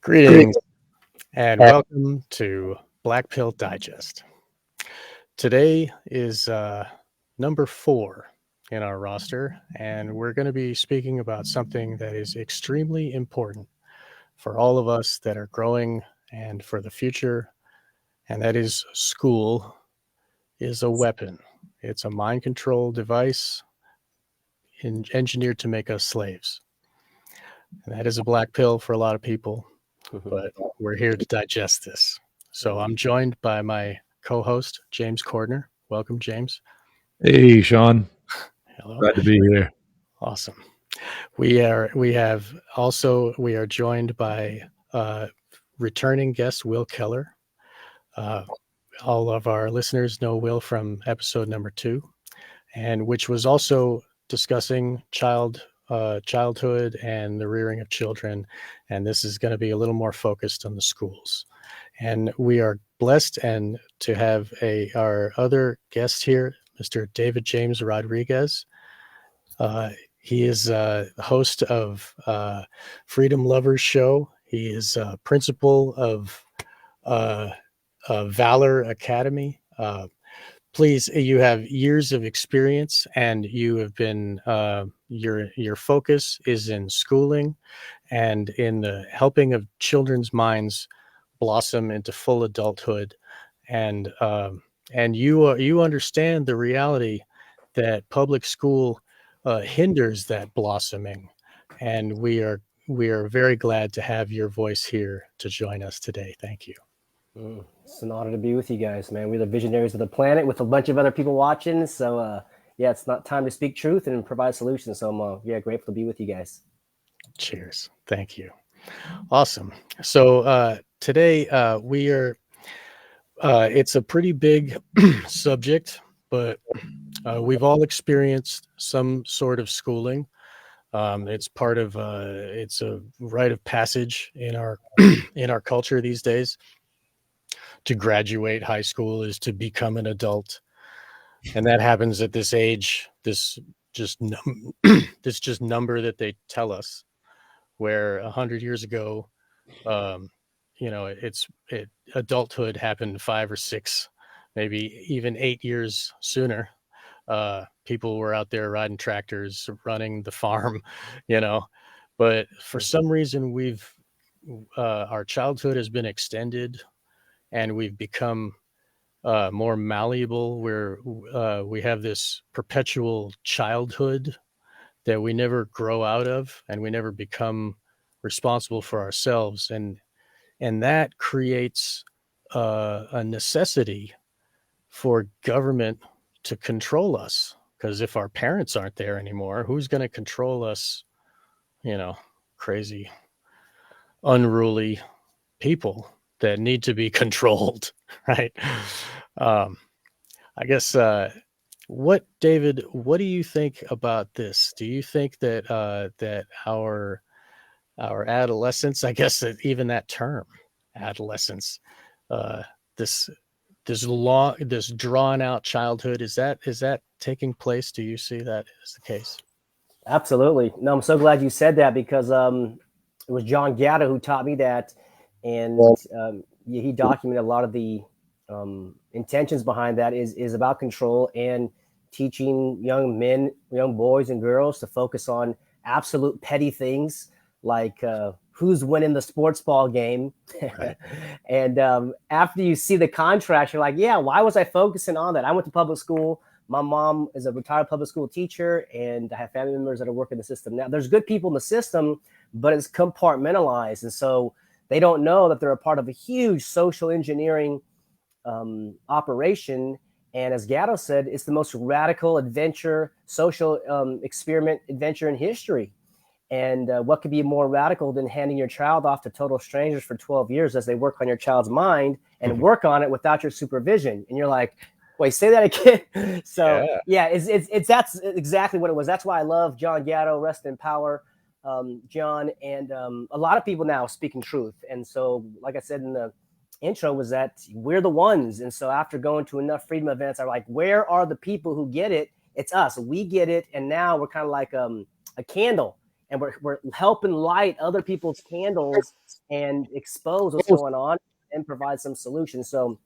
Greetings and welcome to Black Pill Digest. Today is number 4 in our roster, and we're going to be speaking about something that is extremely important for all of us that are growing and for the future, and that is school is a weapon. It's a mind control device engineered to make us slaves. And that is a black pill for a lot of people, but we're here to digest this. So I'm joined by my co-host, James Cordiner. Welcome, James. Hey, Sean. Hello. Glad to be here. Awesome. We are joined by returning guest Will Keller. All of our listeners know Will from episode number 2, and which was also discussing childhood and the rearing of children. And this is going to be a little more focused on the schools. And we are blessed and to have our other guest here, Mr. David James Rodriguez. He is the host of Freedom Lovers Show. He is principal of Valor Academy. Please, you have years of experience, and you have been your focus is in schooling and in the helping of children's minds blossom into full adulthood, and you understand the reality that public school hinders that blossoming, and we are very glad to have your voice here to join us today. Thank you. It's an honor to be with you guys, man. We're the visionaries of the planet with a bunch of other people watching. So, it's not time to speak truth and provide solutions. So I'm grateful to be with you guys. Cheers. Thank you. Awesome. So today we are, it's a pretty big subject, but we've all experienced some sort of schooling. It's part of, it's a rite of passage in our, in our culture these days. To graduate high school is to become an adult. And that happens at this age, this number that they tell us, where 100 years ago, adulthood happened 5 or 6, maybe even 8 years sooner. People were out there riding tractors, running the farm, but for some reason our childhood has been extended, and we've become more malleable, where we have this perpetual childhood that we never grow out of, and we never become responsible for ourselves. And that creates a necessity for government to control us. Because if our parents aren't there anymore, who's going to control us? Crazy, unruly people that need to be controlled, right? I guess, David, what do you think about this? Do you think that that our adolescence, I guess that even that term, adolescence, this drawn out childhood, is that taking place? Do you see that as the case? Absolutely. No, I'm so glad you said that, because it was John Gatto who taught me that. And he documented a lot of the intentions behind that is about control and teaching young men, young boys and girls to focus on absolute petty things like who's winning the sports ball game. Right. And after you see the contrast, you're like, yeah, why was I focusing on that? I went to public school. My mom is a retired public school teacher, and I have family members that are working the system now. There's good people in the system, but it's compartmentalized. And so they don't know that they're a part of a huge social engineering operation. And as Gatto said, it's the most radical adventure, social experiment adventure in history. And what could be more radical than handing your child off to total strangers for 12 years as they work on your child's mind and work on it without your supervision? And you're like, wait, say that again. So it's that's exactly what it was. That's why I love John Gatto, rest in power. John, and a lot of people now speaking truth. And so, like I said in the intro, was that we're the ones. And so after going to enough freedom events, I'm like, where are the people who get it? It's us. We get it. And now we're kind of like a candle and we're helping light other people's candles and expose what's going on and provide some solutions. So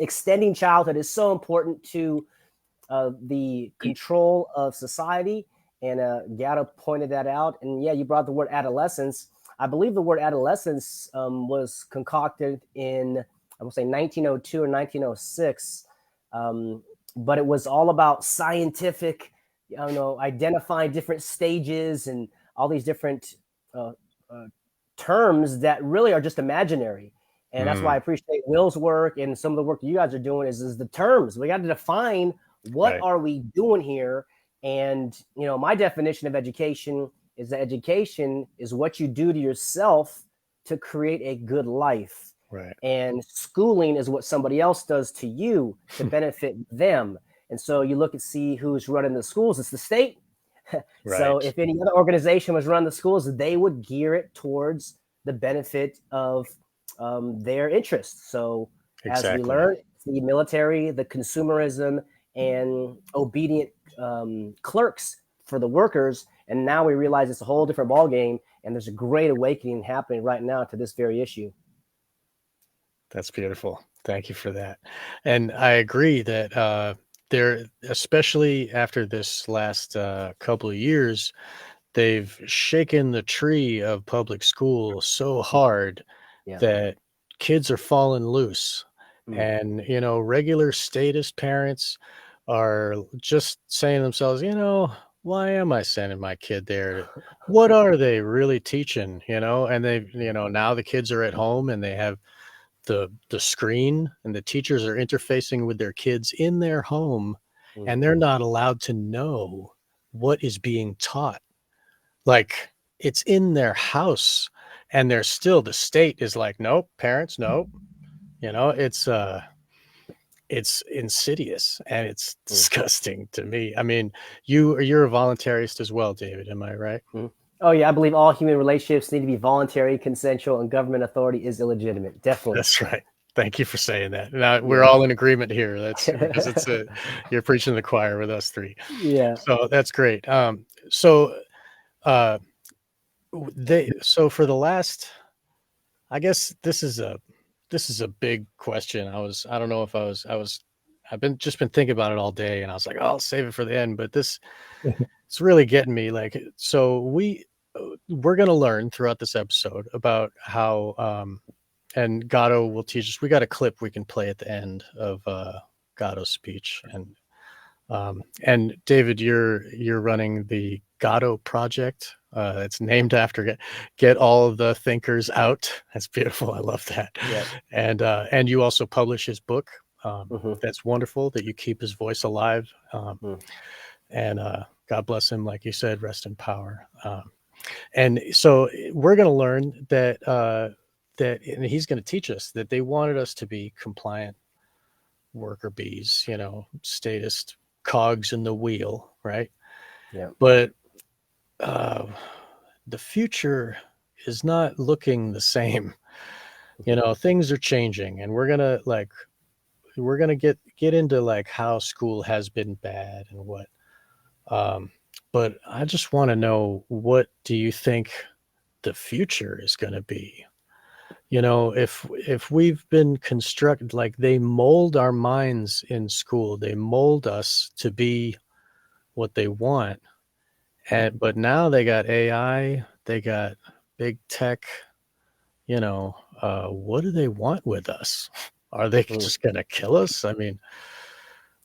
extending childhood is so important to the control of society. And Gatto pointed that out. And yeah, you brought the word adolescence. I believe the word adolescence was concocted in, I would say, 1902 or 1906. But it was all about scientific, identifying different stages and all these different terms that really are just imaginary. And that's why I appreciate Will's work and some of the work that you guys are doing is the terms. We got to define what are we doing here. And, my definition of education is that education is what you do to yourself to create a good life. Right. And schooling is what somebody else does to you to benefit them. And so you look and see who's running the schools. It's the state. Right. So if any other organization was running the schools, they would gear it towards the benefit of their interests. So as we learn, the military, the consumerism, and obedient clerks for the workers. And now we realize it's a whole different ballgame. And there's a great awakening happening right now to this very issue. That's beautiful. Thank you for that. And I agree that there, especially after this last couple of years, they've shaken the tree of public school so hard that kids are falling loose. And, regular statist parents are just saying to themselves, why am I sending my kid there? What are they really teaching? And they, now the kids are at home and they have the screen and the teachers are interfacing with their kids in their home and they're not allowed to know what is being taught. Like it's in their house and they're still, the state is like, nope, parents, nope. It's insidious and it's disgusting to me. I mean, you're a voluntarist as well, David. Am I right? Oh yeah, I believe all human relationships need to be voluntary, consensual, and government authority is illegitimate. Definitely. That's right. Thank you for saying that. Now we're all in agreement here. That's because you're preaching the choir with us three. Yeah. So that's great. So for the last, I guess this is a big question. I don't know if I've been thinking about it all day and I was like, oh, I'll save it for the end, but it's really getting me. Like, so we're going to learn throughout this episode about how, and Gatto will teach us. We got a clip we can play at the end of Gatto's speech, and David, you're running the Gatto project. It's named after get all of the thinkers out. That's beautiful. I love that. Yeah. And you also publish his book. That's wonderful that you keep his voice alive. And God bless him, like you said, rest in power. And so we're going to learn that and he's going to teach us that they wanted us to be compliant worker bees, statist cogs in the wheel, right? Yeah. But the future is not looking the same. Things are changing, and we're gonna get into like how school has been bad and what. But I just want to know, what do you think the future is going to be? If we've been constructed, like they mold our minds in school, they mold us to be what they want. But now they got AI, they got big tech, what do they want with us? Are they just going to kill us? I mean,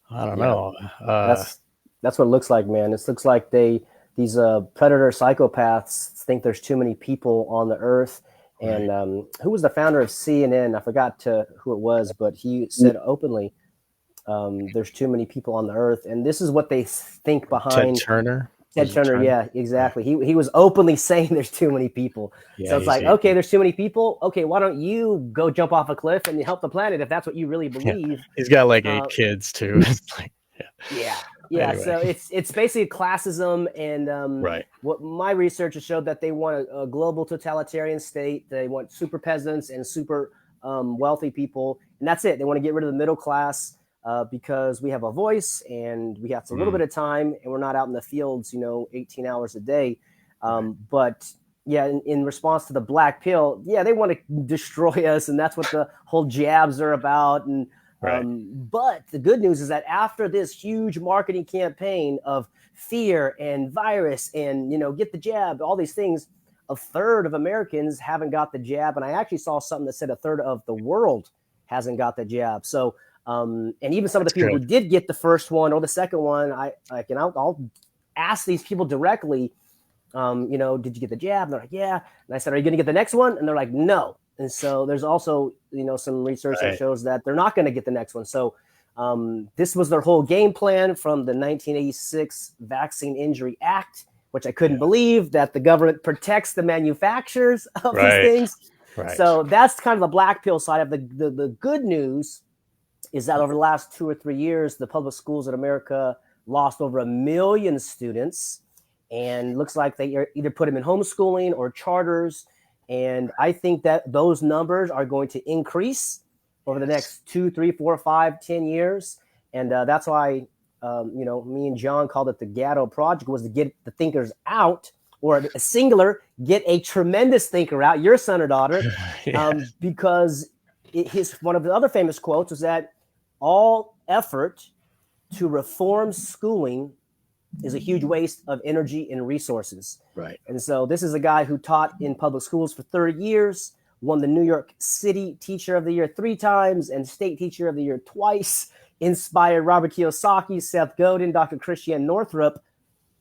I don't know. That's what it looks like, man. It looks like these predator psychopaths think there's too many people on the earth. And who was the founder of CNN? I forgot who it was, but he said openly, there's too many people on the earth. And this is what they think behind Ted Turner. Yeah, exactly. He was openly saying there's too many people. Yeah, so it's like, okay, there's too many people. Okay, why don't you go jump off a cliff and help the planet if that's what you really believe? Yeah. He's got like 8 kids too. It's like, yeah. Anyway. So it's basically classism, and what my research has showed that they want a global totalitarian state. They want super peasants and super wealthy people, and that's it. They want to get rid of the middle class because we have a voice and we have a little bit of time, and we're not out in the fields, 18 hours a day. But yeah, in response to the black pill, yeah, they want to destroy us, and that's what the whole jabs are about. And but the good news is that after this huge marketing campaign of fear and virus and get the jab, all these things, a third of Americans haven't got the jab, and I actually saw something that said a third of the world hasn't got the jab. So, and even some of the people who did get the first one or the second one, I'll ask these people directly. Did you get the jab? And they're like, yeah. And I said, are you going to get the next one? And they're like, no. And so there's also, some research that shows that they're not going to get the next one. So this was their whole game plan from the 1986 Vaccine Injury Act, which I couldn't believe, that the government protects the manufacturers of these things. So that's kind of the black pill side of the good news is that over the last 2 or 3 years, the public schools in America lost over 1 million students. And looks like they either put them in homeschooling or charters. And I think that those numbers are going to increase over the next 2, 3, 4, 5, 10 years. And that's why, me and John called it the Gatto Project, was to get the thinkers out, or a singular, get a tremendous thinker out, your son or daughter, because one of the other famous quotes was that all effort to reform schooling is a huge waste of energy and resources. Right. And so this is a guy who taught in public schools for 30 years, won the New York City Teacher of the Year 3 times and State Teacher of the Year twice, inspired Robert Kiyosaki, Seth Godin, Dr. Christiane Northrup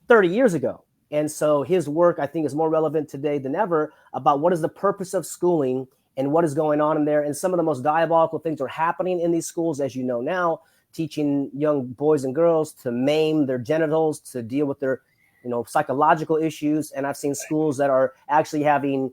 30 years ago. And so his work, I think, is more relevant today than ever about what is the purpose of schooling and what is going on in there. And some of the most diabolical things are happening in these schools, as you know now, teaching young boys and girls to maim their genitals, to deal with their, psychological issues. And I've seen schools that are actually having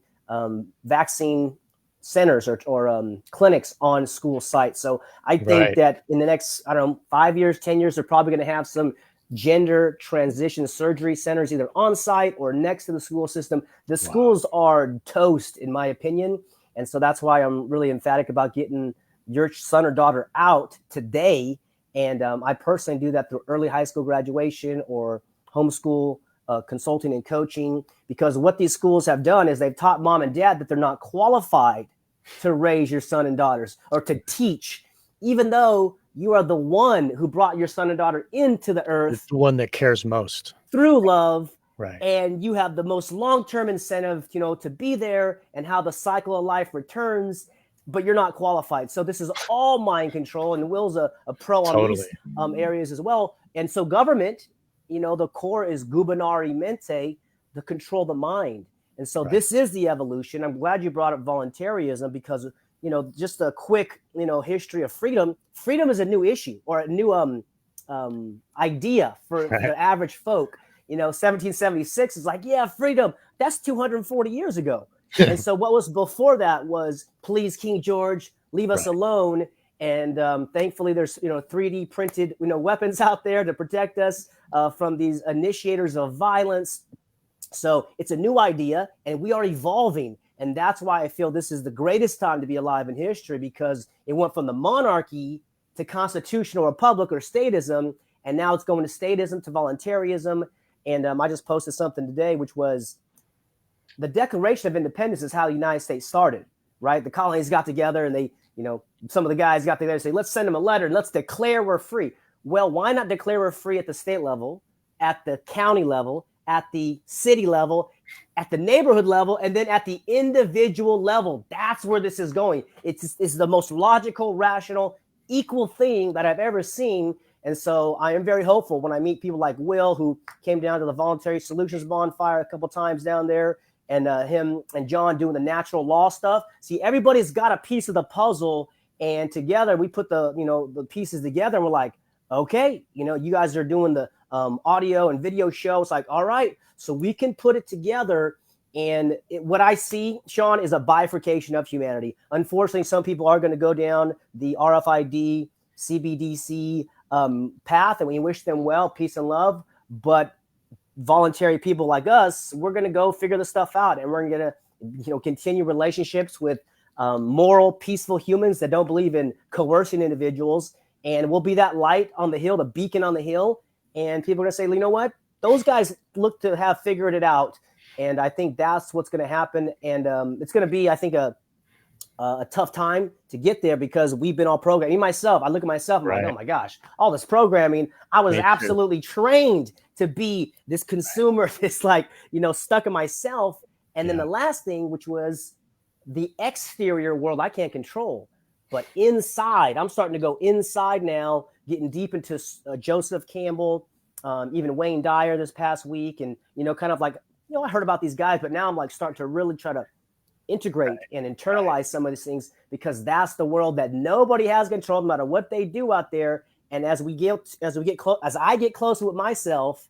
vaccine centers or clinics on school sites. So I think that in the next, 5 years, 10 years, they're probably going to have some gender transition surgery centers either on site or next to the school system. The schools are toast, in my opinion. And so that's why I'm really emphatic about getting your son or daughter out today. And I personally do that through early high school graduation or homeschool consulting and coaching, because what these schools have done is they've taught mom and dad that they're not qualified to raise your son and daughters or to teach, even though you are the one who brought your son and daughter into the earth. It's the one that cares most. Through love. Right. And you have the most long-term incentive, to be there and how the cycle of life returns, but you're not qualified. So this is all mind control, and Will's a pro on these areas as well. And so government, the core is gubernare mente, to control the mind. And so this is the evolution. I'm glad you brought up voluntarism, because, just a quick, history of freedom. Freedom is a new issue or a new idea for the average folk. 1776 is like, yeah, freedom. That's 240 years ago. And so what was before that was, please, King George, leave us alone. And thankfully, there's 3D printed weapons out there to protect us from these initiators of violence. So it's a new idea, and we are evolving. And that's why I feel this is the greatest time to be alive in history, because it went from the monarchy to constitutional republic or statism, and now it's going to statism to voluntarism. And I just posted something today, which was the Declaration of Independence is how the United States started, right? The colonies got together and they, some of the guys got together and say, let's send them a letter and let's declare we're free. Well, why not declare we're free at the state level, at the county level, at the city level, at the neighborhood level, and then at the individual level? That's where this is going. It's the most logical, rational, equal thing that I've ever seen. And so I am very hopeful when I meet people like Will, who came down to the Voluntary Solutions Bonfire a couple times down there, and him and John doing the natural law stuff. See, everybody's got a piece of the puzzle, and together we put the pieces together, and we're like, okay, you guys are doing the audio and video show. It's like, all right, so we can put it together. And what I see, Sean, is a bifurcation of humanity. Unfortunately, some people are going to go down the RFID, CBDC path, and we wish them well, peace and love. But voluntary people like us, we're going to go figure this stuff out, and we're going to continue relationships with moral, peaceful humans that don't believe in coercing individuals. And we'll be that light on the hill, the beacon on the hill. And people are going to say, you know what? Those guys look to have figured it out. And I think that's what's going to happen. And it's going to be, I think, a tough time to get there because we've been all programmed. Me, myself, I look at myself, I'm like, oh my gosh, all this programming. I was absolutely trained to be this consumer, this like, stuck in myself. And then the last thing, which was the exterior world, I can't control. But inside, I'm starting to go inside now, getting deep into Joseph Campbell, even Wayne Dyer this past week. And, kind of like, I heard about these guys, but now I'm like starting to really try to integrate and internalize some of these things because that's the world that nobody has control, no matter what they do out there. And as I get closer with myself,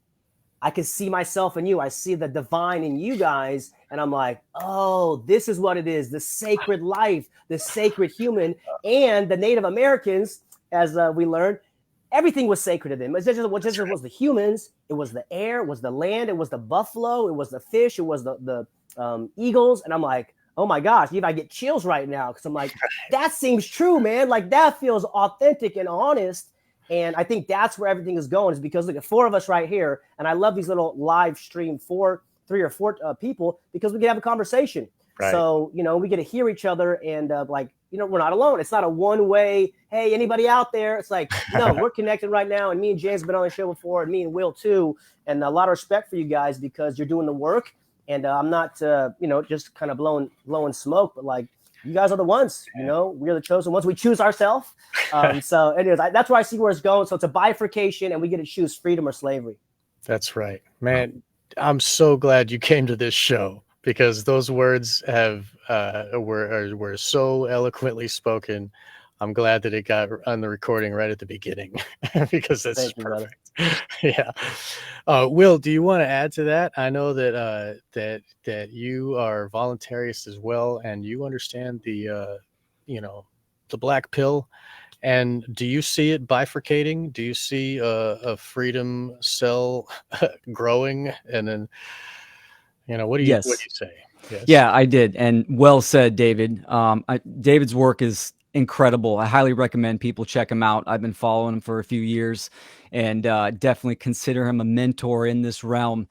I can see myself in you. I see the divine in you guys. And I'm like, oh, this is what it is. The sacred life, the sacred human. And the Native Americans, as we learned, everything was sacred to them. It just was the humans. It was the air. It was the land. It was the buffalo. It was the fish. It was the eagles. And I'm like, oh my gosh, I get chills right now. Because I'm like, that seems true, man. Like that feels authentic and honest. And I think that's where everything is going, is because look at 4 of us right here. And I love these little live stream 3 or 4 people because we can have a conversation. Right. So, we get to hear each other and we're not alone. It's not a one way. Hey, anybody out there? It's like, no, we're connected right now. And me and James have been on the show before, and me and Will too. And a lot of respect for you guys because you're doing the work. And I'm not, just kind of blowing smoke, but like, you guys are the ones, we're the chosen ones. We choose ourselves. So anyways, that's where I see where it's going. So it's a bifurcation and we get to choose freedom or slavery. That's right, man. I'm so glad you came to this show because those words were so eloquently spoken. I'm glad that it got on the recording right at the beginning because this is perfect. Yeah. Will, do you want to add to that? I know that that you are voluntarist as well, and you understand the black pill. And do you see it bifurcating? Do you see a freedom cell growing? And then, what do you say? Yes. Yeah, I did. And well said, David. David's work is incredible. I highly recommend people check him out. I've been following him for a few years and definitely consider him a mentor in this realm.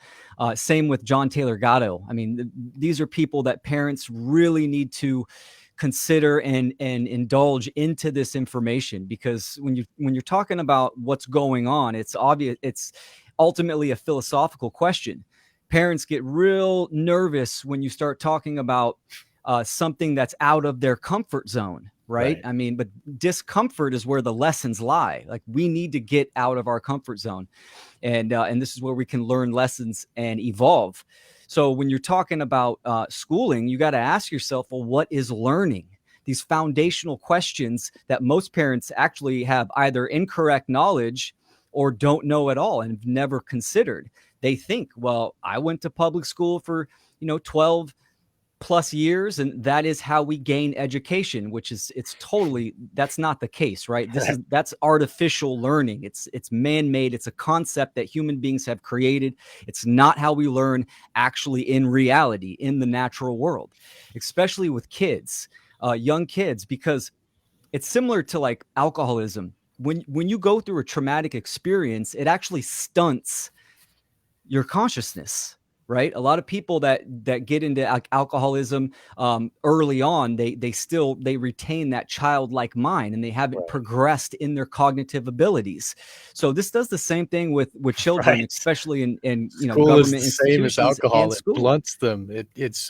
Same with John Taylor Gatto. I mean, these are people that parents really need to consider and indulge into this information, because when you're talking about what's going on, it's obvious. It's ultimately a philosophical question. Parents get real nervous when you start talking about something that's out of their comfort zone, right? I mean, but discomfort is where the lessons lie. Like, we need to get out of our comfort zone, and this is where we can learn lessons and evolve. So when you're talking about schooling, you got to ask yourself, well, what is learning? These foundational questions that most parents actually have either incorrect knowledge or don't know at all and have never considered. They think, well, I went to public school for 12 plus years, and that is how we gain education, which is, that's not the case, right? That's artificial learning. It's man-made. It's a concept that human beings have created. It's not how we learn actually in reality, in the natural world, especially with kids, young kids, because it's similar to like alcoholism. When you go through a traumatic experience, it actually stunts your consciousness, right? A lot of people that get into alcoholism early on, they retain that childlike mind, and they haven't progressed in their cognitive abilities. So this does the same thing with children, especially in government institutions. Same as alcohol. It blunts them.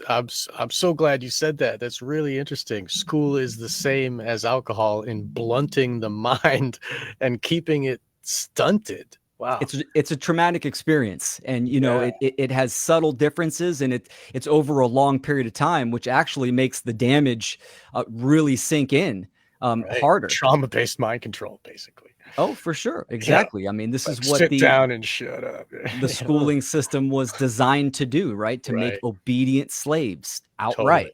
I'm so glad you said that. That's really interesting. School is the same as alcohol in blunting the mind and keeping it stunted. Wow. It's a traumatic experience, and it has subtle differences, and it's over a long period of time, which actually makes the damage really sink in harder. Trauma-based mind control, basically. Oh, for sure. Exactly. Yeah. I mean, this is what sit down and shut up. The schooling system was designed to do, right? To make obedient slaves outright.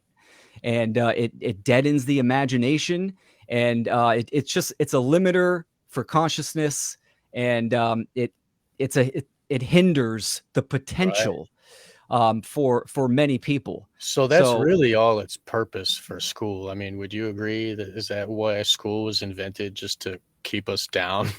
Totally. And it deadens the imagination, and it's a limiter for consciousness. And it hinders the potential for many people. So that's really all its purpose for school. I mean, would you agree is that why school was invented, just to keep us down?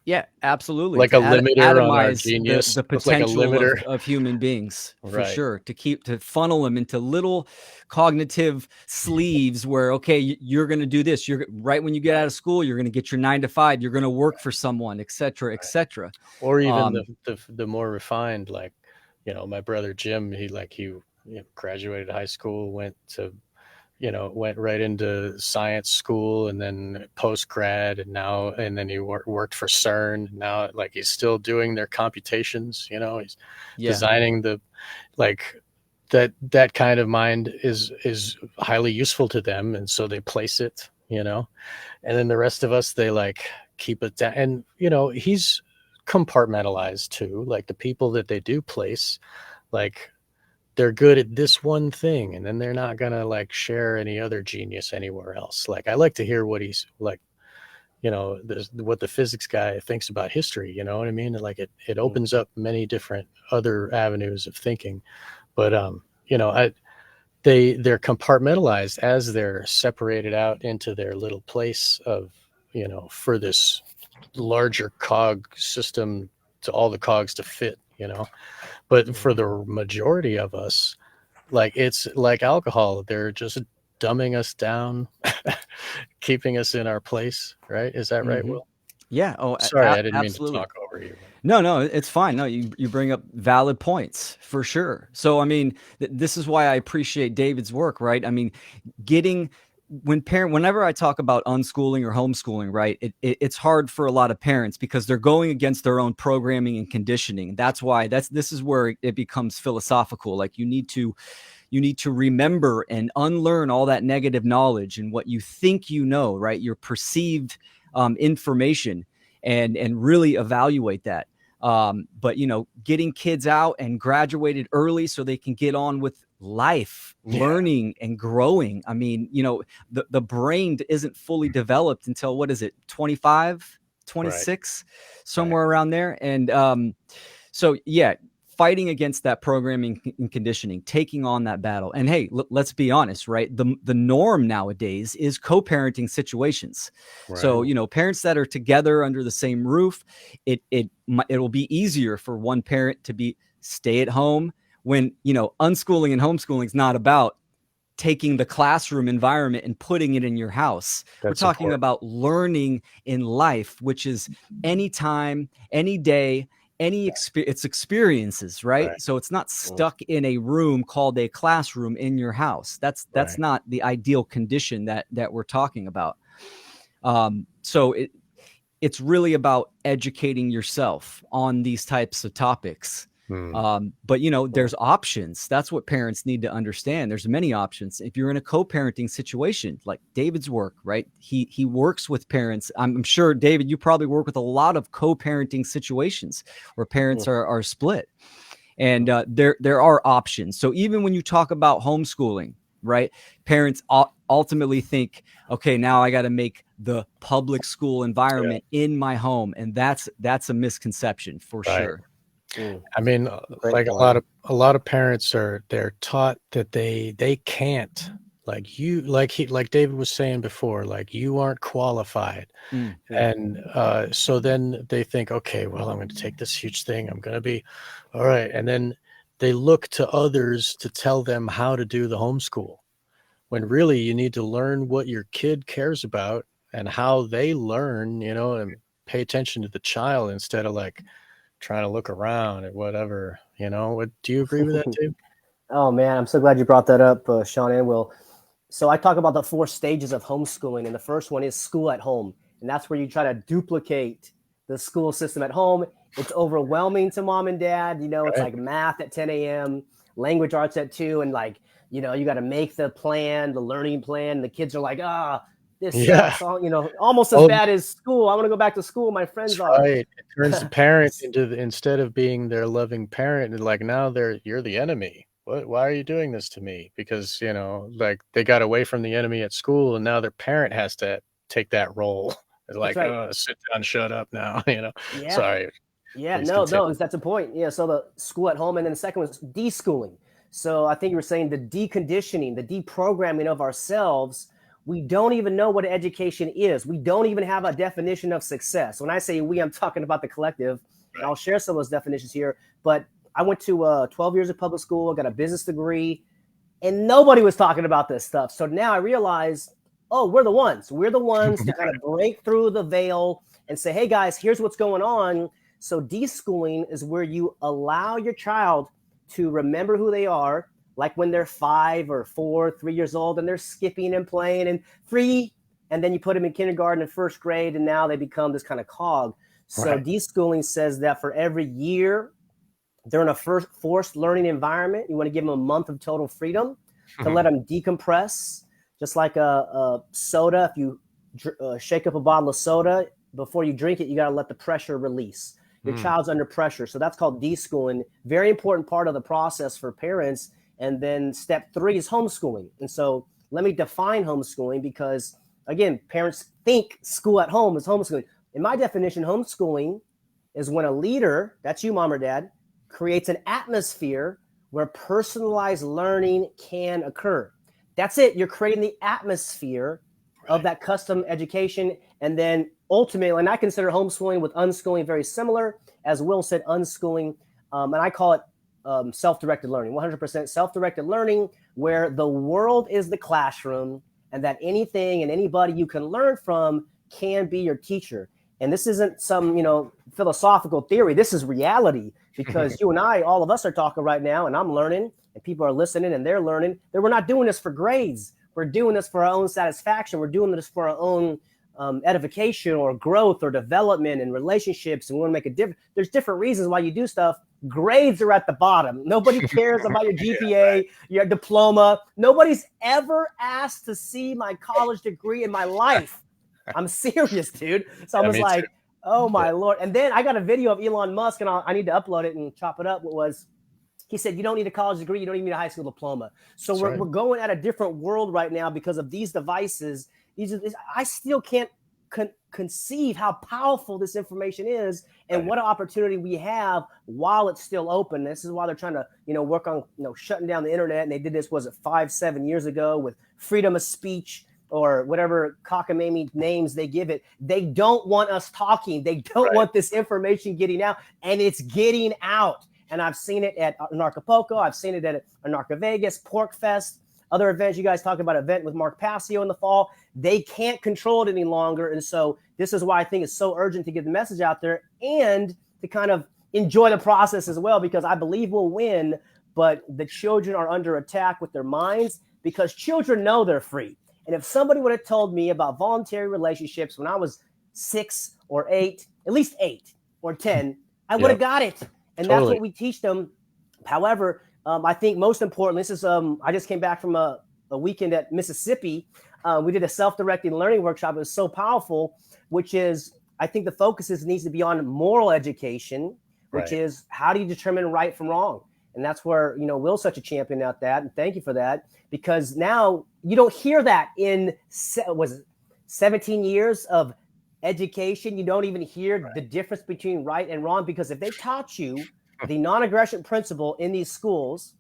Yeah, absolutely. Like To a limiter on our atomize genius. the It's like a potential limiter. of human beings, for Right. sure. To funnel them into little cognitive sleeves where, okay, you're going to do this. You're right when you get out of school, you're going to get your 9 to 5. You're going to work for someone, et cetera, et cetera. Or even the more refined, like, my brother Jim, he graduated high school, went right into science school, and then post grad, and then he worked for CERN. Now, like, he's still doing their computations. He's designing that kind of mind is highly useful to them, and so they place it. And then the rest of us, they like keep it down, and he's compartmentalized too. Like, the people that they do place, like, they're good at this one thing, and then they're not gonna like share any other genius anywhere else. Like, I like to hear what he's like, what the physics guy thinks about history. You know what I mean? Like, it opens up many different other avenues of thinking. But they're compartmentalized as they're separated out into their little place of, for this larger cog system, to all the cogs to fit. But for the majority of us, like, it's like alcohol. They're just dumbing us down, keeping us in our place. Right? Is that right, Will? Yeah. Oh, Sorry, I didn't mean to absolutely. talk over you. No, it's fine. No, you bring up valid points for sure. So, I mean, this is why I appreciate David's work, right? I mean, whenever I talk about unschooling or homeschooling, right, it's hard for a lot of parents because they're going against their own programming and conditioning. That's why this is where it becomes philosophical. Like, you need to remember and unlearn all that negative knowledge and what you think right? Your perceived information, and really evaluate that. But getting kids out and graduated early so they can get on with life, learning and growing. I mean, the brain isn't fully developed until, what is it, 25, 26, right, somewhere around there. And so yeah, fighting against that programming and conditioning, taking on that battle. And hey, let's be honest, right? The norm nowadays is co-parenting situations. Right. So, parents that are together under the same roof, it'll be easier for one parent to stay at home when, unschooling and homeschooling is not about taking the classroom environment and putting it in your house. We're talking about learning in life, which is anytime, any day, it's experiences, right? So it's not stuck in a room called a classroom in your house. That's not the ideal condition that we're talking about. So it's really about educating yourself on these types of topics. But there's options. That's what parents need to understand. There's many options. If you're in a co-parenting situation, like David's work, right? He works with parents. I'm sure, David, you probably work with a lot of co-parenting situations where parents are split, and there are options. So even when you talk about homeschooling, right? Parents ultimately think, okay, now I got to make the public school environment in my home, and that's a misconception for sure. I mean, like, a lot of parents they're taught that they can't, like David was saying before, like, you aren't qualified. And so then they think, okay, well, I'm going to take this huge thing. I'm going to be all right. And then they look to others to tell them how to do the homeschool, when really you need to learn what your kid cares about and how they learn, and pay attention to the child instead of like trying to look around at whatever. Do you agree with that, Dave? Oh man, I'm so glad you brought that up, Sean and Will. So I talk about the 4 stages of homeschooling, and the first one is school at home, and that's where you try to duplicate the school system at home. It's overwhelming to mom and dad. It's like math at 10 a.m., language arts at 2, and like, you got to make the plan, the learning plan. And the kids are like, this sucks. Almost as bad as school. I want to go back to school. My friends are. Right. It turns the parent instead of being their loving parent, and like, now you're the enemy. Why are you doing this to me? Because, like, they got away from the enemy at school, and now their parent has to take that role. It's like, sit down, shut up now, Yeah. Sorry. Yeah, no, that's a point. Yeah, so the school at home, and then the second was deschooling. So I think you were saying the deconditioning, the deprogramming of ourselves we don't even know what education is. We don't even have a definition of success. When I say we, I'm talking about the collective. And I'll share some of those definitions here. But I went to 12 years of public school, got a business degree, and nobody was talking about this stuff. So now I realize, oh, we're the ones. We're the ones to kind of break through the veil and say, hey, guys, here's what's going on. So deschooling is where you allow your child to remember who they are, like when they're 5 or 4, 3 years old, and they're skipping and playing and free. And then you put them in kindergarten and first grade, and now they become this kind of cog. So deschooling says that for every year they're in a forced learning environment, you want to give them a month of total freedom to let them decompress. Just like a soda, if you shake up a bottle of soda, before you drink it, you got to let the pressure release. Your child's under pressure. So that's called deschooling. Very important part of the process for parents. And then step 3 is homeschooling. And so let me define homeschooling, because, again, parents think school at home is homeschooling. In my definition, homeschooling is when a leader, that's you, mom or dad, creates an atmosphere where personalized learning can occur. That's it. You're creating the atmosphere of that custom education. And then ultimately, and I consider homeschooling with unschooling very similar. As Will said, unschooling, and I call it self-directed learning, 100% self-directed learning, where the world is the classroom and that anything and anybody you can learn from can be your teacher. And this isn't some, philosophical theory. This is reality, because you and I, all of us are talking right now, and I'm learning, and people are listening and they're learning that we're not doing this for grades. We're doing this for our own satisfaction. We're doing this for our own edification or growth or development and relationships. And we want to make a difference. There's different reasons why you do stuff. Grades are at the bottom. Nobody cares about your GPA, your diploma. Nobody's ever asked to see my college degree in my life. I'm serious, dude. So I was like, oh my Lord. And then I got a video of Elon Musk, and I need to upload it and chop it up. He said, you don't need a college degree. You don't even need a high school diploma. So we're going at a different world right now because of these devices. I still can't conceive how powerful this information is, and what an opportunity we have while it's still open. This is why they're trying to, work on, shutting down the internet. And they did this, was it 5-7 years ago, with freedom of speech or whatever cockamamie names they give it. They don't want us talking. They don't want this information getting out, and it's getting out. And I've seen it at Anarchapulco. I've seen it at Anarcha Vegas, Pork Fest, other events. You guys talked about an event with Mark Passio in the fall. They can't control it any longer. And so this is why I think it's so urgent to get the message out there and to kind of enjoy the process as well, because I believe we'll win, but the children are under attack with their minds, because children know they're free. And if somebody would have told me about voluntary relationships when I was 6 or 8, at least 8 or 10, I would have got it. And that's what we teach them. However, I think most importantly, this is I just came back from a weekend at Mississippi. We did a self-directed learning workshop. It was so powerful, which is, I think the focus needs to be on moral education, which is how do you determine right from wrong? And that's where, Will's such a champion at that. And thank you for that, because now you don't hear that in 17 years of education. You don't even hear the difference between right and wrong, because if they taught you the non-aggression principle in these schools,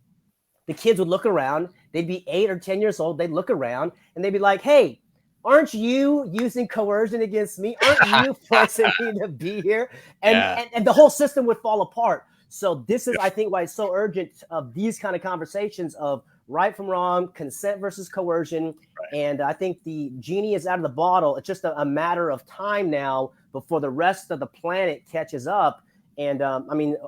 the kids would look around. They'd be 8 or 10 years old. They'd look around and they'd be like, hey, aren't you using coercion against me? Aren't you forcing me to be here? And the whole system would fall apart. So this is, I think, why it's so urgent of these kind of conversations of right from wrong, consent versus coercion. And I think the genie is out of the bottle. It's just a matter of time now before the rest of the planet catches up. And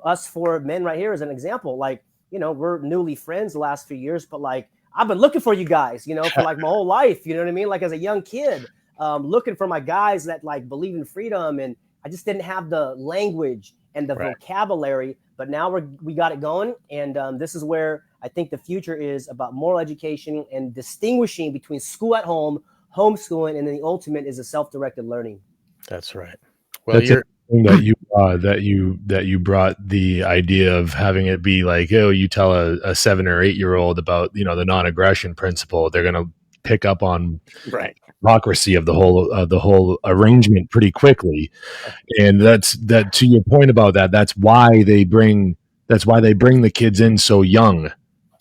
us 4 men right here is an example. Like, we're newly friends the last few years, but like, I've been looking for you guys, for like my whole life, you know what I mean? Like as a young kid, looking for my guys that like believe in freedom. And I just didn't have the language and the vocabulary, but now we got it going. And this is where I think the future is about moral education and distinguishing between school at home, homeschooling, and then the ultimate is a self-directed learning. That's right. Well, that's that you brought the idea of having it be like, you tell a 7 or 8 year old about, the non-aggression principle, they're going to pick up on hypocrisy of the whole arrangement pretty quickly. And that to your point about that, that's why they bring the kids in so young,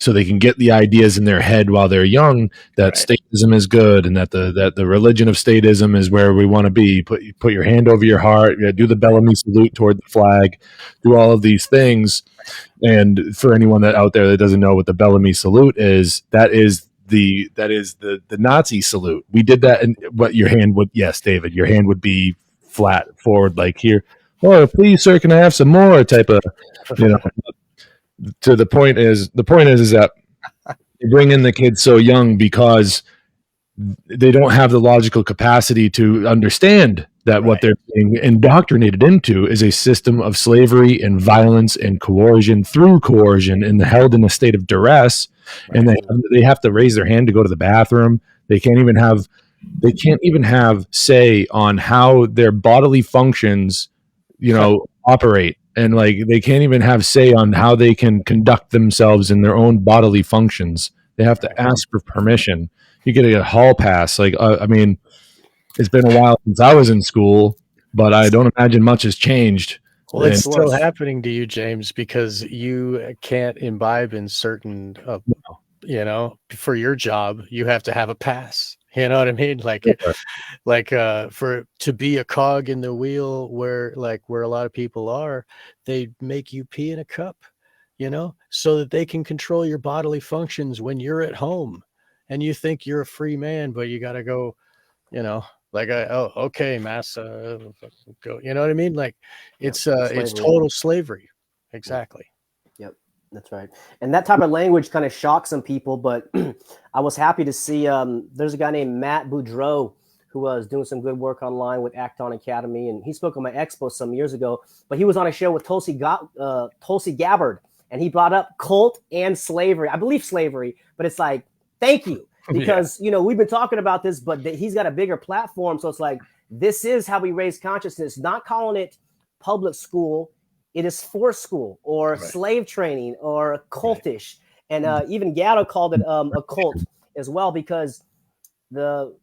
so they can get the ideas in their head while they're young that statism is good and that the religion of statism is where we want to be. Put your hand over your heart, do the Bellamy salute toward the flag, do all of these things. And for anyone that out there that doesn't know what the Bellamy salute is, that is the Nazi salute. We did that, and what your hand would, yes, David, your hand would be flat forward, like here. Oh, please, sir, can I have some more? Type of, To the point is that they bring in the kids so young because they don't have the logical capacity to understand that what they're being indoctrinated into is a system of slavery and violence and coercion through coercion, and held in a state of duress. And they have to raise their hand to go to the bathroom. They can't even have say on how their bodily functions, operate. And like, they can't even have say on how they can conduct themselves in their own bodily functions. They have to ask for permission. You get a hall pass. Like, I mean, it's been a while since I was in school, but I don't imagine much has changed. Well, it's still happening to you, James, because you can't imbibe in certain, for your job, you have to have a pass. You know what I mean? For to be a cog in the wheel where a lot of people are, they make you pee in a cup, so that they can control your bodily functions when you're at home and you think you're a free man, but you got to go, okay, massa, go. You know what I mean? Like it's total slavery. Exactly. Yep. That's right. And that type of language kind of shocks some people, but I was happy to see there's a guy named Matt Boudreau who was doing some good work online with Acton Academy, and he spoke on my expo some years ago, but he was on a show with Tulsi Gabbard, and he brought up cult and slavery. I believe slavery, but it's like, thank you. Because, we've been talking about this, but he's got a bigger platform. So it's like, this is how we raise consciousness, not calling it public school. It is forced school or slave training or cultish. And even Gatto called it a cult as well, because the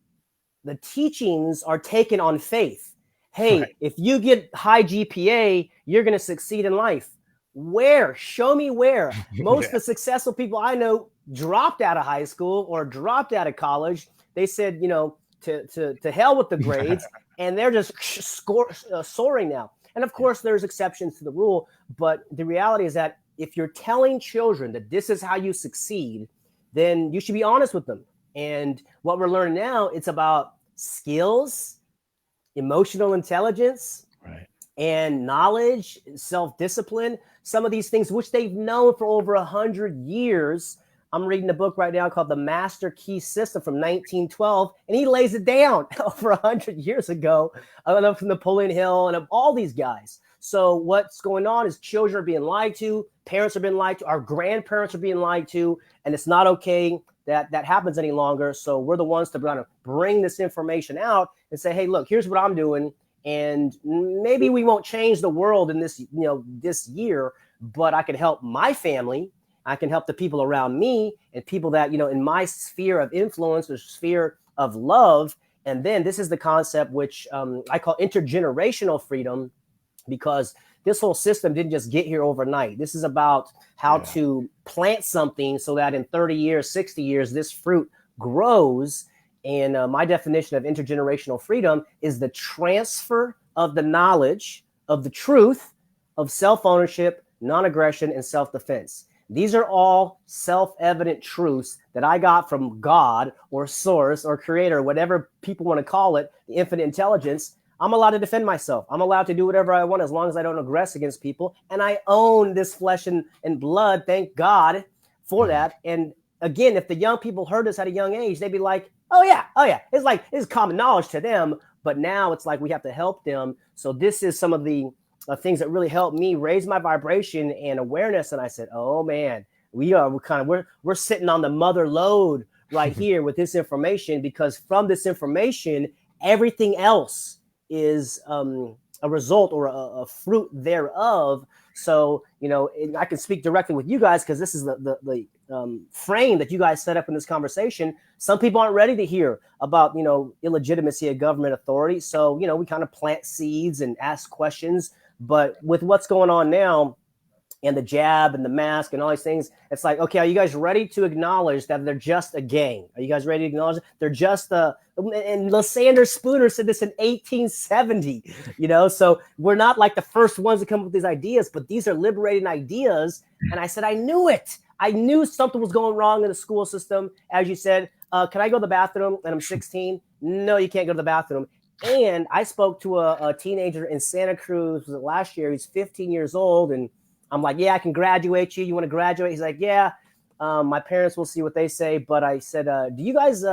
teachings are taken on faith. Hey, if you get high GPA, you're going to succeed in life. Where? Show me where. Most of the successful people I know dropped out of high school or dropped out of college. They said, to hell with the grades, and they're just soaring now. And of course, there's exceptions to the rule, but the reality is that if you're telling children that this is how you succeed, then you should be honest with them. And what we're learning now, it's about skills, emotional intelligence, and knowledge, self-discipline, some of these things which they've known for over 100 years. I'm reading a book right now called The Master Key System from 1912, and he lays it down over 100 years ago. I love from Napoleon Hill and of all these guys. So what's going on is children are being lied to, parents are being lied to, our grandparents are being lied to, and it's not okay that that happens any longer. So we're the ones to kind of bring this information out and say, hey, look, here's what I'm doing. And maybe we won't change the world in this, this year, but I can help my family. I can help the people around me and people that, in my sphere of influence or sphere of love. And then this is the concept which I call intergenerational freedom, because this whole system didn't just get here overnight. This is about how to plant something so that in 30 years, 60 years, this fruit grows. And my definition of intergenerational freedom is the transfer of the knowledge of the truth of self-ownership, non-aggression, and self-defense. These are all self-evident truths that I got from God or source or creator, whatever people want to call it, the infinite intelligence. I'm allowed to defend myself. I'm allowed to do whatever I want as long as I don't aggress against people. And I own this flesh and blood. Thank God for that. And again, if the young people heard this at a young age, they'd be like, oh yeah. It's like, it's common knowledge to them. But now it's like we have to help them. So this is some of the things that really helped me raise my vibration and awareness. And I said, oh man, we're sitting on the mother lode right here with this information, because from this information, everything else is a result or a fruit thereof. So, I can speak directly with you guys because this is the frame that you guys set up in this conversation. Some people aren't ready to hear about, illegitimacy of government authority. So, we kind of plant seeds and ask questions. But with what's going on now, and the jab and the mask and all these things. It's like, okay, are you guys ready to acknowledge that they're just a gang? Are you guys ready to acknowledge they're just and Lysander Spooner said this in 1870, so we're not like the first ones to come up with these ideas, but these are liberating ideas. And I said, I knew it. I knew something was going wrong in the school system. As you said, can I go to the bathroom? And I'm 16. No, you can't go to the bathroom. And I spoke to a teenager in Santa Cruz. Was it last year? He's 15 years old. And I'm like, yeah, I can graduate you. You want to graduate? He's like, yeah, my parents will see what they say. But I said, do you guys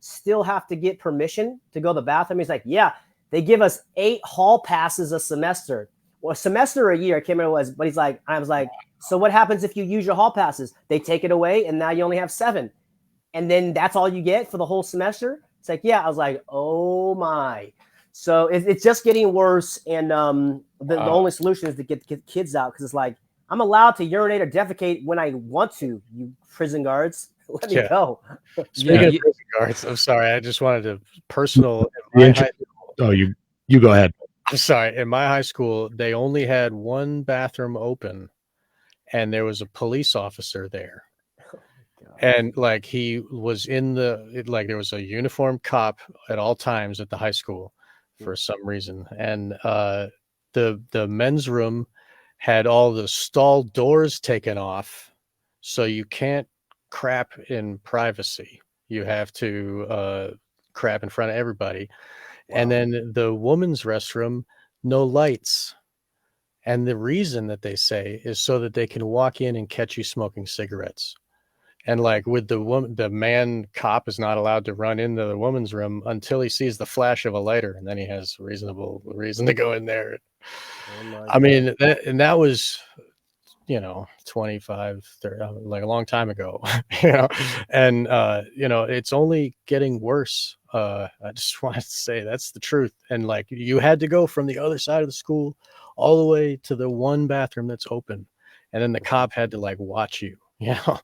still have to get permission to go to the bathroom? He's like, yeah, they give us 8 hall passes a semester. Well, a semester or a year, I can't remember what it was. But I was like, so what happens if you use your hall passes? They take it away and now you only have 7. And then that's all you get for the whole semester? It's like, yeah. I was like, oh my. So it's just getting worse. And the only solution is to get kids out, because it's like, I'm allowed to urinate or defecate when I want to, you prison guards. Let me go. Speaking of prison guards, I'm sorry. I just wanted to personal. You go ahead. I'm sorry. In my high school, they only had one bathroom open, and there was a police officer there. And like he was there was a uniformed cop at all times at the high school for some reason. And the men's room had all the stall doors taken off, so you can't crap in privacy. You have to crap in front of everybody. Wow. And then the woman's restroom, no lights. And the reason that they say is so that they can walk in and catch you smoking cigarettes. And like with the woman, the man cop is not allowed to run into the woman's room until he sees the flash of a lighter, and then he has reasonable reason to go in there. I mean, that was, 25, 30, like a long time ago, and it's only getting worse. I just wanted to say that's the truth. And like, you had to go from the other side of the school all the way to the one bathroom that's open, and then the cop had to like watch you, Yeah.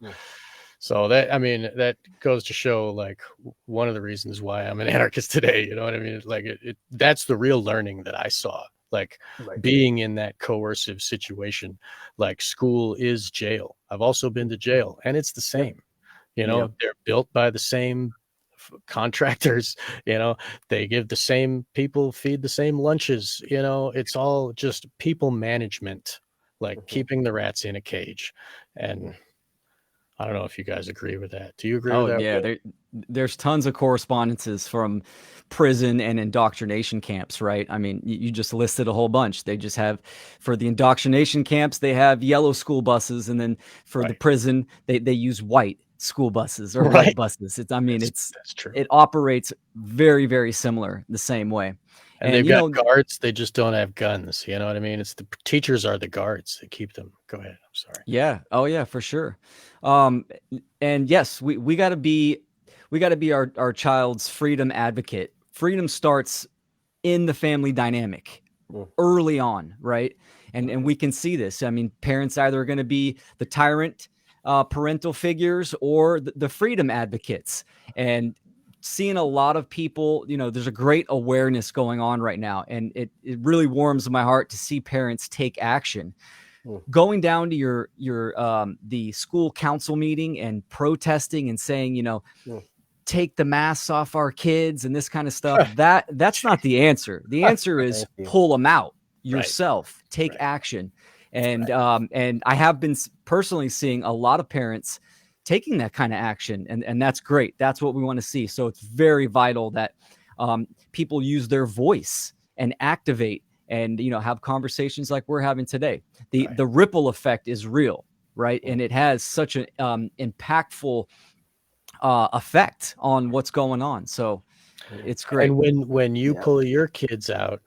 So that goes to show like one of the reasons why I'm an anarchist today. You know what I mean? Like that's the real learning that I saw, like being in that coercive situation. Like school is jail. I've also been to jail, and it's the same. They're built by the same contractors. They give the same people, feed the same lunches. It's all just people management, like keeping the rats in a cage. And I don't know if you guys agree with that. Do you agree with that? Yeah, there's tons of correspondences from prison and indoctrination camps, right? I mean, you just listed a whole bunch. They just have, for the indoctrination camps, they have yellow school buses, and then for the prison, they use white school buses or white buses. That's true. It operates very, very similar, the same way. And they've got guards. They just don't have guns. You know what I mean? It's the teachers are the guards that keep them. Go ahead. I'm sorry. Yeah. Oh yeah, for sure. And yes, we got to be our child's freedom advocate. Freedom starts in the family dynamic early on, right? And we can see this. I mean, parents either are going to be the tyrant parental figures or the freedom advocates. And seeing a lot of people, there's a great awareness going on right now, and it really warms my heart to see parents take action. Going down to your the school council meeting and protesting and saying, take the masks off our kids and this kind of stuff. That's not the answer. The answer is pull them out yourself, take action. And I have been personally seeing a lot of parents taking that kind of action, and that's great. That's what we want to see. So it's very vital that people use their voice and activate and have conversations like we're having today. The ripple effect is real, right? And it has such an impactful effect on what's going on. So it's great. And when you pull your kids out,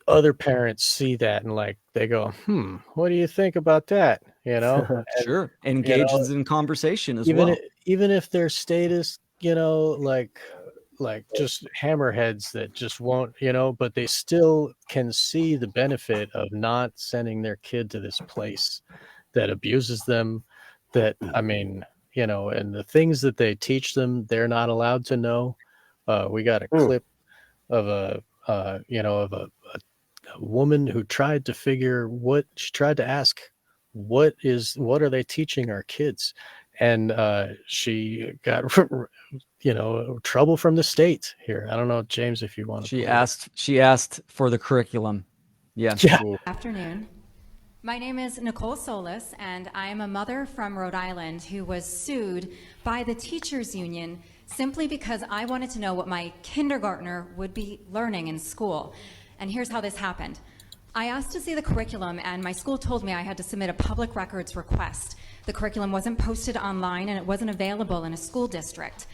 other parents see that and like they go, what do you think about that? Sure. Engages in conversation as well. Even if their status, like just hammerheads that just won't, but they still can see the benefit of not sending their kid to this place that abuses them. That, and the things that they teach them, they're not allowed to know. We got a clip of a woman who tried to figure she tried to ask what are they teaching our kids? And she got trouble from the state here. I don't know, James, if you want to. She asked for the curriculum. Yeah. Afternoon. My name is Nicole Solis, and I am a mother from Rhode Island who was sued by the teachers union simply because I wanted to know what my kindergartner would be learning in school. And here's how this happened. I asked to see the curriculum, and my school told me I had to submit a public records request. The curriculum wasn't posted online, and it wasn't available in a school district.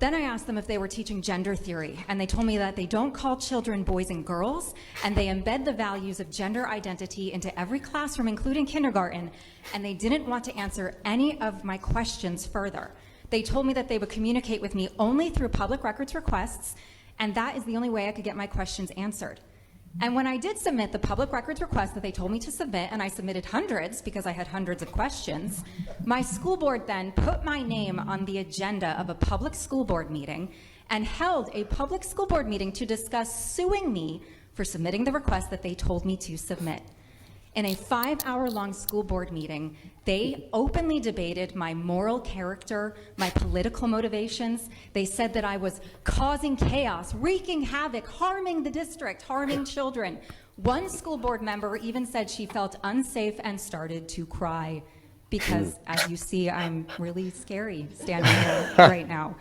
Then I asked them if they were teaching gender theory, and they told me that they don't call children boys and girls, and they embed the values of gender identity into every classroom, including kindergarten, and they didn't want to answer any of my questions further. They told me that they would communicate with me only through public records requests, and that is the only way I could get my questions answered. And when I did submit the public records request that they told me to submit, and I submitted hundreds because I had hundreds of questions, my school board then put my name on the agenda of a public school board meeting and held a public school board meeting to discuss suing me for submitting the request that they told me to submit. In a 5-hour-long school board meeting, they openly debated my moral character, my political motivations. They said that I was causing chaos, wreaking havoc, harming the district, harming children. One school board member even said she felt unsafe and started to cry because, as you see, I'm really scary standing here right now.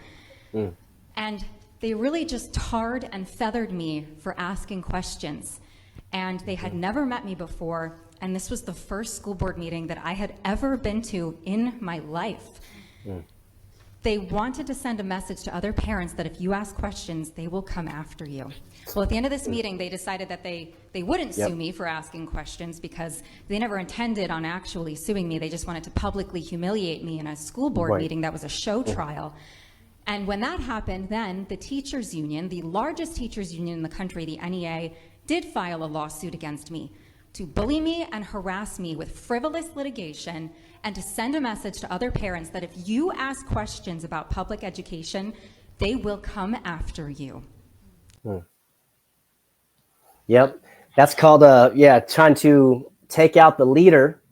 And they really just tarred and feathered me for asking questions. And they had never met me before, and this was the first school board meeting that I had ever been to in my life. They wanted to send a message to other parents that if you ask questions, they will come after you. Well, at the end of this meeting, they decided that they wouldn't sue me for asking questions because they never intended on actually suing me. They just wanted to publicly humiliate me in a school board meeting that was a show trial. And when that happened, then the teachers union, the largest teachers union in the country, the NEA, did file a lawsuit against me to bully me and harass me with frivolous litigation and to send a message to other parents that if you ask questions about public education, they will come after you. Yep. That's called, trying to take out the leader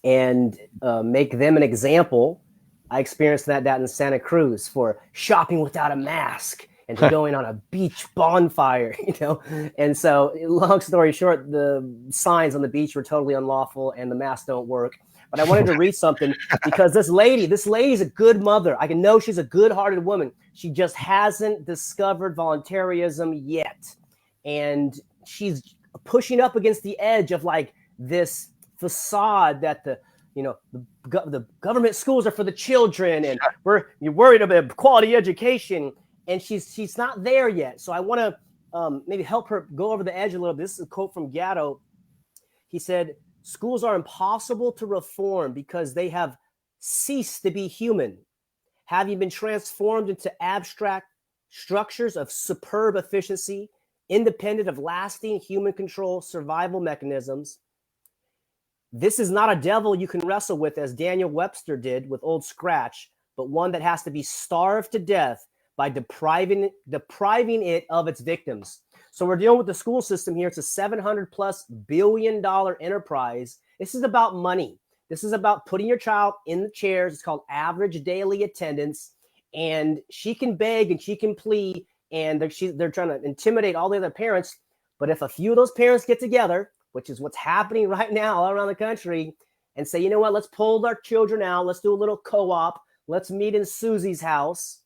and make them an example. I experienced that in Santa Cruz for shopping without a mask and going on a beach bonfire, And so, long story short, the signs on the beach were totally unlawful and the masks don't work. But I wanted to read something because this lady's a good mother. I can know she's a good-hearted woman. She just hasn't discovered voluntarism yet. And she's pushing up against the edge of like this facade that the government schools are for the children and you're worried about quality education. And she's not there yet. So I want to maybe help her go over the edge a little bit. This is a quote from Gatto. He said, "Schools are impossible to reform because they have ceased to be human, having been transformed into abstract structures of superb efficiency, independent of lasting human control survival mechanisms. This is not a devil you can wrestle with as Daniel Webster did with Old Scratch, but one that has to be starved to death by depriving it of its victims." So we're dealing with the school system here. It's a $700+ billion enterprise. This is about money. This is about putting your child in the chairs. It's called average daily attendance. And she can beg and she can plead, and they're trying to intimidate all the other parents. But if a few of those parents get together, which is what's happening right now all around the country, and say, you know what, let's pull our children out. Let's do a little co-op. Let's meet in Susie's house.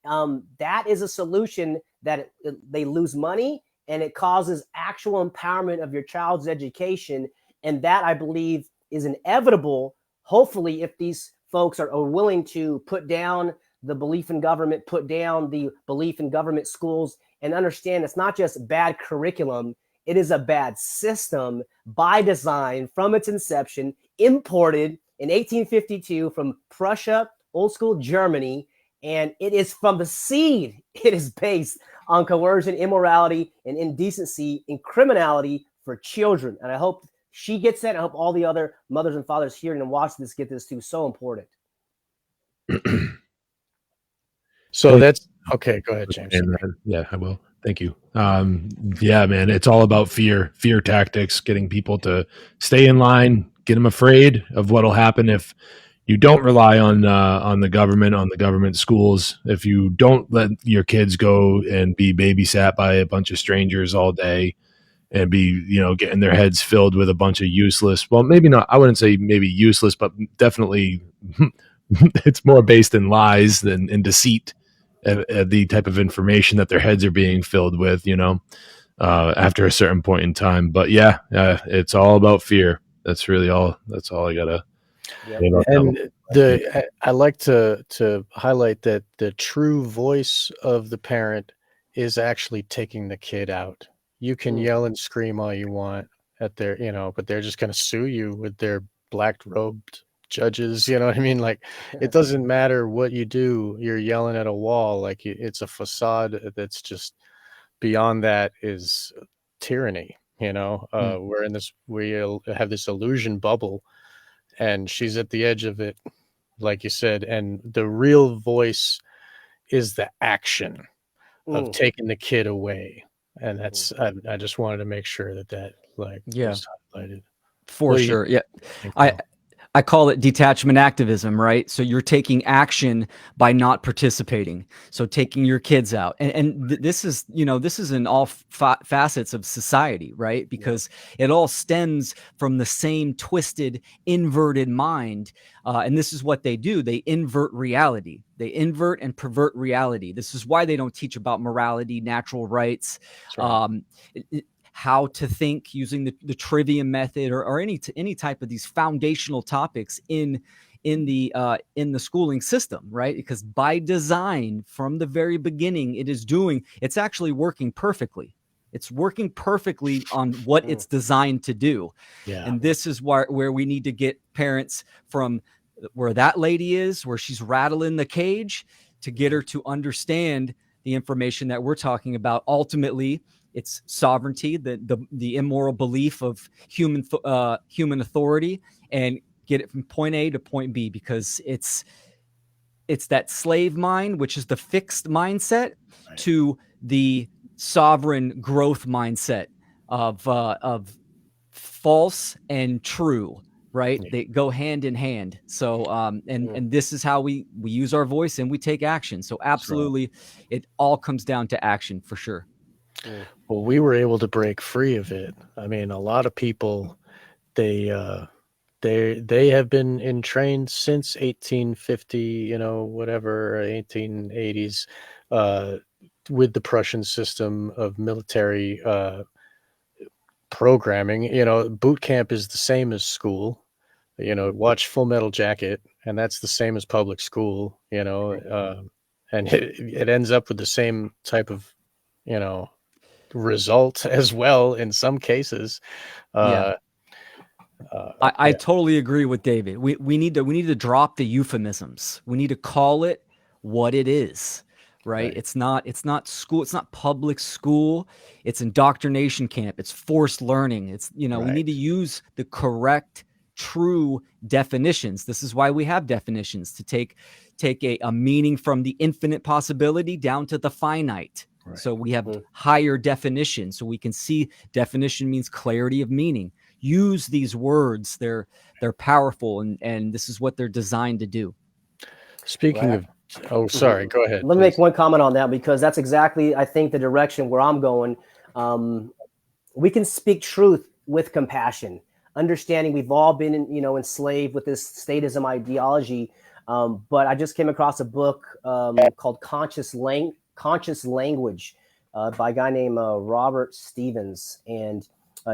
That is a solution that they lose money and it causes actual empowerment of your child's education. And that, I believe, is inevitable, hopefully, if these folks are willing to put down the belief in government, put down the belief in government schools, and understand it's not just bad curriculum. It is a bad system by design from its inception, imported in 1852 from Prussia, old school Germany. And it is from the seed. It is based on coercion, immorality, and indecency and criminality for children. And I hope she gets that. I hope all the other mothers and fathers hearing and watching this get this too. So important. So that's okay. Go ahead, James. Yeah, I will. Thank you. Yeah, man, it's all about fear tactics, getting people to stay in line, get them afraid of what'll happen if you don't rely on the government schools. If you don't let your kids go and be babysat by a bunch of strangers all day and be, getting their heads filled with a bunch of useless, well, maybe not, I wouldn't say maybe useless, but definitely it's more based in lies than in deceit, the type of information that their heads are being filled with, after a certain point in time. But yeah, it's all about fear. That's all I gotta. Yep. And I like to highlight that the true voice of the parent is actually taking the kid out. You can yell and scream all you want at their, but they're just going to sue you with their black robed judges. You know what I mean? Like, it doesn't matter what you do. You're yelling at a wall. Like, it's a facade that's just beyond that is tyranny. We have this illusion bubble, and she's at the edge of it, like you said. And the real voice is the action of taking the kid away. And that's, I just wanted to make sure that was highlighted. For sure. Yeah. I call it detachment activism, right? So you're taking action by not participating. So taking your kids out. And this is, this is in all facets of society, right? Because it all stems from the same twisted, inverted mind. And this is what they do. They invert reality. They invert and pervert reality. This is why they don't teach about morality, natural rights, how to think using the trivia method or any type of these foundational topics in the schooling system, right? Because by design from the very beginning, it's actually working perfectly. It's working perfectly on what it's designed to do. Yeah. And this is where we need to get parents from where that lady is, where she's rattling the cage, to get her to understand the information that we're talking about. Ultimately, it's sovereignty, the immoral belief of human authority, and get it from point A to point B, because it's that slave mind, which is the fixed mindset, to the sovereign growth mindset of false and true. Right. Yeah. They go hand in hand. So, and this is how we use our voice and we take action. So absolutely, it all comes down to action for sure. Well, we were able to break free of it. I mean, a lot of people, they have been entrained since 1850, whatever, 1880s, with the Prussian system of military programming. Boot camp is the same as school. Watch Full Metal Jacket, and that's the same as public school. And it ends up with the same type of, result as well in some cases. I totally agree with David. We need to drop the euphemisms. We need to call it what it is. Right? It's not school. It's not public school. It's indoctrination camp. It's forced learning. It's, we need to use the correct, true definitions. This is why we have definitions, to take a meaning from the infinite possibility down to the finite. Right. So we have higher definition, so we can see definition means clarity of meaning. Use these words. They're powerful, and this is what they're designed to do. Speaking of, sorry, go ahead. Let me make one comment on that, because that's exactly, I think, the direction where I'm going. We can speak truth with compassion, understanding we've all been, enslaved with this statism ideology. But I just came across a book called Conscious Language by a guy named Robert Stevens. And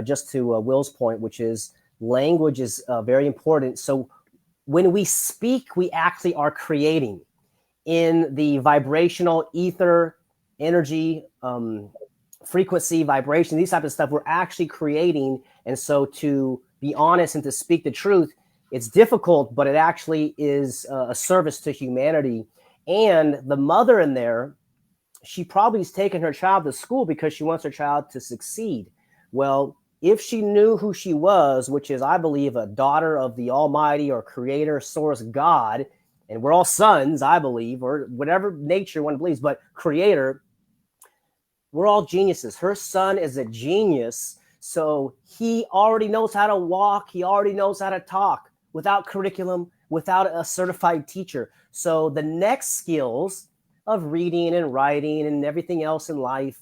just to Will's point, which is language is very important. So when we speak, we actually are creating in the vibrational ether, energy, frequency, vibration, these type of stuff. We're actually creating. And so to be honest and to speak the truth, it's difficult, but it actually is a service to humanity. And the mother in there, she probably is taking her child to school because she wants her child to succeed. Well, if she knew who she was, which is, I believe, a daughter of the Almighty or Creator, Source, God, and we're all sons, I believe, or whatever nature one believes, but Creator, we're all geniuses. Her son is a genius. So he already knows how to walk. He already knows how to talk without curriculum, without a certified teacher. So the next skills of reading and writing and everything else in life,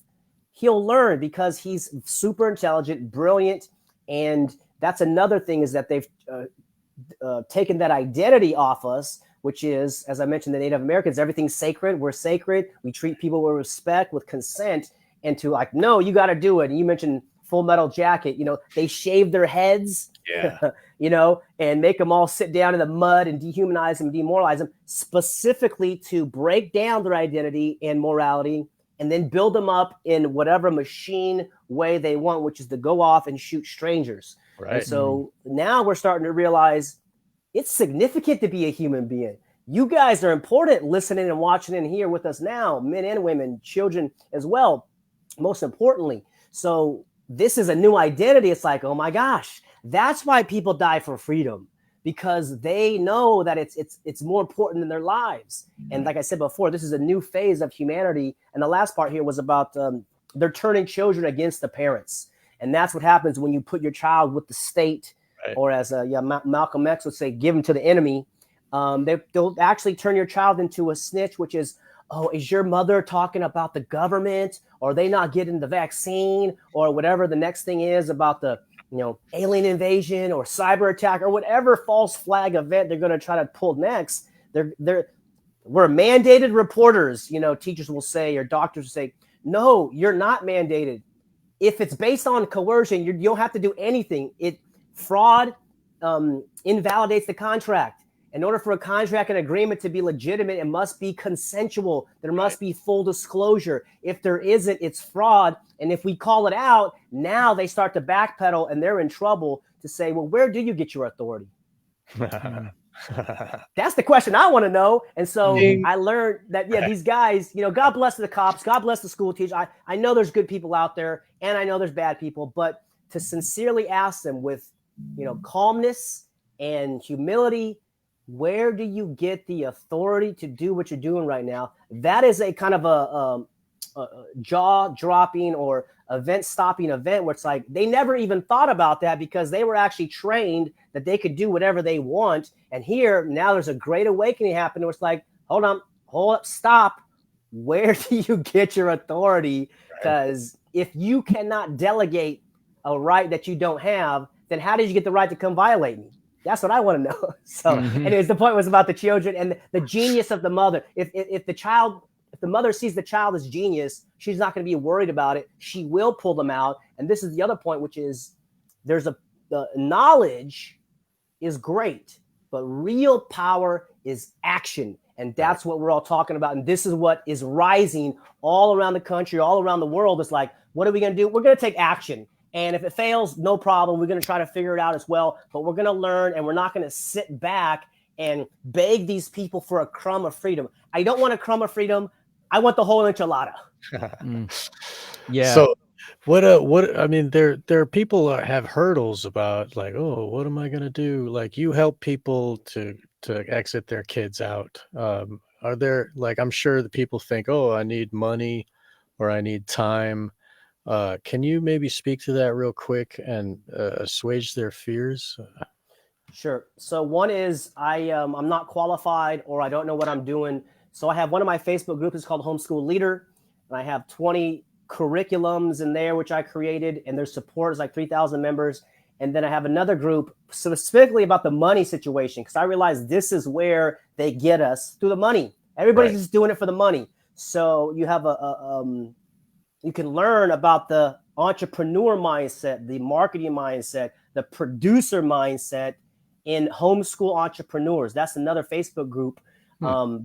he'll learn because he's super intelligent, brilliant. And that's another thing, is that they've taken that identity off us, which is, as I mentioned, the Native Americans, everything's sacred. We're sacred. We treat people with respect, with consent, and to like, no, you got to do it. And you mentioned Full Metal Jacket, they shave their heads, and make them all sit down in the mud and dehumanize them, demoralize them, specifically to break down their identity and morality, and then build them up in whatever machine way they want, which is to go off and shoot strangers. Right. And so now we're starting to realize it's significant to be a human being. You guys are important, listening and watching and here with us now, men and women, children as well, most importantly. So this is a new identity. It's like, oh my gosh, that's why people die for freedom, because they know that it's more important than their lives. And like I said before, this is a new phase of humanity. And the last part here was about they're turning children against the parents. And that's what happens when you put your child with the state, right? Or as Malcolm X would say, give them to the enemy. They'll actually turn your child into a snitch, which is, oh, is your mother talking about the government? Or are they not getting the vaccine? Or whatever the next thing is about the alien invasion or cyber attack or whatever false flag event they're going to try to pull next. We're mandated reporters, teachers will say, or doctors will say, no, you're not mandated. If it's based on coercion, you don't have to do anything. Fraud invalidates the contract. In order for a contract and agreement to be legitimate, it must be consensual. There must be full disclosure. If there isn't, it's fraud. And if we call it out, now they start to backpedal and they're in trouble to say, well, where do you get your authority? That's the question I want to know. And so I learned that, these guys, God bless the cops, God bless the school teachers. I know there's good people out there and I know there's bad people, but to sincerely ask them with, calmness and humility, where do you get the authority to do what you're doing right now? That is a kind of a jaw-dropping or event-stopping event where it's like they never even thought about that because they were actually trained that they could do whatever they want. And here, now there's a great awakening happening where it's like, hold up, stop. Where do you get your authority? Because if you cannot delegate a right that you don't have, then how did you get the right to come violate me? That's what I want to know. So, anyways, the point was about the children and the genius of the mother. If the mother sees the child as genius, she's not going to be worried about it. She will pull them out. And this is the other point, which is the knowledge is great, but real power is action. And that's what we're all talking about. And this is what is rising all around the country, all around the world. It's like, what are we going to do? We're going to take action. And if it fails, no problem. We're going to try to figure it out as well. But we're going to learn, and we're not going to sit back and beg these people for a crumb of freedom. I don't want a crumb of freedom. I want the whole enchilada. Yeah. So what I mean, there are people that have hurdles about like, oh, what am I going to do? Like, you help people to exit their kids out. Are there, like, I'm sure the people think, oh, I need money or I need time. Can you maybe speak to that real quick and assuage their fears? Sure. So one is I'm not qualified or I don't know what I'm doing. So I have one of my Facebook groups is called Homeschool Leader, and I have 20 curriculums in there, which I created, and their support is like 3,000 members. And then I have another group specifically about the money situation, because I realize this is where they get us through the money. Everybody's just doing it for the money. So you have you can learn about the entrepreneur mindset, the marketing mindset, the producer mindset in Homeschool Entrepreneurs. That's another Facebook group,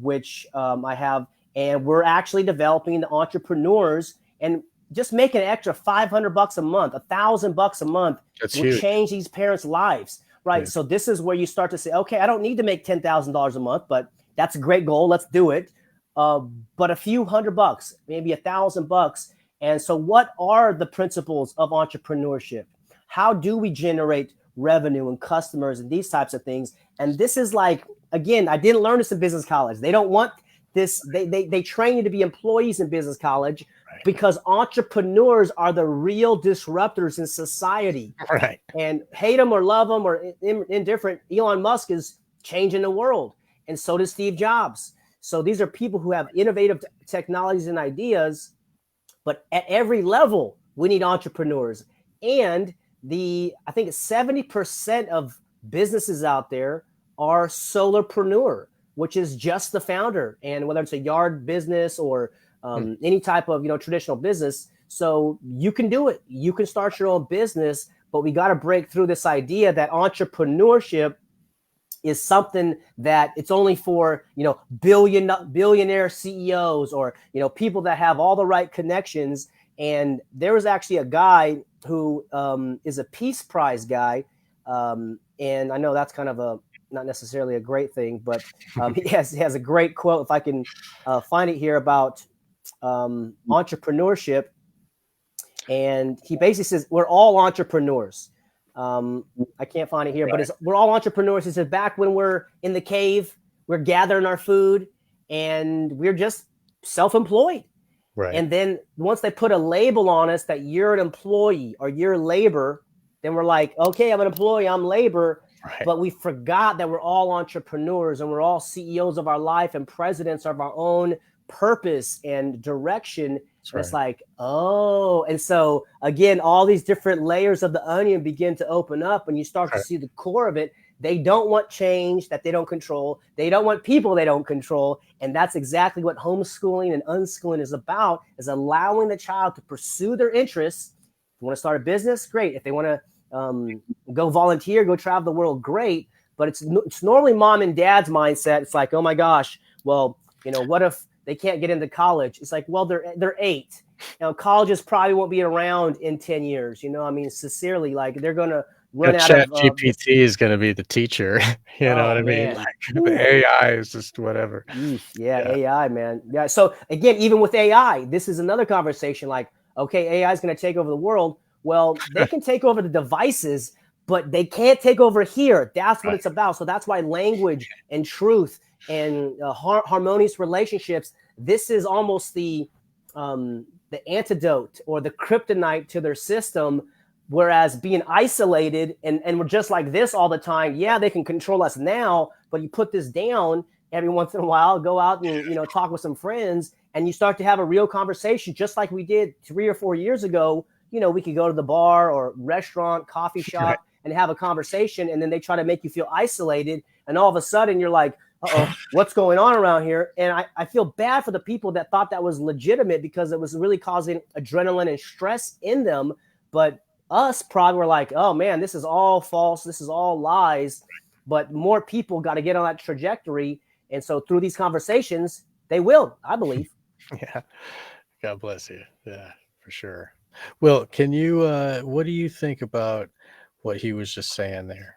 which I have. And we're actually developing the entrepreneurs and just making an extra $500 a month, $1,000 a month will change these parents' lives, right? Yeah. So this is where you start to say, okay, I don't need to make $10,000 a month, but that's a great goal. Let's do it. But a few $100, maybe $1,000. And so what are the principles of entrepreneurship? How do we generate revenue and customers and these types of things? And this is like, again, I didn't learn this in business college. They don't want this. They train you to be employees in business college, because entrepreneurs are the real disruptors in society. Right. And hate them or love them or indifferent, Elon Musk is changing the world. And so does Steve Jobs. So these are people who have innovative technologies and ideas, but at every level, we need entrepreneurs. And I think 70% of businesses out there are solopreneur, which is just the founder. And whether it's a yard business or any type of, traditional business. So you can do it. You can start your own business, but we got to break through this idea that entrepreneurship is something that it's only for, billionaire CEOs or, people that have all the right connections. And there was actually a guy who is a Peace Prize guy. And I know that's kind of not necessarily a great thing, but he has a great quote, if I can find it here, about entrepreneurship. And he basically says, we're all entrepreneurs. I can't find it here, but we're all entrepreneurs. He said, back when we're in the cave, we're gathering our food and we're just self-employed. Right. And then once they put a label on us that you're an employee or you're labor, then we're like, okay, I'm an employee, I'm labor. Right. But we forgot that we're all entrepreneurs and we're all CEOs of our life and presidents of our own purpose and direction. Right. It's like, oh, and so again, all these different layers of the onion begin to open up and you start to see the core of it. They don't want change that they don't control. They don't want people they don't control. And that's exactly what homeschooling and unschooling is about, is allowing the child to pursue their interests. If you want to start a business, great. If they want to go volunteer, go travel the world, great. But it's normally mom and dad's mindset. It's like, oh my gosh, well, what if they can't get into college? It's like, well, they're 8. Colleges probably won't be around in 10 years. Sincerely, like they're going to run out of GPT is going to be the teacher. You know what I mean? Like, the AI is just whatever. Yeah, AI, man. Yeah. So again, even with AI, this is another conversation. Like, okay, AI is going to take over the world. Well, they can take over the devices, but they can't take over here. That's what it's about. So that's why language and truth and harmonious relationships, this is almost the antidote or the kryptonite to their system. Whereas being isolated and we're just like this all the time, yeah, they can control us now, but you put this down every once in a while, go out and talk with some friends, and you start to have a real conversation, just like we did 3 or 4 years ago. We could go to the bar or restaurant, coffee shop, and have a conversation, and then they try to make you feel isolated, and all of a sudden you're like, uh-oh, what's going on around here? And I feel bad for the people that thought that was legitimate because it was really causing adrenaline and stress in them. But us probably were like, oh man, this is all false. This is all lies. But more people got to get on that trajectory. And so through these conversations, they will, I believe. Yeah. God bless you. Yeah, for sure. Well, can you, what do you think about what he was just saying there?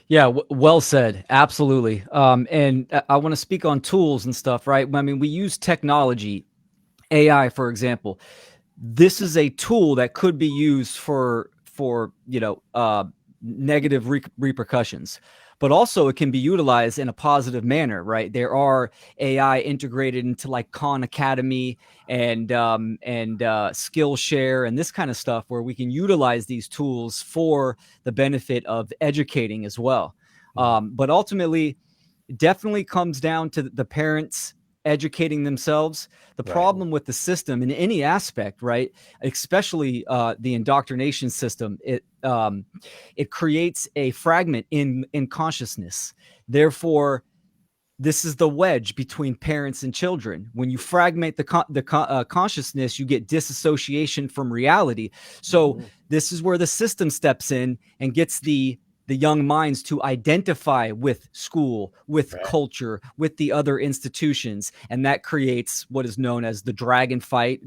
Yeah, well said. Absolutely. And I want to speak on tools and stuff, right? I mean, we use technology, AI, for example. This is a tool that could be used for negative repercussions, but also it can be utilized in a positive manner, right? There are AI integrated into like Khan Academy and Skillshare and this kind of stuff where we can utilize these tools for the benefit of educating as well. But ultimately, it definitely comes down to the parents educating themselves. The problem with the system in any aspect, right, especially the indoctrination system, it creates a fragment in consciousness. Therefore, this is the wedge between parents and children. When you fragment the consciousness, you get disassociation from reality. So this is where the system steps in and gets the young minds to identify with school, with culture, with the other institutions. And that creates what is known as the dragon fight,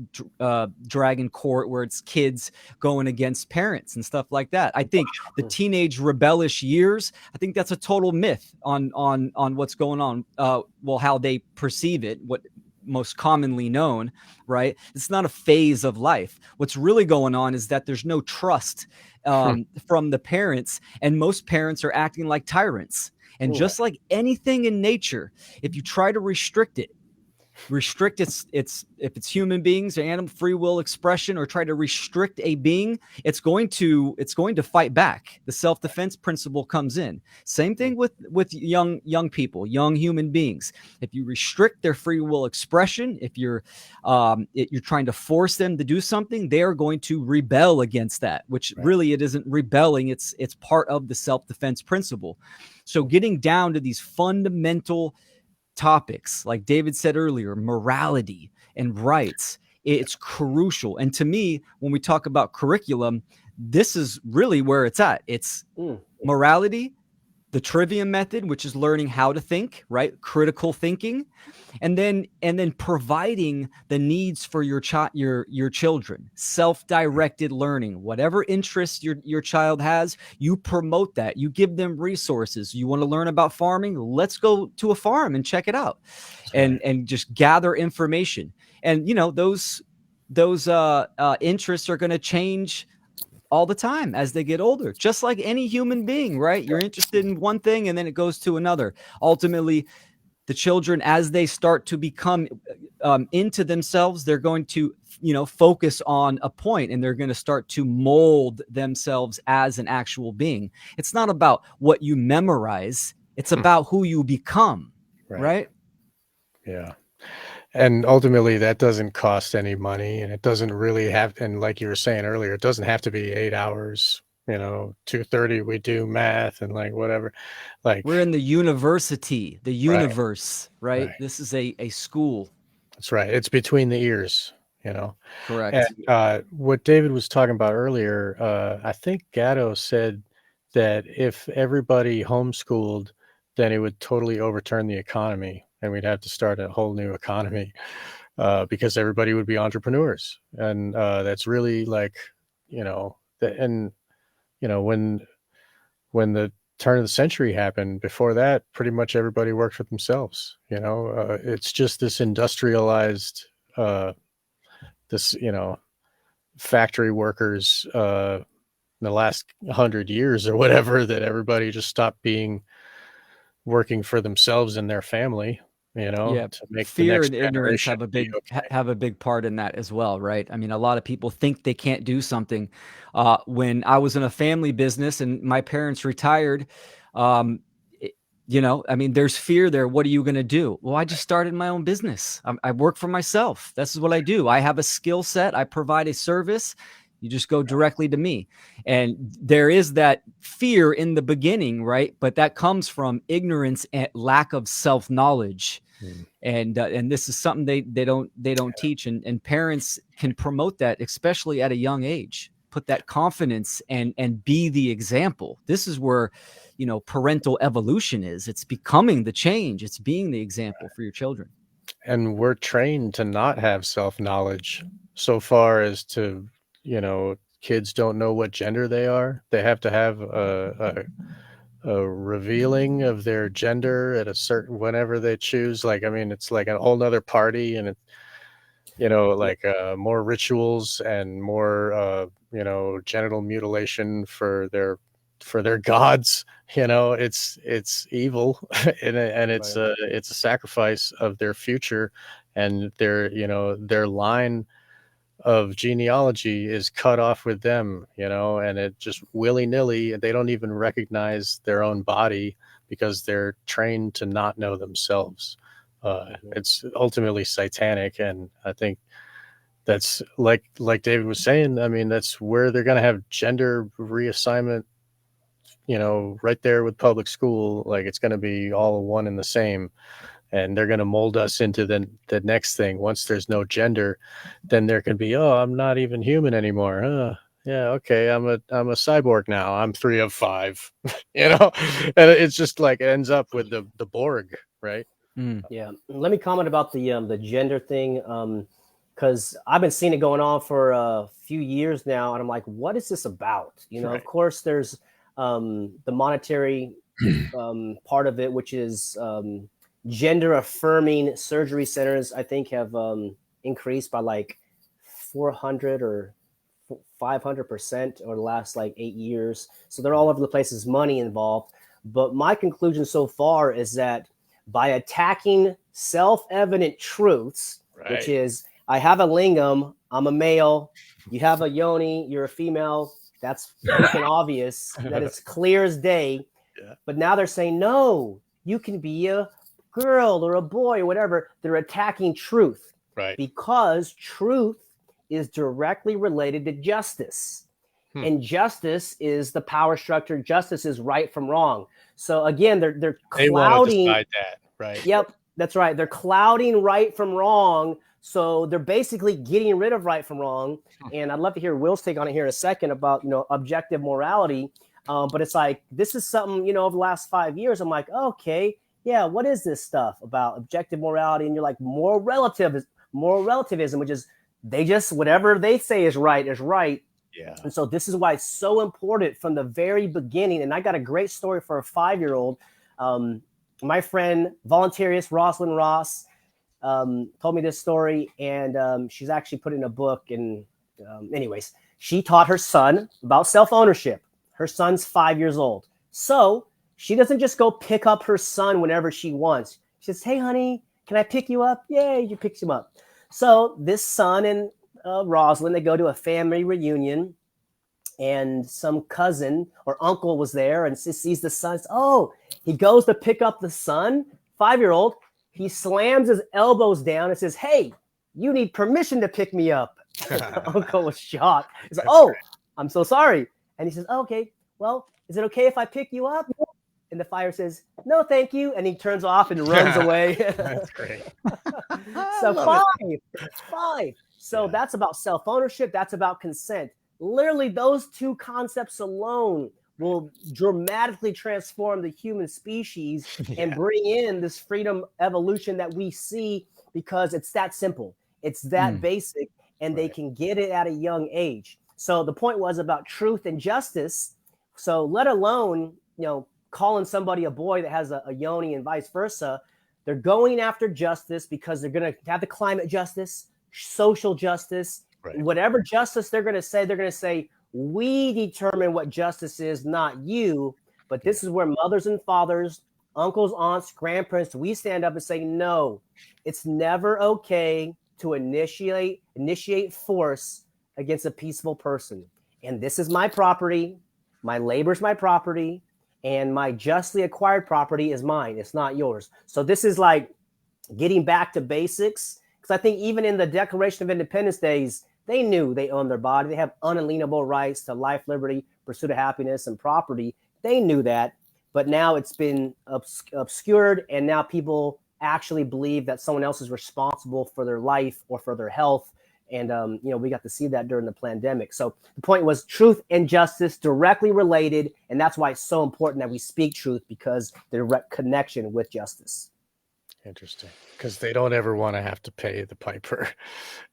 dragon court, where it's kids going against parents and stuff like that. I think the teenage rebellious years, I think that's a total myth on what's going on. How they perceive it, what most commonly known, right? It's not a phase of life. What's really going on is that there's no trust from the parents, and most parents are acting like tyrants. And just like anything in nature, if you try to restrict it, restrict its if it's human beings or animal free will expression, or try to restrict a being, it's going to fight back. The self-defense principle comes in. Same thing with young people, young human beings. If you restrict their free will expression, if you're trying to force them to do something, they are going to rebel against that, which really it isn't rebelling, it's part of the self-defense principle. So getting down to these fundamental topics, like David said earlier, morality and rights, it's crucial. And to me, when we talk about curriculum, this is really where it's at. It's morality, the trivia method, which is learning how to think, right? Critical thinking, and then providing the needs for your children, self-directed learning, whatever interest your child has, you promote that. You give them resources. You want to learn about farming? Let's go to a farm and check it out, and just gather information. And those interests are going to change all the time as they get older, just like any human being, right? You're interested in one thing and then it goes to another. Ultimately, the children, as they start to become into themselves, they're going to, focus on a point, and they're going to start to mold themselves as an actual being. It's not about what you memorize. It's about who you become, right? Yeah. And ultimately that doesn't cost any money, and it doesn't really have, and like you were saying earlier, it doesn't have to be 8 hours, 2:30 we do math and like whatever. Like, we're in the university, the universe, right? This is a school. That's right. It's between the ears, Correct. And what David was talking about earlier, I think Gatto said that if everybody homeschooled, then it would totally overturn the economy, and we'd have to start a whole new economy, because everybody would be entrepreneurs. And that's really like, when the turn of the century happened, before that, pretty much everybody worked for themselves. It's just this industrialized, factory workers, in the last 100 years or whatever, that everybody just stopped working for themselves and their family, to make fear and ignorance have a big part in that as well, right? I mean, a lot of people think they can't do something. When I was in a family business and my parents retired, there's fear there. What are you going to do? Well, I just started my own business. I work for myself. This is what I do. I have a skill set. I provide a service. You just go directly to me. And there is that fear in the beginning, right? But that comes from ignorance and lack of self-knowledge. And this is something they don't teach. And parents can promote that, especially at a young age. Put that confidence and be the example. This is where, parental evolution is. It's becoming the change. It's being the example for your children. And we're trained to not have self-knowledge, so far as to, kids don't know what gender they are. They have to have a revealing of their gender at a certain, whenever they choose. Like, I mean, it's like a whole nother party, and it, more rituals and more, genital mutilation for their gods. It's evil, and it's a sacrifice of their future, and their line of genealogy is cut off with them, and it just willy-nilly, they don't even recognize their own body because they're trained to not know themselves. It's ultimately satanic, and I think that's like David was saying. I mean, that's where they're going to have gender reassignment, right there with public school. Like, it's going to be all one and the same, and they're going to mold us into the next thing. Once there's no gender, then there can be, oh, I'm not even human anymore. Yeah, okay, I'm a cyborg now. I'm 3 of 5, and it's just like, it ends up with the Borg, right? Yeah. Let me comment about the gender thing, because I've been seeing it going on for a few years now, and I'm like, what is this about? Of course, there's the monetary part of it, which is gender affirming surgery centers, I think, have increased by like 400 or 500% over the last like 8 years. So they're all over the place. There's money involved. But my conclusion so far is that by attacking self-evident truths, which is, I have a lingam, I'm a male, you have a yoni, you're a female. That's freaking obvious. That is clear as day. Yeah. But now they're saying, no, you can be a girl or a boy or whatever. They're attacking truth. Right. Because truth is directly related to justice. And justice is the power structure. Justice is right from wrong. So again, they're clouding. They want to decide that, right? Yep, that's right. They're clouding right from wrong. So they're basically getting rid of right from wrong. And I'd love to hear Will's take on it here in a second about, objective morality. But it's like, this is something, over the last 5 years, I'm like, okay, yeah, what is this stuff about objective morality? And you're like, moral relativism, which is they just, whatever they say is right is right. Yeah. And so this is why it's so important from the very beginning. And I got a great story for a 5-year-old. My friend, voluntarist Rosalind Ross, told me this story, and she's actually put in a book. And anyways, she taught her son about self-ownership. Her son's 5 years old. So she doesn't just go pick up her son whenever she wants. She says, hey, honey, can I pick you up? Yay, you picks him up. So this son and Rosalind, they go to a family reunion, and some cousin or uncle was there and sees the son. Oh, he goes to pick up the son, 5-year-old. He slams his elbows down and says, hey, you need permission to pick me up. Uncle was shocked. He's like, oh, I'm so sorry. And he says, oh, okay, well, is it okay if I pick you up? And the fire says, no, thank you. And he turns off and runs away. That's great. So 5. So that's about self-ownership. That's about consent. Literally, those two concepts alone will dramatically transform the human species and bring in this freedom evolution that we see, because it's that simple. It's that basic, and they can get it at a young age. So the point was about truth and justice. So let alone, calling somebody a boy that has a yoni and vice versa. They're going after justice because they're going to have the climate justice, social justice, whatever justice they're going to say, we determine what justice is, not you. But this is where mothers and fathers, uncles, aunts, grandparents, we stand up and say, no, it's never okay to initiate force against a peaceful person. And this is my property. My labor is my property. And my justly acquired property is mine. It's not yours. So this is like getting back to basics. Because I think even in the Declaration of Independence days, they knew they owned their body. They have unalienable rights to life, liberty, pursuit of happiness, and property. They knew that. But now it's been obscured. And now people actually believe that someone else is responsible for their life or for their health. And, we got to see that during the pandemic. So the point was truth and justice directly related. And that's why it's so important that we speak truth, because the direct connection with justice. Interesting. Because they don't ever want to have to pay the piper.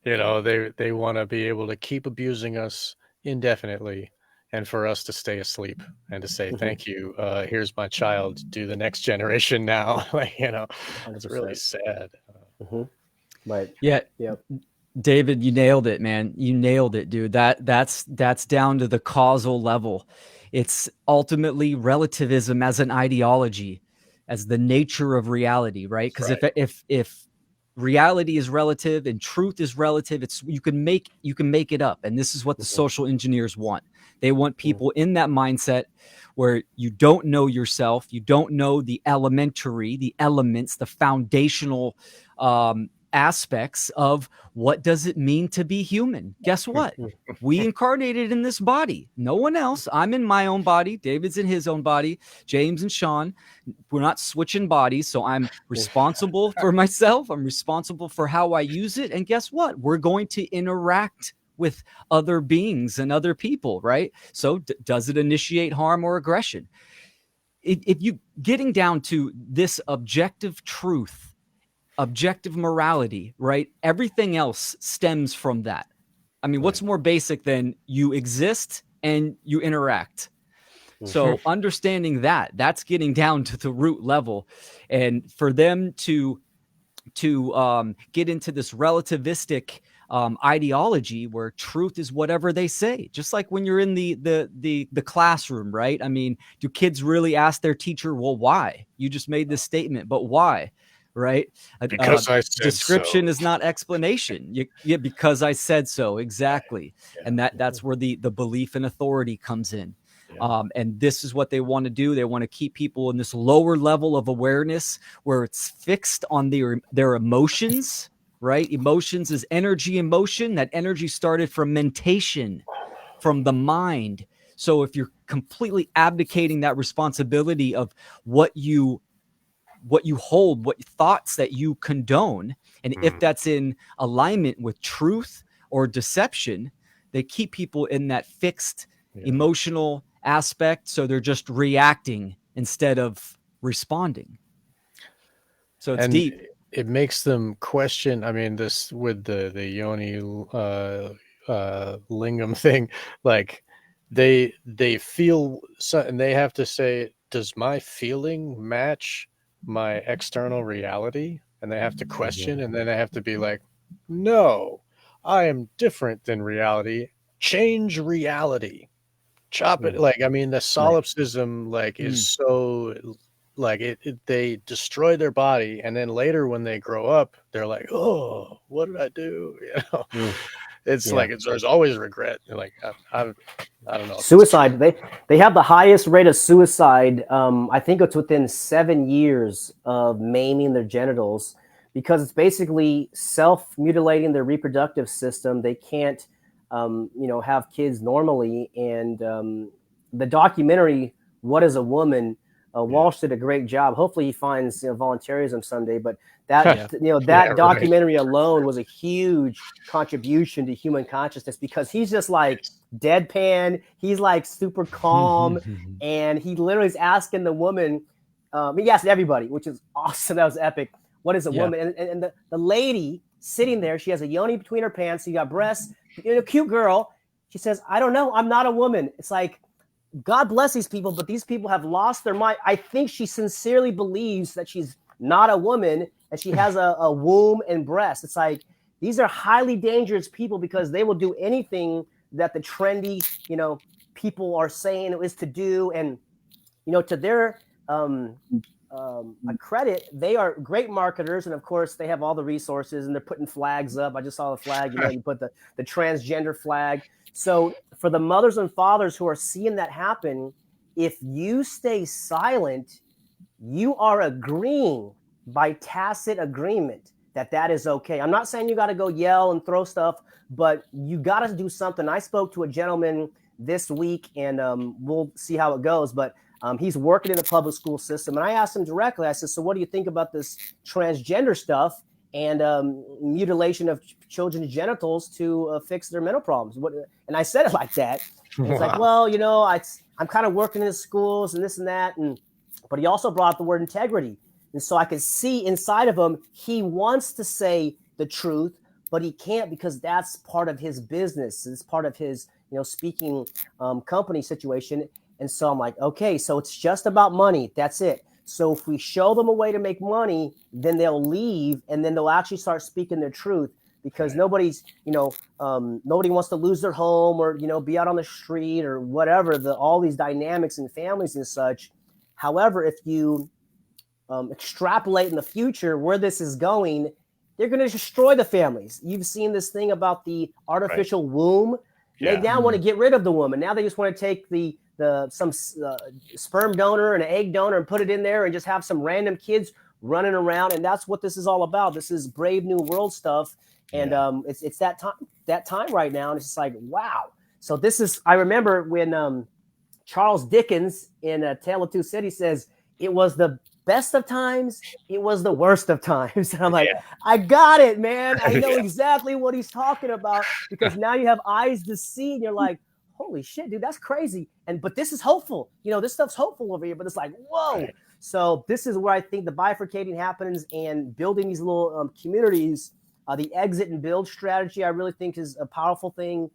They want to be able to keep abusing us indefinitely, and for us to stay asleep and to say, thank you. Here's my child. Do the next generation now. It's really sad. Right. Yeah. Yep. David, you nailed it, man. You nailed it, dude. That's down to the causal level. It's ultimately relativism as an ideology, as the nature of reality, right? Because if reality is relative and truth is relative, you can make it up. And this is what the social engineers want. They want people in that mindset where you don't know yourself, you don't know the elements, the foundational aspects of what does it mean to be human. Guess what? We incarnated in this body. No one else. I'm in my own body. David's in his own body. James and Sean, we're not switching bodies. So I'm responsible for myself. I'm responsible for how I use it. And guess what? We're going to interact with other beings and other people, right? So does it initiate harm or aggression? If you getting down to this objective truth, objective morality, right? Everything else stems from that. I mean, what's more basic than you exist and you interact? So understanding that's getting down to the root level. And for them to get into this relativistic ideology where truth is whatever they say. Just like when you're in the classroom, right? I mean, do kids really ask their teacher, well, why? You just made this statement, but why? Right? Because I said Description so. is not explanation. Yeah, because I said so. Exactly. And that's where the belief in authority comes in. And this is what they want to do. They want to keep people in this lower level of awareness where it's fixed on their emotions, right? Emotions is energy in motion. That energy started from mentation, from the mind. So if you're completely abdicating that responsibility of what you hold, what thoughts that you condone, and if that's in alignment with truth or deception, they keep people in that fixed emotional aspect, so they're just reacting instead of responding. So it's deep. It makes them question. I mean, this with the yoni lingam thing, like they feel so, and they have to say, does my feeling match my external reality? And they have to question, and then they have to be like, no, I am different than reality. Change reality. Chop it. Like, I mean, the solipsism like is so like they destroy their body, and then later when they grow up, they're like, oh, what did I do? It's like there's always regret. You're like, I don't know if suicide. They have the highest rate of suicide. I think it's within 7 years of maiming their genitals, because it's basically self-mutilating their reproductive system. They can't have kids normally. And the documentary "What Is a Woman," Walsh did a great job. Hopefully he finds voluntarism someday. But that documentary alone was a huge contribution to human consciousness, because he's just like deadpan. He's like super calm, and he literally is asking the woman. He asked everybody, which is awesome. That was epic. What is a woman? And the lady sitting there, she has a yoni between her pants. So you got breasts. A cute girl. She says, I don't know. I'm not a woman. It's like, God bless these people, but these people have lost their mind. I think she sincerely believes that she's not a woman and she has a womb and breast. It's like, these are highly dangerous people, because they will do anything that the trendy, people are saying is to do. And, to their credit, they are great marketers, and of course they have all the resources, and they're putting flags up. I just saw the flag, you put the transgender flag. So for the mothers and fathers who are seeing that happen, if you stay silent, you are agreeing by tacit agreement that is okay. I'm not saying you got to go yell and throw stuff, but you got to do something. I spoke to a gentleman this week, and we'll see how it goes, but he's working in the public school system. And I asked him directly, I said, so what do you think about this transgender stuff and mutilation of children's genitals to fix their mental problems? And I said it like that. And it's like, well, I'm kind of working in the schools and this and that. But he also brought up the word integrity. And so I could see inside of him, he wants to say the truth, but he can't, because that's part of his business. It's part of his, speaking company situation. And so I'm like, okay, so it's just about money. That's it. So if we show them a way to make money, then they'll leave, and then they'll actually start speaking their truth, because nobody's, nobody wants to lose their home or, be out on the street or whatever, all these dynamics in families and such. However, if you extrapolate in the future where this is going, they're going to destroy the families. You've seen this thing about the artificial womb. They now want to get rid of the woman. Now they just want to take some sperm donor and an egg donor and put it in there and just have some random kids running around. And that's what this is all about. This is Brave New World stuff. And it's that time right now. And it's just like, wow. So this is, I remember when Charles Dickens in A Tale of Two Cities says, it was the best of times, it was the worst of times. And I'm like, I got it, man. I know exactly what he's talking about, because now you have eyes to see, and you're like, holy shit, dude, that's crazy. But this is hopeful. This stuff's hopeful over here, but it's like, whoa. Right. So this is where I think the bifurcating happens, and building these little communities, the exit and build strategy, I really think is a powerful thing.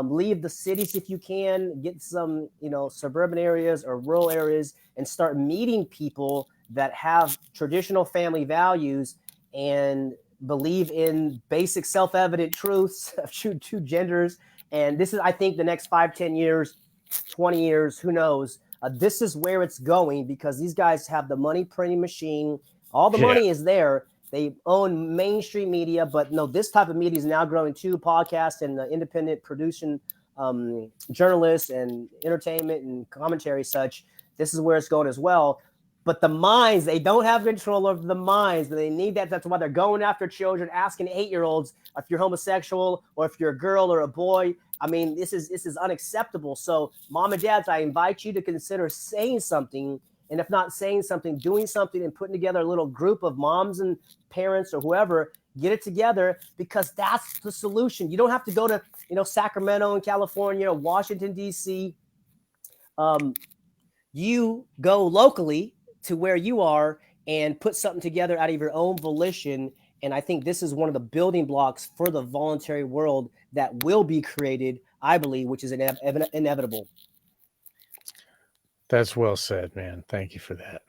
Leave the cities if you can, get some, suburban areas or rural areas, and start meeting people that have traditional family values, and believe in basic self-evident truths of two genders. And this is, I think, the next 5-10 years, 20 years, who knows, this is where it's going, because these guys have the money printing machine. All the money is there. They own mainstream media, but no, this type of media is now growing too. Podcasts and independent producing journalists and entertainment and commentary such. This is where it's going as well. But the minds, they don't have control over the minds. They need that. That's why they're going after children, asking 8-year-olds if you're homosexual or if you're a girl or a boy. I mean, this is unacceptable. So, mom and dads, I invite you to consider saying something, and if not saying something, doing something, and putting together a little group of moms and parents or whoever. Get it together, because that's the solution. You don't have to go to Sacramento in California or Washington D.C. You go locally to where you are and put something together out of your own volition. And I think this is one of the building blocks for the voluntary world that will be created, I believe, which is inevitable. That's well said, man. Thank you for that.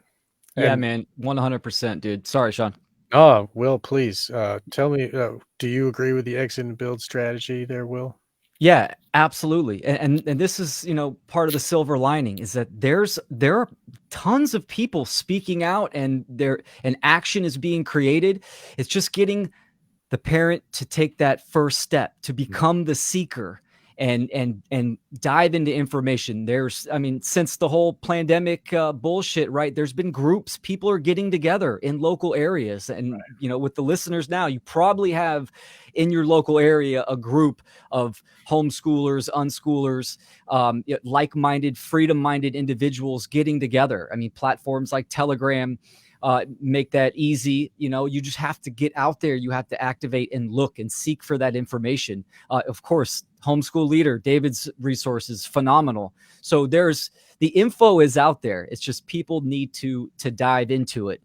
Yeah, man, 100%, dude. Sorry, Sean. Oh, Will, please tell me, do you agree with the exit and build strategy there, Will? Yeah, absolutely. And this is, part of the silver lining is that there are tons of people speaking out, and an action is being created. It's just getting the parent to take that first step, to become the seeker and dive into information. Since the whole pandemic bullshit, right? There's been groups, people are getting together in local areas. And, with the listeners now, you probably have in your local area a group of homeschoolers, unschoolers, like-minded, freedom-minded individuals getting together. I mean, platforms like Telegram make that easy. You just have to get out there. You have to activate and look and seek for that information. Of course, Homeschool Leader, David's resources, phenomenal. So the info is out there. It's just people need to dive into it.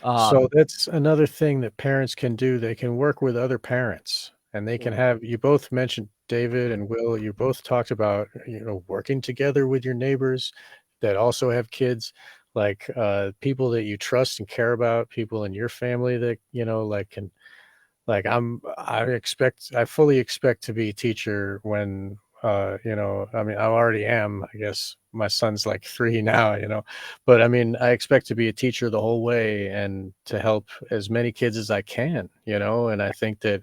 So that's another thing that parents can do. They can work with other parents, and they can have, you both mentioned, David and Will, you both talked about, working together with your neighbors that also have kids, like people that you trust and care about, people in your family that, I fully expect to be a teacher when, I already am. I guess my son's like 3 now, but I expect to be a teacher the whole way and to help as many kids as I can, and I think that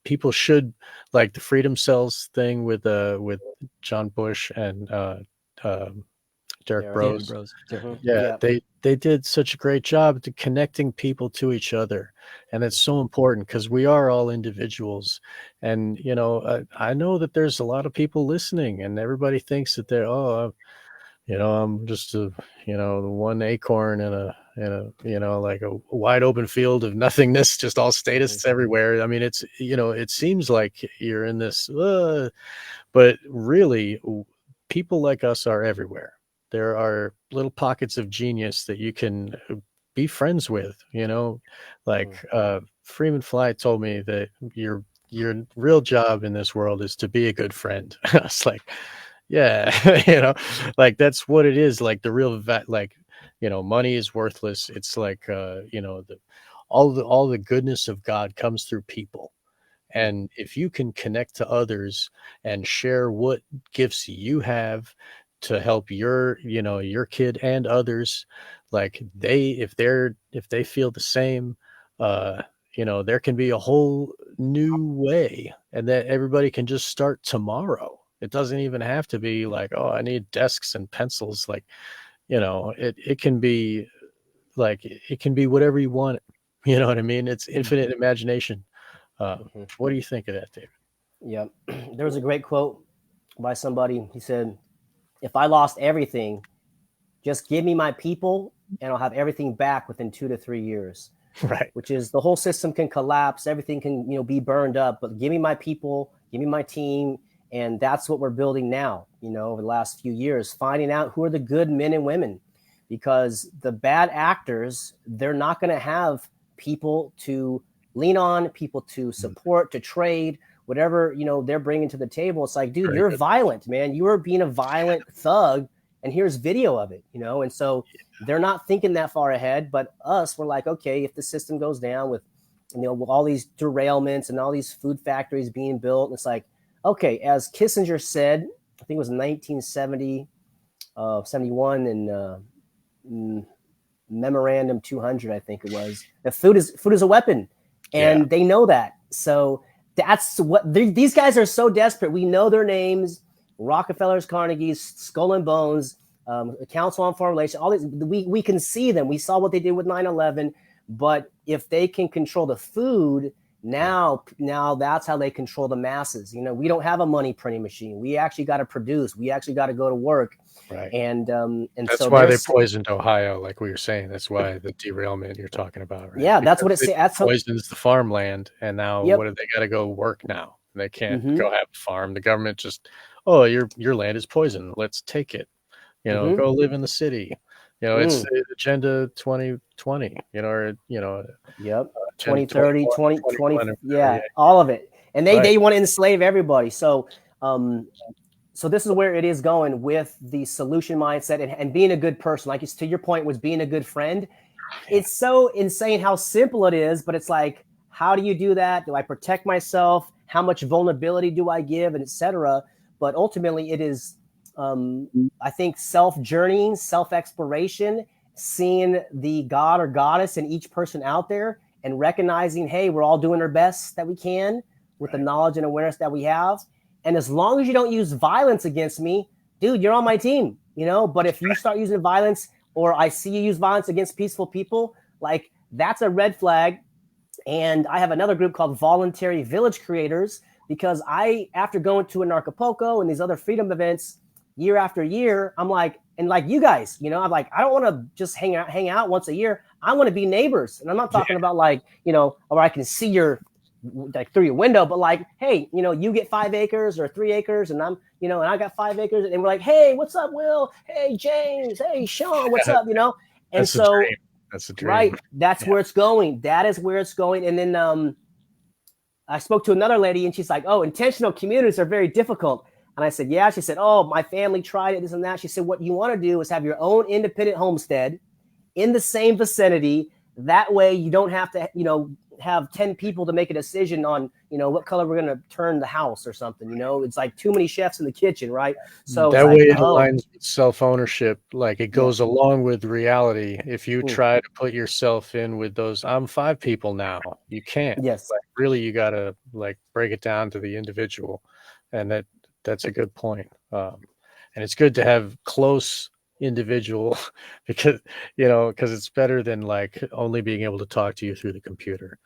people should, like the Freedom Cells thing with John Bush and Derek Bros. Yeah, they did such a great job to connecting people to each other, and it's so important because we are all individuals. And I know that there's a lot of people listening, and everybody thinks that they're I'm just the one acorn in a like a wide open field of nothingness, just all statists everywhere. I mean, it's it seems like you're in this, but really, people like us are everywhere. There are little pockets of genius that you can be friends with, like Freeman Fly told me that your real job in this world is to be a good friend. I was like, yeah, like that's what it is. Like the real money is worthless. It's like, all the goodness of God comes through people. And if you can connect to others and share what gifts you have to help your kid and others, like if they feel the same, there can be a whole new way, and that everybody can just start tomorrow. It doesn't even have to be like, oh, I need desks and pencils. Like, it can be like, it can be whatever you want. You know what I mean? It's infinite imagination. What do you think of that, David? Yeah. There was a great quote by somebody. He said, if I lost everything, just give me my people and I'll have everything back within 2 to 3 years. Right. Which is, the whole system can collapse. Everything can, be burned up, but give me my people, give me my team. And that's what we're building now, over the last few years, finding out who are the good men and women, because the bad actors, they're not going to have people to lean on, people to support, to trade, whatever, they're bringing to the table. It's like, dude, you're violent, man. You are being a violent thug. and here's video of it, and so they're not thinking that far ahead. But us, we're like, okay, if the system goes down with all these derailments and all these food factories being built, and it's like, okay, as Kissinger said, I think it was 1970, 71, and Memorandum 200, I think it was, that food is a weapon, and they know that. So that's what these guys are so desperate. We know their names: Rockefellers, Carnegies, Skull and Bones, Council on Foreign Relations. All these, we can see them. We saw what they did with 9/11. But if they can control the food, now that's how they control the masses. We don't have a money printing machine. We actually got to produce. We actually got to go to work. Right. And that's so why they poisoned Ohio, like we were saying. That's why the derailment you're talking about. Right? Yeah, that's what it says. That's poisons the farmland, and now what do they got to go work now? They can't go have a farm. The government just, your land is poisoned. Let's take it. Go live in the city. It's Agenda 2020. Or Yep. 2030, 2020. Yeah, all of it. And they want to enslave everybody. So so this is where it is going with the solution mindset and being a good person. Like to your point was being a good friend. It's so insane how simple it is, but it's like, how do you do that? Do I protect myself? How much vulnerability do I give, and etc. But ultimately it is, I think, self-journeying, self-exploration, seeing the God or goddess in each person out there and recognizing, hey, we're all doing our best that we can with the knowledge and awareness that we have. And as long as you don't use violence against me, dude, you're on my team, But if you start using violence, or I see you use violence against peaceful people, like that's a red flag. And I have another group called Voluntary Village Creators, because after going to Anarchapulco and these other freedom events year after year, I'm like, and like you guys, I'm like, I don't want to just hang out once a year. I want to be neighbors. And I'm not talking about like, or I can see your, like through your window, but like, hey, you get 5 acres or 3 acres, and I'm, and I got 5 acres, and we're like, hey, what's up, Will? Hey, James. Hey, Sean, what's up? And that's so, that's the dream. Right, that's where it's going. That is where it's going. And then I spoke to another lady, and she's like, oh, intentional communities are very difficult. And I said, yeah. She said, oh, my family tried it, this and that. She said, what you want to do is have your own independent homestead in the same vicinity. That way you don't have to, have 10 people to make a decision on, what color we're going to turn the house or something. It's like too many chefs in the kitchen, right? So that way it aligns with self-ownership. Like it goes along with reality. If you try to put yourself in with those, I'm 5 people now, you can't. Yes. Like, really, you got to like break it down to the individual. And that's a good point. And it's good to have close individual because it's better than like only being able to talk to you through the computer.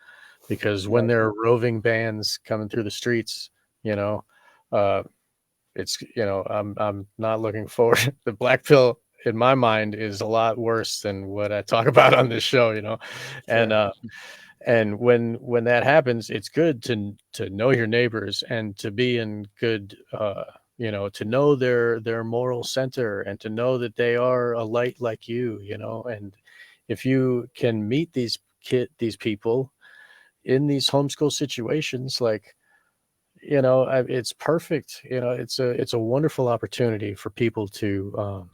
Because when there are roving bands coming through the streets, it's I'm not looking forward. The black pill in my mind is a lot worse than what I talk about on this show, and when that happens, it's good to know your neighbors and to be in good to know their moral center and to know that they are a light like you, and if you can meet these people in these homeschool situations, like, it's perfect. It's a wonderful opportunity for people to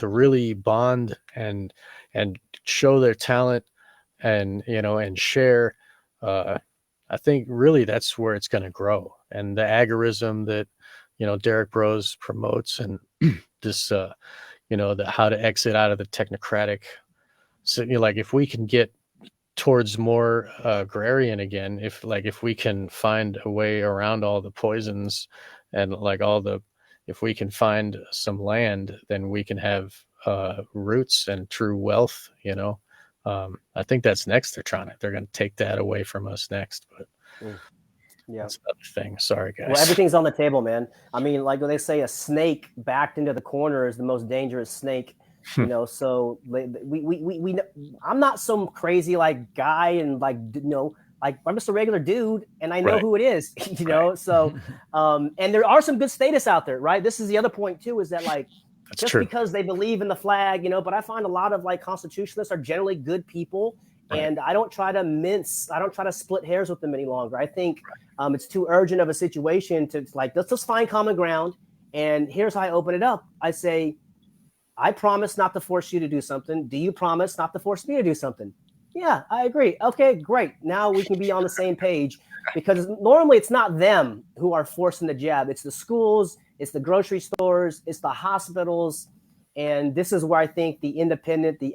really bond and show their talent and, and share. I think really that's where it's going to grow. And the agorism that, Derek Bros promotes, and this, the how to exit out of the technocratic. So, like if we can get towards more agrarian again, if we can find a way around all the poisons and like if we can find some land, then we can have roots and true wealth. I think that's next. They're going to take that away from us next, but that's another thing. Sorry, guys. Well, everything's on the table, man. I mean, like they say, a snake backed into the corner is the most dangerous snake. So we I'm not some crazy like guy, and like like I'm just a regular dude, and I know who it is. So and there are some good statists out there, right? This is the other point too, is that like that's just true. Because they believe in the flag, but I find a lot of like constitutionalists are generally good people, and I don't try to split hairs with them any longer. I think it's too urgent of a situation to like let's just find common ground. And here's how I open it up. I say, I promise not to force you to do something. Do you promise not to force me to do something? Yeah, I agree. Okay, great. Now we can be on the same page, because normally it's not them who are forcing the jab. It's the schools, it's the grocery stores, it's the hospitals. And this is where I think the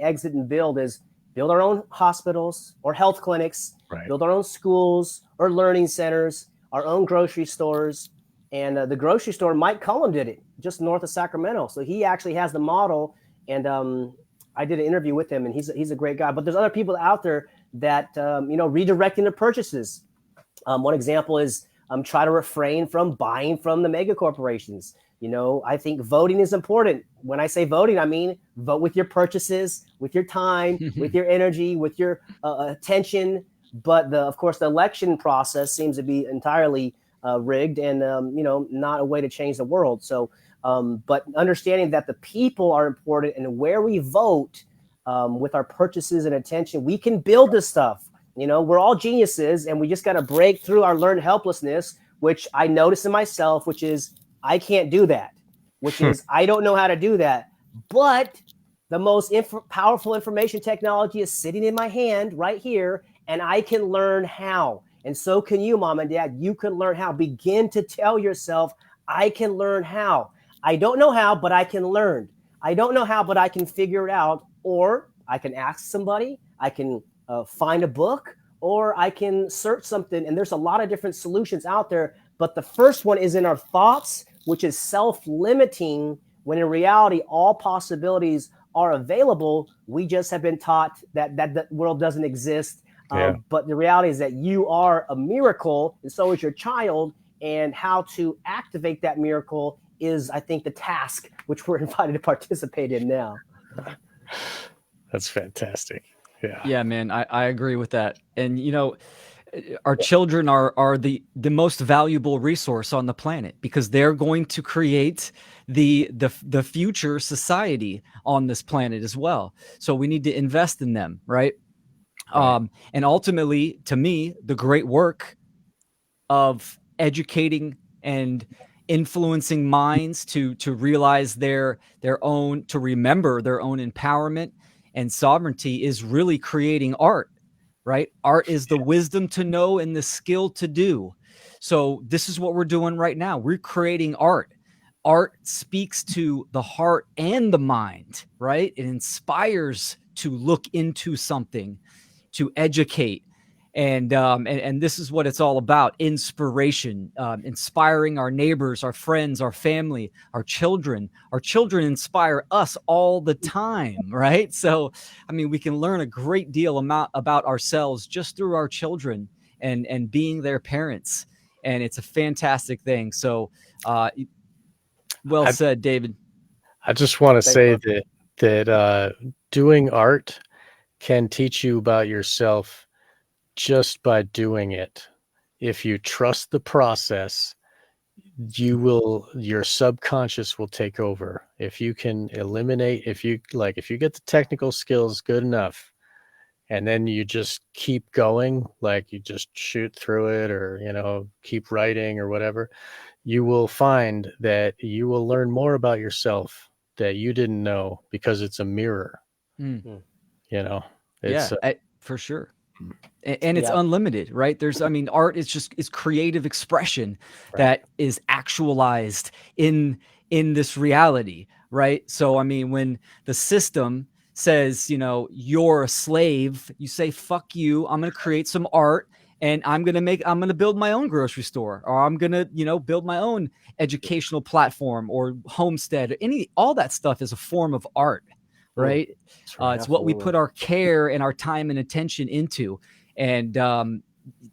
exit and build is build our own hospitals or health clinics, Right. build our own schools or learning centers, our own grocery stores. And the grocery store, Mike Cullum did it just north of Sacramento. So he actually has the model. And I did an interview with him, and he's a great guy. But there's other people out there that, redirecting their purchases. One example is try to refrain from buying from the mega corporations. I think voting is important. When I say voting, I mean vote with your purchases, with your time, with your energy, with your attention. But of course, the election process seems to be entirely rigged and, not a way to change the world. So, but understanding that the people are important, and where we vote with our purchases and attention, we can build this stuff. We're all geniuses, and we just got to break through our learned helplessness, which I notice in myself, which is I can't do that, which is I don't know how to do that. But the most powerful information technology is sitting in my hand right here, and I can learn how. And so can you, mom and dad. You can learn how. Begin to tell yourself, I can learn how. I don't know how, but I can learn. I don't know how, but I can figure it out. Or I can ask somebody. I can find a book, or I can search something. And there's a lot of different solutions out there. But the first one is in our thoughts, which is self-limiting, when in reality, all possibilities are available. We just have been taught that the world doesn't exist. But the reality is that you are a miracle, and so is your child. And how to activate that miracle is, I think, the task which we're invited to participate in now. That's fantastic. Yeah, man, I agree with that. And, our children are the most valuable resource on the planet, because they're going to create the future society on this planet as well. So we need to invest in them, right? And ultimately, to me, the great work of educating and influencing minds to realize their own, to remember their own empowerment and sovereignty is really creating art, right? Art is the wisdom to know and the skill to do. So this is what we're doing right now. We're creating art. Art speaks to the heart and the mind, right? It inspires to look into something, to educate. And this is what it's all about: inspiration, inspiring our neighbors, our friends, our family, our children. Our children inspire us all the time, right? So, I mean, we can learn a great deal about ourselves just through our children and being their parents. And it's a fantastic thing. So, well said, David. I just want to say that doing art can teach you about yourself just by doing it. If you trust the process, your subconscious will take over. If you can eliminate, if you get the technical skills good enough, and then you just keep going, like you just shoot through it, or, keep writing or whatever, you will find that you will learn more about yourself that you didn't know, because it's a mirror. It's For sure. And it's unlimited, right? Art is creative expression that is actualized in this reality, right? So, when the system says, you're a slave, you say, fuck you, I'm going to create some art, and I'm going to build my own grocery store, or I'm going to, build my own educational platform or homestead. All that stuff is a form of art, right? It's what we put our care and our time and attention into. And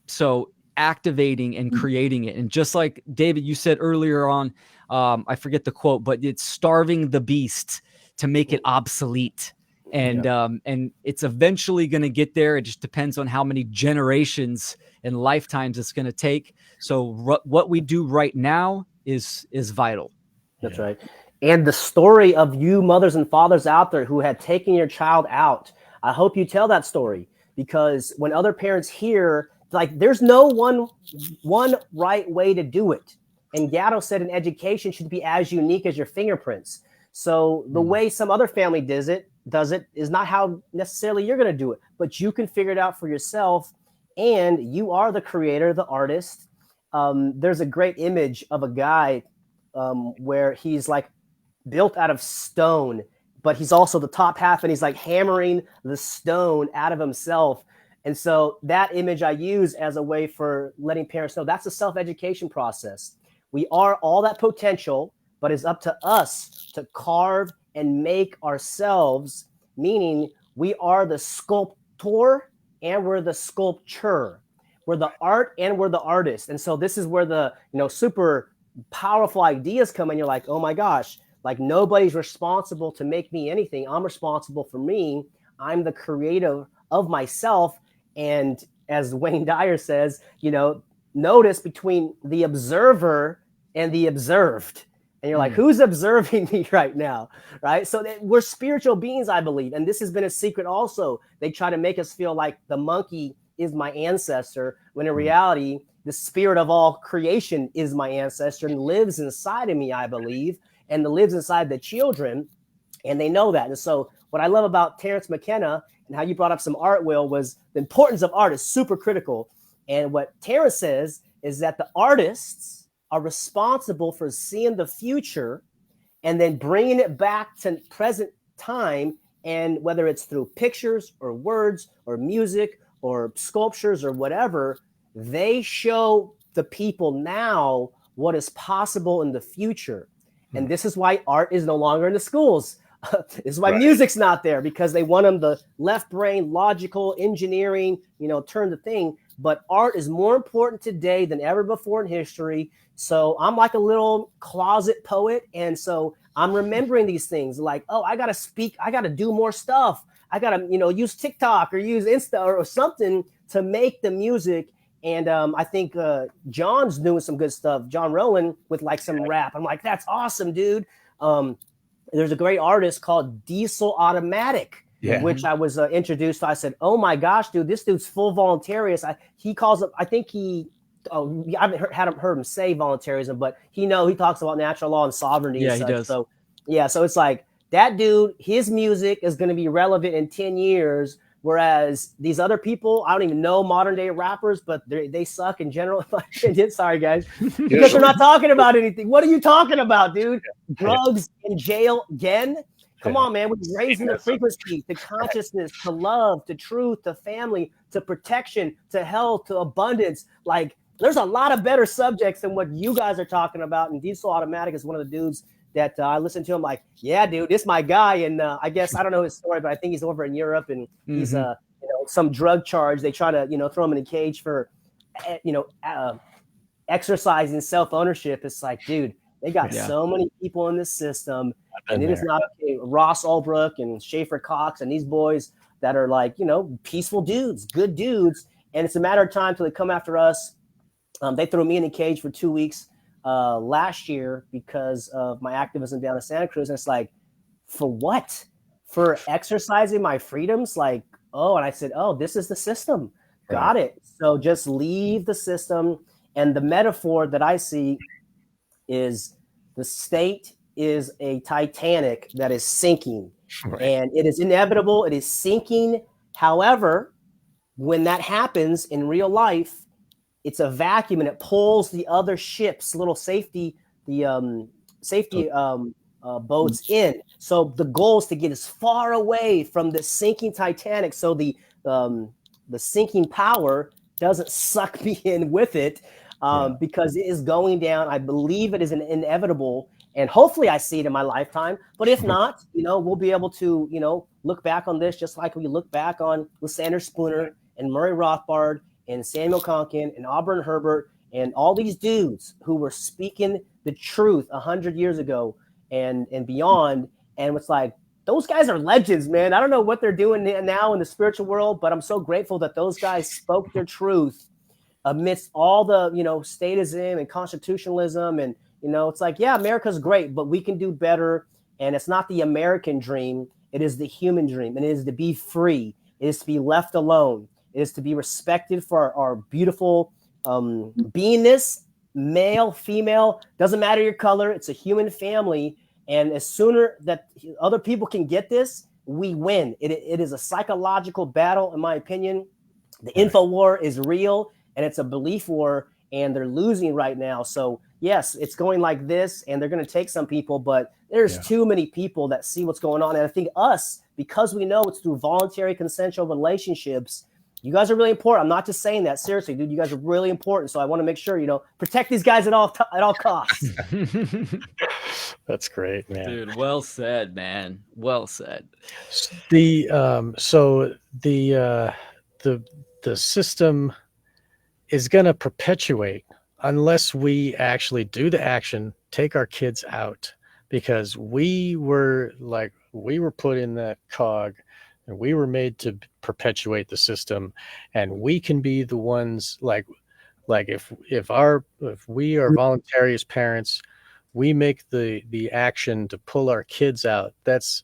so activating and creating it. And just like David, you said earlier on, I forget the quote, but it's starving the beast to make it obsolete. And it's eventually going to get there. It just depends on how many generations and lifetimes it's going to take. So what we do right now is vital. That's right. And the story of you mothers and fathers out there who had taken your child out, I hope you tell that story, because when other parents hear, there's no one right way to do it. And Gatto said an education should be as unique as your fingerprints. So the way some other family does it is not how necessarily you're going to do it, but you can figure it out for yourself. And you are the creator, the artist. There's a great image of a guy where he's like built out of stone, but he's also the top half, and he's like hammering the stone out of himself. And so that image I use as a way for letting parents know that's a self-education process. We are all that potential, but it's up to us to carve and make ourselves, meaning we are the sculptor and we're the sculpture. We're the art and we're the artist. And so this is where the, super powerful ideas come in. You're like, oh my gosh, like nobody's responsible to make me anything. I'm responsible for me. I'm the creator of myself. And as Wayne Dyer says, notice between the observer and the observed. And you're like, who's observing me right now? Right. So we're spiritual beings, I believe. And this has been a secret also. They try to make us feel like the monkey is my ancestor, when in reality, the spirit of all creation is my ancestor and lives inside of me, I believe, and lives inside the children. And they know that. And so what I love about Terence McKenna and how you brought up some art, Will, was the importance of art is super critical. And what Terence says is that the artists are responsible for seeing the future and then bringing it back to present time. And whether it's through pictures or words or music or sculptures or whatever, they show the people now what is possible in the future. And this is why art is no longer in the schools. This is why music's not there, because they want them the left brain, logical, engineering, turn the thing. But art is more important today than ever before in history. So I'm like a little closet poet. And so I'm remembering these things like, oh, I got to speak. I got to do more stuff. I got to, use TikTok or use Insta or something to make the music. And I think John's doing some good stuff. John Rowland with like some rap. I'm like, that's awesome, dude. There's a great artist called Diesel Automatic, which I was introduced to. I said, oh my gosh, dude, this dude's full voluntarist. He calls it, I think I haven't heard him say voluntarism, but he talks about natural law and sovereignty. Yeah, and such. He does. So it's like that dude, his music is going to be relevant in 10 years. Whereas these other people, I don't even know modern day rappers, but they suck in general. Sorry, guys, because they're not talking about anything. What are you talking about, dude? Drugs in jail again? Come on, man. We're raising the frequency to consciousness, to love, to truth, to family, to protection, to health, to abundance. Like, there's a lot of better subjects than what you guys are talking about. And Diesel Automatic is one of the dudes that I listened to. Him like, yeah, dude, this is my guy. And I guess I don't know his story, but I think he's over in Europe and he's some drug charge. They try to throw him in a cage for exercising self-ownership. It's like, dude, they got so many people in this system, and it is not okay. Ross Ulbrook and Schaefer Cox and these boys that are like peaceful dudes, good dudes, and it's a matter of time till they come after us. They threw me in a cage for 2 weeks last year because of my activism down in Santa Cruz. And it's like, for what? For exercising my freedoms? Like, oh, and I said, oh, this is the system. Got it. So just leave the system. And the metaphor that I see is the state is a Titanic that is sinking. And it is inevitable. It is sinking. However, when that happens in real life, it's a vacuum and it pulls the other ships, little safety boats in. So the goal is to get as far away from the sinking Titanic, so the sinking power doesn't suck me in with it, because it is going down. I believe it is inevitable, and hopefully I see it in my lifetime. But if not, we'll be able to look back on this just like we look back on Lysander Spooner and Murray Rothbard and Samuel Conkin and Auburn Herbert and all these dudes who were speaking the truth 100 years ago and beyond. And it's like, those guys are legends, man. I don't know what they're doing now in the spiritual world, but I'm so grateful that those guys spoke their truth amidst all the, statism and constitutionalism. And, it's like, yeah, America's great, but we can do better. And it's not the American dream. It is the human dream. And it is to be free. It is to be left alone. It is to be respected for our beautiful beingness, male, female, doesn't matter your color. It's a human family. And as sooner that other people can get this, we win. It is a psychological battle, in my opinion. The info war is real, and it's a belief war, and they're losing right now. So yes, it's going like this, and they're going to take some people, but there's too many people that see what's going on. And I think us, because we know it's through voluntary consensual relationships, you guys are really important. I'm not just saying that. Seriously, dude, you guys are really important. So I want to make sure, protect these guys at all costs. That's great, man. Dude, well said, man. Well said. The system is going to perpetuate unless we actually do the action, take our kids out, because we were put in that cog, and we were made to perpetuate the system, and we can be the ones like if we are voluntary as parents, we make the action to pull our kids out. That's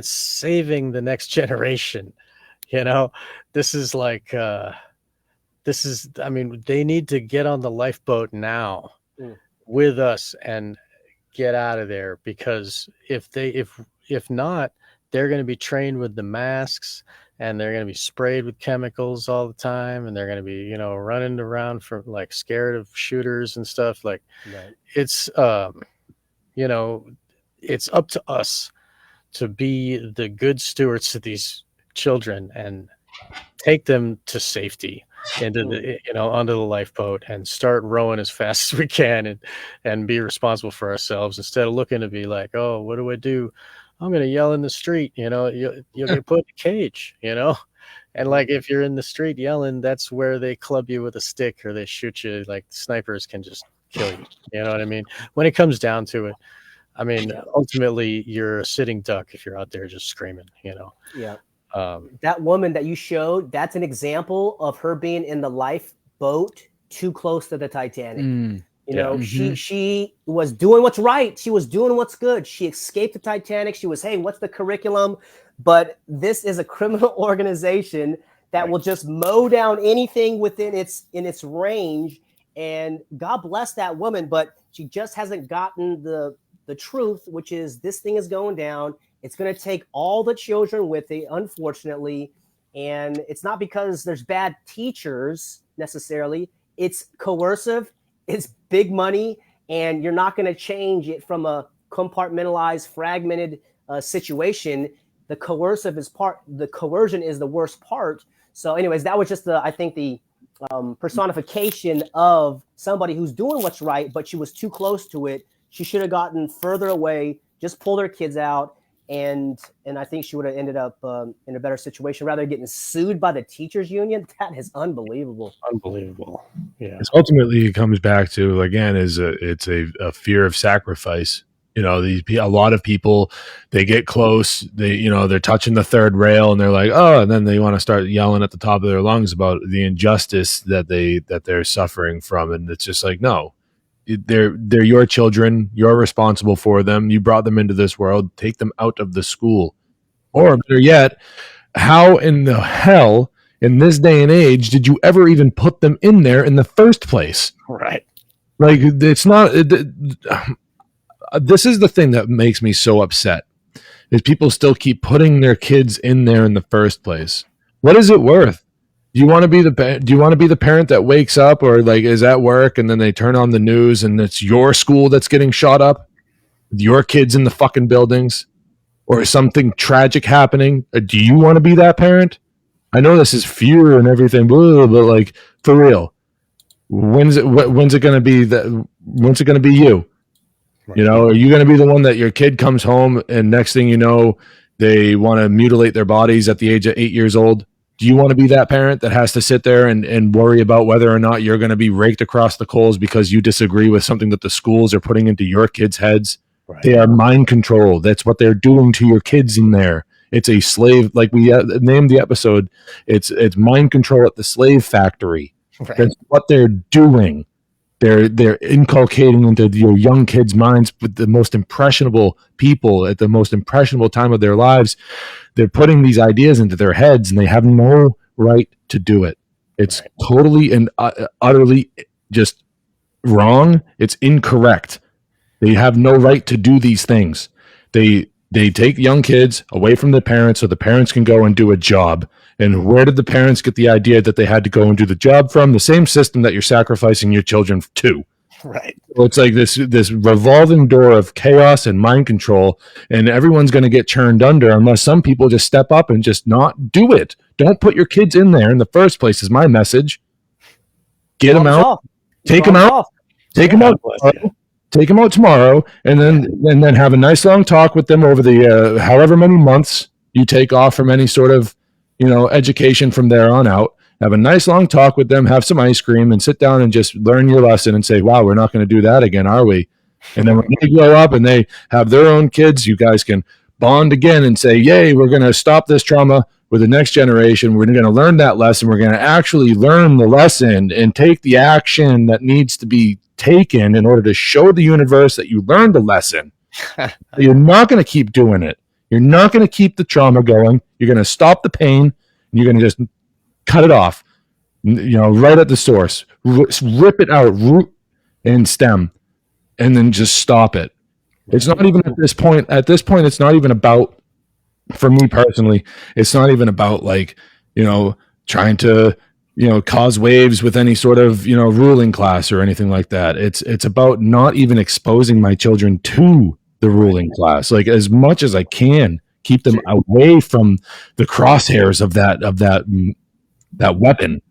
saving the next generation. This is they need to get on the lifeboat now with us and get out of there, because if not, they're going to be trained with the masks, and they're going to be sprayed with chemicals all the time, and they're going to be, running around for scared of shooters and stuff. It's, it's up to us to be the good stewards to these children and take them to safety into onto the lifeboat, and start rowing as fast as we can, and be responsible for ourselves, instead of looking to be like, oh, what do I do? I'm going to yell in the street, you'll get put in a cage, and if you're in the street yelling, that's where they club you with a stick, or they shoot you. Snipers can just kill you. You know what I mean? When it comes down to it, ultimately you're a sitting duck if you're out there just screaming, Yeah. That woman that you showed, that's an example of her being in the lifeboat too close to the Titanic. She was doing what's right. She was doing what's good. She escaped the Titanic. She was, hey, what's the curriculum? But this is a criminal organization that will just mow down anything within its range. And God bless that woman, but she just hasn't gotten the truth, which is this thing is going down. It's going to take all the children with it, unfortunately. And it's not because there's bad teachers necessarily. It's coercive. It's big money, and you're not going to change it from a compartmentalized, fragmented situation. The coercion is the worst part. So anyways, that was just the personification of somebody who's doing what's right, but she was too close to it. She should have gotten further away, just pulled her kids out. And I think she would have ended up in a better situation rather than getting sued by the teachers union. That is unbelievable. Unbelievable. Yeah. Ultimately, it comes back to, again, it's a fear of sacrifice. A lot of people, they get close, they're touching the third rail, and they're like, oh, and then they want to start yelling at the top of their lungs about the injustice that they're suffering from. And it's just like, no. They're your children. You're responsible for them. You brought them into this world. Take them out of the school. Or better yet, how in the hell in this day and age did you ever even put them in there in the first place? Right. It's not. This is the thing that makes me so upset, is people still keep putting their kids in there in the first place. What is it worth? Do you want to be the parent that wakes up or is at work, and then they turn on the news and it's your school that's getting shot up, your kids in the fucking buildings, or something tragic happening? Do you want to be that parent? I know this is fear and everything, but for real, when's it going to be that? When's it going to be you? Right. Are you going to be the one that your kid comes home and next thing you know, they want to mutilate their bodies at the age of 8 years old? Do you want to be that parent that has to sit there and worry about whether or not you're going to be raked across the coals because you disagree with something that the schools are putting into your kids' heads? Right. They are mind control. That's what they're doing to your kids in there. It's a slave, like we named the episode. It's mind control at the slave factory. Right. That's what they're doing. They're inculcating into your young kids' minds with the most impressionable people at the most impressionable time of their lives. They're putting these ideas into their heads, and they have no right to do it. It's totally and utterly just wrong. It's incorrect. They have no right to do these things. They take young kids away from the parents so the parents can go and do a job. And where did the parents get the idea that they had to go and do the job from? The same system that you're sacrificing your children to. Right. So it's like this revolving door of chaos and mind control, and everyone's going to get churned under unless some people just step up and just not do it. Don't put your kids in there in the first place is my message. Get them out. Take them out. Take them out. Take them out tomorrow, and then have a nice long talk with them over the however many months you take off from any sort of education from there on out. Have a nice long talk with them, have some ice cream, and sit down and just learn your lesson and say, wow, we're not going to do that again, are we? And then when they grow up and they have their own kids, you guys can bond again and say, yay, we're going to stop this trauma with the next generation. We're going to learn that lesson. We're going to actually learn the lesson and take the action that needs to be taken in order to show the universe that you learned a lesson. You're not going to keep doing it. You're not going to keep the trauma going. You're going to stop the pain, and you're going to just cut it off, right at the source. Rip it out, root and stem, and then just stop it. It's not even at this point. At this point, it's not even about, for me personally, it's not even about trying to cause waves with any sort of ruling class or anything like that. It's about not even exposing my children to the ruling class, like as much as I can, keep them away from the crosshairs of that weapon.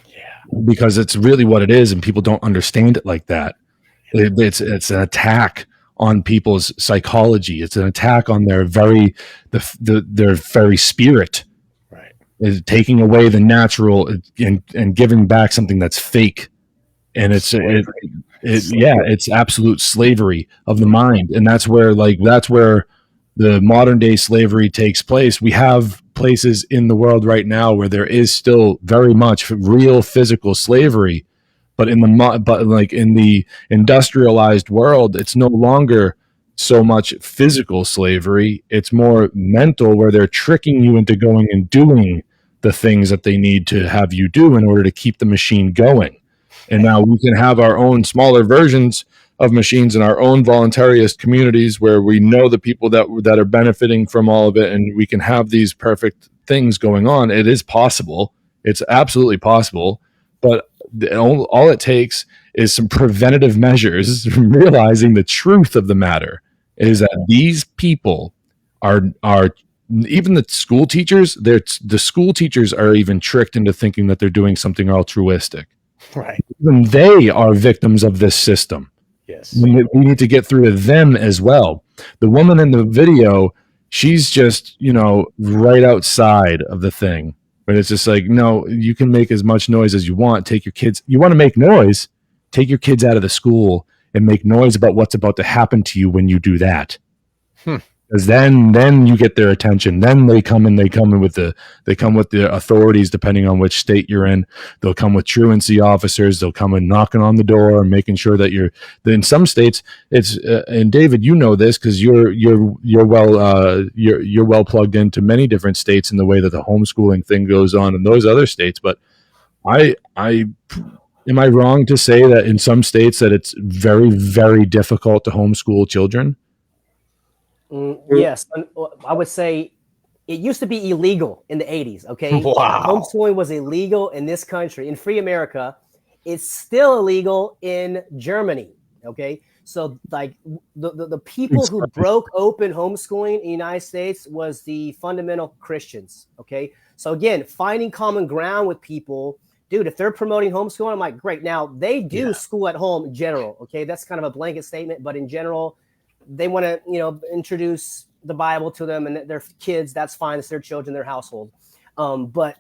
Yeah, because it's really what it is, and people don't understand it like that. It's an attack on people's psychology. It's an attack on their very spirit. Right. Is taking away the natural and giving back something that's fake. And it's absolute slavery of the mind. And that's where the modern day slavery takes place. We have places in the world right now where there is still very much real physical slavery, but in the industrialized world, it's no longer so much physical slavery. It's more mental, where they're tricking you into going and doing the things that they need to have you do in order to keep the machine going. And now we can have our own smaller versions of machines in our own voluntarist communities where we know the people that are benefiting from all of it, and we can have these perfect things going on. It is possible. It's absolutely possible. But all it takes is some preventative measures, realizing the truth of the matter is that these people are even the school teachers, the school teachers are even tricked into thinking that they're doing something altruistic. Right. Even they are victims of this system. Yes. We need to get through to them as well. The woman in the video, she's just, right outside of the thing. But it's just like, no, you can make as much noise as you want. Take your kids. You want to make noise? Take your kids out of the school and make noise about what's about to happen to you when you do that. Because then you get their attention. Then they come with the authorities, depending on which state you're in. They'll come with truancy officers. They'll come and knocking on the door and making sure that in some states it's and David, you know this because you're well plugged into many different states in the way that the homeschooling thing goes on in those other states. But am I wrong to say that in some states that it's very, very difficult to homeschool children? Yes, I would say it used to be illegal in the 80s. Okay, wow. Homeschooling was illegal in this country, in free America. It's still illegal in Germany. Okay, so like the people who broke open homeschooling in the United States was the fundamental Christians. Okay, so again, finding common ground with people. Dude, if they're promoting homeschooling, I'm like, great. Now they do school at home in general. Okay, that's kind of a blanket statement, but in general, they want to, introduce the Bible to them and their kids. That's fine. It's their children, their household. But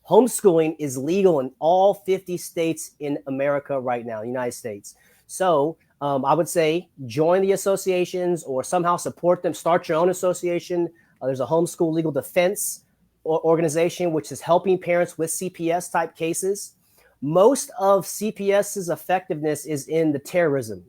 homeschooling is legal in all 50 states in America right now, United States. So I would say join the associations or somehow support them. Start your own association. There's a homeschool legal defense organization, which is helping parents with CPS type cases. Most of CPS's effectiveness is in the terrorism.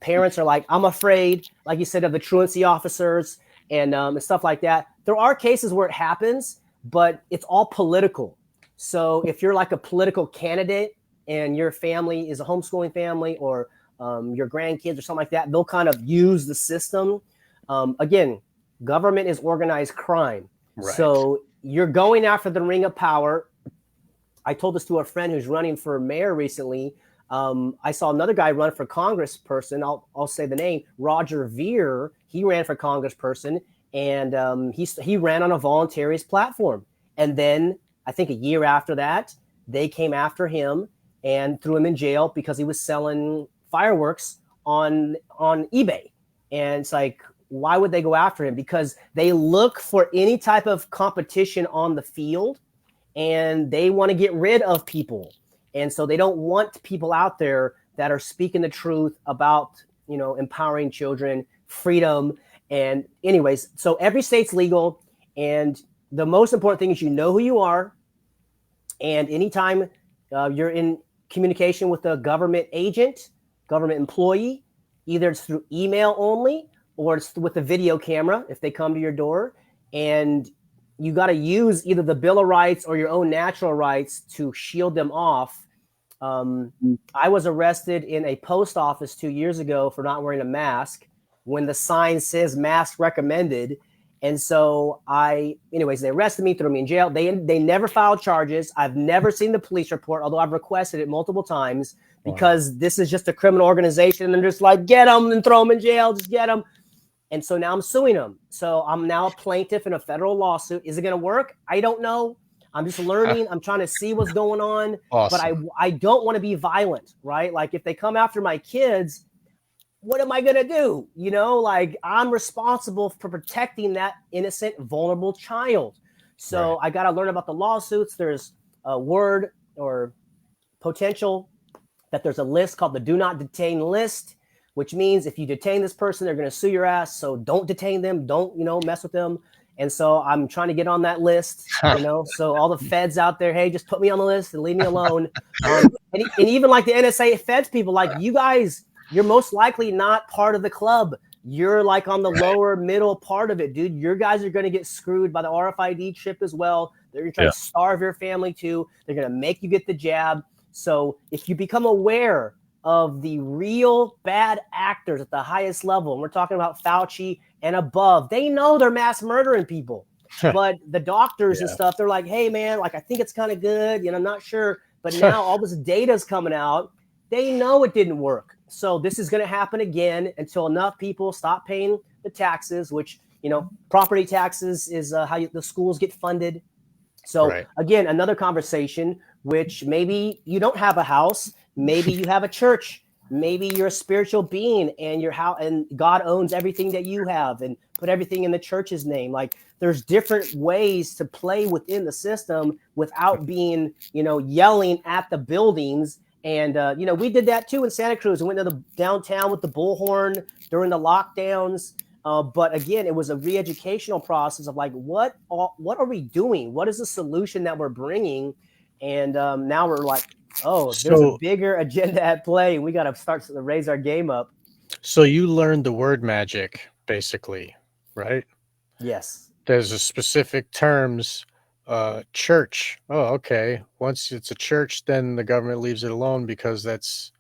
Parents are like, I'm afraid, like you said, of the truancy officers and stuff like that. There are cases where it happens, but it's all political. So if you're like a political candidate and your family is a homeschooling family or your grandkids or something like that. They'll kind of use the system. Again, government is organized crime. Right. So you're going after the ring of power. I told this to a friend who's running for mayor recently. I saw another guy run for congressperson. I'll say the name, Roger Ver. He ran for congressperson, and he ran on a voluntarist platform. And then I think a year after that, they came after him and threw him in jail because he was selling fireworks on eBay. And it's like, why would they go after him? Because they look for any type of competition on the field, and they want to get rid of people. And so they don't want people out there that are speaking the truth about, empowering children, freedom. And anyways, so every state's legal. And the most important thing is you know who you are. And anytime you're in communication with a government agent, government employee, either it's through email only or it's with a video camera if they come to your door. And you got to use either the Bill of Rights or your own natural rights to shield them off. I was arrested in a post office 2 years ago for not wearing a mask when the sign says mask recommended. And so they arrested me, threw me in jail. They never filed charges. I've never seen the police report, although I've requested it multiple times because this is just a criminal organization. And they're just like, get them and throw them in jail. Just get them. And so now I'm suing them. So I'm now a plaintiff in a federal lawsuit. Is it going to work? I don't know. I'm just learning. I'm trying to see what's going on. Awesome. But I don't want to be violent, right? Like if they come after my kids, what am I going to do? I'm responsible for protecting that innocent, vulnerable child. So I got to learn about the lawsuits. There's a word or potential that there's a list called the do not detain list, which means if you detain this person, they're going to sue your ass. So don't detain them. Don't, mess with them. And so I'm trying to get on that list, so all the feds out there, hey, just put me on the list and leave me alone. And even like the NSA feds people, like you guys, you're most likely not part of the club. You're like on the lower middle part of it, dude. Your guys are going to get screwed by the RFID chip as well. They're going to try to starve your family too. They're going to make you get the jab. So if you become aware of the real bad actors at the highest level, and we're talking about Fauci and above, they know they're mass murdering people. But the doctors and stuff, they're like, hey, man, like I think it's kind of good. I'm not sure. But now all this data is coming out. They know it didn't work. So this is going to happen again until enough people stop paying the taxes, which, property taxes is how the schools get funded. So again, another conversation, which maybe you don't have a house. Maybe you have a church. Maybe you're a spiritual being and and God owns everything that you have and put everything in the church's name. Like there's different ways to play within the system without being, yelling at the buildings. And, we did that too in Santa Cruz. We went to the downtown with the bullhorn during the lockdowns. But again, it was a re-educational process of like, what are we doing? What is the solution that we're bringing? And now we're like, there's a bigger agenda at play. We got to start to raise our game up. So you learned the word magic, basically, right? Yes. There's a specific terms, church. Oh, okay. Once it's a church, then the government leaves it alone because that's,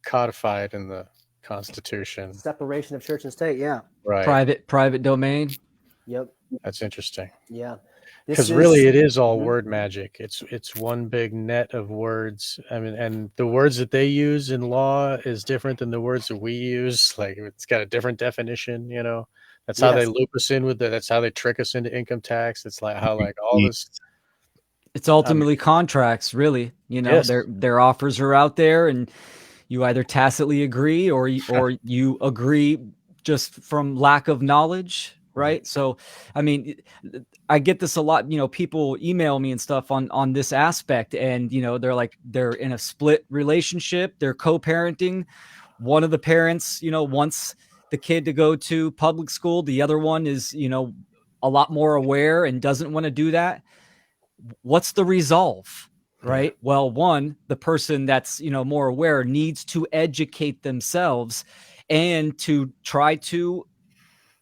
codified in the Constitution. Separation of church and state. Yeah. Right. Private domain. Yep. That's interesting. Yeah. Because really it is all word magic. It's one big net of words. I mean, and the words that they use in law is different than the words that we use. Like it's got a different definition, That's how they loop us in that's how they trick us into income tax. It's like how all this. It's ultimately contracts, really. Their offers are out there and you either tacitly agree or you agree just from lack of knowledge. Right. So, I mean, I get this a lot, people email me and stuff on this aspect and, they're like, they're in a split relationship. They're co-parenting. One of the parents, wants the kid to go to public school. The other one is, a lot more aware and doesn't want to do that. What's the resolve? Right. Well, one, the person that's, more aware needs to educate themselves and to try to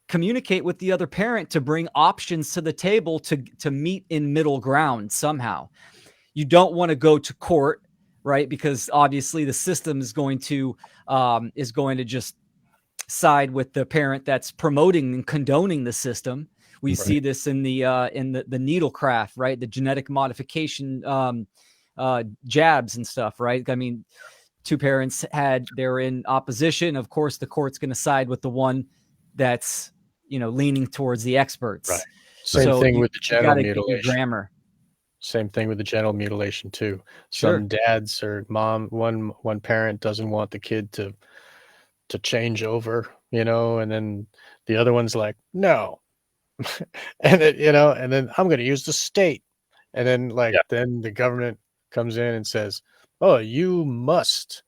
communicate with the other parent to bring options to the table to meet in middle ground somehow. You don't want to go to court, right? Because obviously the system is going to just side with the parent that's promoting and condoning the system. We see this in the needle craft, right? The genetic modification jabs and stuff, right? I mean, two parents they're in opposition. Of course, the court's going to side with the one that's, leaning towards the experts. Right. Same thing with the genital mutilation. Grammar. Same thing with the genital mutilation too. Sure. Some dads or one parent doesn't want the kid to change over, and then the other one's like, no. And then, and then I'm going to use the state. And then then the government comes in and says, oh, you must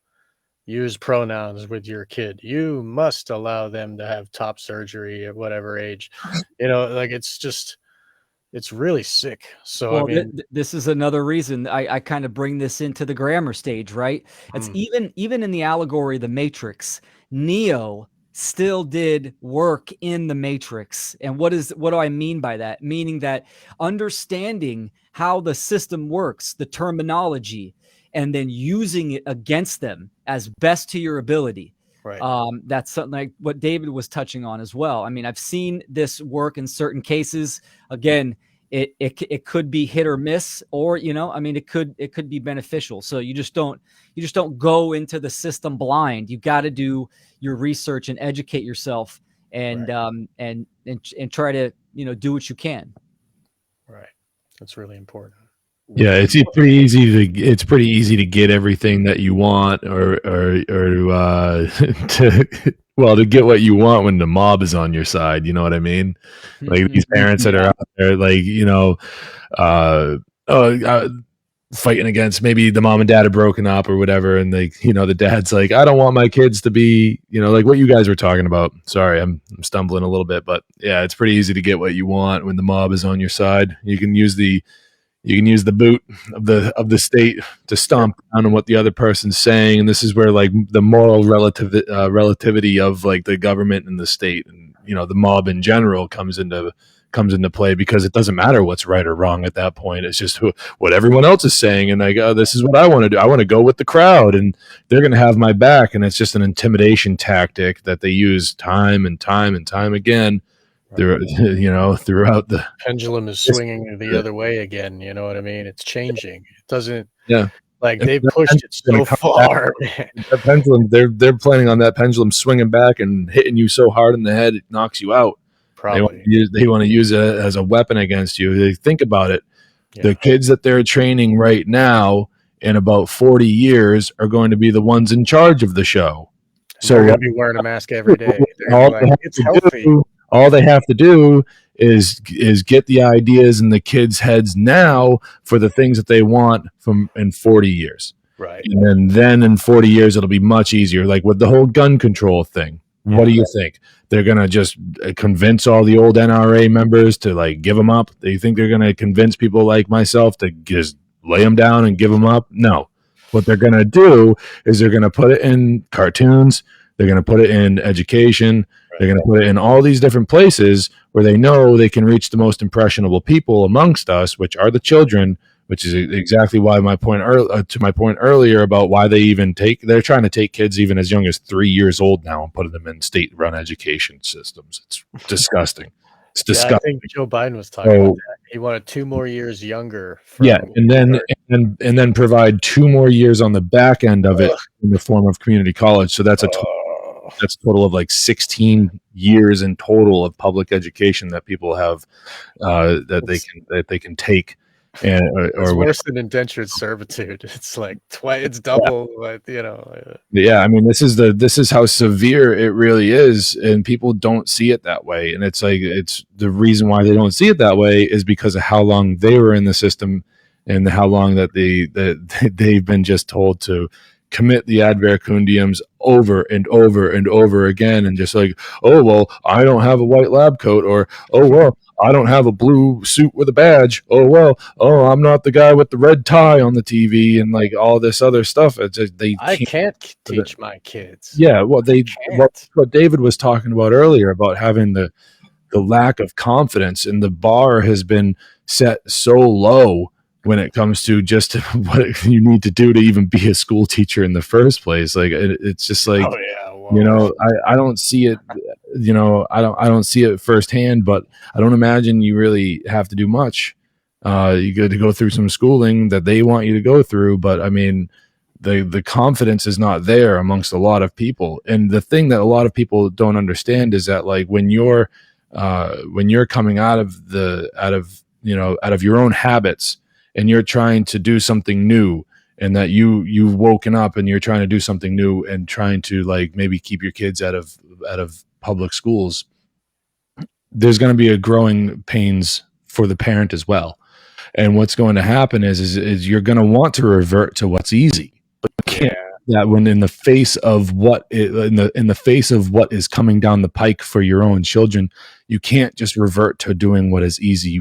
use pronouns with your kid. You must allow them to have top surgery at whatever age, it's really sick. So, well, this is another reason I kind of bring this into the grammar stage, right? It's even in the allegory, The Matrix, Neo still did work in the Matrix. And what do I mean by that? Meaning that understanding how the system works, the terminology, and then using it against them as best to your ability. Right. That's something like what David was touching on as well. I mean, I've seen this work in certain cases. Again, it could be hit or miss, or it could be beneficial. So you just don't go into the system blind. You got to do your research and educate yourself, and try to do what you can. Right. That's really important. Yeah, it's pretty easy to get everything that you want, or to get what you want when the mob is on your side. You know what I mean? Like these parents that are out there, like fighting against, maybe the mom and dad are broken up or whatever, and the dad's like, I don't want my kids to be, like what you guys were talking about. Sorry, I'm stumbling a little bit, but yeah, it's pretty easy to get what you want when the mob is on your side. You can use the boot of the state to stomp down on what the other person's saying, and this is where like the moral relativity of like the government and the state and the mob in general comes into play, because it doesn't matter what's right or wrong at that point. It's just what everyone else is saying, and like, oh, this is what I want to do. I want to go with the crowd, and they're going to have my back, and it's just an intimidation tactic that they use time and time and time again. Throughout the pendulum is swinging the other way again. You know what I mean? It's changing. It doesn't. Yeah. Like they've pushed it so far. The pendulum, they're planning on that pendulum swinging back and hitting you so hard in the head it knocks you out. Probably. They want to use it as a weapon against you. They think about it. Yeah. The kids that they're training right now in about 40 years are going to be the ones in charge of the show. So they're going to be wearing a mask every day. It's healthy. All they have to do is get the ideas in the kids' heads now for the things that they want in 40 years. Right. And then in 40 years, it'll be much easier. Like with the whole gun control thing. Yeah. What do you think? They're going to just convince all the old NRA members to like give them up? Do you think they're going to convince people like myself to just lay them down and give them up? No. What they're going to do is they're going to put it in cartoons. They're going to put it in education. They're going to put it in all these different places where they know they can reach the most impressionable people amongst us, which are the children, which is exactly why my point earlier about why they're trying to take kids even as young as 3 years old now and putting them in state-run education systems. It's disgusting. It's disgusting. I think Joe Biden was talking about that. He wanted 2 more years younger. And then provide 2 more years on the back end of it in the form of community college. So that's a total of like 16 years in total of public education that people have that they can take. And it's worse than indentured servitude. It's like it's double. Yeah, I mean, this is how severe it really is, and people don't see it that way. And it's like it's the reason why they don't see it that way is because of how long they were in the system and how long that they've been just told to commit the ad verecundiums over and over and over again, and just like, oh well, I don't have a white lab coat, or oh well, I don't have a blue suit with a badge. Oh well, I'm not the guy with the red tie on the TV, and like all this other stuff. It's just, I can't teach my kids. Yeah, well, what David was talking about earlier about having the lack of confidence, and the bar has been set so low when it comes to just what you need to do to even be a school teacher in the first place. Like it's just like, Oh yeah, well, you know, I don't see it, you know, I don't see it firsthand, but I don't imagine you really have to do much. You got to go through some schooling that they want you to go through, but I mean, the confidence is not there amongst a lot of people. And the thing that a lot of people don't understand is that, like, when you're coming out of your own habits and you're trying to do something new, and that you've woken up and you're trying to do something new and trying to, like, maybe keep your kids out of public schools, there's going to be a growing pains for the parent as well. And what's going to happen is you're going to want to revert to what's easy, but you can't. That when in the face of what in the face of what is coming down the pike for your own children, you can't just revert to doing what is easy.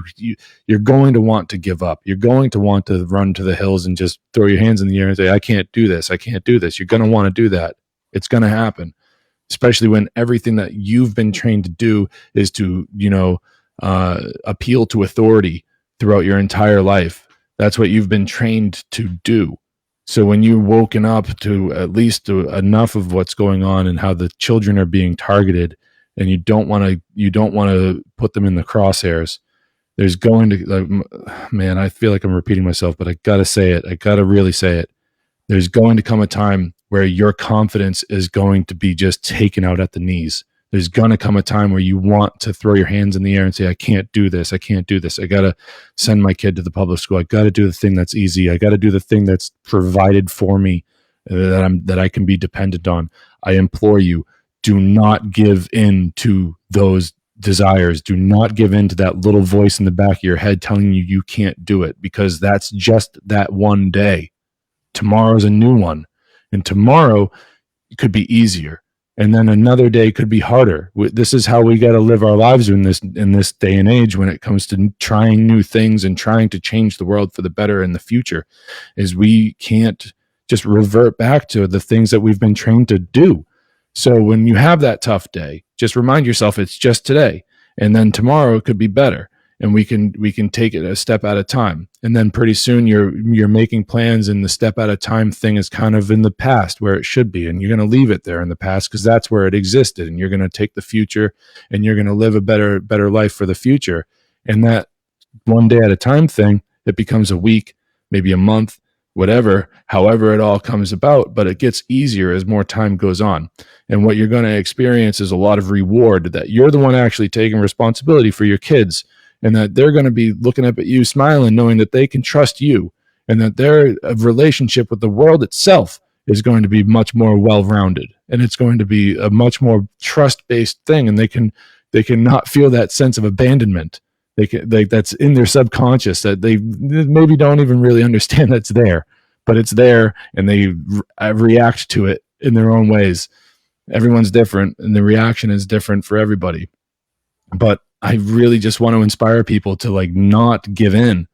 You're going to want to give up. You're going to want to run to the hills and just throw your hands in the air and say, I can't do this. I can't do this. You're going to want to do that. It's going to happen, especially when everything that you've been trained to do is to, appeal to authority throughout your entire life. That's what you've been trained to do. So when you've woken up to at least enough of what's going on and how the children are being targeted, and you don't want to put them in the crosshairs, there's going to, man, I feel like I'm repeating myself, but I got to say it. I got to really say it. There's going to come a time where your confidence is going to be just taken out at the knees. There's going to come a time where you want to throw your hands in the air and say, I can't do this. I can't do this. I got to send my kid to the public school. I got to do the thing that's easy. I got to do the thing that's provided for me, that I can be dependent on. I implore you, do not give in to those desires. Do not give in to that little voice in the back of your head telling you you can't do it, because that's just that one day. Tomorrow's a new one, and tomorrow could be easier, and then another day could be harder. This is how we got to live our lives in this day and age when it comes to trying new things and trying to change the world for the better in the future. Is we can't just revert back to the things that we've been trained to do. So when you have that tough day, just remind yourself it's just today, and then tomorrow could be better. And we can take it a step at a time. And then pretty soon you're making plans, and the step at a time thing is kind of in the past where it should be. And you're going to leave it there in the past because that's where it existed. And you're going to take the future and you're going to live a better life for the future. And that one day at a time thing, it becomes a week, maybe a month, whatever, however it all comes about, but it gets easier as more time goes on. And what you're going to experience is a lot of reward, that you're the one actually taking responsibility for your kids, and that they're going to be looking up at you smiling, knowing that they can trust you, and that their relationship with the world itself is going to be much more well-rounded, and it's going to be a much more trust-based thing. And they can not feel that sense of abandonment. That's in their subconscious, that they maybe don't even really understand that's there, but it's there, and they react to it in their own ways. Everyone's different, and the reaction is different for everybody. But I really just want to inspire people to, like, not give in,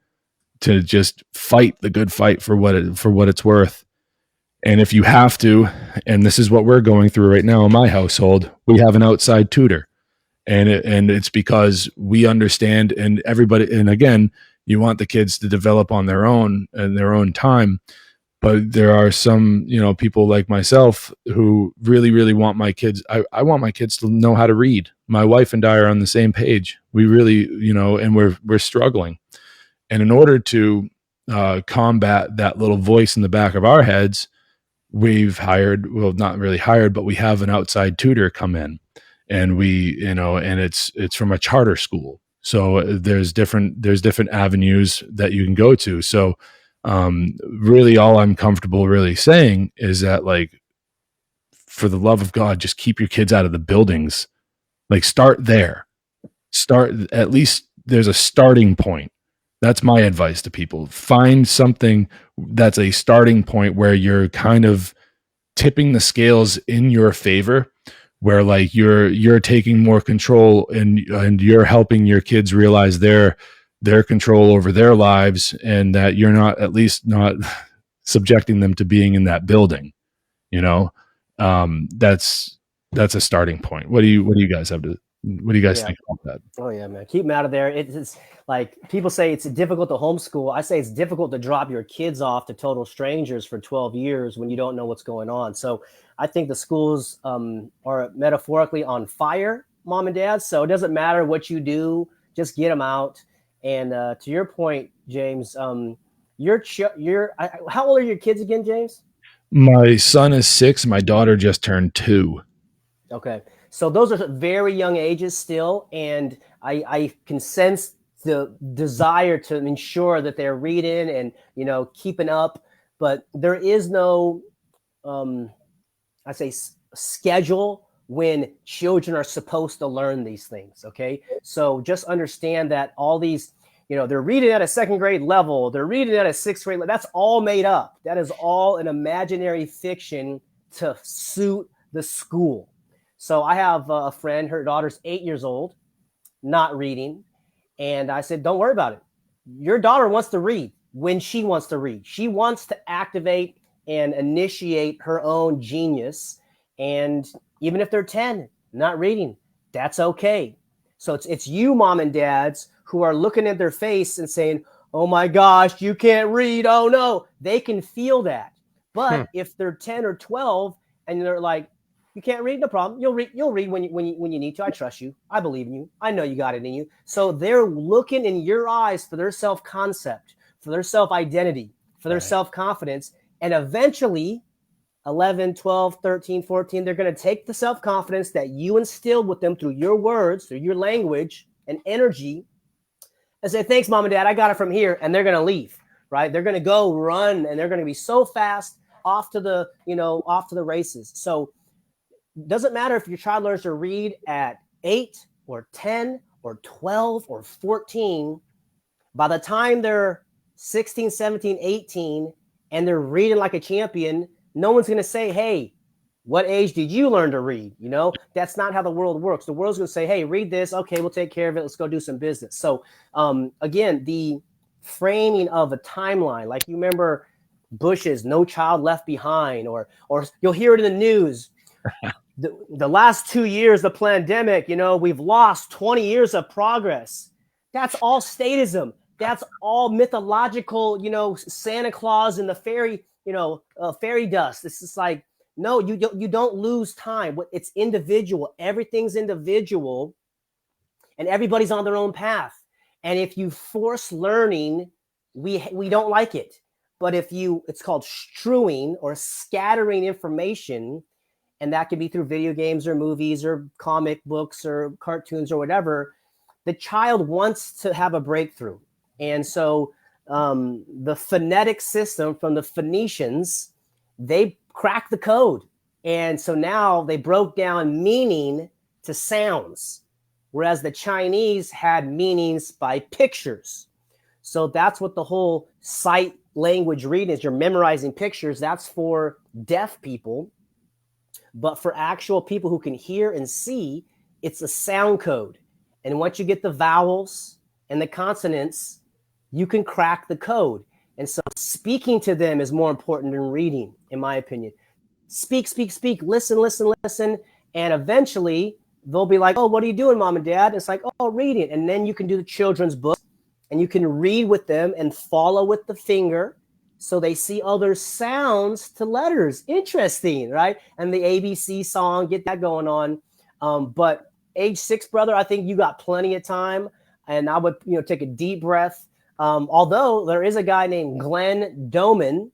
to just fight the good fight for what it's worth. And if you have to, and this is what we're going through right now in my household, we have an outside tutor, and it's because we understand, and everybody, and again, you want the kids to develop on their own and their own time. But there are some, people like myself who really, really want my kids. I want my kids to know how to read. My wife and I are on the same page. We really, and we're struggling. And in order to combat that little voice in the back of our heads, we've hired, well, not really hired, but we have an outside tutor come in, and and it's from a charter school. So there's different avenues that you can go to. So really all I'm comfortable really saying is that, like, for the love of God, just keep your kids out of the buildings. Like, start there. At least there's a starting point. That's my advice to people. Find something that's a starting point where you're kind of tipping the scales in your favor, where, like, you're taking more control, and you're helping your kids realize their control over their lives, and that you're not, at least not subjecting them to being in that building. That's a starting point. What do you guys have to What do you guys think about that? Oh yeah, man. Keep them out of there. It's like people say it's difficult to homeschool. I say it's difficult to drop your kids off to total strangers for 12 years when you don't know what's going on. So I think the schools are metaphorically on fire, mom and dad. So it doesn't matter what you do, just get them out. And to your point, James, how old are your kids again, James? My son is 6. My daughter just turned 2. Okay. So those are very young ages still. And I can sense the desire to ensure that they're reading and, keeping up. But there is no, schedule when children are supposed to learn these things. Okay. So just understand that all these, they're reading at a 2nd grade level. They're reading at a 6th grade level. That's all made up. That is all an imaginary fiction to suit the school. So I have a friend, her daughter's 8 years old, not reading. And I said, don't worry about it. Your daughter wants to read when she wants to read. She wants to activate and initiate her own genius. And even if they're 10, not reading, that's okay. So it's you, mom and dads, who are looking at their face and saying, oh my gosh, you can't read. Oh no, they can feel that. But if they're 10 or 12 and they're like, you can't read, no problem. You'll read when you need to. I trust you. I believe in you. I know you got it in you. So they're looking in your eyes for their self-concept, for their self-identity, for their self-confidence. And eventually, 11, 12, 13, 14, they're going to take the self-confidence that you instilled with them through your words, through your language and energy, and say, thanks, mom and dad. I got it from here. And they're going to leave, right? They're going to go run and they're going to be so fast off to the races. So doesn't matter if your child learns to read at 8 or 10 or 12 or 14. By the time they're 16, 17, 18, and they're reading like a champion, no one's going to say, hey, what age did you learn to read? That's not how the world works. The world's going to say, hey, read this. Okay, we'll take care of it. Let's go do some business. So again, the framing of a timeline, like you remember Bush's No Child Left Behind, or you'll hear it in the news. The last 2 years, the pandemic, we've lost 20 years of progress. That's all statism. That's all mythological, Santa Claus and the fairy, fairy dust. This is like, no, you don't lose time. It's individual. Everything's individual, and everybody's on their own path. And if you force learning, we don't like it. But it's called strewing or scattering information. And that could be through video games or movies or comic books or cartoons or whatever. The child wants to have a breakthrough. And so the phonetic system from the Phoenicians, they cracked the code. And so now they broke down meaning to sounds, whereas the Chinese had meanings by pictures. So that's what the whole sight language reading is. You're memorizing pictures. That's for deaf people. But for actual people who can hear and see, it's a sound code. And once you get the vowels and the consonants, you can crack the code. And so speaking to them is more important than reading, in my opinion. Speak, speak, speak, listen, listen, listen. And eventually they'll be like, oh, what are you doing, mom and dad? And it's like, oh, reading. And then you can do the children's book and you can read with them and follow with the finger. So they see other sounds to letters. Interesting, right? And the ABC song, get that going on. But age 6, brother, I think you got plenty of time. And I would, take a deep breath. Although there is a guy named Glenn Doman,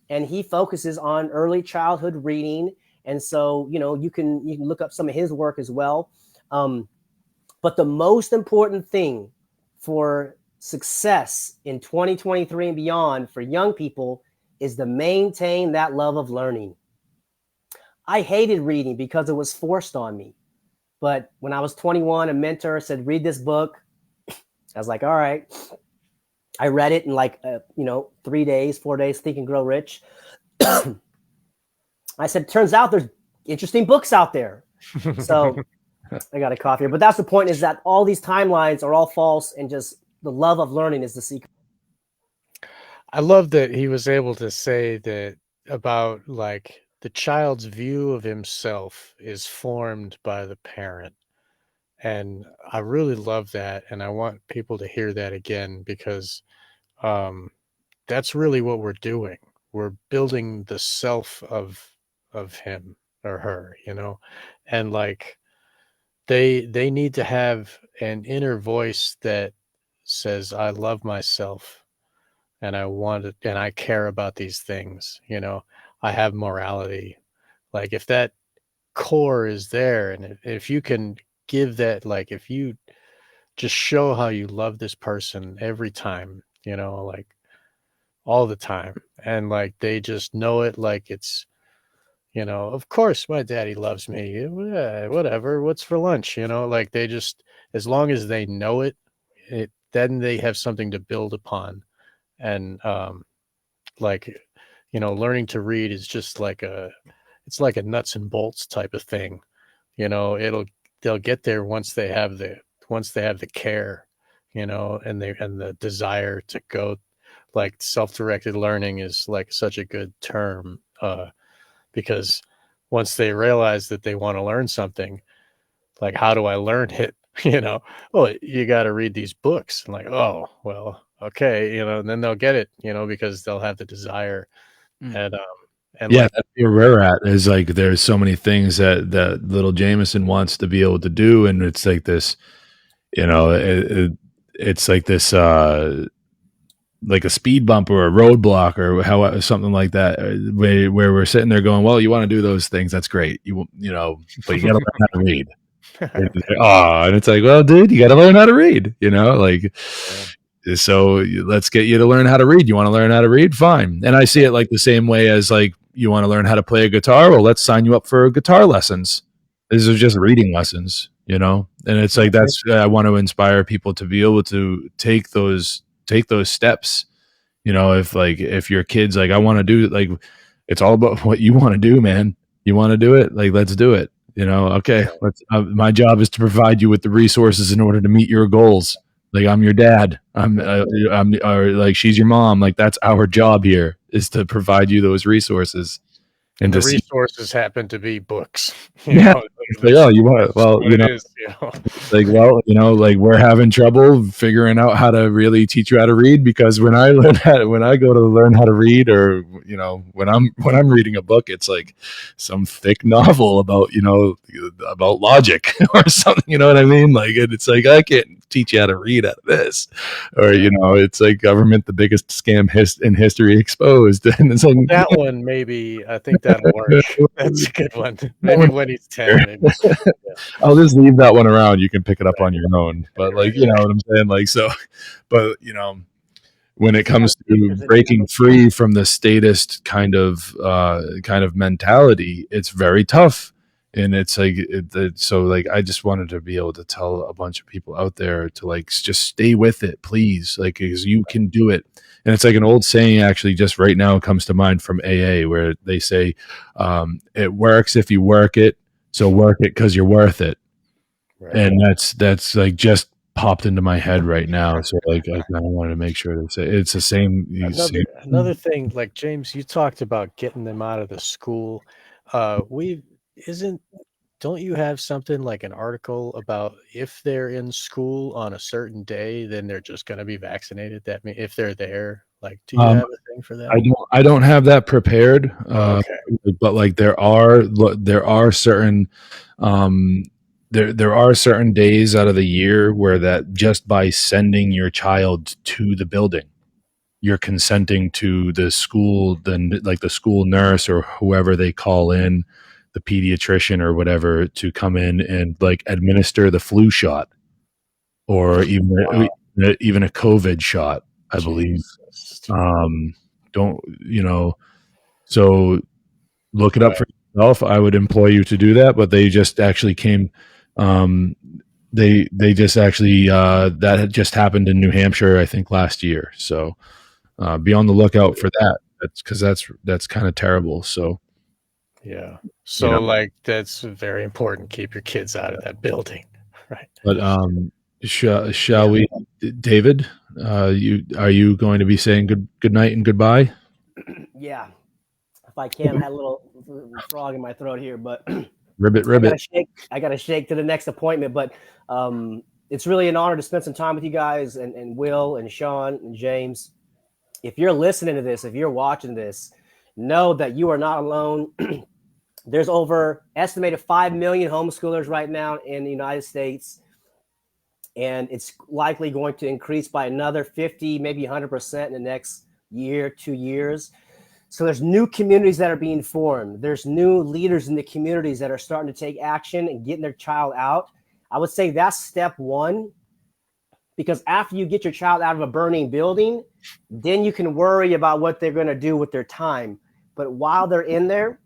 and he focuses on early childhood reading. And so, you can look up some of his work as well. But the most important thing for success in 2023 and beyond for young people is to maintain that love of learning. I hated reading because it was forced on me. But when I was 21, a mentor said, read this book. I was like, all right. I read it in 3 days, 4 days, Think and Grow Rich. I said, turns out there's interesting books out there. So I got a cough here. But that's the point, is that all these timelines are all false, and just the love of learning is the secret. I love that he was able to say that about the child's view of himself is formed by the parent. And I really love that, and I want people to hear that again, because that's really what we're doing. We're building the self of him or her, and like they need to have an inner voice that says, I love myself, and I want it, and I care about these things. I have morality. Like, if that core is there, and if you can give that, like, if you just show how you love this person every time, like all the time, and like they just know it, like it's, of course my daddy loves me, whatever, what's for lunch, like they just, as long as they know it, then they have something to build upon. And like, learning to read is just like it's like a nuts and bolts type of thing. They'll get there once they have the care, and the desire to go. Like, self-directed learning is like such a good term, because once they realize that they want to learn something, like, how do I learn it? Well, you got to read these books, and like, oh, well, okay, and then they'll get it, because they'll have the desire. And yeah, like, that's where we're at. Is like there's so many things that little Jameson wants to be able to do, and it's like this, it's like this, like a speed bump or a roadblock or something like that, where we're sitting there going, well, you want to do those things, that's great, but you got to learn how to read. And it's like, well, dude, you got to learn how to read. Like. Yeah. So let's get you to learn how to read. You want to learn how to read? Fine. And I see it like the same way as like, you want to learn how to play a guitar? Well, let's sign you up for guitar lessons. These are just reading lessons, and it's like, that's, I want to inspire people to be able to take those steps. If your kid's like, I want to do, like, it's all about what you want to do, man. You want to do it? Like, let's do it. Okay. My job is to provide you with the resources in order to meet your goals. Like, I'm your dad. I'm or like, she's your mom. Like, that's our job here, is to provide you those resources. And the resources happen to be books. Yeah. Like, oh, you want it? Well, like, well, like, we're having trouble figuring out how to really teach you how to read, because when I go to learn how to read, or when I'm reading a book, it's like some thick novel about about logic or something. You know what I mean? Like, it's like, I can't teach you how to read out of this. Or it's like Government, the biggest scam in history exposed. And it's like, that one, maybe, I think that'll work. That's a good one. Maybe when he's 10. Maybe. Yeah. I'll just leave that one around. You can pick it up on your own. But like, you know what I'm saying? Like, so, but when it comes to breaking free from the statist kind of mentality, it's very tough. And it's like, so like, I just wanted to be able to tell a bunch of people out there to like, just stay with it, please. Like, because you can do it. And it's like an old saying, actually, just right now comes to mind from AA, where they say, it works if you work it. So work it because you're worth it. Right. And that's like just popped into my head right now. So like, I wanted to make sure to say it's the same. Another thing, like, James, you talked about getting them out of the school. Don't you have something like an article about if they're in school on a certain day, then they're just going to be vaccinated? That mean, if they're there, like, do you have a thing for that? I don't have that prepared. Okay. But like, there are certain there are certain days out of the year where that just by sending your child to the building, you're consenting to the school, like the school nurse or whoever they call in, the pediatrician or whatever, to come in and like administer the flu shot, or even a COVID shot, I believe. So look it up for yourself. I would employ you to do that, but they just actually came. They just actually that had just happened in New Hampshire, I think, last year. So be on the lookout for that. That's kind of terrible. So yeah. So like, that's very important. Keep your kids out of that building, right? But shall we, David? Are you going to be saying good night and goodbye? Yeah, if I can. I had a little frog in my throat here, but Ribbit. I got to shake to the next appointment, but it's really an honor to spend some time with you guys and Will and Sean and James. If you're listening to this, if you're watching this, know that you are not alone. There's over estimated 5 million homeschoolers right now in the United States, and it's likely going to increase by another 50, maybe 100% in the next year, 2 years. So there's new communities that are being formed. There's new leaders in the communities that are starting to take action and getting their child out. I would say that's step one, because after you get your child out of a burning building, then you can worry about what they're going to do with their time. But while they're in there,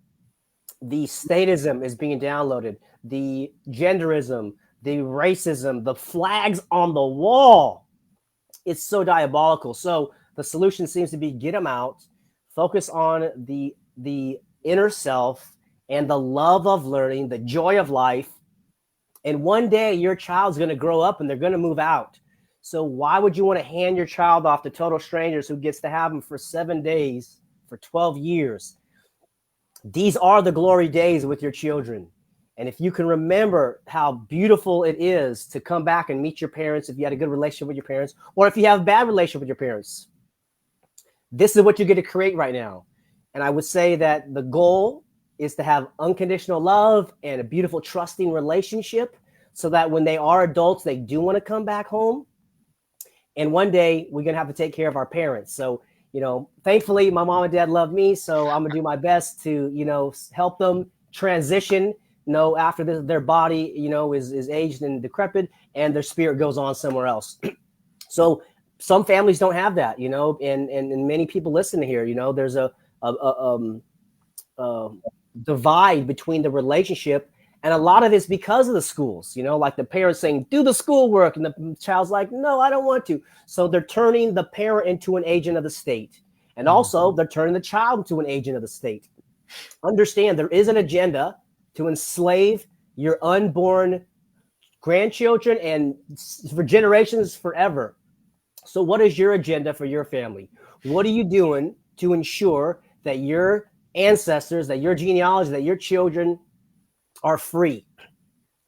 the statism is being downloaded, the genderism, the racism, the flags on the wall. It's so diabolical. So the solution seems to be get them out, focus on the inner self and the love of learning, the joy of life. And one day your child's going to grow up and they're going to move out. So why would you want to hand your child off to total strangers who gets to have them for 7 days, for 12 years? These are the glory days with your children. And if you can remember how beautiful it is to come back and meet your parents, if you had a good relationship with your parents, or if you have a bad relationship with your parents, this is what you get to create right now. And I would say that the goal is to have unconditional love and a beautiful, trusting relationship so that when they are adults, they do want to come back home. And one day we're going to have to take care of our parents. So, thankfully my mom and dad love me. So I'm going to do my best to, help them transition, after their body, is aged and decrepit and their spirit goes on somewhere else. So some families don't have that, and many people listening here, there's a divide between the relationship. And a lot of it's because of the schools, like the parents saying, do the schoolwork. And the child's like, no, I don't want to. So they're turning the parent into an agent of the state. And also they're turning the child into an agent of the state. Understand there is an agenda to enslave your unborn grandchildren and for generations forever. So what is your agenda for your family? What are you doing to ensure that your ancestors, that your genealogy, that your children are free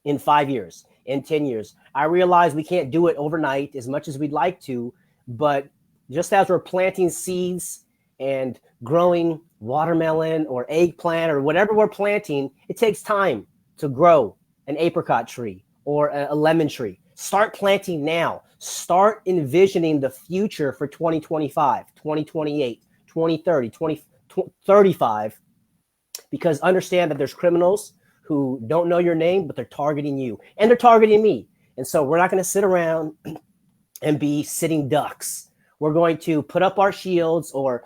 in 5 years, in 10 years? I realize we can't do it overnight as much as we'd like to, but just as we're planting seeds and growing watermelon or eggplant or whatever we're planting, it takes time to grow an apricot tree or a lemon tree. Start planting now. Start envisioning the future for 2025, 2028, 2030, 2035, because understand that there's criminals who don't know your name, but they're targeting you and they're targeting me. And so we're not going to sit around and be sitting ducks. We're going to put up our shields, or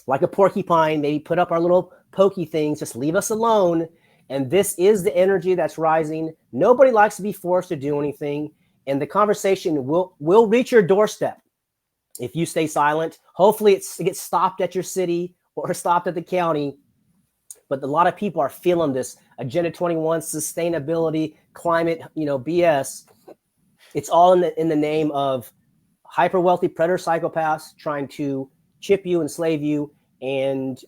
like a porcupine, maybe put up our little pokey things, just leave us alone. And this is the energy that's rising. Nobody likes to be forced to do anything. And the conversation will reach your doorstep if you stay silent. Hopefully it gets stopped at your city or stopped at the county. But a lot of people are feeling this Agenda 21, sustainability, climate, BS. It's all in the name of hyper wealthy predator psychopaths trying to chip you, enslave you, and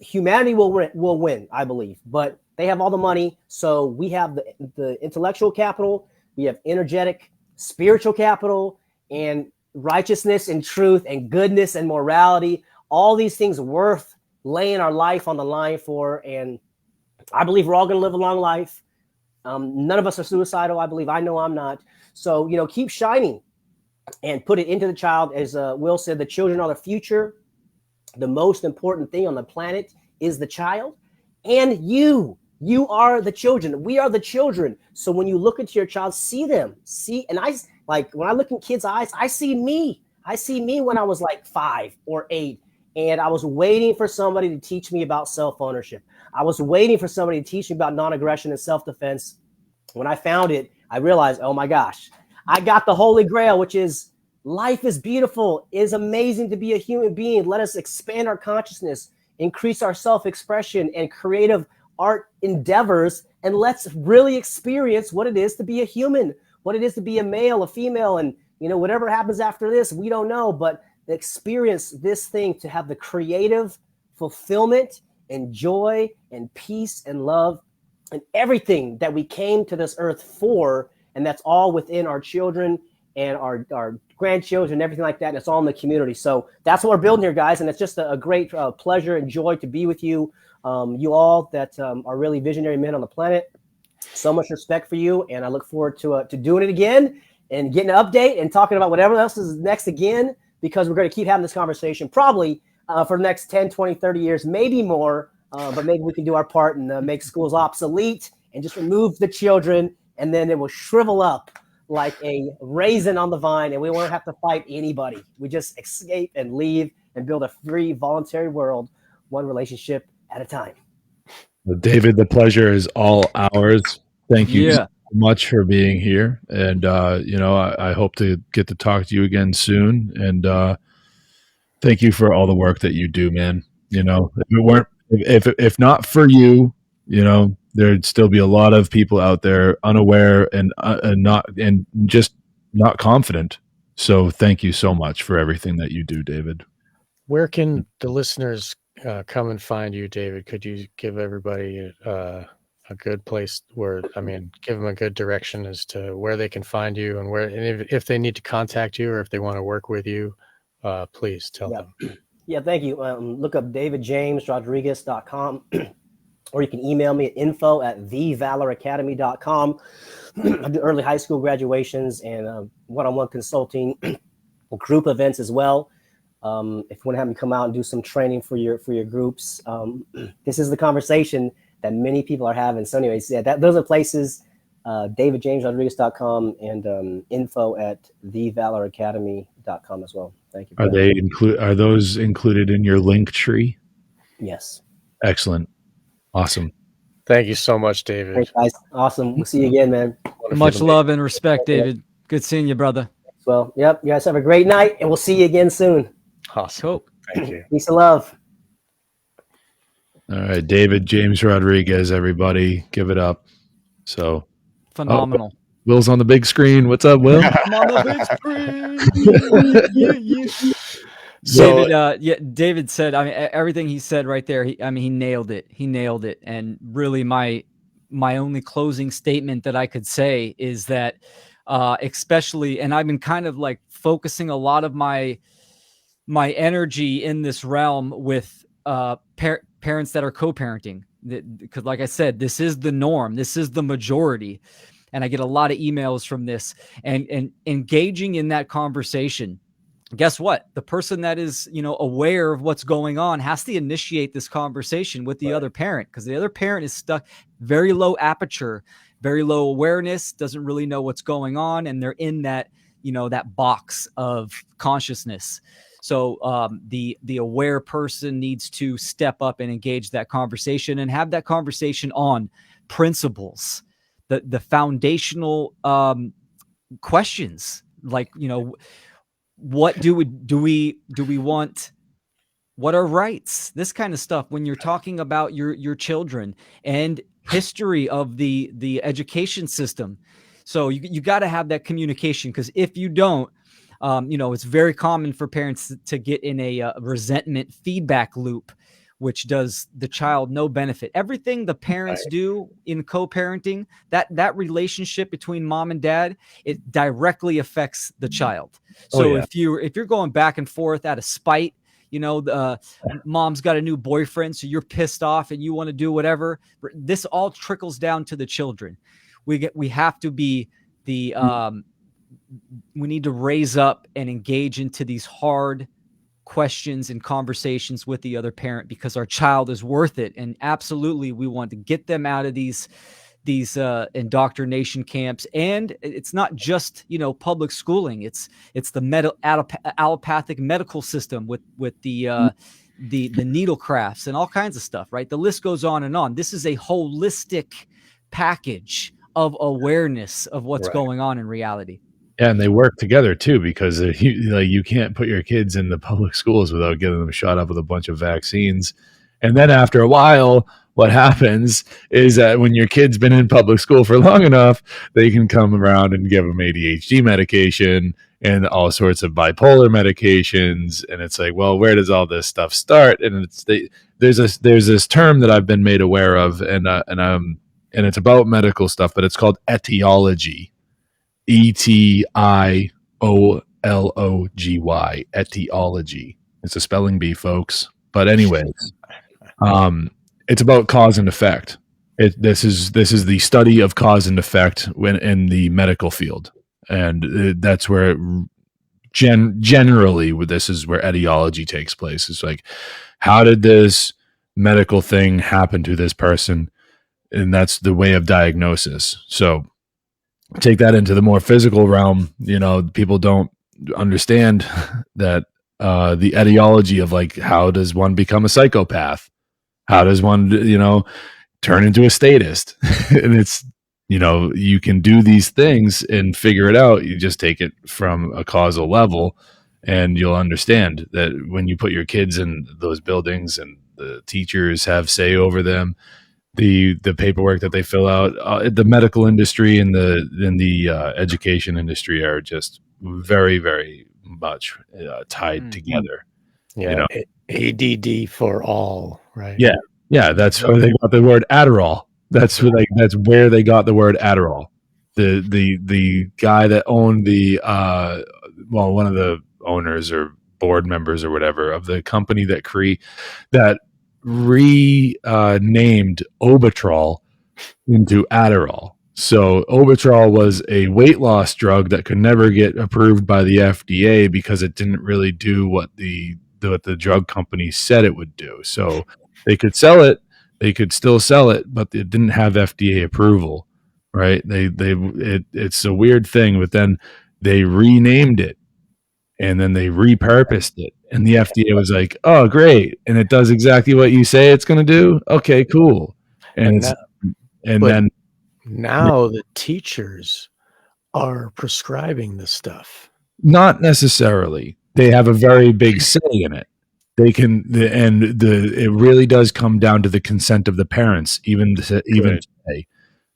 humanity will win, I believe. But they have all the money, so we have the intellectual capital, we have energetic, spiritual capital, and righteousness and truth and goodness and morality. All these things worth laying our life on the line for, and I believe we're all going to live a long life. None of us are suicidal. I believe. I know I'm not. So, keep shining and put it into the child. As Will said, the children are the future. The most important thing on the planet is the child, and you are the children. We are the children. So when you look into your child, see them. And when I look in kids' eyes, I see me. I see me when I was like 5 or 8. And I was waiting for somebody to teach me about self-ownership. I was waiting for somebody to teach me about non-aggression and self-defense. When I found it, I realized, oh my gosh, I got the Holy Grail, which is life is beautiful. It is amazing to be a human being. Let us expand our consciousness, increase our self-expression and creative art endeavors, and let's really experience what it is to be a human, what it is to be a male, a female, and whatever happens after this, we don't know, but experience this thing to have the creative fulfillment and joy and peace and love and everything that we came to this earth for, and that's all within our children and our grandchildren, everything like that. And it's all in the community. So that's what we're building here, guys. And it's just a great pleasure and joy to be with you. You all that are really visionary men on the planet. So much respect for you. And I look forward to doing it again and getting an update and talking about whatever else is next again, because we're going to keep having this conversation probably for the next 10, 20, 30 years, maybe more. But maybe we can do our part and make schools obsolete and just remove the children, and then it will shrivel up like a raisin on the vine, and we won't have to fight anybody. We just escape and leave and build a free, voluntary world, one relationship at a time. David, the pleasure is all ours. Thank you so much for being here. And, I hope to get to talk to you again soon. And thank you for all the work that you do, man. If not for you, there'd still be a lot of people out there unaware and just not confident. So thank you so much for everything that you do, David. Where can the listeners come and find you, David? Could you give everybody a good place give them a good direction as to where they can find you, and if they need to contact you or if they want to work with you, please tell them. Yeah, thank you. Look up davidjamesrodriguez.com, or you can email me at info@thevaloracademy.com. I do early high school graduations and one-on-one consulting, group events as well. If you want to have me come out and do some training for your groups, this is the conversation that many people are having. So anyways, those are places, davidjamesrodriguez.com and info@thevaloracademy.com as well. Thank you. Are those included in your link tree? Yes. Excellent. Awesome. Thank you so much, David. Thanks, guys. Awesome. We'll see you again, man. Much love and respect, David. Good seeing you, brother. Well, yep. You guys have a great night, and we'll see you again soon. Awesome. Cool. Thank you. Peace and love. All right, David James Rodriguez, everybody, give it up. So phenomenal. Will's on the big screen. What's up, Will? I'm on the big screen. So, David said, everything he said right there, he nailed it. He nailed it. And really my only closing statement that I could say is that, especially, and I've been kind of like focusing a lot of my energy in this realm with parents that are co-parenting, because like I said, this is the norm. This is the majority. And I get a lot of emails from this, and engaging in that conversation. Guess what? The person that is, aware of what's going on has to initiate this conversation with the other parent, because the other parent is stuck, very low aperture, very low awareness, doesn't really know what's going on. And they're in that, that box of consciousness. So the aware person needs to step up and engage that conversation and have that conversation on principles, the foundational questions, like, what do we want? What are rights? This kind of stuff when you're talking about your children, and history of the education system. So you got to have that communication, because if you don't, it's very common for parents to get in a resentment feedback loop, which does the child no benefit. Everything the parents do in co-parenting, that relationship between mom and dad, it directly affects the child. So if you're going back and forth out of spite, mom's got a new boyfriend, so you're pissed off and you want to do whatever, this all trickles down to the children. We have to be we need to raise up and engage into these hard questions and conversations with the other parent, because our child is worth it. And absolutely, we want to get them out of these indoctrination camps. And it's not just, public schooling. It's the allopathic medical system with the needle crafts and all kinds of stuff, right? The list goes on and on. This is a holistic package of awareness of what's going on in reality. Yeah, and they work together too, because you can't put your kids in the public schools without getting them shot up with a bunch of vaccines. And then after a while, what happens is that when your kid's been in public school for long enough, they can come around and give them ADHD medication and all sorts of bipolar medications. And it's like, well, where does all this stuff start? And there's this term that I've been made aware of, and and it's about medical stuff, but it's called etiology. Etiology. Etiology. It's a spelling bee, folks. But anyways, it's about cause and effect. This is the study of cause and effect when in the medical field, and that's where generally this is where etiology takes place. It's like, how did this medical thing happen to this person, and that's the way of diagnosis. So take that into the more physical realm. People don't understand that the etiology of, like, how does one become a psychopath? How does one, turn into a statist? And it's, you can do these things and figure it out. You just take it from a causal level, and you'll understand that when you put your kids in those buildings and the teachers have say over them, the paperwork that they fill out, the medical industry and the education industry are just very, very much tied together. Yeah, ADD for all, right? Yeah, that's where they got the word Adderall. That's where they got the word Adderall. The guy that owned one of the owners or board members or whatever of the company that renamed Obitrol into Adderall. So Obitrol was a weight loss drug that could never get approved by the FDA because it didn't really do what the drug company said it would do. So they could sell it, they could still sell it, but it didn't have FDA approval, right? It's a weird thing, but then they renamed it and then they repurposed it, and the FDA was like, "Oh, great, and it does exactly what you say it's going to do. Okay, cool." Now the teachers are prescribing this stuff. Not necessarily. They have a very big say in it. It really does come down to the consent of the parents. Even today,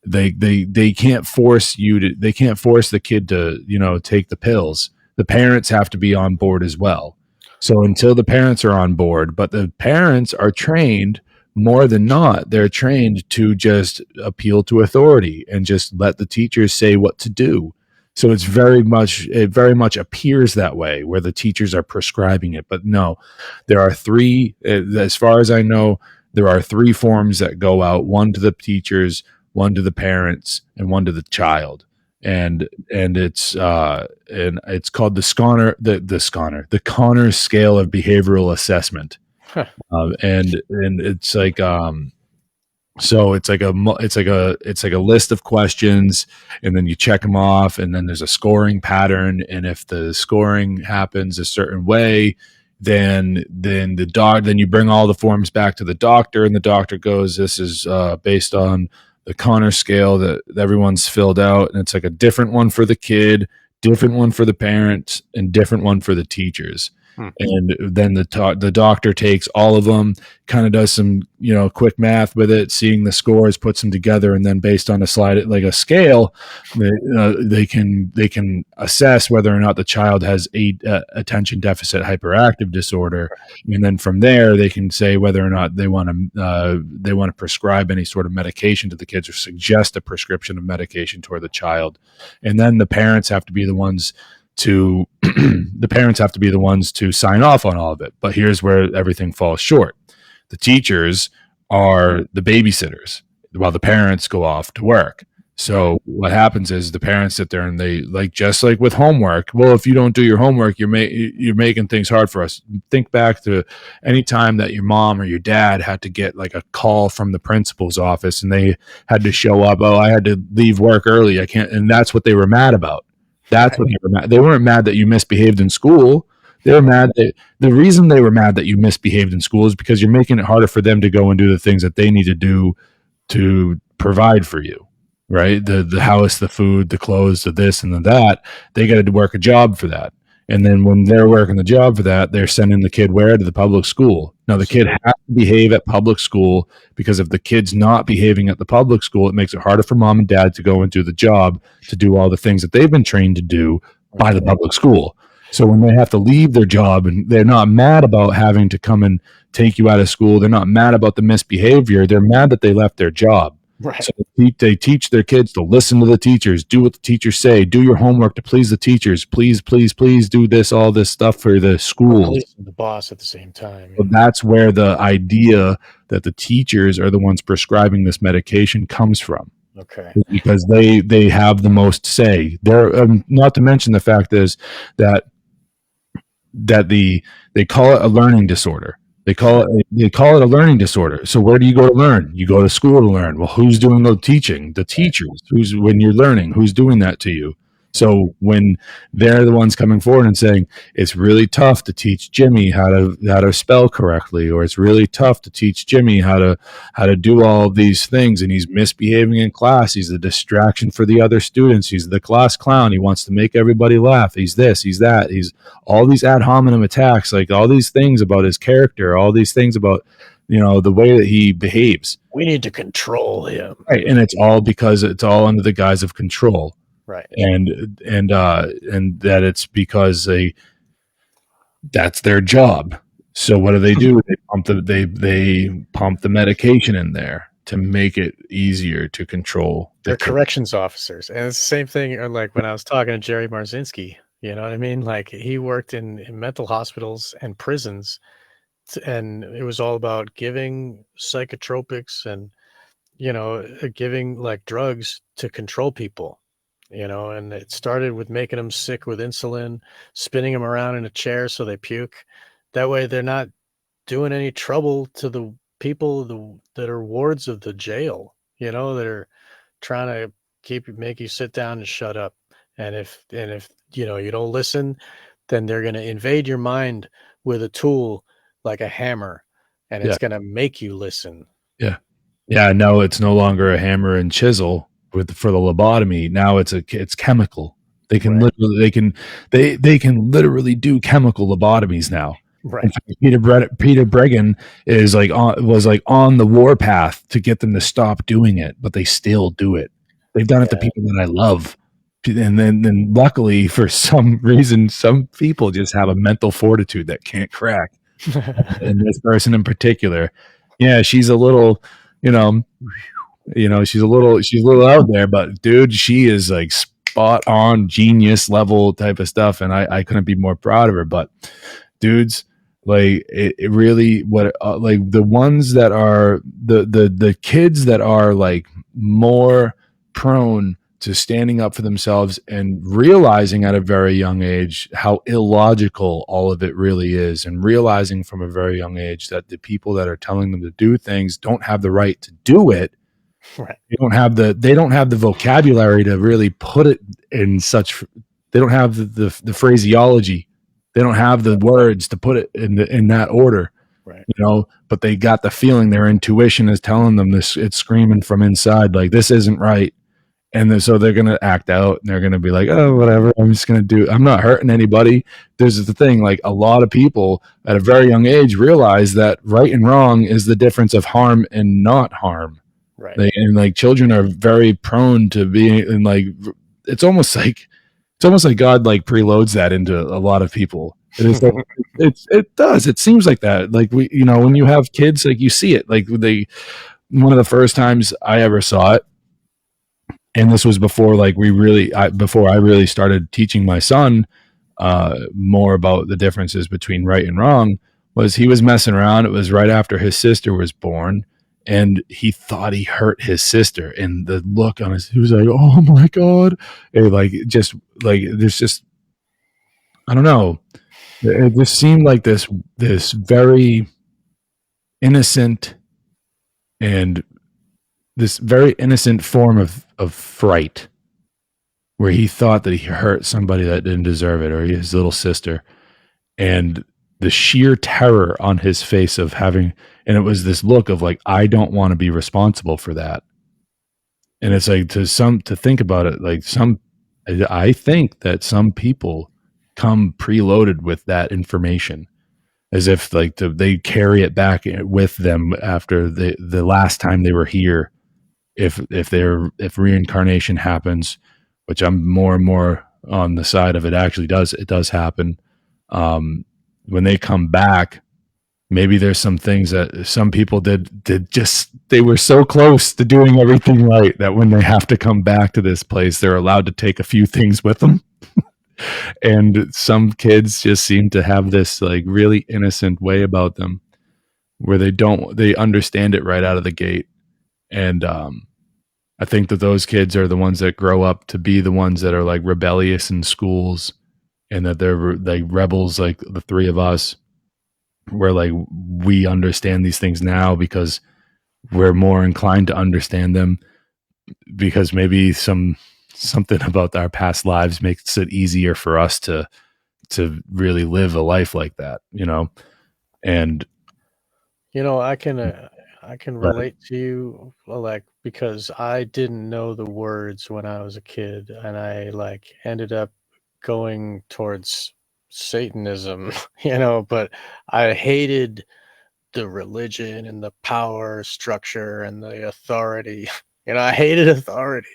they can't force they can't force the kid to take the pills. The parents have to be on board as well. So until the parents are on board, but the parents are trained more than not, they're trained to just appeal to authority and just let the teachers say what to do. So it very much appears that way, where the teachers are prescribing it. But no, there are three, as far as I know, there are three forms that go out: one to the teachers, one to the parents, and one to the child. And it's called the Connor scale of behavioral assessment. Huh. And it's like so it's like a list of questions, and then you check them off, and then there's a scoring pattern, and if the scoring happens a certain way, then you bring all the forms back to the doctor, and the doctor goes, "This is based on the Connor scale that everyone's filled out," and it's like a different one for the kid, different one for the parents, and different one for the teachers. And then the doctor takes all of them, kind of does some quick math with it, seeing the scores, puts them together, and then based on a scale, they can assess whether or not the child has attention deficit hyperactive disorder, and then from there they can say whether or not they want to prescribe any sort of medication to the kids or suggest a prescription of medication toward the child, and then the parents have to be the ones to sign off on all of it. But here's where everything falls short. The teachers are the babysitters while the parents go off to work. So what happens is the parents sit there and they, just like with homework, well, if you don't do your homework, you're making things hard for us. Think back to any time that your mom or your dad had to get a call from the principal's office and they had to show up. Oh, I had to leave work early. I can't. And that's what they were mad about. That's what they were mad. They weren't mad that you misbehaved in school. They were mad that the reason they were mad that you misbehaved in school is because you're making it harder for them to go and do the things that they need to do to provide for you. Right? The house, the food, the clothes, the this and the that. They got to work a job for that. And then when they're working the job for that, they're sending the kid where? To the public school. Now, the kid has to behave at public school, because if the kid's not behaving at the public school, it makes it harder for mom and dad to go and do the job, to do all the things that they've been trained to do by the public school. So when they have to leave their job, and they're not mad about having to come and take you out of school, they're not mad about the misbehavior, they're mad that they left their job. Right. So they teach their kids to listen to the teachers, do what the teachers say, do your homework to please the teachers, please, please, please do this, all this stuff for the schools. The boss at the same time. So that's where the idea that the teachers are the ones prescribing this medication comes from. Okay. Because they have the most say. They're not to mention the fact is that they call it a learning disorder. They call it a learning disorder. So where do you go to learn? You go to school to learn. Well, who's doing the teaching? The teachers. Who's when you're learning? Who's doing that to you? So when they're the ones coming forward and saying it's really tough to teach Jimmy how to spell correctly, or it's really tough to teach Jimmy how to do all of these things, and he's misbehaving in class, he's a distraction for the other students, he's the class clown, he wants to make everybody laugh, he's this, he's that, he's all these ad hominem attacks, like all these things about his character, all these things about the way that he behaves. We need to control him. Right, and it's all because it's all under the guise of control. Right. And that it's because that's their job. So what do? They pump the medication in there to make it easier to control. They're corrections officers. And it's the same thing like when I was talking to Jerry Marzinski, you know what I mean? Like he worked in mental hospitals and prisons, and it was all about giving psychotropics and giving like drugs to control people. And it started with making them sick with insulin, spinning them around in a chair so they puke. That way they're not doing any trouble to the people that are wards of the jail, that are trying to make you sit down and shut up. And if you don't listen, then they're going to invade your mind with a tool like a hammer, and it's going to make you listen. Yeah. Yeah. No, it's no longer a hammer and chisel for the lobotomy. Now it's chemical. They can literally they can literally do chemical lobotomies now. Right. In fact, Peter Bregan was on the warpath to get them to stop doing it, but they still do it. They've done it to people that I love. And then luckily for some reason, some people just have a mental fortitude that can't crack. And this person in particular, she's a little, she's a little out there, but dude, she is like spot on genius level type of stuff. And I couldn't be more proud of her, but dudes, like it really, like the ones that are the kids that are like more prone to standing up for themselves and realizing at a very young age how illogical all of it really is, and realizing from a very young age that the people that are telling them to do things don't have the right to do it. Right. They don't have the vocabulary to really put it in such. They don't have the phraseology. They don't have the words to put it in that order. Right. But they got the feeling. Their intuition is telling them this. It's screaming from inside, like this isn't right. And so they're going to act out, and they're going to be like, oh, whatever, I'm not hurting anybody. There's the thing, like a lot of people at a very young age realize that right and wrong is the difference of harm and not harm. Right. And children are very prone to being, and like, it's almost like God like preloads that into a lot of people. It does. It seems like that. Like when you have kids, like you see it, like one of the first times I ever saw it, and this was before before I really started teaching my son more about the differences between right and wrong, was he was messing around. It was right after his sister was born, and he thought he hurt his sister, and the look on he was like, oh my God. And there's just, I don't know. It just seemed like this very innocent and this very innocent form of fright, where he thought that he hurt somebody that didn't deserve it, or his little sister, and the sheer terror on his face of having, and it was this look of like, I don't want to be responsible for that. And it's like to think about it, like I think that some people come preloaded with that information, as if like they carry it back with them after the last time they were here. If reincarnation happens, which I'm more and more on the side of it does happen. When they come back, maybe there's some things that some people did just, they were so close to doing everything right that when they have to come back to this place, they're allowed to take a few things with them. And some kids just seem to have this like really innocent way about them where they understand it right out of the gate. And I think that those kids are the ones that grow up to be the ones that are like rebellious in schools, and that they're like rebels, like the three of us, where like we understand these things now because we're more inclined to understand them, because maybe something about our past lives makes it easier for us to really live a life like that, you know. And I can relate to you, like, because I didn't know the words when I was a kid, and I like ended up going towards Satanism, but I hated the religion and the power structure and the authority. I hated authority,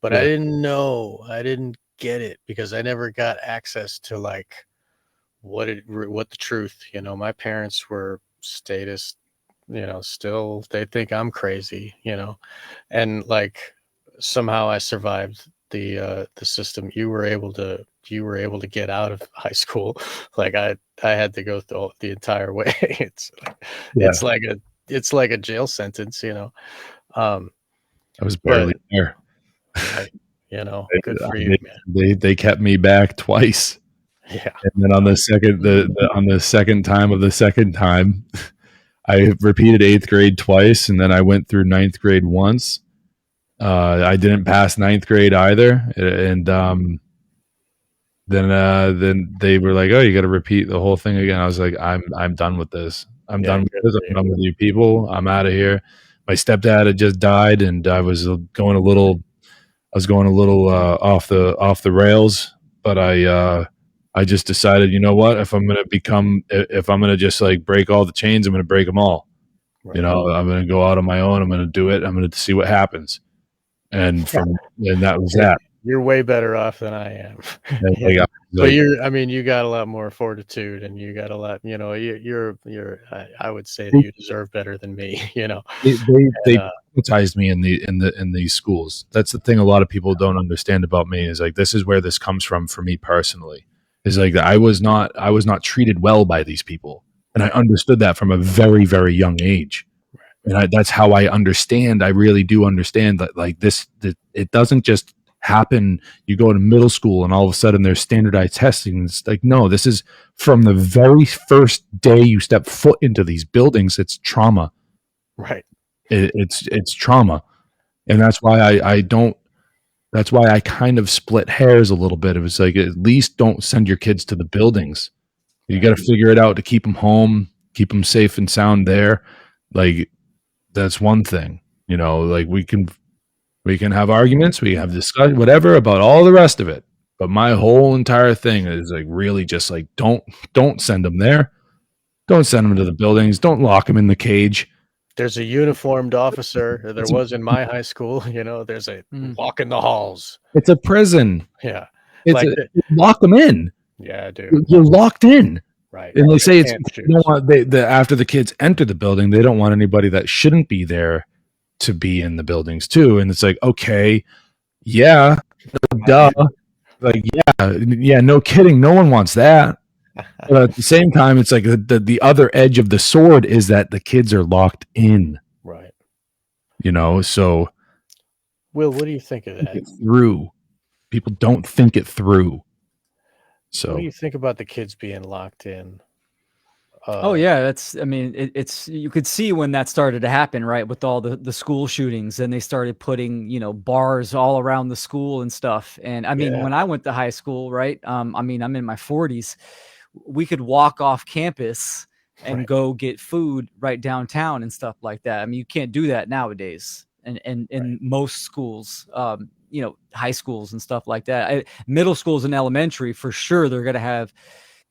but I didn't get it because I never got access to like what the truth. My parents were statists, still they think I'm crazy, and like somehow I survived the system. You were able to get out of high school. Like I had to go through the entire way. It's like a jail sentence. Um I was but barely there. right, good for you, man. They kept me back twice. Yeah. And then on the second time of the second time, I repeated 8th grade twice, and then I went through 9th grade once. I didn't pass 9th grade either, and then they were like, "Oh, you got to repeat the whole thing again." I was like, "I'm done with this. I'm done with this. I'm done with you people. I'm out of here." My stepdad had just died, and I was going a little off the rails, but I just decided, you know what? If I'm gonna just like break all the chains, I'm gonna break them all. Right. I'm gonna go out on my own. I'm gonna do it. I'm gonna see what happens. And that was that. You're way better off than I am. But you got a lot more fortitude, and you got a lot, you're I would say that you deserve better than me, They hypnotized me in these schools. That's the thing a lot of people don't understand about me, is like, this is where this comes from for me personally. Is like that I was not treated well by these people. And I understood that from a very, very young age. And that's how I understand. I really do understand that, like, it doesn't just happen. You go to middle school and all of a sudden there's standardized testing. It's like, no, this is from the very first day you step foot into these buildings. It's trauma. Right. It's trauma. And that's why that's why I kind of split hairs a little bit. It was like, at least don't send your kids to the buildings. You got to figure it out to keep them home, keep them safe and sound there. Like, that's one thing, like we can have arguments, we have discussion, whatever, about all the rest of it. But my whole entire thing is like, really just like, don't send them there. Don't send them to the buildings. Don't lock them in the cage. There's a uniformed officer. There was in my high school, there's a walk in the halls. It's a prison. Yeah. Lock them in. Yeah, dude. You're locked in. Right. And they say after the kids enter the building, they don't want anybody that shouldn't be there to be in the buildings too. And it's like, okay, yeah, duh. Like, yeah, no kidding. No one wants that. But at the same time, it's like the other edge of the sword is that the kids are locked in. Right. So. Will, what do you think of that? Through. People don't think it through. So what do you think about the kids being locked in? It's you could see when that started to happen, right? With all the school shootings, and they started putting, bars all around the school and stuff. And when I went to high school, right? I'm in my 40s. We could walk off campus and go get food right downtown and stuff like that. You can't do that nowadays. And in most schools, high schools and stuff like that. Middle schools and elementary, for sure, they're going to have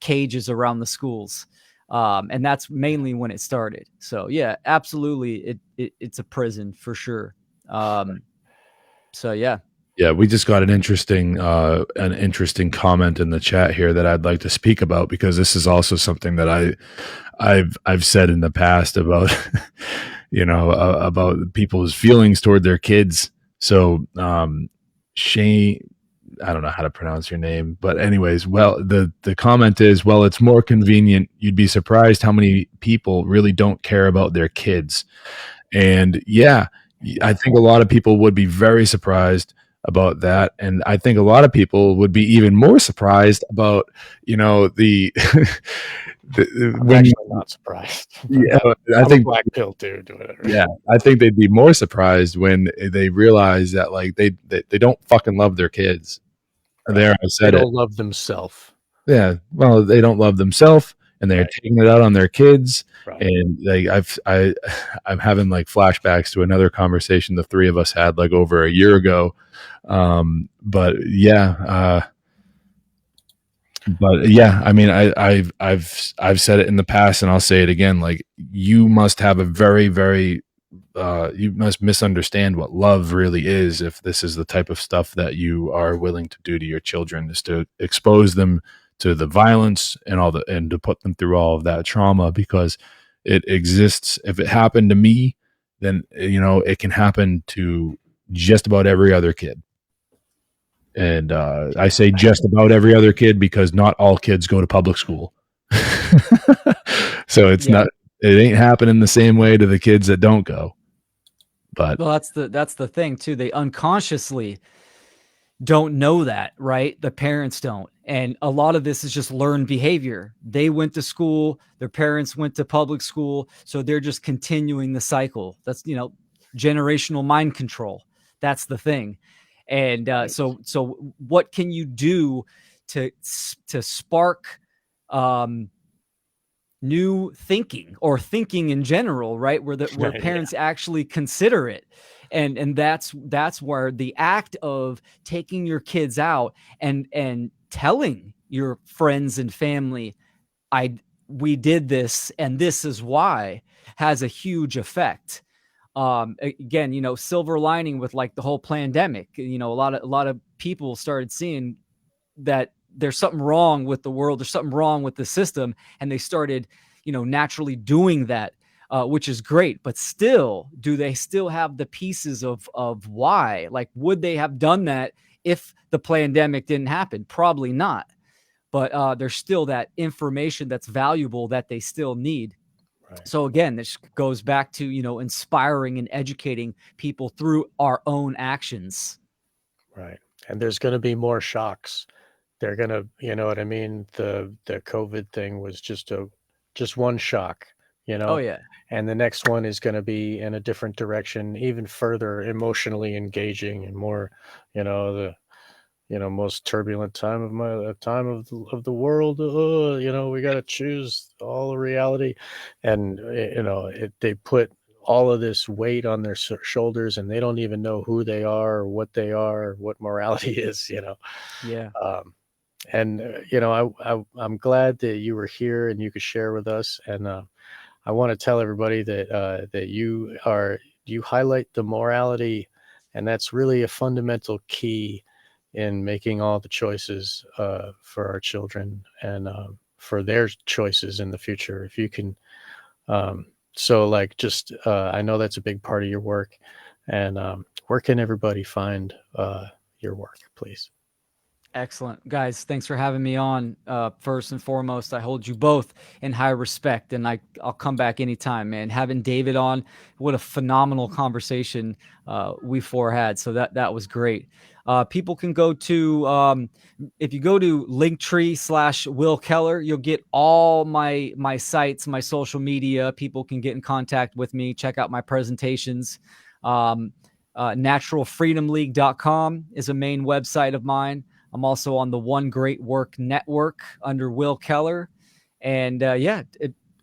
cages around the schools. And that's mainly when it started. So yeah, absolutely. It's a prison for sure. So yeah. Yeah, we just got an interesting comment in the chat here that I'd like to speak about, because this is also something that I've said in the past about about people's feelings toward their kids. So Shane, I don't know how to pronounce your name, but anyways, well, the comment is, well, it's more convenient. You'd be surprised how many people really don't care about their kids. And yeah, I think a lot of people would be very surprised about that. And I think a lot of people would be even more surprised about, the, I'm actually not surprised. Yeah, I think black pill dude. Whatever. Yeah, I think they'd be more surprised when they realize that, like, they don't fucking love their kids. Right. There, I said they it. don't love themselves. Yeah, well, they don't love themselves, and they're taking it out on their kids. Right. And I'm having like flashbacks to another conversation the three of us had like over a year ago. But yeah, I mean, I've said it in the past, and I'll say it again. Like, you must have a very, very you must misunderstand what love really is if this is the type of stuff that you are willing to do to your children, is to expose them to the violence and to put them through all of that trauma, because it exists. If it happened to me, then it can happen to just about every other kid. And I say just about every other kid because not all kids go to public school. So it ain't happening the same way to the kids that don't go. But well, that's the thing too. They unconsciously don't know that, right? The parents don't. And a lot of this is just learned behavior. They went to school, their parents went to public school, so they're just continuing the cycle. That's, generational mind control. That's the thing. And so what can you do to spark new thinking, or thinking in general, right? Where parents actually consider it. And that's where the act of taking your kids out and telling your friends and family, we did this and this is why, has a huge effect. Again, silver lining with like the whole pandemic, a lot of people started seeing that there's something wrong with the world, there's something wrong with the system, and they started, naturally doing that, which is great. But still, do they still have the pieces of why? Like, would they have done that if the pandemic didn't happen? Probably not. But there's still that information that's valuable that they still need. Right. So again, this goes back to, inspiring and educating people through our own actions. Right. And there's going to be more shocks. They're going to, you know what I mean? The COVID thing was just one shock, Oh yeah. And the next one is going to be in a different direction, even further emotionally engaging and more, the most turbulent time of the world. We got to choose all the reality, and they put all of this weight on their shoulders, and they don't even know who they are or what they are, or what morality is. Yeah. I'm glad that you were here and you could share with us. And I want to tell everybody that you highlight the morality, and that's really a fundamental key in making all the choices for our children and for their choices in the future. If you can, I know that's a big part of your work. And where can everybody find your work, please? Excellent. Guys, thanks for having me on. First and foremost, I hold you both in high respect, and I'll come back anytime, man. Having David on, what a phenomenal conversation we four had. So that was great. People can go to, if you go to Linktree/Will Keller, you'll get all my sites, my social media. People can get in contact with me, check out my presentations. Naturalfreedomleague.com is a main website of mine. I'm also on the One Great Work Network under Will Keller. And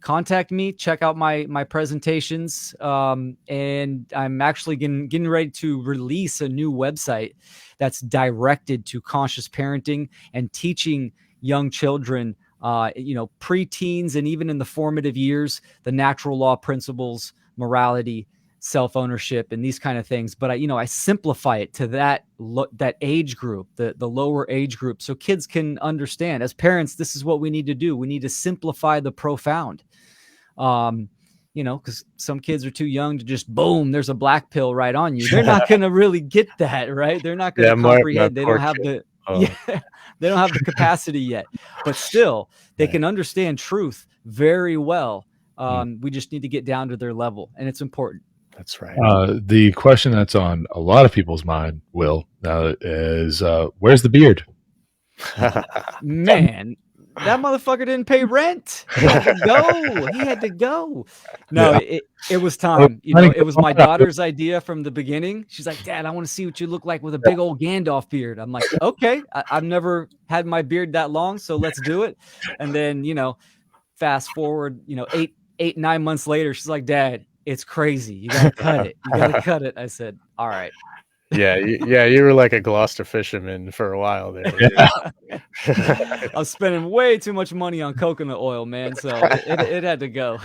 contact me, check out my presentations. And I'm actually getting ready to release a new website that's directed to conscious parenting and teaching young children, preteens and even in the formative years, the natural law principles, morality, self-ownership and these kind of things, but I simplify it to that age group, the lower age group, so kids can understand. As parents, this is what we need to do. We need to simplify the profound. Because some kids are too young to just boom, there's a black pill right on you. They're not going to really get that, right? They're not going to comprehend. They don't have the they don't have the capacity yet, but still they can understand truth very well. We just need to get down to their level, and it's important. That's right. The question that's on a lot of people's mind, Will, is where's the beard? Man, that motherfucker didn't pay rent. He had to go. No, it was time. It was my daughter's idea from the beginning. She's like, Dad, I want to see what you look like with a big old Gandalf beard. I'm like, okay, I've never had my beard that long, so let's do it. And then, fast forward, 9 months later, she's like, Dad, it's crazy. You got to cut it. You got to cut it. I said, all right. You were like a Gloucester fisherman for a while there. I was spending way too much money on coconut oil, man. So it had to go.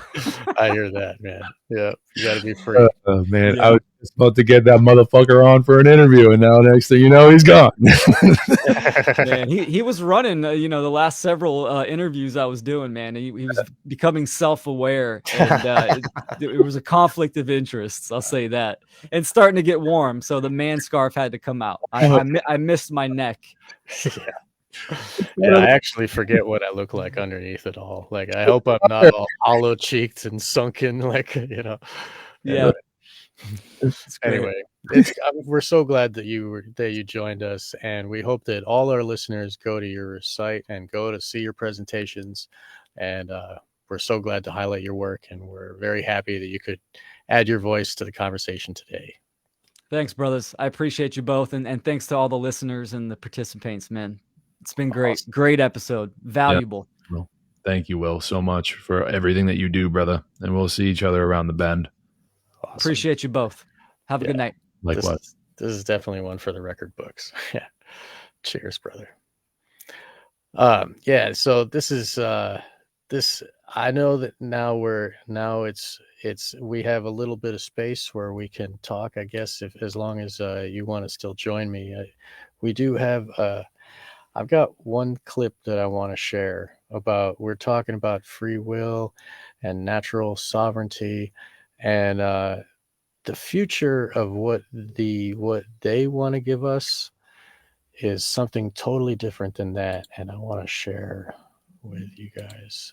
I hear that, man. Yeah, you got to be free. Man, I was just about to get that motherfucker on for an interview, and now next thing you know, he's gone. Man, he was running, the last several interviews I was doing, man. He was becoming self-aware, and it was a conflict of interests, I'll say that. And starting to get warm, so the man scarf had to come out. I missed my neck. Yeah, I actually forget what I look like underneath it all. Like, I hope I'm not all hollow-cheeked and sunken, Yeah. Anyway, we're so glad that you joined us, and we hope that all our listeners go to your site and go to see your presentations. And we're so glad to highlight your work, and we're very happy that you could add your voice to the conversation today. Thanks, brothers. I appreciate you both, and thanks to all the listeners and the participants, man. It's been great. Awesome. Great episode. Valuable. Yeah. Well, thank you, Will, so much for everything that you do, brother. And we'll see each other around the bend. Awesome. Appreciate you both. Have a good night. Likewise. This is definitely one for the record books. Yeah. Cheers, brother. So this is this. I know that now we have a little bit of space where we can talk, I guess, as long as you want to still join me. We do have I've got one clip that I want to share about. We're talking about free will and natural sovereignty, and the future of what they want to give us is something totally different than that. And I want to share with you guys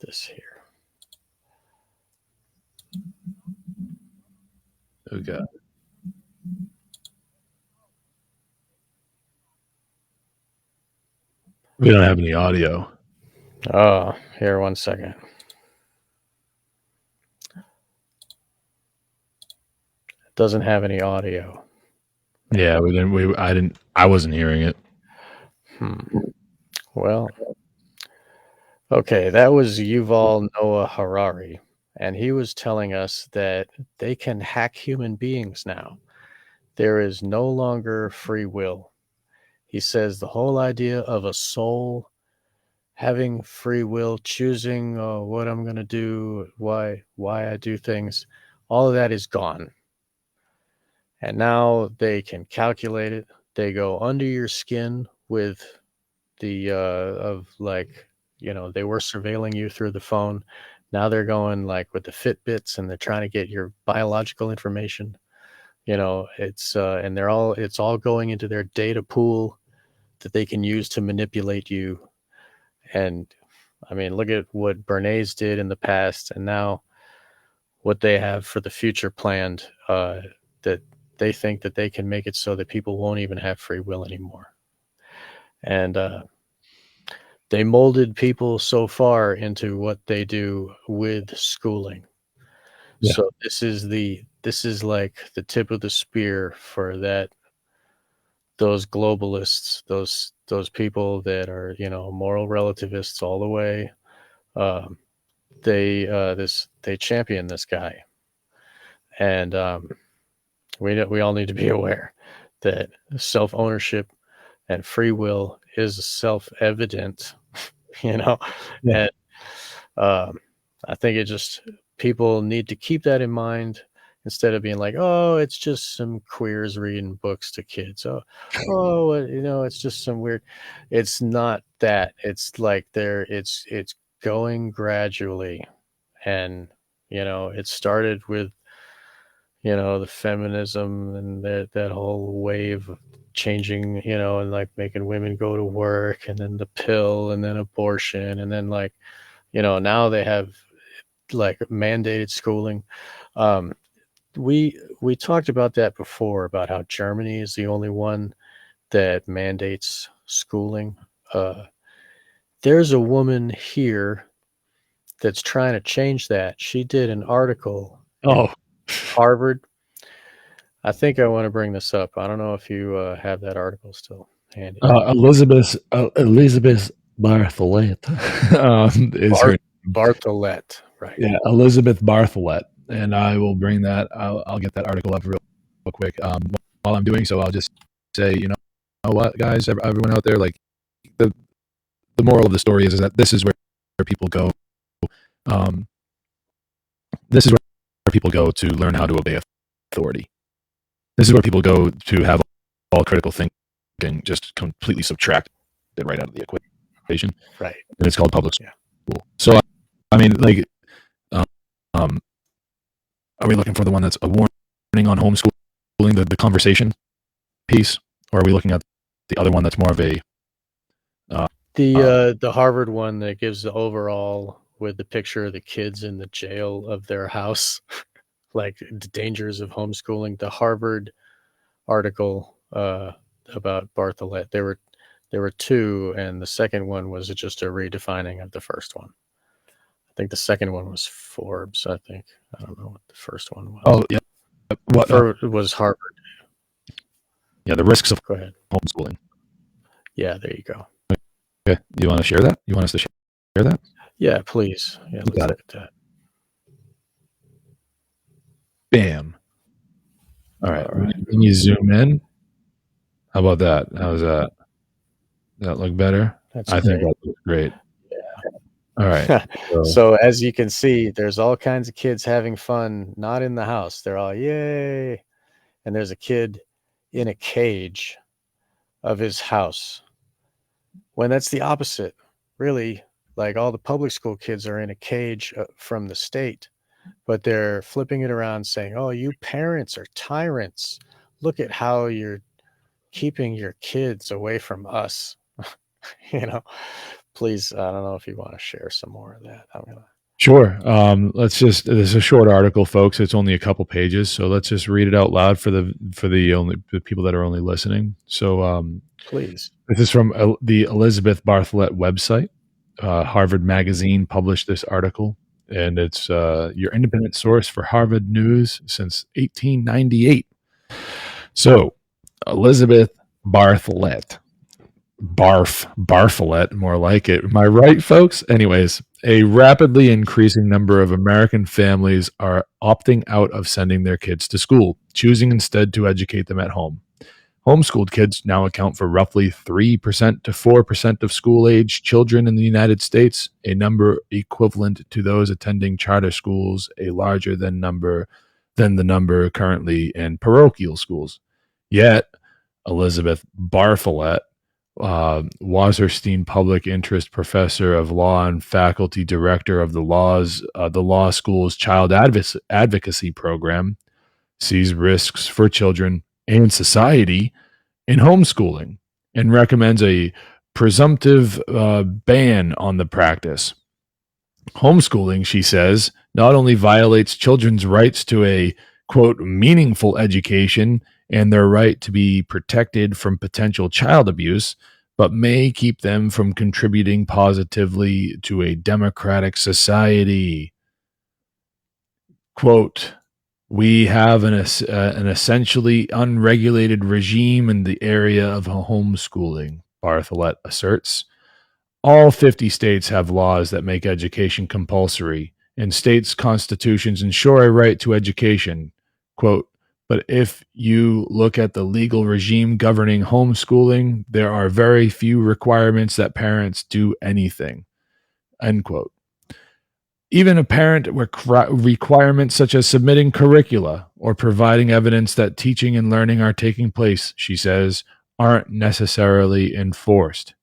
this here. Okay. We don't have any audio. Oh, here, one second. It doesn't have any audio. Yeah, I wasn't hearing it. Well, okay, that was Yuval Noah Harari, and he was telling us that they can hack human beings now. There is no longer free will. He says the whole idea of a soul having free will, choosing what I'm going to do, why I do things, all of that is gone. And now they can calculate it. They go under your skin with the they were surveilling you through the phone. Now they're going with the Fitbits, and they're trying to get your biological information. It's all going into their data pool that they can use to manipulate you. And I mean, look at what Bernays did in the past, and now what they have for the future planned, that they think that they can make it so that people won't even have free will anymore. And they molded people so far into what they do with schooling. Yeah. So this is like the tip of the spear for those globalists, those people that are, moral relativists all the way. They champion this guy. And we all need to be aware that self-ownership and free will is self-evident, Yeah. And I think it just people need to keep that in mind instead of being like, oh, it's just some queers reading books to kids. It's just some weird. It's not that. It's like it's going gradually, and it started with the feminism and that whole wave of changing, and like making women go to work, and then the pill, and then abortion, and then like now they have like mandated schooling. We talked about that before, about how Germany is the only one that mandates schooling. There's a woman here that's trying to change that. She did an article in Harvard. I think I want to bring this up. I don't know if you have that article still handy. Elizabeth Bartholet is her. Bartholet, right? Yeah, Elizabeth Bartholet, and I will bring that. I'll get that article up real quick. While I'm doing so, I'll just say, you know what, guys, everyone out there, like the moral of the story is that this is where people go. This is where people go to learn how to obey authority. This is where people go to have all critical thinking just completely subtracted right out of the equation. Right. And it's called public school. Yeah. So, I mean, like, are we looking for the one that's a warning on homeschooling, the conversation piece, or are we looking at the other one that's more of a the Harvard one that gives the overall with the picture of the kids in the jail of their house, like the dangers of homeschooling? The Harvard article about Bartholet, there were two, and the second one was just a redefining of the first one. I think the second one was Forbes. I don't know what the first one was. Oh yeah, what was Harvard? Yeah, the risks of Go ahead. Homeschooling. Yeah, there you go. Okay, you want to share that? You want us to share that? Yeah, please. Yeah, let's look at that. Bam. All right. Can you zoom in? How about that? How's that? Does that look better? I think that looks great. Yeah. All right. So as you can see, there's all kinds of kids having fun, not in the house. They're all yay. And there's a kid in a cage of his house. When that's the opposite, really. Like all the public school kids are in a cage from the state, but they're flipping it around saying, oh, you parents are tyrants. Look at how you're keeping your kids away from us. Please, I don't know if you want to share some more of that. Sure. This is a short article, folks. It's only a couple pages, so let's just read it out loud for the people that are only listening. So, please. This is from the Elizabeth Bartholet website. Harvard Magazine published this article, and it's your independent source for Harvard news since 1898. So, Elizabeth Bartholet. Bartholet, more like it. Am I right, folks? Anyways, a rapidly increasing number of American families are opting out of sending their kids to school, choosing instead to educate them at home. Homeschooled kids now account for roughly 3% to 4% of school-age children in the United States, a number equivalent to those attending charter schools, a larger than the number currently in parochial schools. Yet, Elizabeth Bartholet, Wasserstein Public Interest Professor of Law and Faculty Director of the Law School's Child Advocacy Program, sees risks for children and society in homeschooling and recommends a presumptive ban on the practice. Homeschooling, she says, not only violates children's rights to a, quote, meaningful education and their right to be protected from potential child abuse, but may keep them from contributing positively to a democratic society. Quote, we have an essentially unregulated regime in the area of homeschooling, Bartholet asserts. All 50 states have laws that make education compulsory, and states' constitutions ensure a right to education. Quote, but if you look at the legal regime governing homeschooling, there are very few requirements that parents do anything. End quote. Even apparent requirements such as submitting curricula or providing evidence that teaching and learning are taking place, she says, aren't necessarily enforced.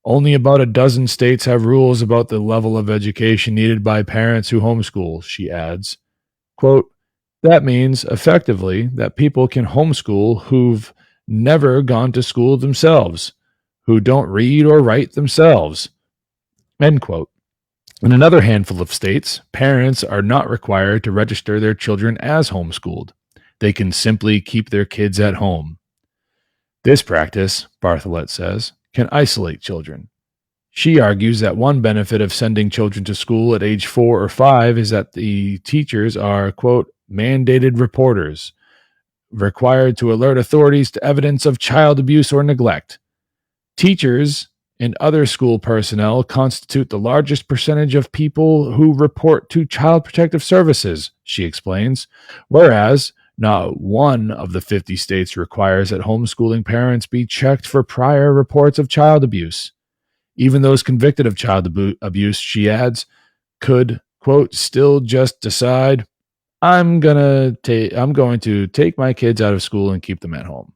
Only about a dozen states have rules about the level of education needed by parents who homeschool, she adds. Quote, that means, effectively, that people can homeschool who've never gone to school themselves, who don't read or write themselves. End quote. In another handful of states, parents are not required to register their children as homeschooled. They can simply keep their kids at home. This practice, Bartholet says, can isolate children. She argues that one benefit of sending children to school at age 4 or 5 is that the teachers are, quote, mandated reporters, required to alert authorities to evidence of child abuse or neglect. Teachers and other school personnel constitute the largest percentage of people who report to Child Protective Services, she explains, whereas not one of the 50 states requires that homeschooling parents be checked for prior reports of child abuse. Even those convicted of child abuse, she adds, could, quote, still just decide, I'm going to take my kids out of school and keep them at home.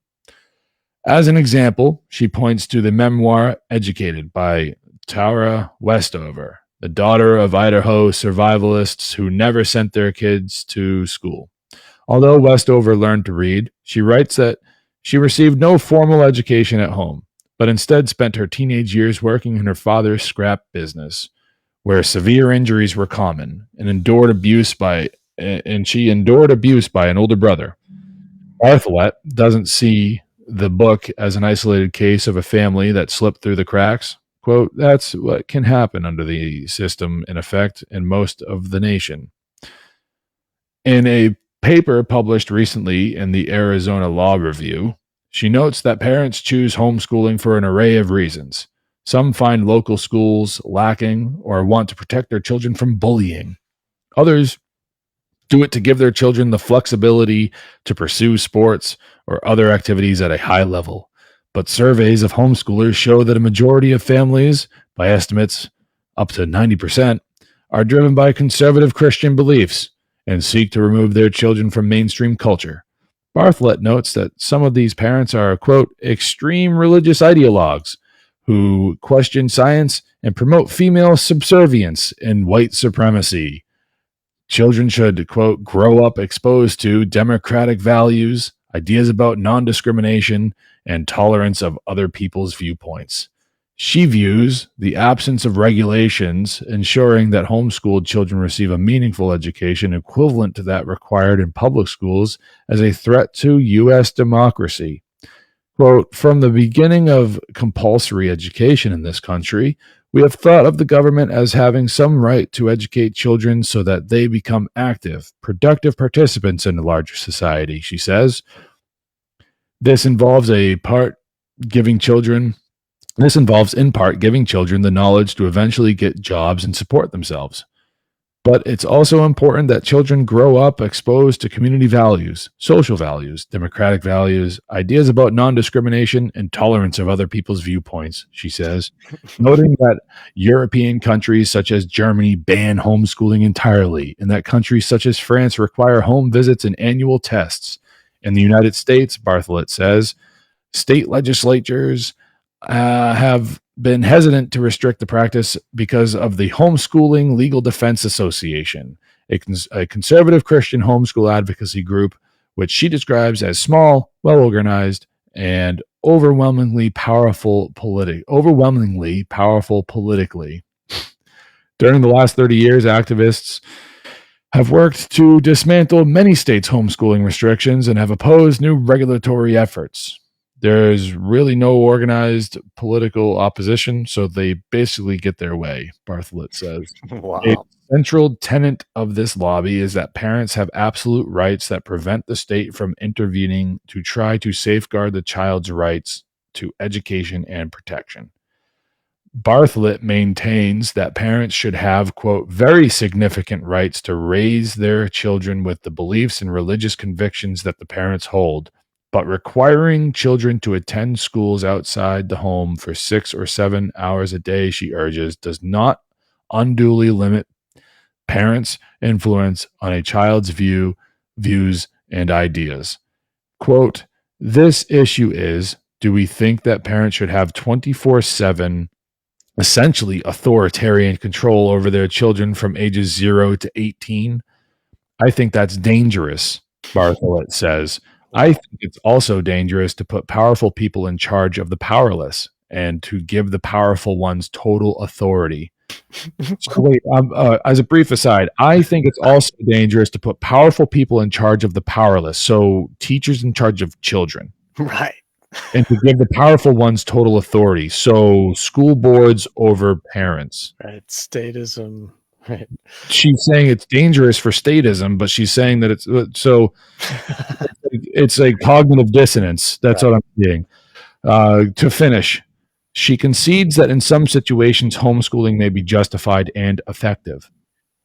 As an example, she points to the memoir Educated by Tara Westover, the daughter of Idaho survivalists who never sent their kids to school. Although Westover learned to read, she writes that she received no formal education at home, but instead spent her teenage years working in her father's scrap business, where severe injuries were common, and she endured abuse by an older brother. Bartholet doesn't see the book as an isolated case of a family that slipped through the cracks. Quote, that's what can happen under the system in effect in most of the nation. In a paper published recently in the Arizona Law Review, she notes that parents choose homeschooling for an array of reasons. Some find local schools lacking or want to protect their children from bullying. Others do it to give their children the flexibility to pursue sports or other activities at a high level. But surveys of homeschoolers show that a majority of families, by estimates up to 90%, are driven by conservative Christian beliefs and seek to remove their children from mainstream culture. Bartholet notes that some of these parents are, quote, extreme religious ideologues who question science and promote female subservience and white supremacy. Children should, quote, grow up exposed to democratic values, ideas about non-discrimination, and tolerance of other people's viewpoints. She views the absence of regulations ensuring that homeschooled children receive a meaningful education equivalent to that required in public schools as a threat to U.S. democracy. Quote, from the beginning of compulsory education in this country, we have thought of the government as having some right to educate children so that they become active, productive participants in the larger society, she says. This involves in part giving children the knowledge to eventually get jobs and support themselves. But it's also important that children grow up exposed to community values, social values, democratic values, ideas about non-discrimination, and tolerance of other people's viewpoints, she says, noting that European countries such as Germany ban homeschooling entirely, and that countries such as France require home visits and annual tests. In the United States, Bartholet says, state legislatures have been hesitant to restrict the practice because of the Homeschooling Legal Defense Association, a conservative Christian homeschool advocacy group, which she describes as small, well-organized, and overwhelmingly powerful politically. During the last 30 years, activists have worked to dismantle many states' homeschooling restrictions and have opposed new regulatory efforts. There's really no organized political opposition, so they basically get their way, Bartholet says. Wow. A central tenet of this lobby is that parents have absolute rights that prevent the state from intervening to try to safeguard the child's rights to education and protection. Bartholet maintains that parents should have, quote, very significant rights to raise their children with the beliefs and religious convictions that the parents hold, but requiring children to attend schools outside the home for 6 or 7 hours a day, she urges, does not unduly limit parents' influence on a child's views, and ideas. Quote, this issue is, do we think that parents should have 24/7 essentially authoritarian control over their children from ages 0 to 18? I think that's dangerous, Bartholet says. I think it's also dangerous to put powerful people in charge of the powerless and to give the powerful ones total authority. So wait, as a brief aside, I think it's also dangerous to put powerful people in charge of the powerless. So teachers in charge of children. Right. And to give the powerful ones total authority. So school boards over parents. Right. Statism. Right. She's saying it's dangerous for statism, but she's saying that it's so it's like cognitive dissonance. That's right. What I'm seeing. To finish, she concedes that in some situations, homeschooling may be justified and effective.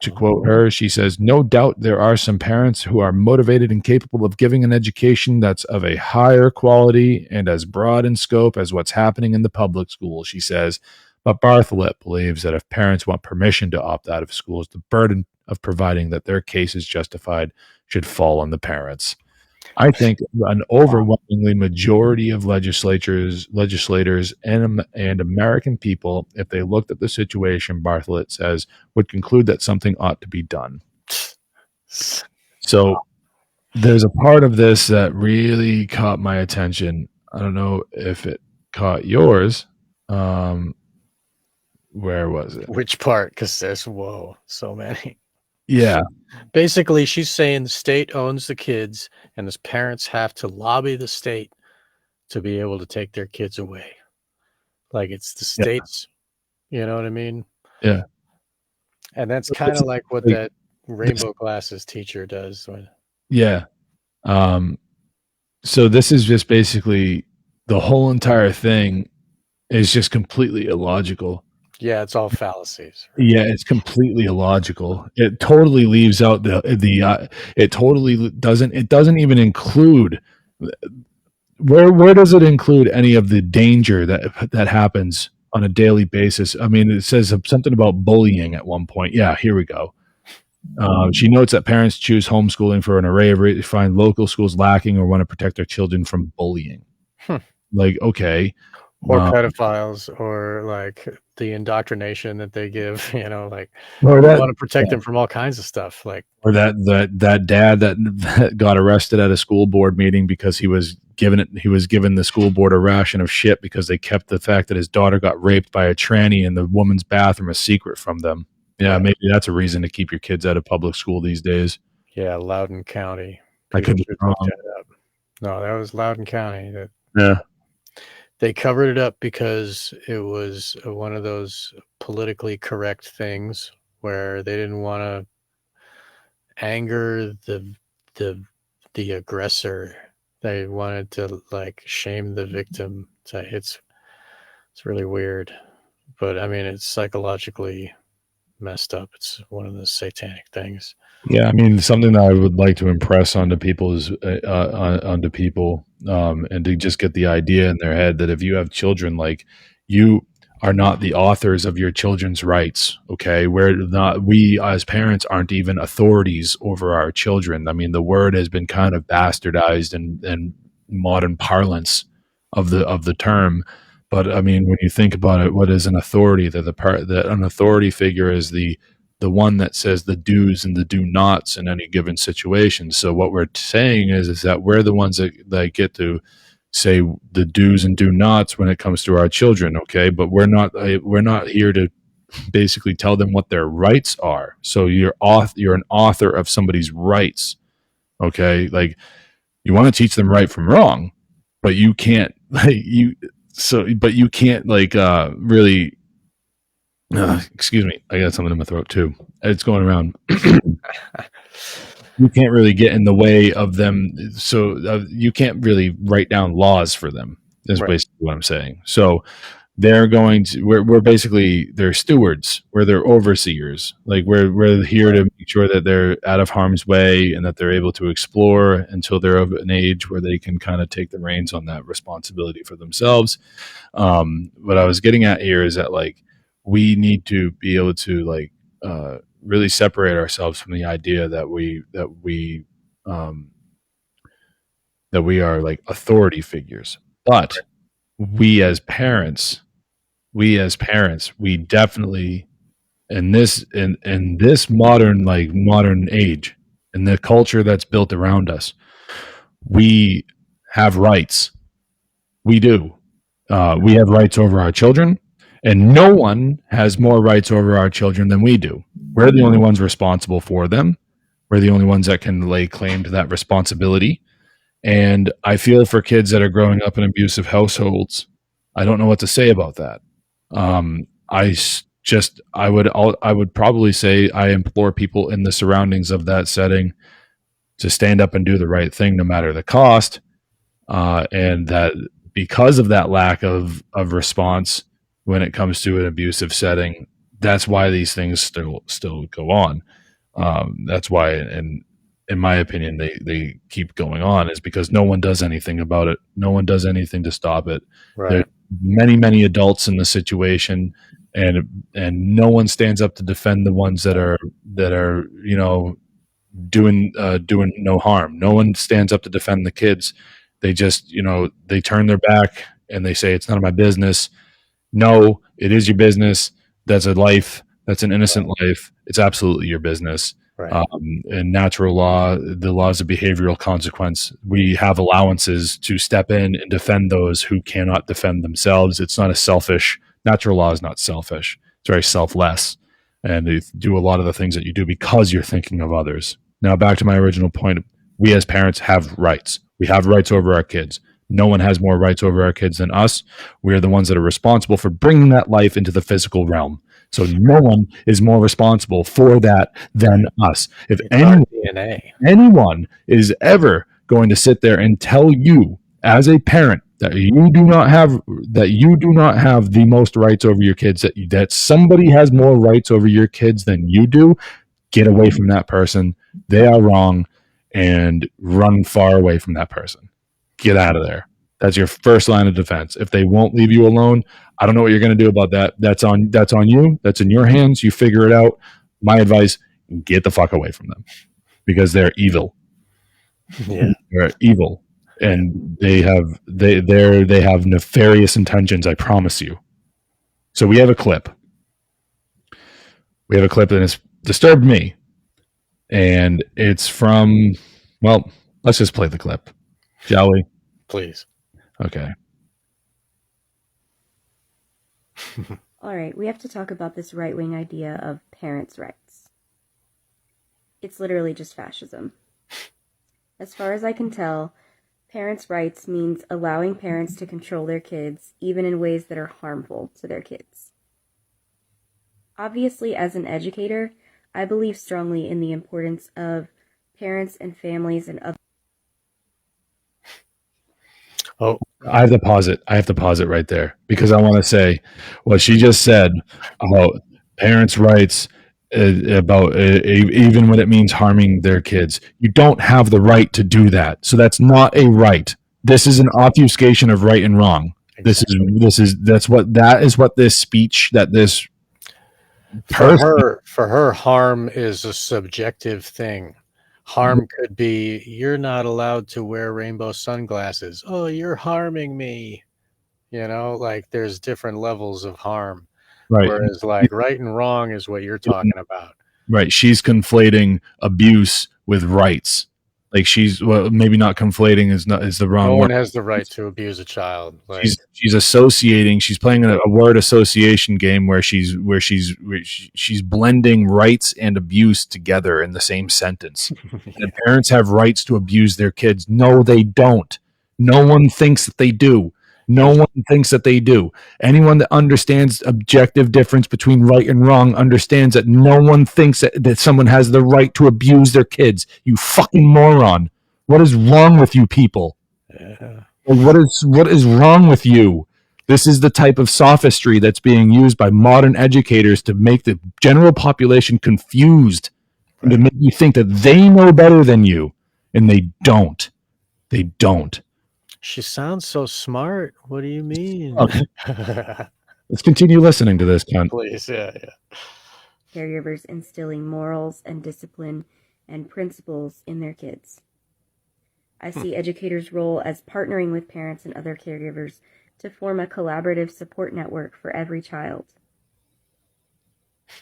To quote her, she says, no doubt there are some parents who are motivated and capable of giving an education that's of a higher quality and as broad in scope as what's happening in the public school, she says. But Bartholet believes that if parents want permission to opt out of schools, the burden of providing that their case is justified should fall on the parents. I think an overwhelmingly majority of legislators and American people, if they looked at the situation, Bartholet says, would conclude that something ought to be done. So there's a part of this that really caught my attention. I don't know if it caught yours. Where was it? Which part? Because there's, so many. Yeah. Basically, she's saying the state owns the kids and the parents have to lobby the state to be able to take their kids away. Like it's the state's, you know what I mean? Yeah. And that's kind of like what that rainbow glasses teacher does. Yeah. So this is just basically the whole entire thing is just completely illogical. Yeah, it's all fallacies. Right? Yeah, it's completely illogical. It totally leaves out it totally doesn't even include where does it include any of the danger that happens on a daily basis? I mean, it says something about bullying at one point. Yeah, here we go. She notes that parents choose homeschooling for an array of reasons, find local schools lacking or want to protect their children from bullying. Like, okay. Or pedophiles, or like the indoctrination that they give, like or they want to protect them from all kinds of stuff. Like, or that dad that got arrested at a school board meeting because he was given the school board a ration of shit because they kept the fact that his daughter got raped by a tranny in the woman's bathroom a secret from them. Yeah, maybe that's a reason to keep your kids out of public school these days. Yeah, Loudoun County. I could be wrong. No, that was Loudoun County. Yeah. They covered it up because it was one of those politically correct things where they didn't want to anger the aggressor. They wanted to like shame the victim. It's really weird, but I mean, it's psychologically messed up. It's one of the satanic things. Yeah, I mean, something that I would like to impress onto people is and to just get the idea in their head that if you have children, like, you are not the authors of your children's rights. Okay, we as parents aren't even authorities over our children. I mean, the word has been kind of bastardized in modern parlance of the term. But I mean, when you think about it, what is an authority? That an authority figure is the one that says the do's and the do nots in any given situation. So what we're saying is that we're the ones that get to say the do's and do nots when it comes to our children. Okay, but we're not here to basically tell them what their rights are. So you're an author of somebody's rights. Okay, like, you want to teach them right from wrong, but you can't really. Excuse me, I got something in my throat too. It's going around. You can't really get in the way of them, so you can't really write down laws for them. That's basically what I'm saying. So they're we're basically their stewards, we're their overseers. Like, we're here to make sure that they're out of harm's way and that they're able to explore until they're of an age where they can kind of take the reins on that responsibility for themselves. What I was getting at here is that, like, we need to be able to, like, really separate ourselves from the idea that we are like authority figures. But we as parents, we definitely in this modern age, in the culture that's built around us, we have rights. We do. We have rights over our children, and no one has more rights over our children than we do. We're the only ones responsible for them. We're the only ones that can lay claim to that responsibility. And I feel for kids that are growing up in abusive households. I don't know what to say about that. I would probably say I implore people in the surroundings of that setting to stand up and do the right thing, no matter the cost. And that because of that lack of response when it comes to an abusive setting, that's why these things still go on. That's why, and in my opinion, they keep going on, is because no one does anything about it. No one does anything to stop it. Right. There's many adults in the situation, and no one stands up to defend the ones that are doing no harm. No one stands up to defend the kids. They just they turn their back and they say it's none of my business. No, it is your business. That's a life. That's an innocent life. It's absolutely your business. Right. In natural law, the laws of behavioral consequence, we have allowances to step in and defend those who cannot defend themselves. It's not a selfish. Natural law is not selfish. It's very selfless, and you do a lot of the things that you do because you're thinking of others. Now, back to my original point, we as parents have rights. We have rights over our kids. No one has more rights over our kids than us. We're the ones that are responsible for bringing that life into the physical realm. So no one is more responsible for that than us. If anyone is ever going to sit there and tell you as a parent that you do not have the most rights over your kids, that somebody has more rights over your kids than you do, get away from that person. They are wrong, and run far away from that person. Get out of there. That's your first line of defense. If they won't leave you alone, I don't know what you're going to do about that. That's on you. That's in your hands. You figure it out. My advice, get the fuck away from them, because they're evil. Yeah. They're evil, and they have nefarious intentions, I promise you. So we have a clip. that has disturbed me, and it's from, well, let's just play the clip, shall we? Please. Okay. All right, we have to talk about this right-wing idea of parents' rights. It's literally just fascism. As far as I can tell, parents' rights means allowing parents to control their kids, even in ways that are harmful to their kids. Obviously, as an educator, I believe strongly in the importance of parents and families and other. Oh, I have to pause it right there, because I want to say what she just said about parents' rights, about even when it means harming their kids. You don't have the right to do that. So that's not a right. This is an obfuscation of right and wrong. Exactly. That is what this speech, that this person, for her, harm is a subjective thing. Harm could be, you're not allowed to wear rainbow sunglasses. Oh, you're harming me. Like there's different levels of harm. Right. Whereas like right and wrong is what you're talking about. Right. She's conflating abuse with rights. Like maybe not conflating is the wrong word. No one has the right to abuse a child. Like, she's associating. She's playing a word association game where she's blending rights and abuse together in the same sentence. Yeah. And parents have rights to abuse their kids. No, they don't. No one thinks that they do. No one thinks that they do. Anyone that understands objective difference between right and wrong understands that no one thinks that someone has the right to abuse their kids. You fucking moron. What is wrong with you people? Yeah. What is wrong with you? This is the type of sophistry that's being used by modern educators to make the general population confused, and to make you think that they know better than you, and they don't. They don't. She sounds so smart. What do you mean? Okay. Let's continue listening to this, cunt. Please, yeah. caregivers instilling morals and discipline and principles in their kids. I see educators' role as partnering with parents and other caregivers to form a collaborative support network for every child.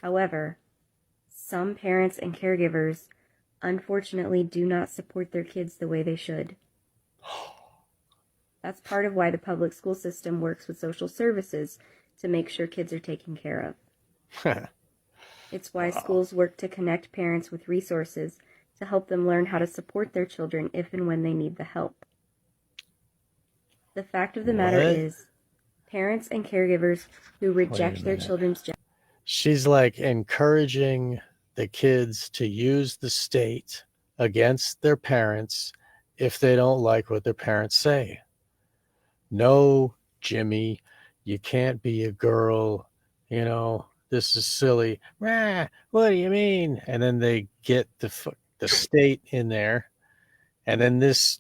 However, some parents and caregivers unfortunately do not support their kids the way they should. That's part of why the public school system works with social services to make sure kids are taken care of. It's why schools work to connect parents with resources to help them learn how to support their children if and when they need the help. The fact of the matter is, parents and caregivers who reject their children's... She's like encouraging the kids to use the state against their parents if they don't like what their parents say. No, Jimmy, you can't be a girl, you know, this is silly. Rah, what do you mean? And then they get the state in there, and then this,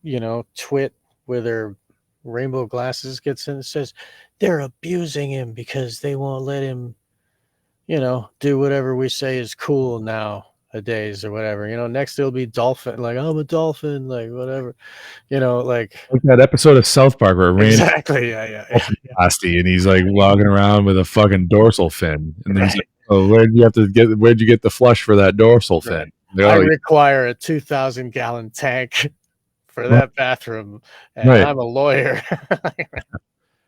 you know, twit with her rainbow glasses gets in and says they're abusing him because they won't let him, you know, do whatever we say is cool nowadays or whatever. You know, next it'll be dolphin, like I'm a dolphin, like whatever. You know, like that episode of South Park where exactly, yeah. Nasty, and he's like walking around with a fucking dorsal fin, and then he's like, "Oh, where'd you get the flush for that dorsal fin?" I require a 2,000 gallon tank for that bathroom, and I'm a lawyer.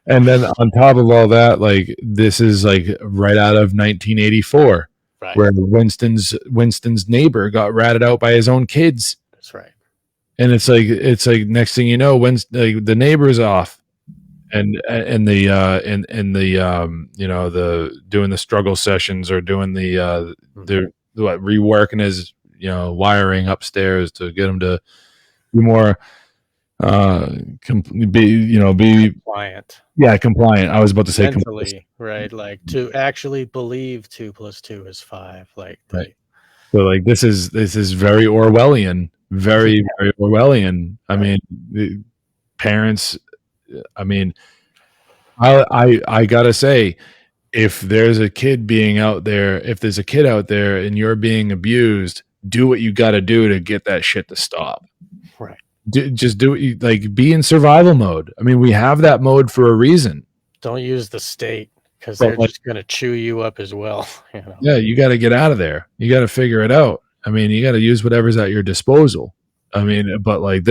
And then on top of all that, like this is like right out of 1984, where Winston's neighbor got ratted out by his own kids. That's right. And it's like next thing you know, when the neighbor's off, and the you know, the doing the struggle sessions or doing the reworking his, you know, wiring upstairs to get him to be more be compliant. Yeah, compliant. I was about to say mentally, right? Like to actually believe 2 + 2 is 5. Like right. So like this is very Orwellian, very Orwellian. I mean, the parents. I mean, I gotta say, if there's a kid out there and you're being abused, do what you got to do to get that shit to stop. Right. Just do it. Like, be in survival mode. I mean, we have that mode for a reason. Don't use the state because they're just going to chew you up as well. You know? Yeah, you got to get out of there. You got to figure it out. I mean, you got to use whatever's at your disposal. I mean, but like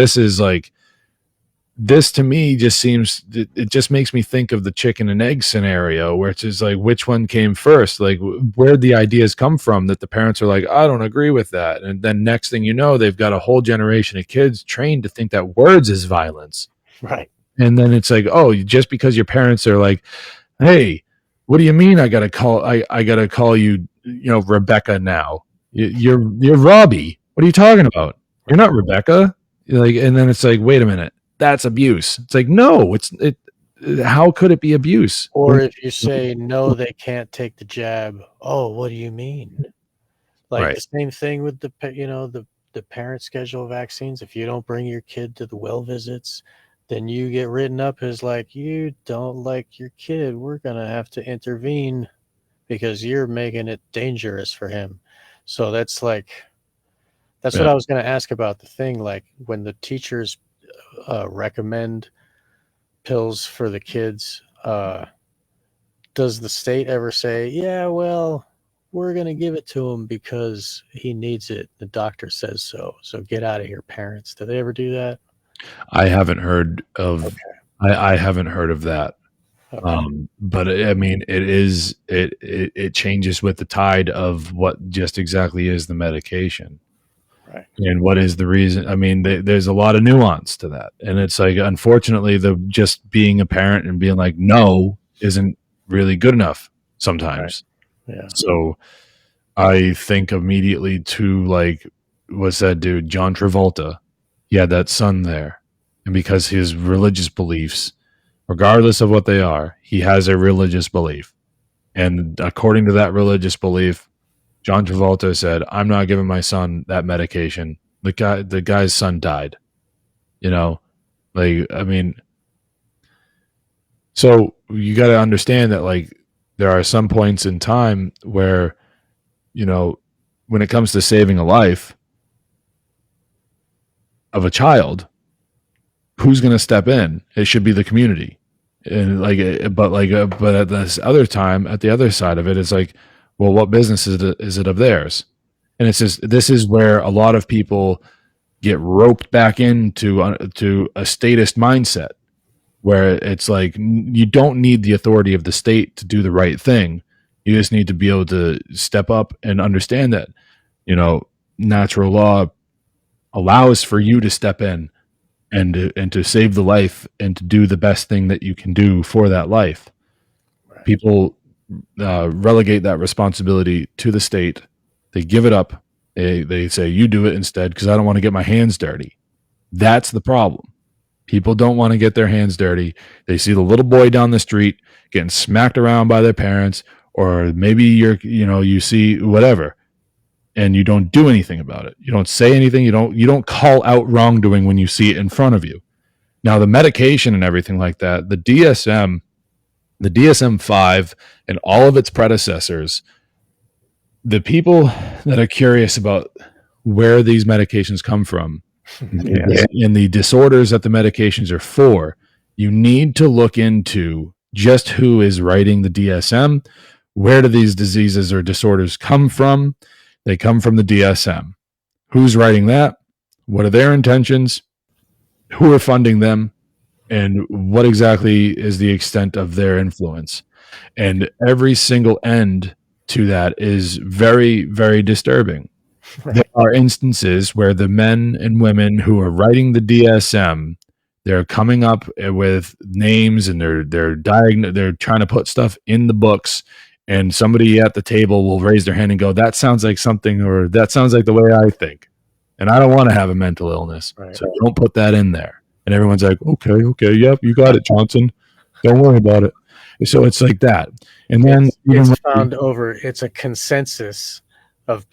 this to me just seems, it just makes me think of the chicken and egg scenario, where it's just like, which one came first? Like, where'd the ideas come from that the parents are like, I don't agree with that. And then next thing you know, they've got a whole generation of kids trained to think that words is violence. Right. And then it's like, oh, just because your parents are like, hey, what do you mean I got to call you, you know, Rebecca now? You're Robbie. What are you talking about? You're not Rebecca. Like, and then it's like, wait a minute. That's abuse. It's like, no, how could it be abuse? Or if you say, no, they can't take the jab. Oh, what do you mean? Like the same thing with the parent schedule vaccines. If you don't bring your kid to the well visits, then you get written up as like, you don't like your kid. We're going to have to intervene because you're making it dangerous for him. So that's what I was going to ask about the thing. Like when the teachers recommend pills for the kids, does the state ever say, yeah, well, we're going to give it to him because he needs it, the doctor says so get out of here, parents? Do they ever do that? I haven't heard of I haven't heard of that. But I mean, it changes with the tide of what just exactly is the medication. Right. And what is the reason? I mean, there's a lot of nuance to that. And it's like, unfortunately, just being a parent and being like, no, isn't really good enough sometimes. Right. Yeah. So I think immediately to like, what's that dude? John Travolta. He had that son there. And because his religious beliefs, regardless of what they are, he has a religious belief. And according to that religious belief, John Travolta said, I'm not giving my son that medication. The guy's son died. You know, like, I mean, so you got to understand that like there are some points in time where when it comes to saving a life of a child, who's going to step in? It should be the community. And but at this other time, at the other side of it, it's like, well, what business is it of theirs? And it's just, this is where a lot of people get roped back into to a statist mindset, where it's like, you don't need the authority of the state to do the right thing. You just need to be able to step up and understand that, natural law allows for you to step in and to save the life and to do the best thing that you can do for that life. Right. People relegate that responsibility to the state. They give it up. They say, you do it instead, because I don't want to get my hands dirty. That's the problem. People don't want to get their hands dirty. They see the little boy down the street getting smacked around by their parents, or maybe you see whatever, and you don't do anything about it. You don't say anything. You don't call out wrongdoing when you see it in front of you. Now, the medication and everything like that, the DSM-5 and all of its predecessors, the people that are curious about where these medications come from, yes, and the disorders that the medications are for, you need to look into just who is writing the DSM. Where do these diseases or disorders come from? They come from the DSM. Who's writing that? What are their intentions? Who are funding them? And what exactly is the extent of their influence? And every single end to that is very, very disturbing. Right. There are instances where the men and women who are writing the DSM, they're coming up with names, and they're trying to put stuff in the books, and somebody at the table will raise their hand and go, that sounds like something, or that sounds like the way I think, and I don't want to have a mental illness, right, so don't put that in there. And everyone's like, okay, yep, you got it, Johnson, don't worry about it. So it's like that. And then it's a consensus of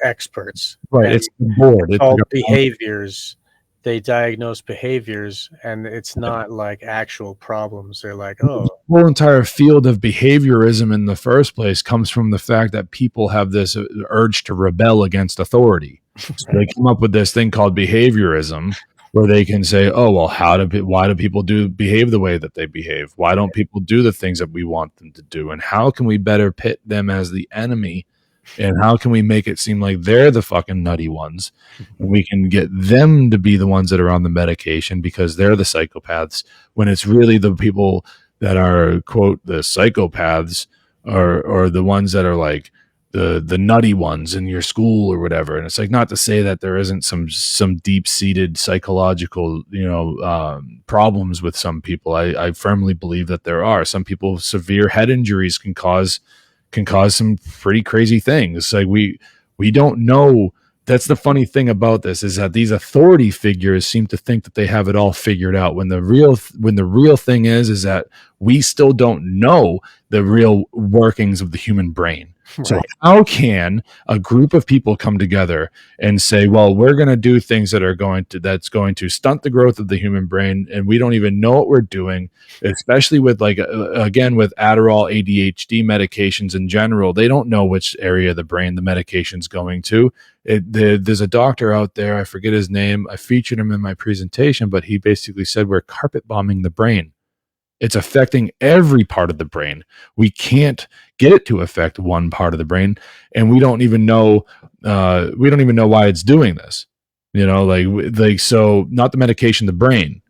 experts, right? It's the board. It's called behaviors. They diagnose behaviors, and it's not like actual problems. They're like, the whole entire field of behaviorism in the first place comes from the fact that people have this urge to rebel against authority. So they come up with this thing called behaviorism, where they can say, oh, well, why do people behave the way that they behave? Why don't people do the things that we want them to do? And how can we better pit them as the enemy? And how can we make it seem like they're the fucking nutty ones? And we can get them to be the ones that are on the medication because they're the psychopaths, when it's really the people that are, quote, the psychopaths, or the ones that are like the nutty ones in your school or whatever. And it's like, not to say that there isn't some deep-seated psychological, problems with some people. I firmly believe that there are. Some people, severe head injuries can cause some pretty crazy things. Like we don't know. That's the funny thing about this, is that these authority figures seem to think that they have it all figured out, when the real thing is that we still don't know the real workings of the human brain. Right. So how can a group of people come together and say, well, we're going to do things that's going to stunt the growth of the human brain, and we don't even know what we're doing, especially with with Adderall, ADHD medications in general. They don't know which area of the brain the medication's going to. There's a doctor out there, I forget his name, I featured him in my presentation, but he basically said we're carpet bombing the brain. It's affecting every part of the brain. We can't get it to affect one part of the brain, and we don't even know why it's doing this. So not the medication, the brain.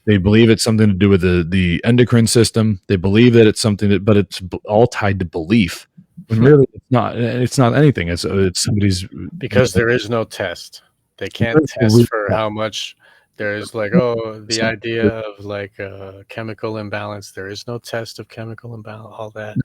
They believe it's something to do with the endocrine system. They believe that it's something but it's all tied to belief. When really it's not. It's not anything. It's somebody's, because there is no test. They can't test for how much. There's the idea of chemical imbalance. There is no test of chemical imbalance, all that.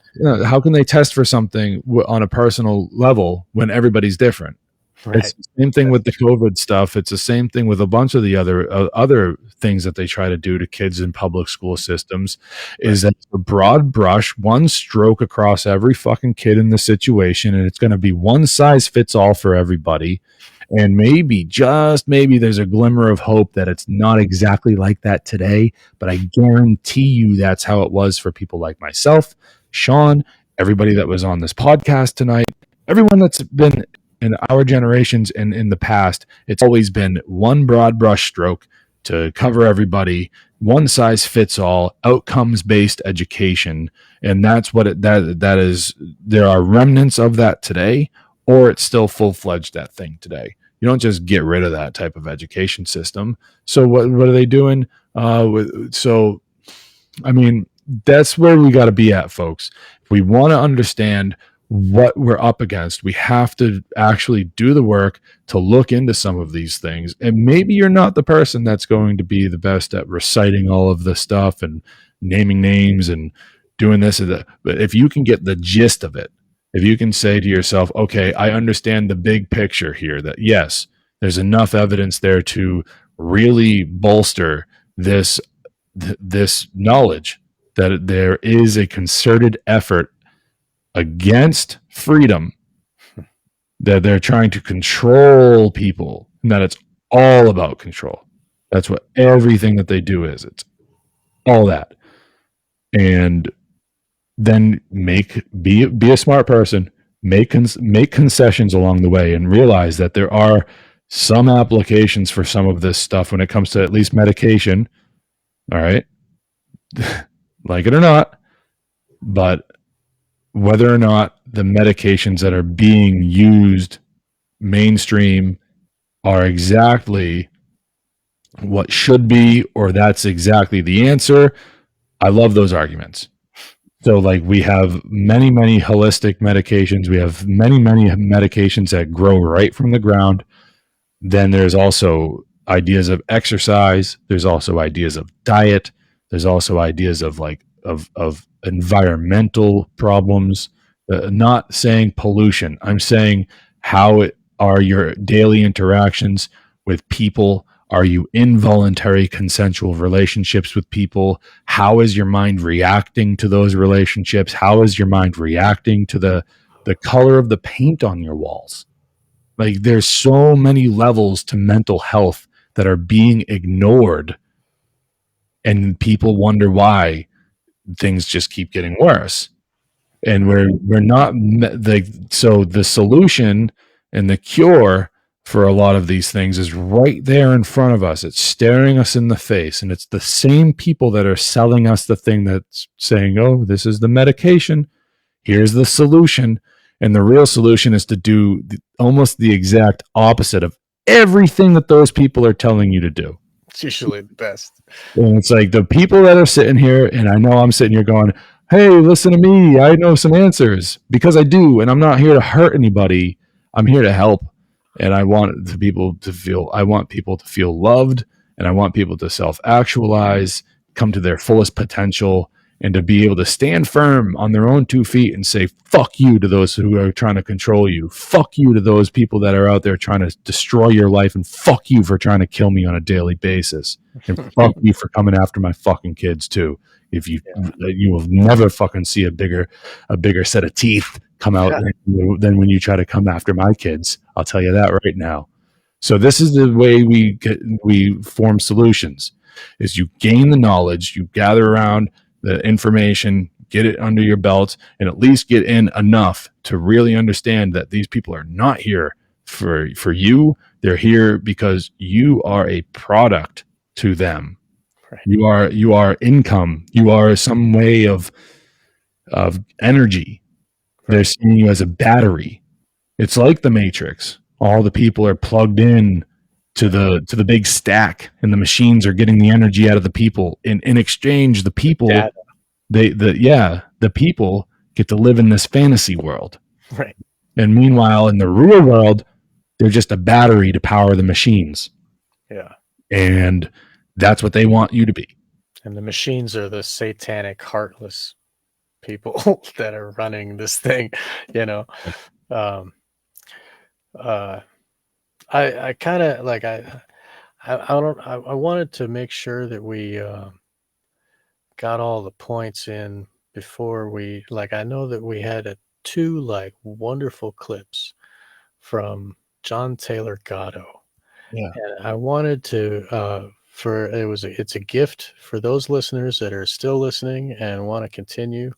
How can they test for something on a personal level when everybody's different? Right. It's the same thing with the COVID stuff. It's the same thing with a bunch of the other things that they try to do to kids in public school systems. Right. Is that a broad brush, one stroke across every fucking kid in the situation, and it's going to be one size fits all for everybody. And maybe, just maybe, there's a glimmer of hope that it's not exactly like that today, but I guarantee you that's how it was for people like myself, Sean, everybody that was on this podcast tonight. Everyone that's been in our generations and in the past, it's always been one broad brush stroke to cover everybody, one size fits all, outcomes based education, and that's what that is. There are remnants of that today, or it's still full fledged that thing today. You don't just get rid of that type of education system. So what are they doing? So I mean, that's where we got to be at, folks. If we want to understand what we're up against, we have to actually do the work to look into some of these things. And maybe you're not the person that's going to be the best at reciting all of the stuff and naming names and doing this and that. But if you can get the gist of it, if you can say to yourself, okay, I understand the big picture here, that yes, there's enough evidence there to really bolster this knowledge that there is a concerted effort against freedom, that they're trying to control people, and that it's all about control. That's what everything that they do is. It's all that. And then be a smart person, make concessions along the way, and realize that there are some applications for some of this stuff when it comes to at least medication. All right. Like it or not, but whether or not the medications that are being used mainstream are exactly what should be, or that's exactly the answer, I love those arguments. So like we have many holistic medications, we have many medications that grow right from the ground. Then there's also ideas of exercise, there's also ideas of diet, there's also ideas of of environmental problems. Not saying pollution, I'm saying how are your daily interactions with people? Are you in voluntary consensual relationships with people? How is your mind reacting to those relationships? How is your mind reacting to the color of the paint on your walls? Like there's so many levels to mental health that are being ignored, and people wonder why things just keep getting worse. And we're not so the solution and the cure for a lot of these things is right there in front of us. It's staring us in the face, and it's the same people that are selling us the thing that's saying, "Oh, this is the medication. Here's the solution." And the real solution is to do almost the exact opposite of everything that those people are telling you to do. It's usually the best. And it's like the people that are sitting here, and I know I'm sitting here going, hey, listen to me. I know some answers, because I do. And I'm not here to hurt anybody. I'm here to help. And I want people to feel loved, and I want people to self-actualize, come to their fullest potential, and to be able to stand firm on their own 2 feet and say, fuck you to those who are trying to control you. Fuck you to those people that are out there trying to destroy your life, and fuck you for trying to kill me on a daily basis. And fuck you for coming after my fucking kids too. If you will never fucking see a bigger set of teeth come out than when you try to come after my kids. I'll tell you that right now. So this is the way we form solutions, is you gain the knowledge, you gather around the information, get it under your belt, and at least get in enough to really understand that these people are not here for you. They're here because you are a product to them. Right. You are income. You are some way of energy. Right. They're seeing you as a battery. It's like the Matrix. All the people are plugged in to the big stack, and the machines are getting the energy out of the people. In exchange, the people the people get to live in this fantasy world. Right. And meanwhile, in the real world, they're just a battery to power the machines. Yeah. And that's what they want you to be. And the machines are the satanic, heartless people that are running this thing, I kind of like I wanted to make sure that we got all the points in before we I know that we had two wonderful clips from John Taylor Gatto. Yeah. And I wanted to it's a gift for those listeners that are still listening and want to continue.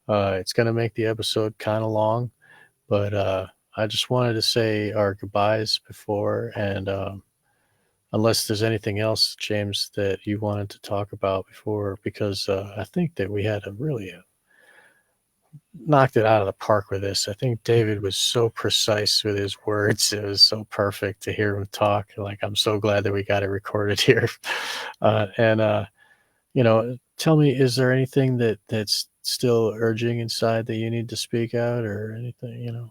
It's going to make the episode kind of long, But I just wanted to say our goodbyes before, and unless there's anything else, James, that you wanted to talk about before, because I think that we had a really knocked it out of the park with this. I think David was so precise with his words. It was so perfect to hear him talk. Like, I'm so glad that we got it recorded here. Tell me, is there anything that's still urging inside that you need to speak out, or anything?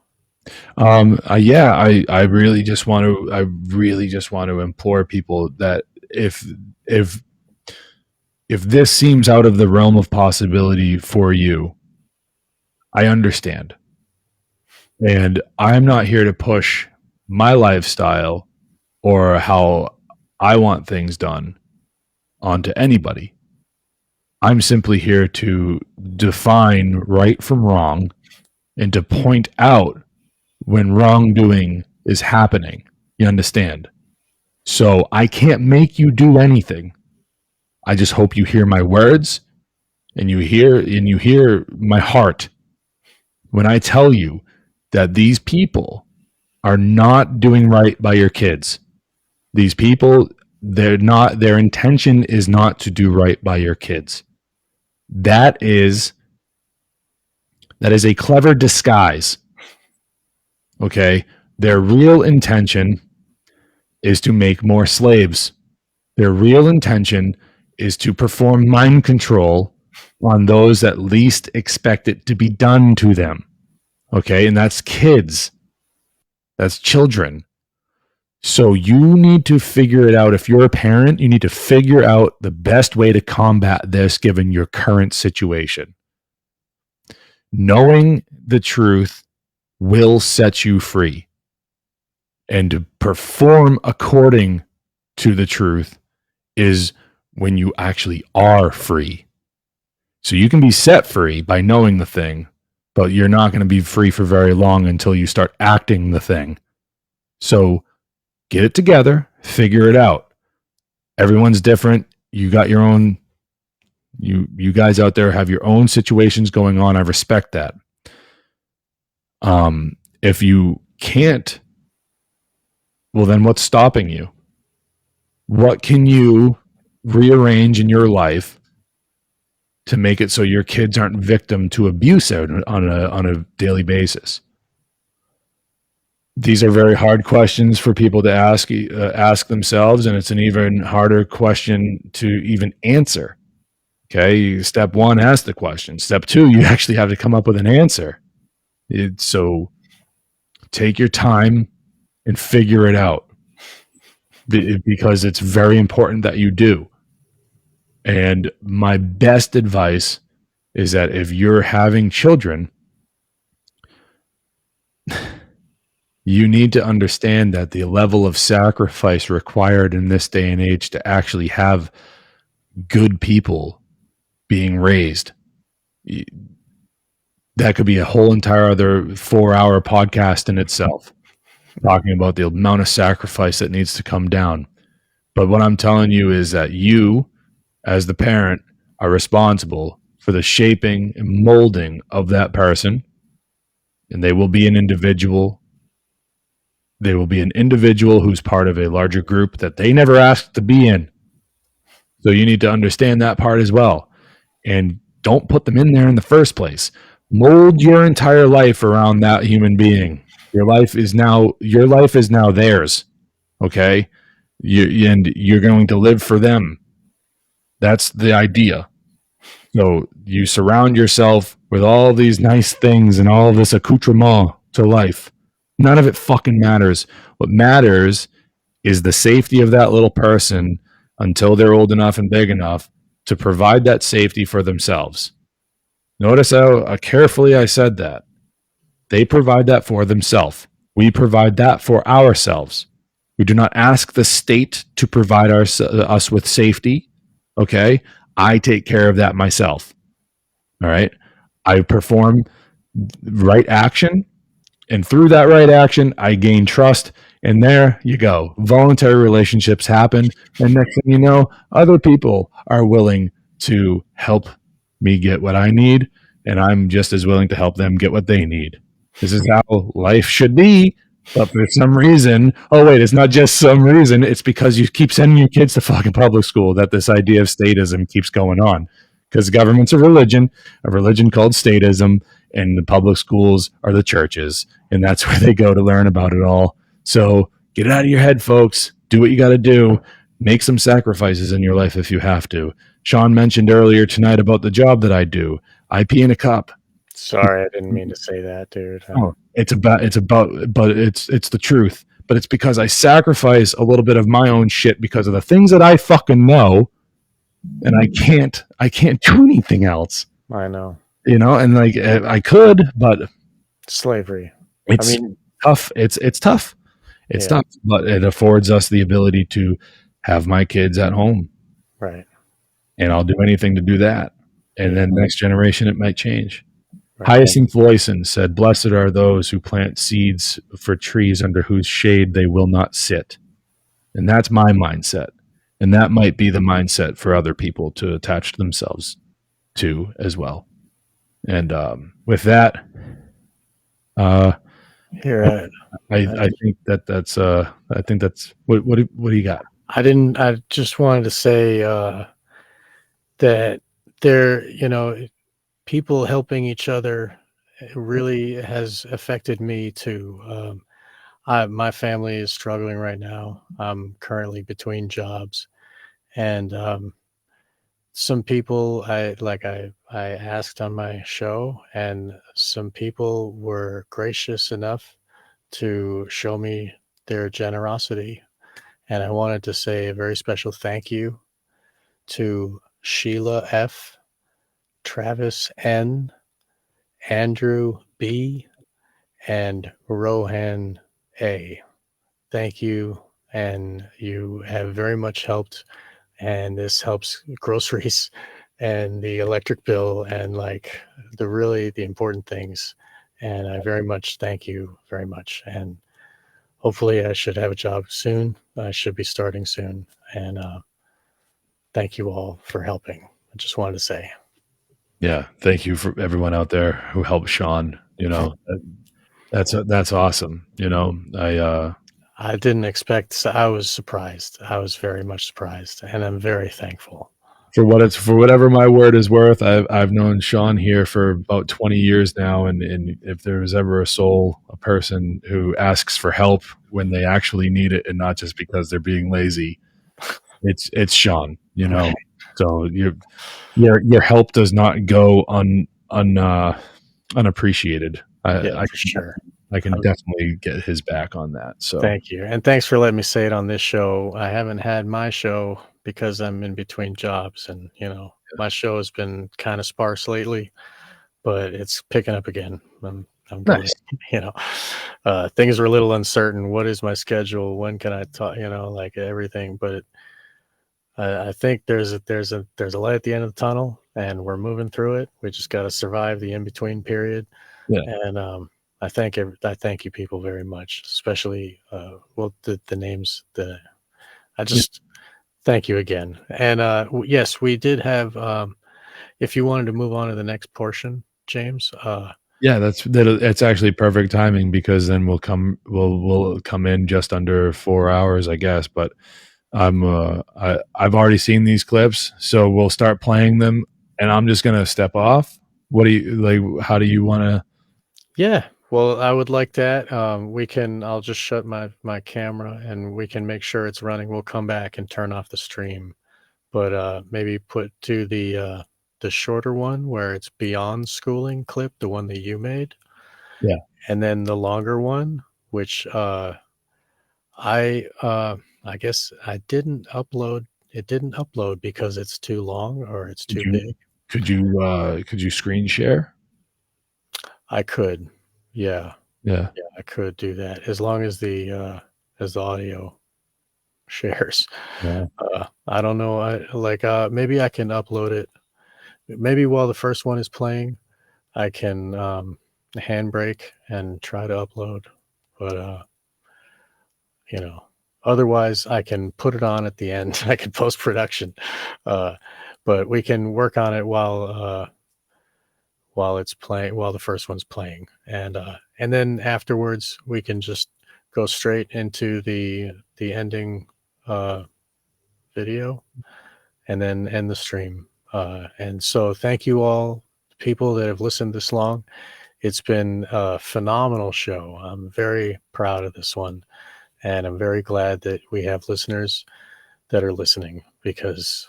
Yeah, I really just want to implore people that if this seems out of the realm of possibility for you, I understand. And I'm not here to push my lifestyle or how I want things done onto anybody. I'm simply here to define right from wrong and to point out when wrongdoing is happening. You understand? So I can't make you do anything. I just hope you hear my words and you hear my heart when I tell you that these people are not doing right by your kids. These people, their intention is not to do right by your kids. That is a clever disguise. Okay? Their real intention is to make more slaves. Their real intention is to perform mind control on those that least expect it to be done to them. Okay? And that's kids. That's children. So you need to figure it out. If you're a parent, you need to figure out the best way to combat this given your current situation. Knowing the truth will set you free. And to perform according to the truth is when you actually are free. So you can be set free by knowing the thing, but you're not going to be free for very long until you start acting the thing. So get it together, figure it out. Everyone's different. You got your own, you guys out there have your own situations going on. I respect that. If you can't, well, then what's stopping you? What can you rearrange in your life to make it so your kids aren't victim to abuse on a daily basis? These are very hard questions for people to ask themselves, and it's an even harder question to even answer. Okay, step one, ask the question. Step two, you actually have to come up with an answer. So take your time and figure it out, because it's very important that you do. And my best advice is that if you're having children, you need to understand that the level of sacrifice required in this day and age to actually have good people being raised, that could be a whole entire other 4-hour podcast in itself, talking about the amount of sacrifice that needs to come down. But what I'm telling you is that you, as the parent, are responsible for the shaping and molding of that person, and they will be an individual. They will be an individual who's part of a larger group that they never asked to be in. So you need to understand that part as well. And don't put them in there in the first place. Mold your entire life around that human being. Your life is now theirs. Okay? And you're going to live for them. That's the idea. So you surround yourself with all these nice things and all this accoutrement to life. None of it fucking matters. What matters is the safety of that little person until they're old enough and big enough to provide that safety for themselves. Notice how carefully I said that. They provide that for themselves. We provide that for ourselves. We do not ask the state to provide us with safety. Okay? I take care of that myself. All right? I perform right action, and through that right action, I gain trust, and there you go. Voluntary relationships happen, and next thing you know, other people are willing to help me get what I need, and I'm just as willing to help them get what they need. This is how life should be. But for some reason, oh wait, it's not just some reason. It's because you keep sending your kids to fucking public school that this idea of statism keeps going on. Because government's a religion called statism, and the public schools are the churches, and that's where they go to learn about it all. So get it out of your head, folks. Do what you got to do. Make some sacrifices in your life if you have to. Sean mentioned earlier tonight about the job that I do. I pee in a cup. Sorry, I didn't mean to say that, dude. Oh, it's the truth. But it's because I sacrifice a little bit of my own shit because of the things that I fucking know, and I can't do anything else. I know. And like I could, but slavery. It's tough. It's tough. It's tough, but it affords us the ability to have my kids at home. Right. And I'll do anything to do that. And then next generation, it might change. Right. Hyacinth Loyson said, "Blessed are those who plant seeds for trees under whose shade they will not sit." And that's my mindset. And that might be the mindset for other people to attach themselves to as well. And with that, here I think that's I think that's what do you got? I just wanted to say that there, people helping each other really has affected me too. My family is struggling right now. I'm currently between jobs, and some people I asked on my show, and some people were gracious enough to show me their generosity. And I wanted to say a very special thank you to Sheila F., Travis N., Andrew B., and Rohan A. Thank you. And you have very much helped. And this helps groceries and the electric bill and like the important things. And I very much thank you very much. And hopefully I should have a job soon. I should be starting soon. And thank you all for helping. I just wanted to say. Yeah. Thank you for everyone out there who helped Sean. That's awesome. I didn't expect, I was surprised. I was very much surprised, and I'm very thankful. For whatever my word is worth, I've known Sean here for about 20 years now, and if there was ever a person who asks for help when they actually need it and not just because they're being lazy, it's Sean. Right. So your help does not go unappreciated. For sure. I can definitely get his back on that. So thank you. And thanks for letting me say it on this show. I haven't had my show because I'm in between jobs, and my show has been kind of sparse lately, but it's picking up again. I'm nice. Things are a little uncertain. What is my schedule? When can I talk? Like everything, but I think there's a light at the end of the tunnel, and we're moving through it. We just got to survive the in-between period. Yeah. And I thank you people very much, especially the names. I just thank you again. And yes, we did have. If you wanted to move on to the next portion, James. Yeah, that's actually perfect timing, because then we'll come in just under 4 hours, I guess. But I've already seen these clips, so we'll start playing them, and I'm just gonna step off. What do you like? How do you want to? Yeah, well, I would like that. I'll just shut my camera, and we can make sure it's running. We'll come back and turn off the stream, but maybe do the shorter one where it's beyond schooling clip, the one that you made. Yeah. And then the longer one, which I guess I didn't upload. It didn't upload because it's too long or it's too big. Could you screen share? I could. Yeah. Yeah. Yeah, I could do that as long as the audio shares. Yeah. I don't know. Maybe I can upload it. Maybe while the first one is playing, I can handbrake and try to upload. But otherwise I can put it on at the end. I can post production. But we can work on it while while it's playing, while the first one's playing, and then afterwards we can just go straight into the ending video, and then end the stream. And so thank you all, people that have listened this long. It's been a phenomenal show. I'm very proud of this one, and I'm very glad that we have listeners that are listening, because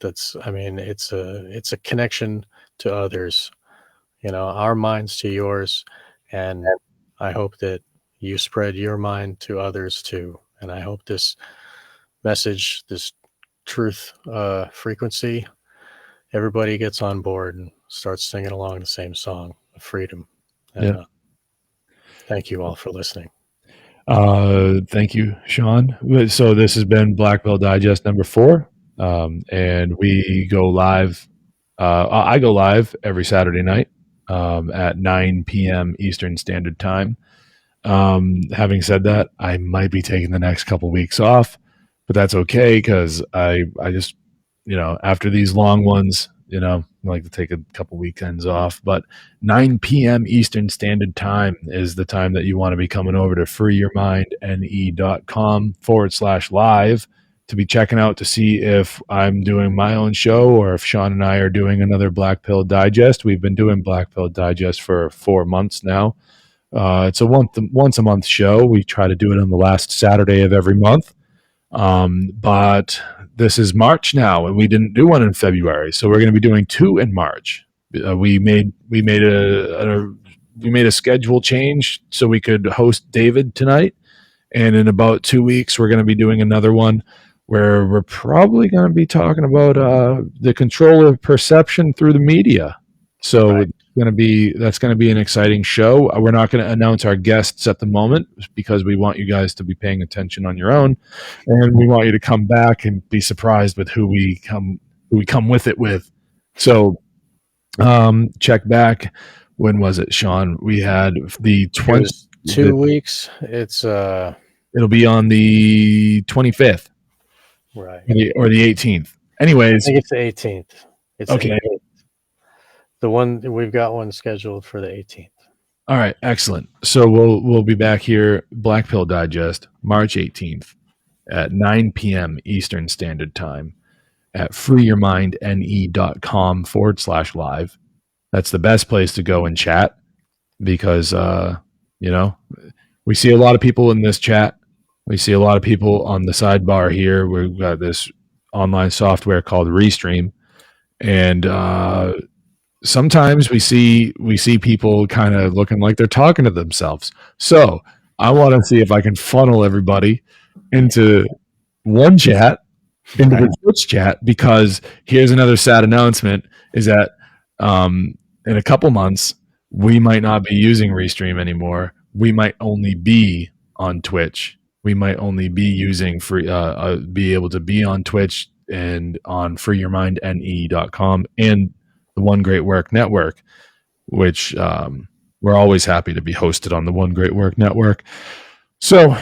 it's a connection to others, our minds to yours. And I hope that you spread your mind to others too. And I hope this message, this truth frequency, everybody gets on board and starts singing along the same song of freedom. And thank you all for listening. Thank you, Sean. So this has been Black Pill Digest number 4. And we go live. I go live every Saturday night at 9 p.m. Eastern Standard Time. Having said that, I might be taking the next couple weeks off, but that's okay, because I just, after these long ones, I like to take a couple weekends off. But 9 p.m. Eastern Standard Time is the time that you want to be coming over to freeyourmindne.com/live to be checking out to see if I'm doing my own show or if Sean and I are doing another Black Pill Digest. We've been doing Black Pill Digest for 4 months now. It's a once a month show. We try to do it on the last Saturday of every month. But this is March now, and we didn't do one in February, so we're going to be doing 2 in March. We made a schedule change so we could host David tonight, and in about 2 weeks we're going to be doing another one where we're probably going to be talking about the control of perception through the media. So that's going to be an exciting show. We're not going to announce our guests at the moment because we want you guys to be paying attention on your own, and we want you to come back and be surprised with who we come with it with. So check back. When was it, Sean? We had the 2 weeks. It'll be on the 25th, right, or the 18th. Anyways, I think it's the 18th. It's okay. 18th. The one we've got one scheduled for the 18th. All right, excellent. So we'll be back here, Black Pill Digest, March 18th at 9 p.m. Eastern Standard Time at freeyourmindne.com/live. That's the best place to go and chat, because we see a lot of people in this chat. We see a lot of people on the sidebar here. We've got this online software called Restream, and sometimes we see people kind of looking like they're talking to themselves. So I want to see if I can funnel everybody into one chat, into the Twitch chat, because here's another sad announcement, is that in a couple months, we might not be using Restream anymore. We might only be on Twitch. We might only be using be able to be on Twitch and on freeyourmindne.com and the One Great Work Network, which we're always happy to be hosted on the One Great Work Network. So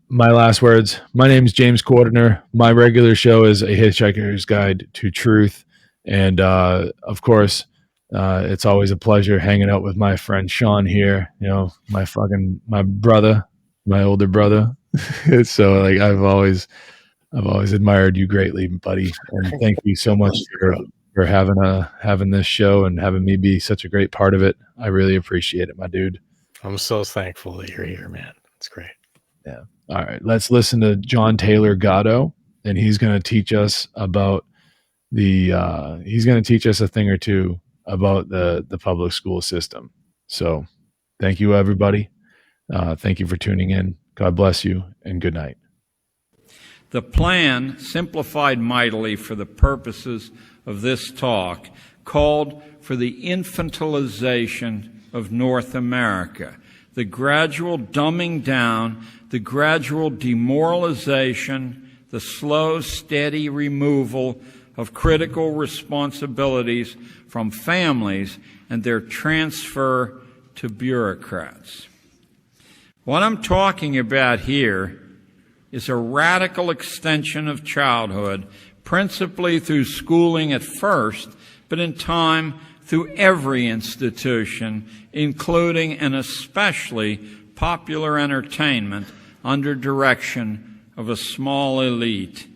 my last words, my name is James Cordiner. My regular show is A Hitchhiker's Guide to Truth. And of course, it's always a pleasure hanging out with my friend Sean here, my brother, my older brother. So I've always admired you greatly, buddy, and thank you so much for having this show and having me be such a great part of it. I really appreciate it, my dude. I'm so thankful that you're here, man. It's great. Yeah. All right, let's listen to John Taylor Gatto, and he's going to teach us about he's going to teach us a thing or two about the public school system. So, thank you, everybody. Thank you for tuning in. God bless you, and good night. The plan, simplified mightily for the purposes of this talk, called for the infantilization of North America, the gradual dumbing down, the gradual demoralization, the slow, steady removal of critical responsibilities from families and their transfer to bureaucrats. What I'm talking about here is a radical extension of childhood, principally through schooling at first, but in time through every institution, including and especially popular entertainment under direction of a small elite.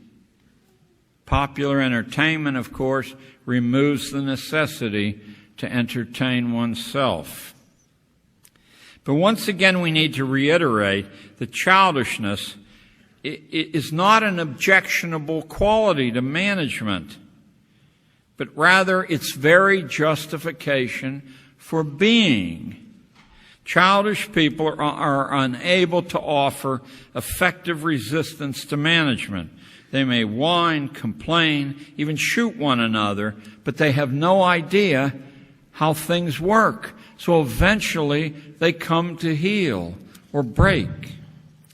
Popular entertainment, of course, removes the necessity to entertain oneself. But once again, we need to reiterate that childishness is not an objectionable quality to management, but rather its very justification for being. Childish people are unable to offer effective resistance to management. They may whine, complain, even shoot one another, but they have no idea how things work. So eventually they come to heel or break.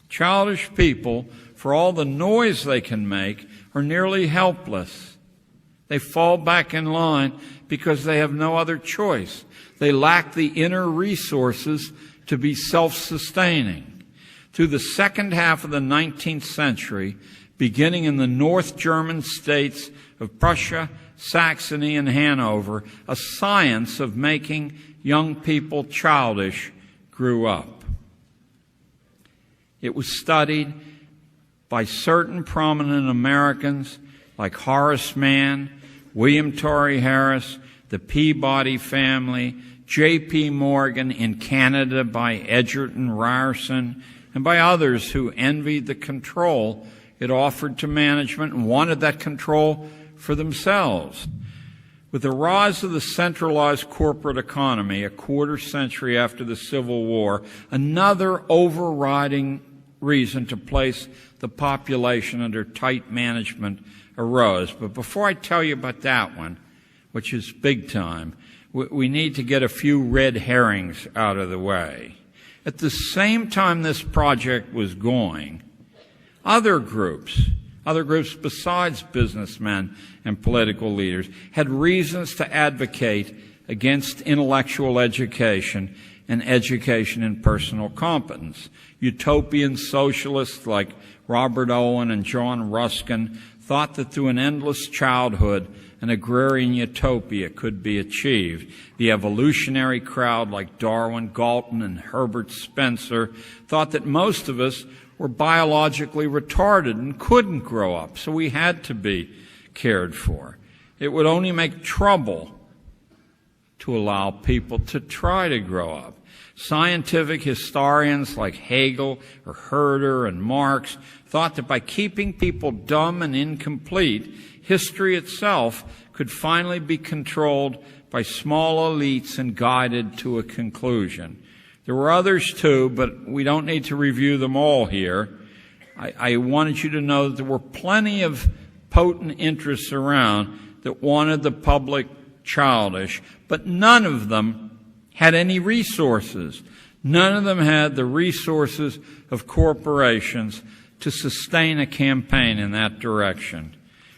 Childish people, for all the noise they can make, are nearly helpless. They fall back in line because they have no other choice. They lack the inner resources to be self-sustaining. Through the second half of the 19th century, beginning in the North German states of Prussia, Saxony, and Hanover, a science of making young people childish grew up. It was studied by certain prominent Americans like Horace Mann, William Torrey Harris, the Peabody family, J.P. Morgan in Canada by Edgerton Ryerson, and by others who envied the control it offered to management and wanted that control for themselves. With the rise of the centralized corporate economy a quarter century after the Civil War, another overriding reason to place the population under tight management arose. But before I tell you about that one, which is big time, we need to get a few red herrings out of the way. At the same time this project was going, other groups besides businessmen and political leaders had reasons to advocate against intellectual education and education in personal competence. Utopian socialists like Robert Owen and John Ruskin thought that through an endless childhood, an agrarian utopia could be achieved. The evolutionary crowd like Darwin, Galton, and Herbert Spencer thought that most of us were biologically retarded and couldn't grow up, so we had to be cared for. It would only make trouble to allow people to try to grow up. Scientific historians like Hegel or Herder and Marx thought that by keeping people dumb and incomplete, history itself could finally be controlled by small elites and guided to a conclusion. There were others too, but we don't need to review them all here. I wanted you to know that there were plenty of potent interests around that wanted the public childish, but none of them had any resources. None of them had the resources of corporations to sustain a campaign in that direction.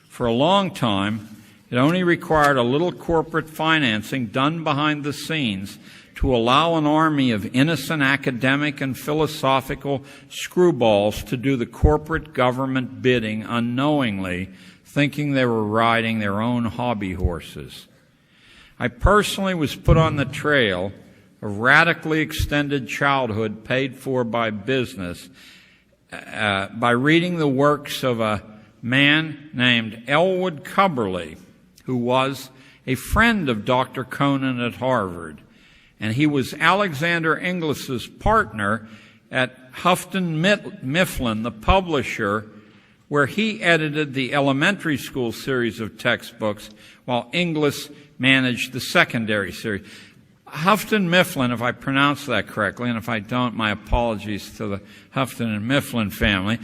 For a long time, it only required a little corporate financing done behind the scenes to allow an army of innocent academic and philosophical screwballs to do the corporate government bidding unknowingly, thinking they were riding their own hobby horses. I personally was put on the trail of radically extended childhood paid for by business by reading the works of a man named Elwood Cubberley, who was a friend of Dr. Conan at Harvard. And he was Alexander Inglis's partner at Houghton Mifflin, the publisher, where he edited the elementary school series of textbooks while Inglis managed the secondary series. Houghton Mifflin, if I pronounce that correctly, and if I don't, my apologies to the Houghton and Mifflin family,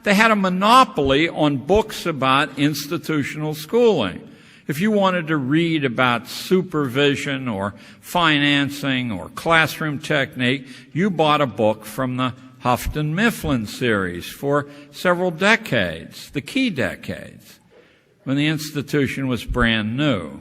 they had a monopoly on books about institutional schooling. If you wanted to read about supervision or financing or classroom technique, you bought a book from the Houghton Mifflin series for several decades, the key decades, when the institution was brand new.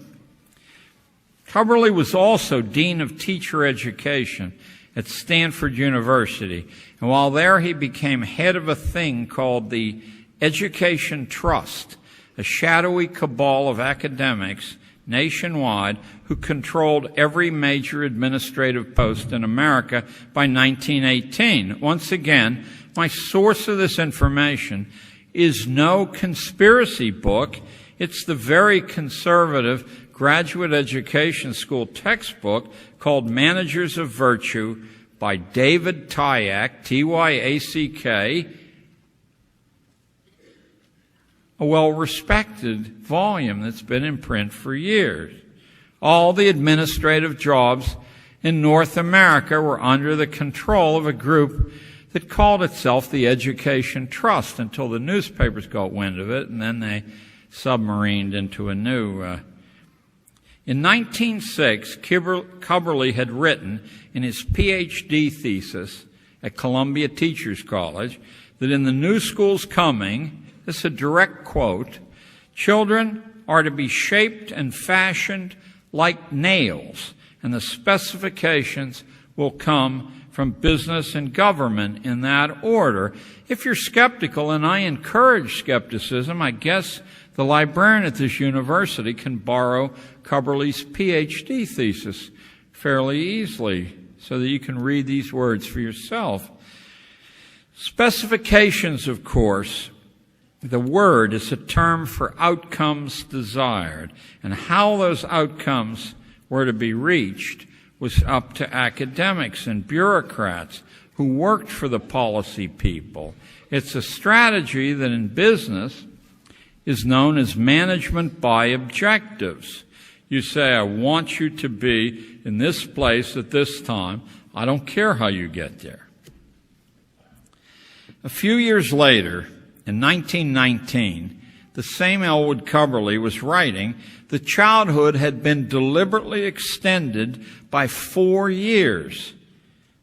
Cubberley was also Dean of Teacher Education at Stanford University, and while there he became head of a thing called the Education Trust, a shadowy cabal of academics nationwide who controlled every major administrative post in America by 1918. Once again, my source of this information is no conspiracy book. It's the very conservative graduate education school textbook called Managers of Virtue by David Tyack, T-Y-A-C-K, a well-respected volume that's been in print for years. All the administrative jobs in North America were under the control of a group that called itself the Education Trust until the newspapers got wind of it, and then they submarined into a new... In 1906, Cubberley had written in his Ph.D. thesis at Columbia Teachers College that in the new schools coming, this is a direct quote, children are to be shaped and fashioned like nails, and the specifications will come from business and government in that order. If you're skeptical, and I encourage skepticism, I guess the librarian at this university can borrow Cubberley's Ph.D. thesis fairly easily so that you can read these words for yourself. Specifications, of course, the word is a term for outcomes desired, and how those outcomes were to be reached was up to academics and bureaucrats who worked for the policy people. It's a strategy that in business is known as management by objectives. You say, I want you to be in this place at this time. I don't care how you get there. A few years later, in 1919, the same Elwood Cubberley was writing that childhood had been deliberately extended by 4 years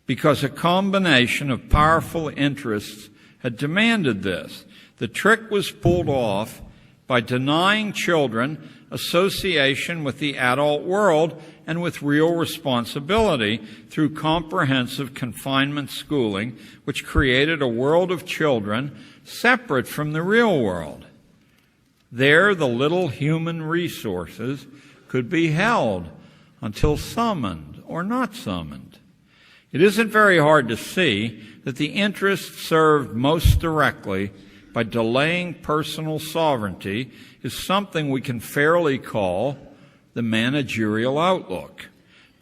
because a combination of powerful interests had demanded this. The trick was pulled off by denying children association with the adult world and with real responsibility through comprehensive confinement schooling, which created a world of children separate from the real world. There, the little human resources could be held until summoned or not summoned. It isn't very hard to see that the interest served most directly by delaying personal sovereignty is something we can fairly call the managerial outlook.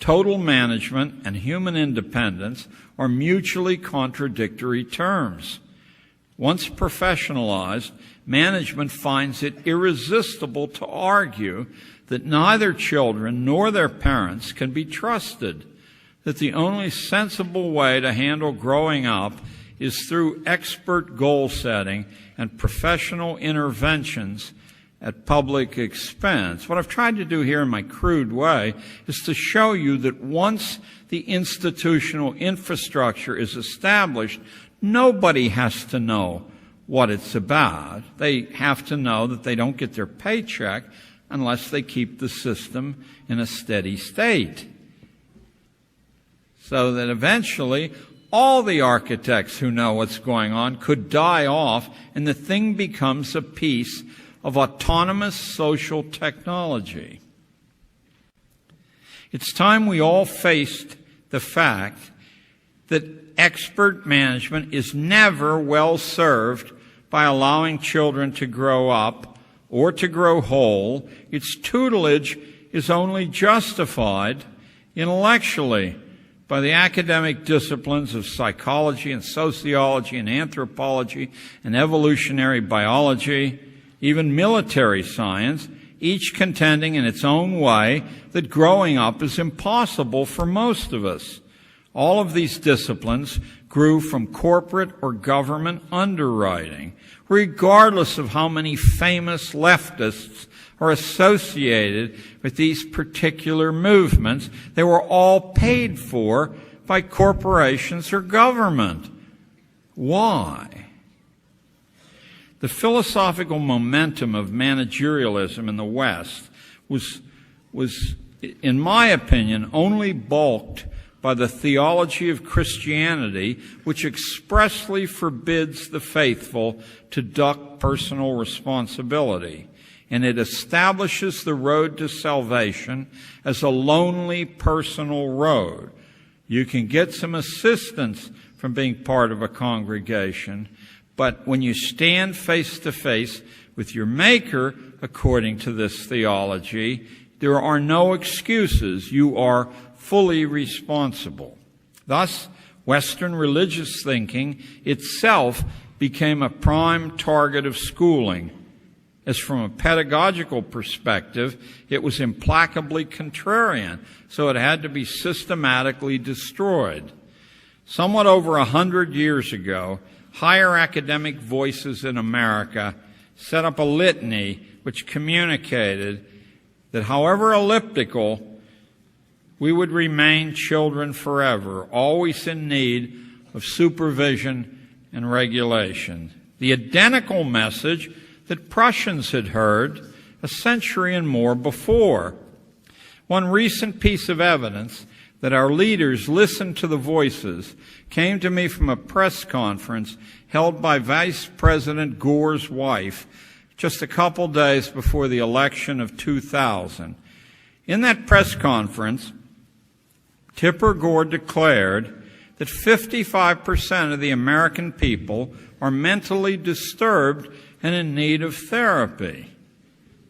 Total management and human independence are mutually contradictory terms. Once professionalized, management finds it irresistible to argue that neither children nor their parents can be trusted, that the only sensible way to handle growing up is through expert goal setting and professional interventions at public expense. What I've tried to do here in my crude way is to show you that once the institutional infrastructure is established, nobody has to know what it's about. They have to know that they don't get their paycheck unless they keep the system in a steady state. So that eventually all the architects who know what's going on could die off and the thing becomes a piece of autonomous social technology. It's time we all faced the fact that expert management is never well served by allowing children to grow up or to grow whole. Its tutelage is only justified intellectually by the academic disciplines of psychology and sociology and anthropology and evolutionary biology, even military science, each contending in its own way that growing up is impossible for most of us. All of these disciplines grew from corporate or government underwriting, regardless of how many famous leftists are associated with these particular movements. They were all paid for by corporations or government. Why? The philosophical momentum of managerialism in the West was, in my opinion, only balked by the theology of Christianity, which expressly forbids the faithful to duck personal responsibility. and it establishes the road to salvation as a lonely personal road. You can get some assistance from being part of a congregation, but when you stand face to face with your Maker, according to this theology, there are no excuses. You are fully responsible. Thus, Western religious thinking itself became a prime target of schooling, as from a pedagogical perspective, it was implacably contrarian, so it had to be systematically destroyed. Somewhat over 100 years ago, higher academic voices in America set up a litany which communicated that however elliptical, we would remain children forever, always in need of supervision and regulation. The identical message that Prussians had heard a century and more before. One recent piece of evidence that our leaders listened to the voices came to me from a press conference held by Vice President Gore's wife just a couple days before the election of 2000. In that press conference, Tipper Gore declared that 55% of the American people are mentally disturbed and in need of therapy.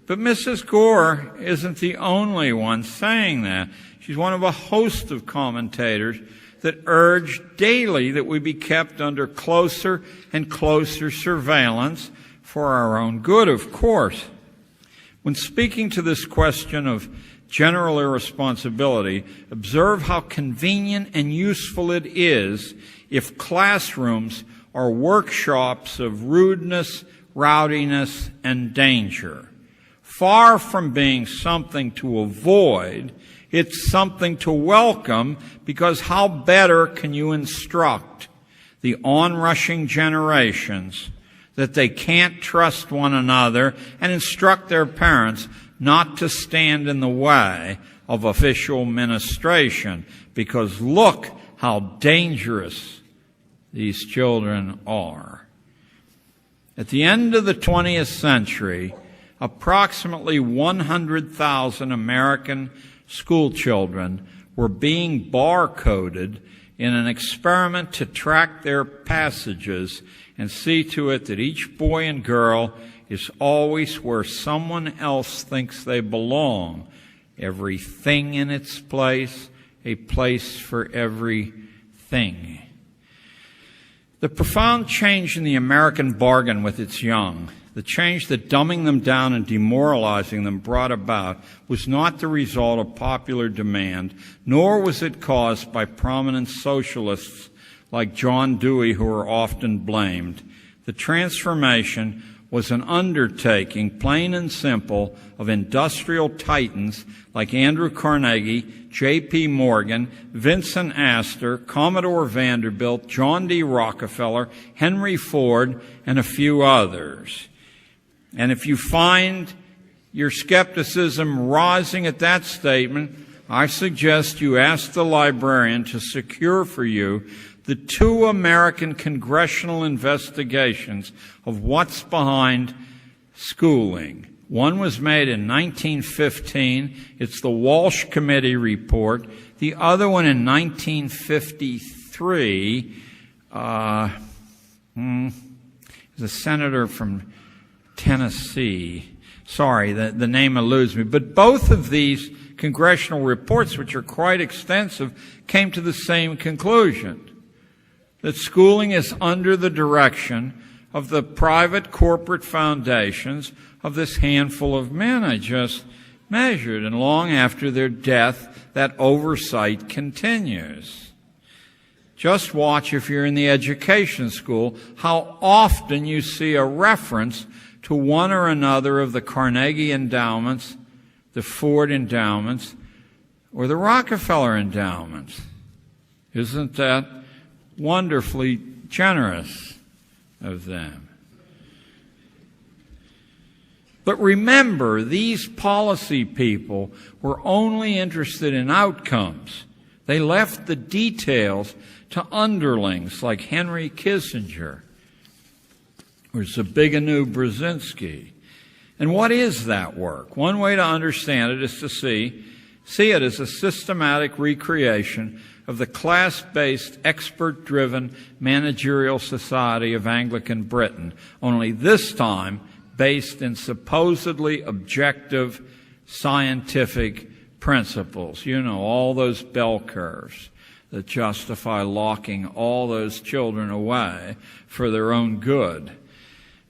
But Mrs. Gore isn't the only one saying that. She's one of a host of commentators that urge daily that we be kept under closer and closer surveillance for our own good, of course. When speaking to this question of general irresponsibility, observe how convenient and useful it is if classrooms are workshops of rudeness, rowdiness, and danger. Far from being something to avoid, it's something to welcome, because how better can you instruct the onrushing generations that they can't trust one another, and instruct their parents not to stand in the way of official ministration, because look how dangerous these children are. At the end of the 20th century, approximately 100,000 American school children were being barcoded in an experiment to track their passages and see to it that each boy and girl is always where someone else thinks they belong. Everything in its place, a place for everything. The profound change in the American bargain with its young, the change that dumbing them down and demoralizing them brought about, was not the result of popular demand, nor was it caused by prominent socialists like John Dewey, who are often blamed. The transformation was an undertaking, plain and simple, of industrial titans like Andrew Carnegie, J.P. Morgan, Vincent Astor, Commodore Vanderbilt, John D. Rockefeller, Henry Ford, and a few others. And if you find your skepticism rising at that statement, I suggest you ask the librarian to secure for you the 2 American congressional investigations of what's behind schooling. One was made in 1915. It's the Walsh Committee report. The other one in 1953. The senator from Tennessee. Sorry, the name eludes me. But both of these congressional reports, which are quite extensive, came to the same conclusion, that schooling is under the direction of the private corporate foundations of this handful of men I just measured. And long after their death, that oversight continues. Just watch, if you're in the education school, how often you see a reference to one or another of the Carnegie endowments, the Ford endowments, or the Rockefeller endowments. Isn't that wonderfully generous of them? But remember, these policy people were only interested in outcomes. They left the details to underlings like Henry Kissinger or Zbigniew Brzezinski. And what is that work? One way to understand it is to see it as a systematic recreation of the class-based, expert-driven managerial society of Anglican Britain, only this time based in supposedly objective scientific principles. You know, all those bell curves that justify locking all those children away for their own good.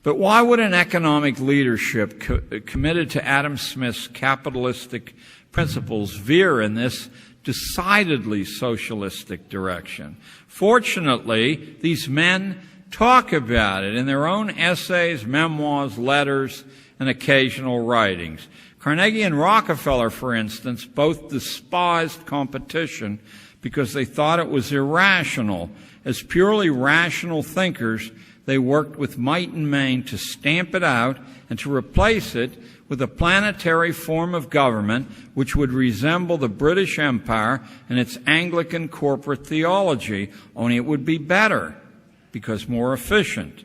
But why would an economic leadership committed to Adam Smith's capitalistic principles veer in this decidedly socialistic direction? Fortunately, these men talk about it in their own essays, memoirs, letters, and occasional writings. Carnegie and Rockefeller, for instance, both despised competition because they thought it was irrational. As purely rational thinkers, they worked with might and main to stamp it out and to replace it with a planetary form of government which would resemble the British Empire and its Anglican corporate theology, only it would be better because more efficient.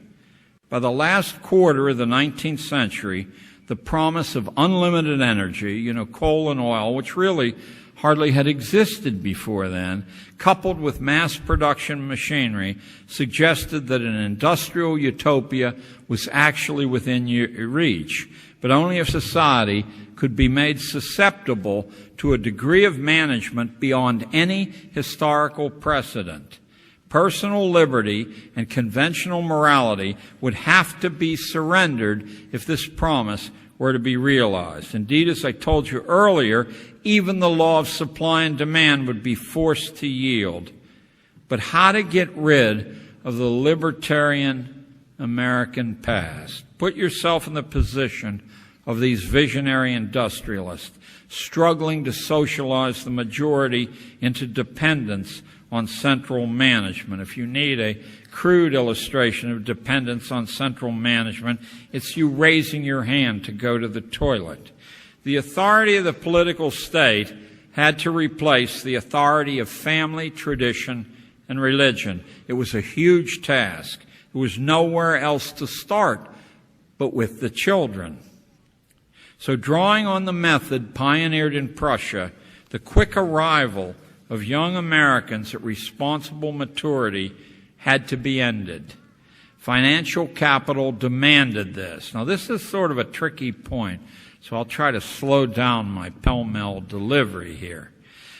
By the last quarter of the 19th century, the promise of unlimited energy, coal and oil, which really hardly had existed before then, coupled with mass production machinery, suggested that an industrial utopia was actually within reach, but only if society could be made susceptible to a degree of management beyond any historical precedent. Personal liberty and conventional morality would have to be surrendered if this promise were to be realized. Indeed, as I told you earlier, even the law of supply and demand would be forced to yield. But how to get rid of the libertarian American past? Put yourself in the position of these visionary industrialists struggling to socialize the majority into dependence on central management. If you need a crude illustration of dependence on central management, it's you raising your hand to go to the toilet. The authority of the political state had to replace the authority of family, tradition, and religion. It was a huge task. There was nowhere else to start but with the children. So drawing on the method pioneered in Prussia, the quick arrival of young Americans at responsible maturity had to be ended. Financial capital demanded this. Now, this is sort of a tricky point, so I'll try to slow down my pell-mell delivery here.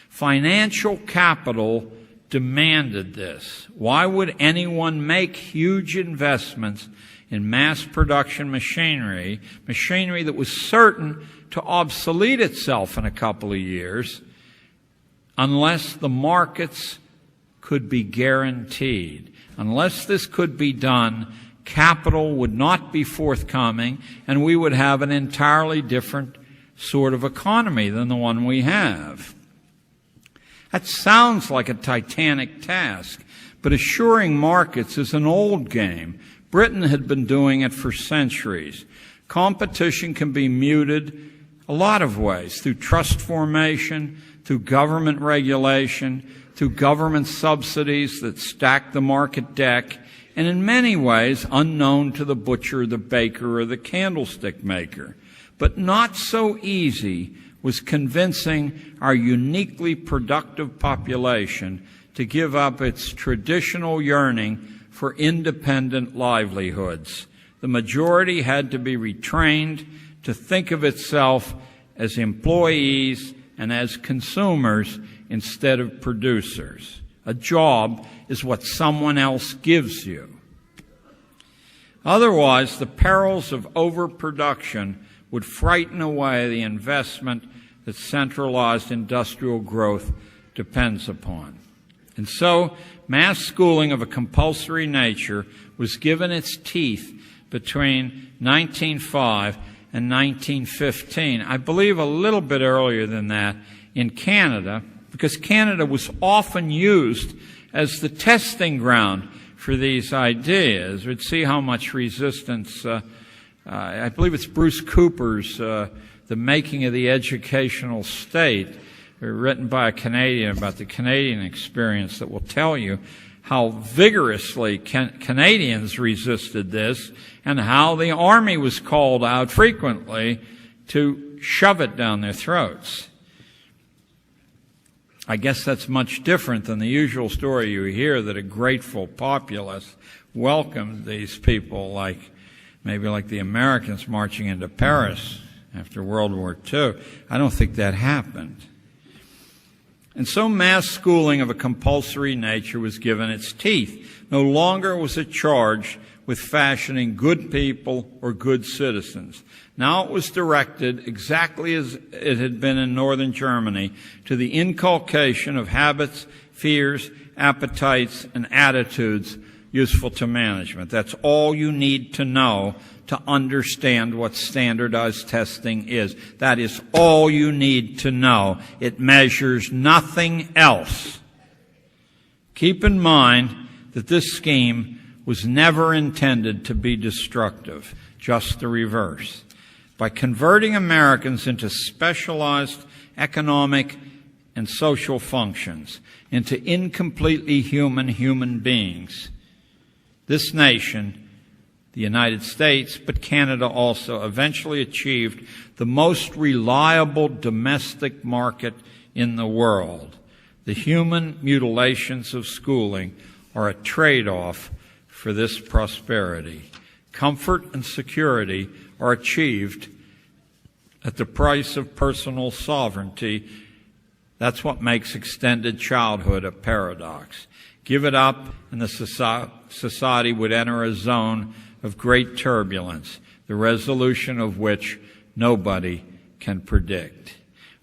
Financial capital demanded this. Why would anyone make huge investments in mass production machinery that was certain to obsolete itself in a couple of years, unless the markets could be guaranteed? Unless this could be done, capital would not be forthcoming, and we would have an entirely different sort of economy than the one we have. That sounds like a titanic task, but assuring markets is an old game. Britain had been doing it for centuries. Competition can be muted a lot of ways, through trust formation, through government regulation, through government subsidies that stack the market deck, and in many ways unknown to the butcher, the baker, or the candlestick maker. But not so easy was convincing our uniquely productive population to give up its traditional yearning for independent livelihoods. The majority had to be retrained to think of itself as employees and as consumers instead of producers. A job is what someone else gives you. Otherwise, the perils of overproduction would frighten away the investment that centralized industrial growth depends upon. And so, mass schooling of a compulsory nature was given its teeth between 1905 and 1915. I believe a little bit earlier than that in Canada, because Canada was often used as the testing ground for these ideas. We'd see how much resistance, I believe it's Bruce Cooper's The Making of the Educational State, written by a Canadian about the Canadian experience that will tell you how vigorously Canadians resisted this and how the Army was called out frequently to shove it down their throats. I guess that's much different than the usual story you hear that a grateful populace welcomed these people maybe like the Americans marching into Paris after World War II. I don't think that happened. And so mass schooling of a compulsory nature was given its teeth. No longer was it charged with fashioning good people or good citizens. Now it was directed, exactly as it had been in northern Germany, to the inculcation of habits, fears, appetites, and attitudes useful to management. That's all you need to know to understand what standardized testing is. That is all you need to know. It measures nothing else. Keep in mind that this scheme was never intended to be destructive, just the reverse. By converting Americans into specialized economic and social functions, into incompletely human beings, this nation, the United States, but Canada also, eventually achieved the most reliable domestic market in the world. The human mutilations of schooling are a trade-off for this prosperity. Comfort and security are achieved at the price of personal sovereignty. That's what makes extended childhood a paradox. Give it up, and the society would enter a zone of great turbulence, the resolution of which nobody can predict.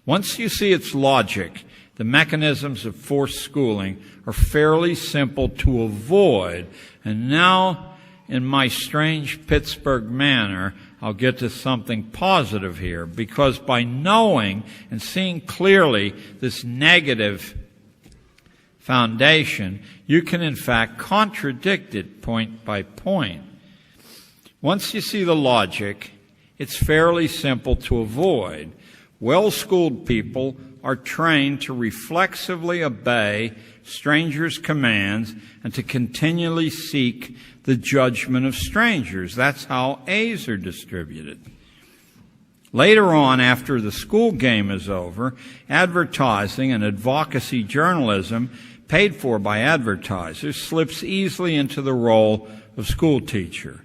Once you see its logic, the mechanisms of forced schooling are fairly simple to avoid. And now, in my strange Pittsburgh manner, I'll get to something positive here, because by knowing and seeing clearly this negative foundation, you can in fact contradict it point by point. Once you see the logic, it's fairly simple to avoid. Well-schooled people are trained to reflexively obey strangers' commands and to continually seek the judgment of strangers. That's how A's are distributed. Later on, after the school game is over, advertising and advocacy journalism paid for by advertisers slips easily into the role of school teacher.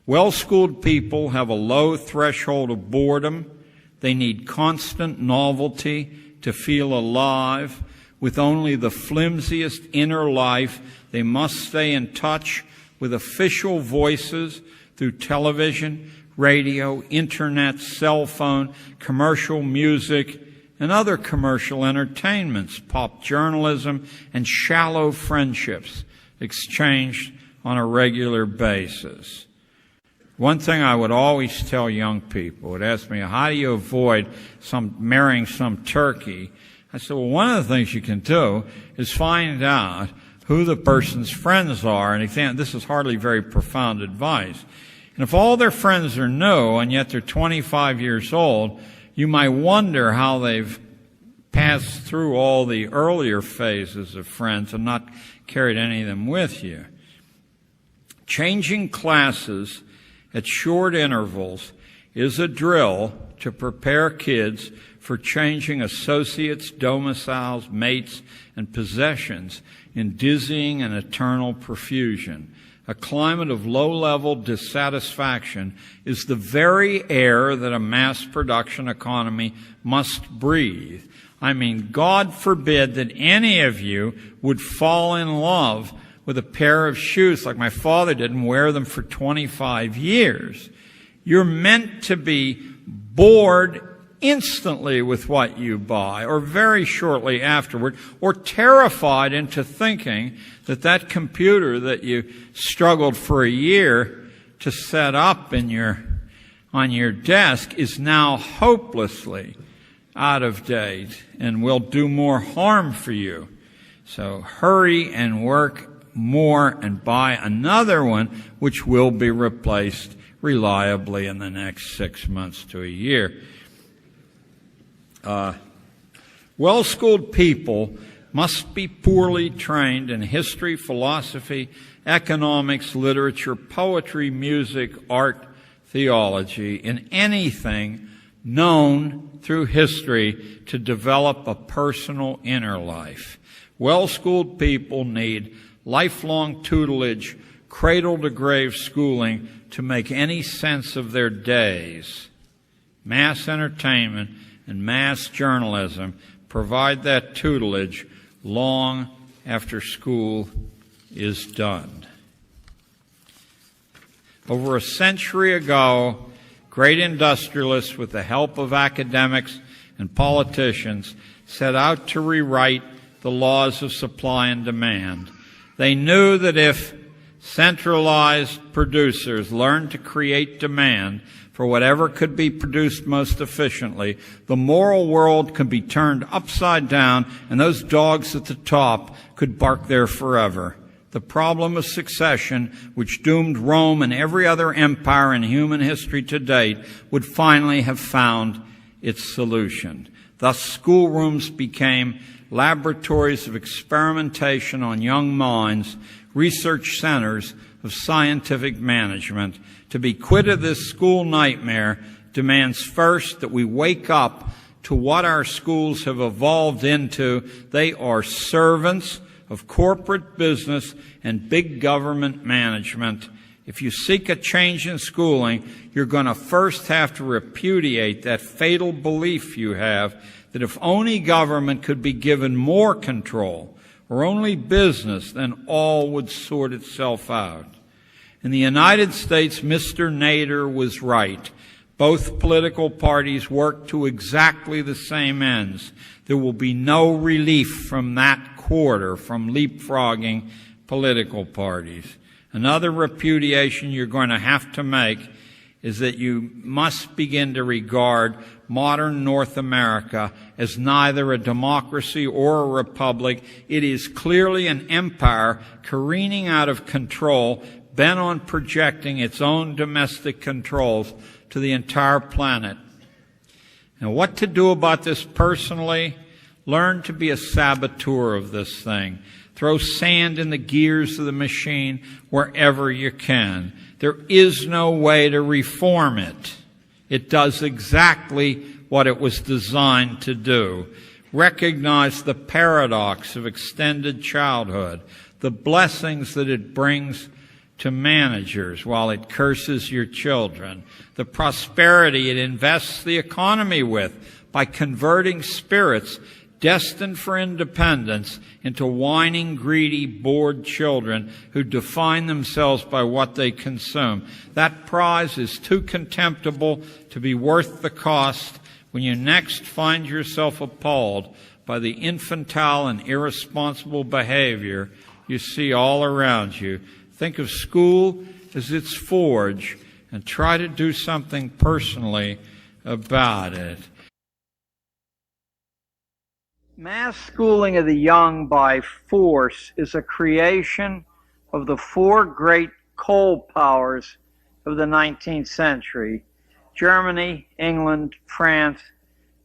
Well-schooled people have a low threshold of boredom. They need constant novelty to feel alive. With only the flimsiest inner life, they must stay in touch with official voices through television, radio, internet, cell phone, commercial music, and other commercial entertainments, pop journalism, and shallow friendships exchanged on a regular basis. One thing I would always tell young people would ask me, how do you avoid marrying some turkey? I said, well, one of the things you can do is find out who the person's friends are. And this is hardly very profound advice. And if all their friends are new and yet they're 25 years old, you might wonder how they've passed through all the earlier phases of friends and not carried any of them with you. Changing classes at short intervals is a drill to prepare kids for changing associates, domiciles, mates, and possessions in dizzying and eternal profusion. A climate of low-level dissatisfaction is the very air that a mass production economy must breathe. I mean, God forbid that any of you would fall in love with a pair of shoes like my father did and wear them for 25 years. You're meant to be bored instantly with what you buy, or very shortly afterward, or terrified into thinking that that computer that you struggled for a year to set up on your desk is now hopelessly out of date and will do more harm for you. So hurry and work more and buy another one which will be replaced reliably in the next 6 months to a year. Well-schooled people must be poorly trained in history, philosophy, economics, literature, poetry, music, art, theology, in anything known through history to develop a personal inner life. Well-schooled people need lifelong tutelage, cradle-to-grave schooling to make any sense of their days. Mass entertainment and mass journalism provide that tutelage long after school is done. Over a century ago, great industrialists, with the help of academics and politicians, set out to rewrite the laws of supply and demand. They knew that if centralized producers learned to create demand for whatever could be produced most efficiently, the moral world could be turned upside down, and those dogs at the top could bark there forever. The problem of succession, which doomed Rome and every other empire in human history to date, would finally have found its solution. Thus, schoolrooms became laboratories of experimentation on young minds, research centers of scientific management. To be quit of this school nightmare demands first that we wake up to what our schools have evolved into. They are servants of corporate business and big government management. If you seek a change in schooling, you're going to first have to repudiate that fatal belief you have that if only government could be given more control, or only business, then all would sort itself out. In the United States, Mr. Nader was right. Both political parties work to exactly the same ends. There will be no relief from that quarter, from leapfrogging political parties. Another repudiation you're going to have to make is that you must begin to regard modern North America as neither a democracy or a republic. It is clearly an empire careening out of control, bent on projecting its own domestic controls to the entire planet. Now, what to do about this personally? Learn to be a saboteur of this thing. Throw sand in the gears of the machine wherever you can. There is no way to reform it. It does exactly what it was designed to do. Recognize the paradox of extended childhood, the blessings that it brings to managers while it curses your children, the prosperity it invests the economy with by converting spirits destined for independence into whining, greedy, bored children who define themselves by what they consume. That prize is too contemptible to be worth the cost when you next find yourself appalled by the infantile and irresponsible behavior you see all around you. Think of school as its forge and try to do something personally about it. Mass schooling of the young by force is a creation of the four great coal powers of the 19th century: Germany, England, France,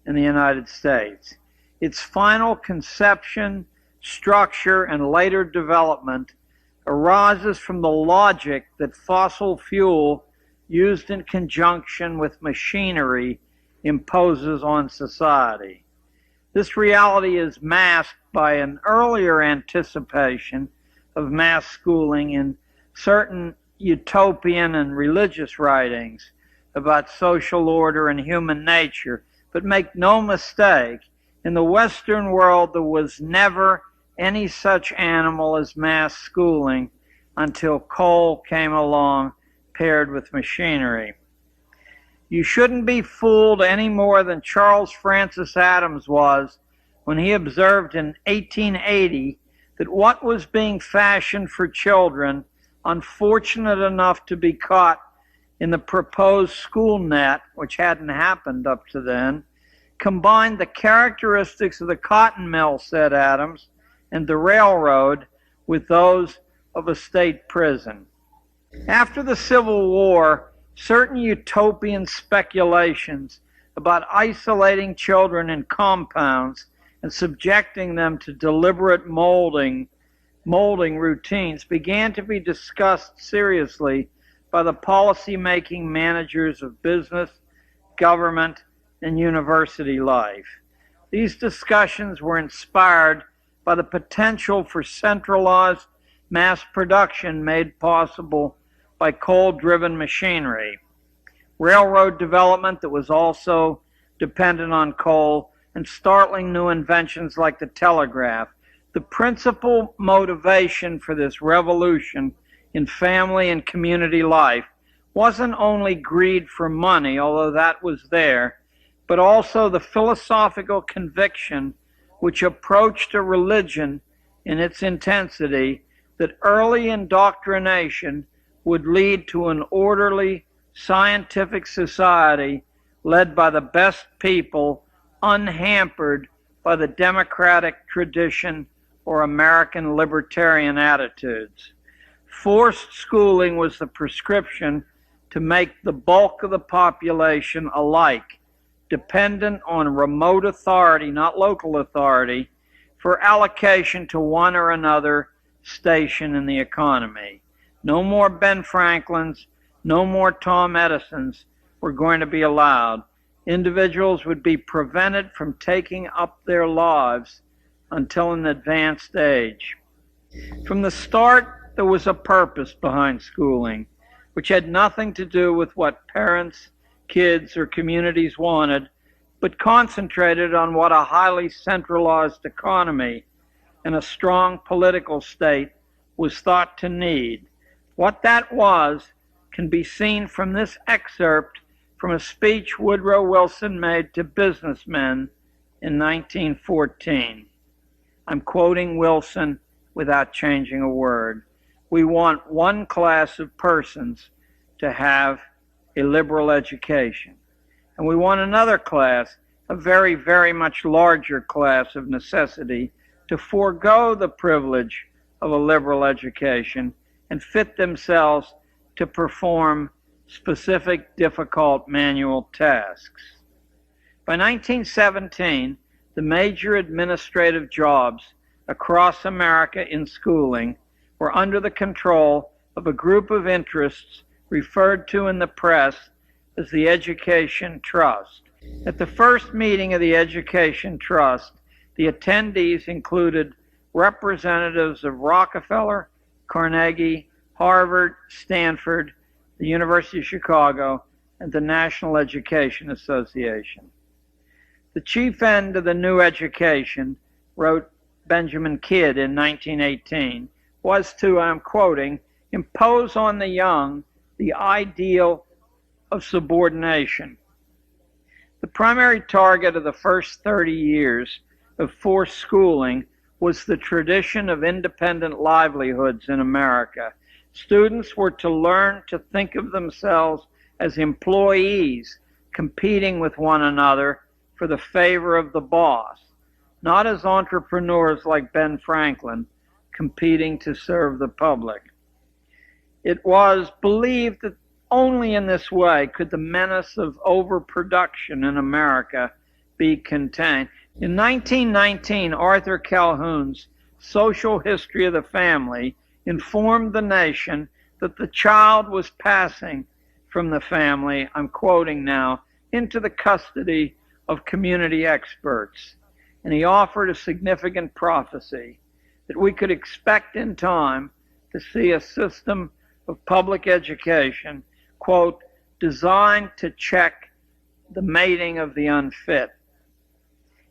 and the United States. Its final conception, structure, and later development arises from the logic that fossil fuel used in conjunction with machinery imposes on society. This reality is masked by an earlier anticipation of mass schooling in certain utopian and religious writings about social order and human nature. But make no mistake, in the Western world there was never any such animal as mass schooling until coal came along paired with machinery. You shouldn't be fooled any more than Charles Francis Adams was when he observed in 1880 that what was being fashioned for children, unfortunate enough to be caught in the proposed school net, which hadn't happened up to then, combined the characteristics of the cotton mill, said Adams, and the railroad with those of a state prison. After the Civil War, certain utopian speculations about isolating children in compounds and subjecting them to deliberate molding routines began to be discussed seriously by the policy-making managers of business, government, and university life. These discussions were inspired by the potential for centralized mass production made possible by coal-driven machinery, railroad development that was also dependent on coal, and startling new inventions like the telegraph. The principal motivation for this revolution in family and community life wasn't only greed for money, although that was there, but also the philosophical conviction which approached a religion in its intensity that early indoctrination would lead to an orderly, scientific society led by the best people, unhampered by the democratic tradition or American libertarian attitudes. Forced schooling was the prescription to make the bulk of the population alike, dependent on remote authority, not local authority, for allocation to one or another station in the economy. No more Ben Franklins, no more Tom Edisons were going to be allowed. Individuals would be prevented from taking up their lives until an advanced age. From the start, there was a purpose behind schooling, which had nothing to do with what parents, kids, or communities wanted, but concentrated on what a highly centralized economy and a strong political state was thought to need. What that was can be seen from this excerpt from a speech Woodrow Wilson made to businessmen in 1914. I'm quoting Wilson without changing a word. We want one class of persons to have a liberal education. And we want another class, a very, very much larger class of necessity, to forego the privilege of a liberal education and fit themselves to perform specific, difficult manual tasks. By 1917, the major administrative jobs across America in schooling were under the control of a group of interests referred to in the press as the Education Trust. At the first meeting of the Education Trust, the attendees included representatives of Rockefeller, Carnegie, Harvard, Stanford, the University of Chicago, and the National Education Association. The chief end of the new education, wrote Benjamin Kidd in 1918, was to, I'm quoting, impose on the young the ideal of subordination. The primary target of the first 30 years of forced schooling was the tradition of independent livelihoods in America. Students were to learn to think of themselves as employees competing with one another for the favor of the boss, not as entrepreneurs like Ben Franklin competing to serve the public. It was believed that only in this way could the menace of overproduction in America be contained. In 1919, Arthur Calhoun's Social History of the Family informed the nation that the child was passing from the family, I'm quoting now, into the custody of community experts. And he offered a significant prophecy that we could expect in time to see a system of public education, quote, designed to check the mating of the unfit.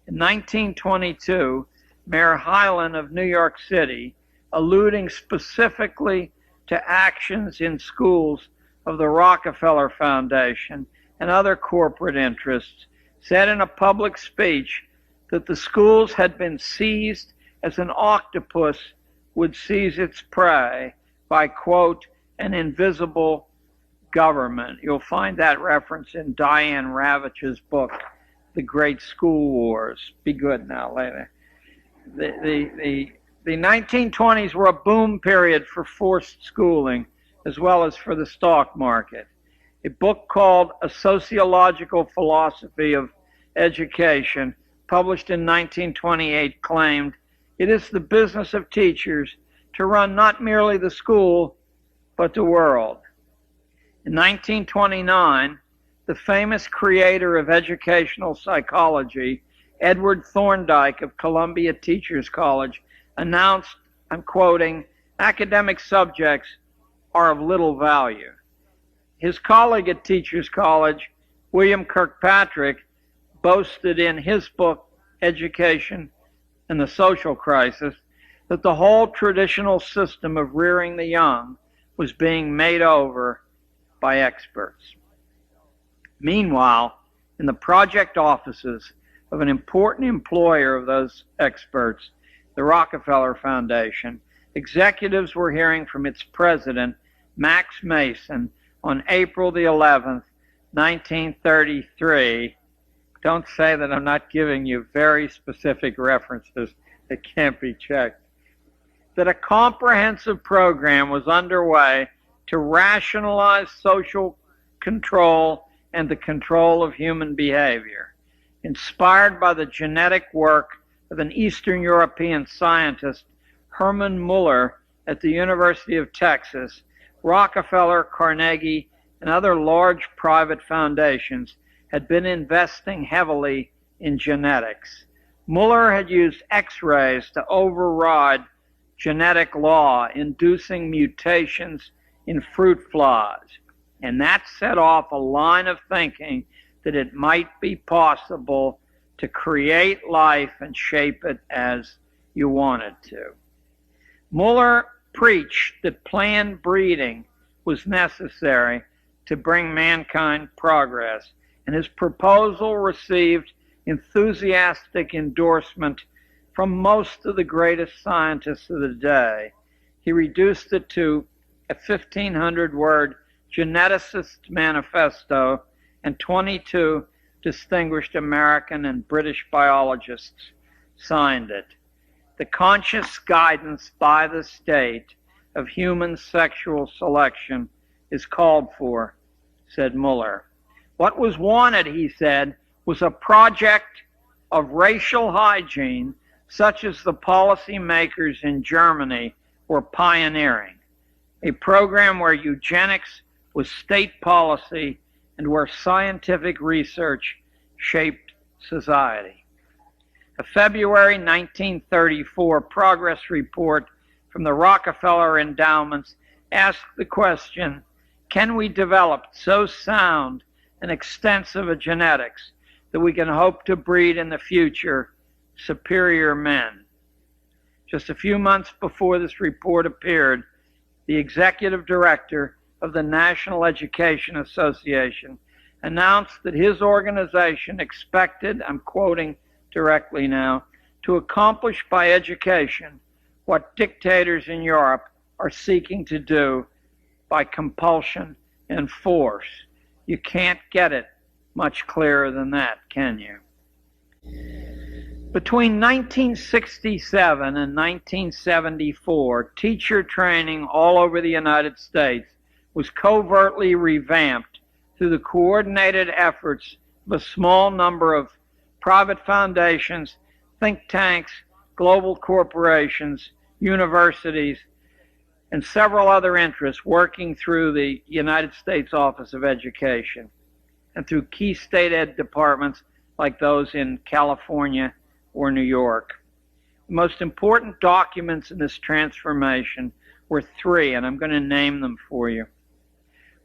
In 1922, Mayor Hyland of New York City, alluding specifically to actions in schools of the Rockefeller Foundation and other corporate interests, said in a public speech that the schools had been seized as an octopus would seize its prey by, quote, an invisible government. You'll find that reference in Diane Ravitch's book, The Great School Wars. Be good now, later. The 1920s were a boom period for forced schooling as well as for the stock market. A book called A Sociological Philosophy of Education published in 1928, claimed, "It is the business of teachers to run not merely the school, but the world." In 1929, the famous creator of educational psychology, Edward Thorndike of Columbia Teachers College, announced, I'm quoting, "Academic subjects are of little value." His colleague at Teachers College, William Kirkpatrick, boasted in his book, Education and the Social Crisis, that the whole traditional system of rearing the young was being made over by experts. Meanwhile, in the project offices of an important employer of those experts, the Rockefeller Foundation, executives were hearing from its president, Max Mason, on April the 11th, 1933. Don't say that I'm not giving you very specific references that can't be checked. That a comprehensive program was underway to rationalize social control and the control of human behavior. Inspired by the genetic work of an Eastern European scientist, Hermann Muller, at the University of Texas, Rockefeller, Carnegie, and other large private foundations had been investing heavily in genetics. Muller had used X-rays to override genetic law, inducing mutations in fruit flies, and that set off a line of thinking that it might be possible to create life and shape it as you wanted to. Muller preached that planned breeding was necessary to bring mankind progress, and his proposal received enthusiastic endorsement from most of the greatest scientists of the day. He reduced it to a 1,500-word geneticist manifesto, and 22 distinguished American and British biologists signed it. The conscious guidance by the state of human sexual selection is called for, said Muller. What was wanted, he said, was a project of racial hygiene such as the policymakers in Germany were pioneering, a program where eugenics was state policy and where scientific research shaped society. A February 1934 progress report from the Rockefeller endowments asked the question, can we develop so sound and extensive a genetics that we can hope to breed in the future superior men? Just a few months before this report appeared, the executive director of the National Education Association announced that his organization expected, I'm quoting directly now, to accomplish by education what dictators in Europe are seeking to do by compulsion and force. You can't get it much clearer than that, can you? Between 1967 and 1974, teacher training all over the United States was covertly revamped through the coordinated efforts of a small number of private foundations, think tanks, global corporations, universities, and several other interests working through the United States Office of Education and through key state ed departments like those in California or New York. The most important documents in this transformation were three, and I'm going to name them for you.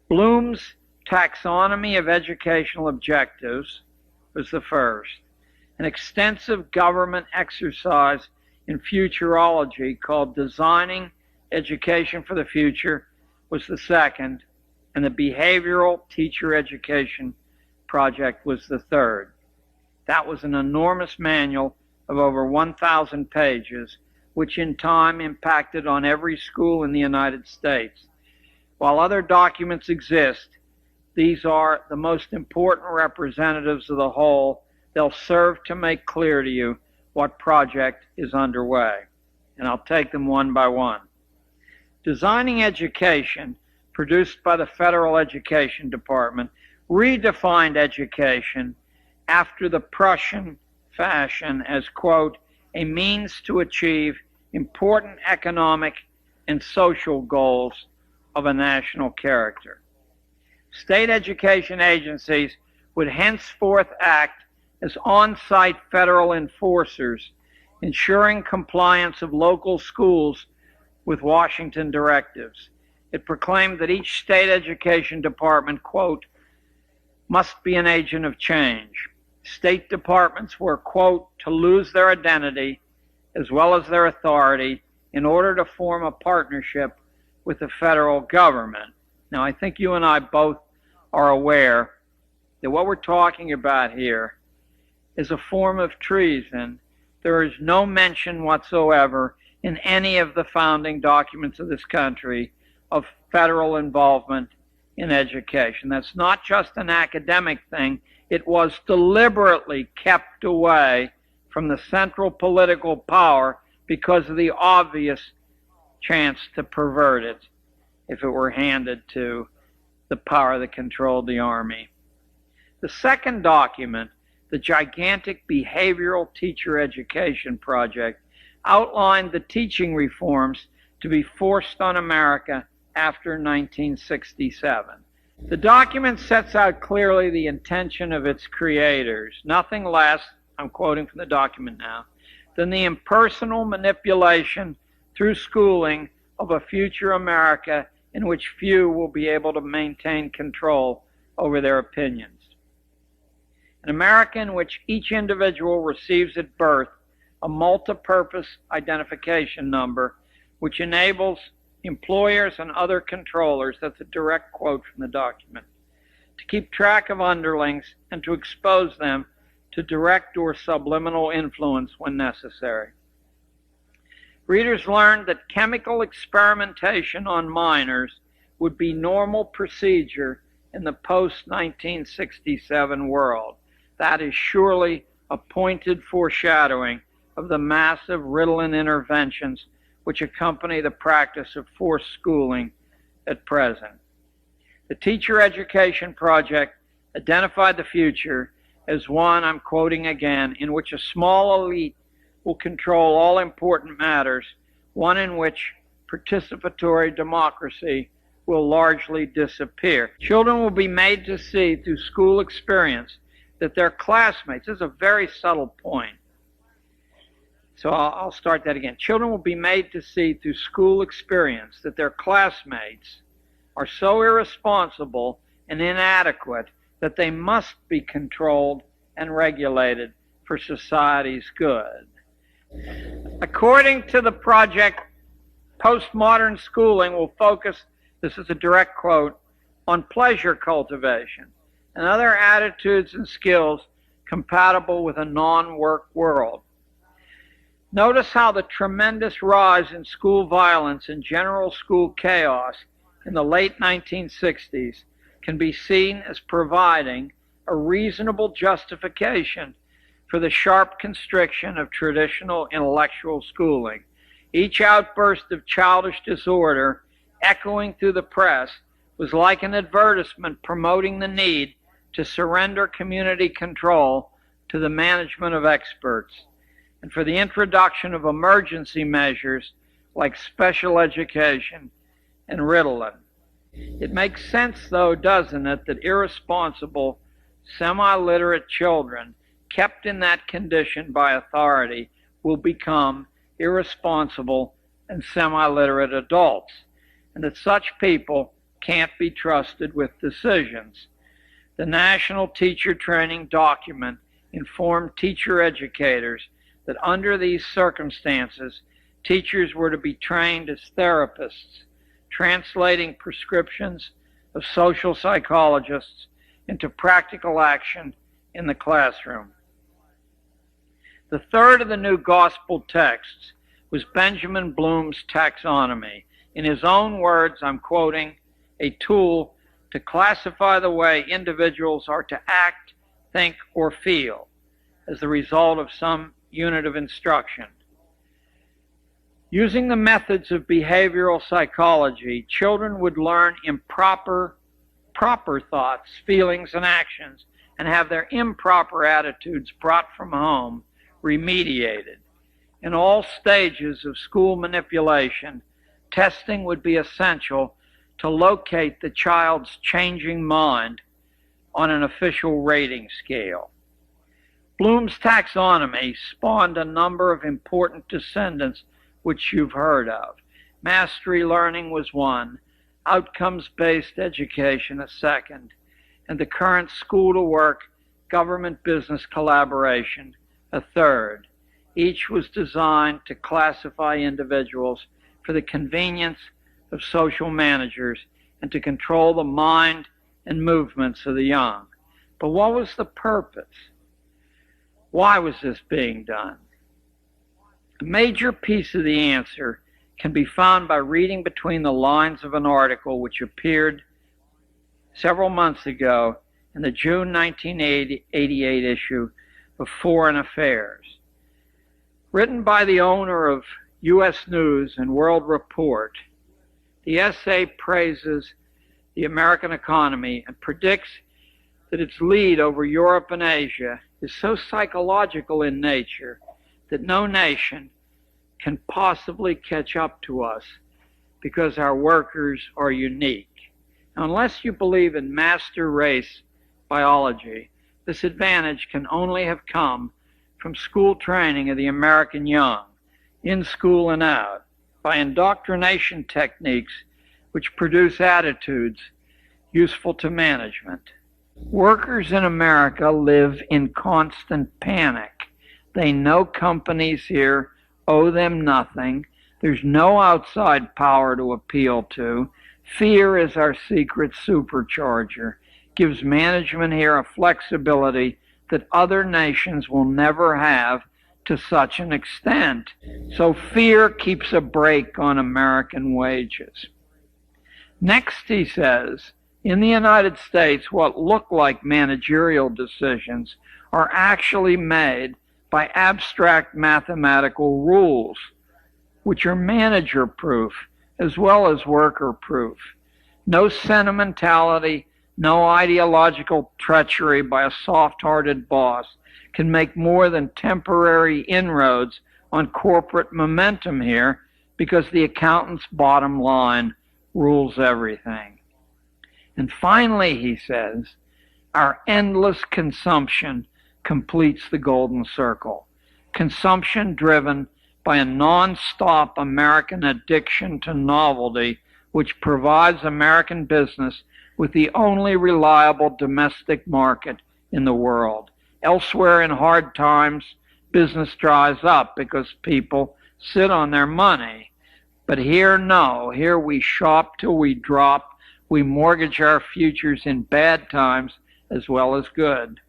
Bloom's Taxonomy of Educational Objectives was the first. An extensive government exercise in futurology called Designing Education for the Future was the second, and the Behavioral Teacher Education Project was the third. That was an enormous manual of over 1,000 pages, which in time impacted on every school in the United States. While other documents exist, these are the most important representatives of the whole. They'll serve to make clear to you what project is underway, and I'll take them one by one. Designing Education, produced by the Federal Education Department, redefined education after the Prussian fashion as, quote, a means to achieve important economic and social goals of a national character. State education agencies would henceforth act as on-site federal enforcers, ensuring compliance of local schools with Washington directives. It proclaimed that each state education department, quote, must be an agent of change. State departments were, quote, to lose their identity as well as their authority in order to form a partnership with the federal government. Now, I think you and I both are aware that what we're talking about here is a form of treason. There is no mention whatsoever in any of the founding documents of this country of federal involvement in education. That's not just an academic thing. It was deliberately kept away from the central political power because of the obvious chance to pervert it if it were handed to the power that controlled the Army. The second document, the gigantic Behavioral Teacher Education Project, outlined the teaching reforms to be forced on America after 1967. The document sets out clearly the intention of its creators, nothing less, I'm quoting from the document now, than the impersonal manipulation through schooling of a future America in which few will be able to maintain control over their opinions. An America in which each individual receives at birth a multi-purpose identification number which enables employers and other controllers, that's a direct quote from the document, to keep track of underlings and to expose them to direct or subliminal influence when necessary. Readers learned that chemical experimentation on minors would be normal procedure in the post-1967 world. That is surely a pointed foreshadowing of the massive Ritalin interventions which accompany the practice of forced schooling at present. The Teacher Education Project identified the future as one, I'm quoting again, in which a small elite will control all important matters, one in which participatory democracy will largely disappear. Children will be made to see through school experience that their classmates, this is a very subtle point, so I'll start that again. Children will be made to see through school experience that their classmates are so irresponsible and inadequate that they must be controlled and regulated for society's good. According to the project, postmodern schooling will focus, this is a direct quote, on pleasure cultivation and other attitudes and skills compatible with a non-work world. Notice how the tremendous rise in school violence and general school chaos in the late 1960s can be seen as providing a reasonable justification for the sharp constriction of traditional intellectual schooling. Each outburst of childish disorder echoing through the press was like an advertisement promoting the need to surrender community control to the management of experts, and for the introduction of emergency measures like special education and Ritalin. It makes sense, though, doesn't it, that irresponsible, semi-literate children kept in that condition by authority will become irresponsible and semi-literate adults, and that such people can't be trusted with decisions. The National Teacher Training Document informed teacher educators that under these circumstances, teachers were to be trained as therapists, translating prescriptions of social psychologists into practical action in the classroom. The third of the new gospel texts was Benjamin Bloom's taxonomy. In his own words, I'm quoting, a tool to classify the way individuals are to act, think, or feel as the result of some unit of instruction. Using the methods of behavioral psychology, children would learn proper thoughts, feelings, and actions and have their improper attitudes brought from home remediated. In all stages of school manipulation, testing would be essential to locate the child's changing mind on an official rating scale. Bloom's taxonomy spawned a number of important descendants which you've heard of. Mastery learning was one, outcomes-based education a second, and the current school-to-work government-business collaboration a third. Each was designed to classify individuals for the convenience of social managers and to control the mind and movements of the young. But what was the purpose? Why was this being done? A major piece of the answer can be found by reading between the lines of an article which appeared several months ago in the June 1988 issue of Foreign Affairs. Written by the owner of U.S. News and World Report, the essay praises the American economy and predicts that its lead over Europe and Asia is so psychological in nature that no nation can possibly catch up to us because our workers are unique. Now, unless you believe in master race biology, this advantage can only have come from school training of the American young, in school and out, by indoctrination techniques which produce attitudes useful to management. Workers in America live in constant panic. They know companies here owe them nothing. There's no outside power to appeal to. Fear is our secret supercharger, gives management here a flexibility that other nations will never have to such an extent. So fear keeps a brake on American wages. Next, he says, in the United States, what look like managerial decisions are actually made by abstract mathematical rules, which are manager-proof as well as worker-proof. No sentimentality, no ideological treachery by a soft-hearted boss can make more than temporary inroads on corporate momentum here because the accountant's bottom line rules everything. And finally, he says, our endless consumption completes the golden circle. Consumption driven by a non-stop American addiction to novelty, which provides American business with the only reliable domestic market in the world. Elsewhere in hard times, business dries up because people sit on their money. But here, no. Here we shop till we drop. We mortgage our futures in bad times as well as good.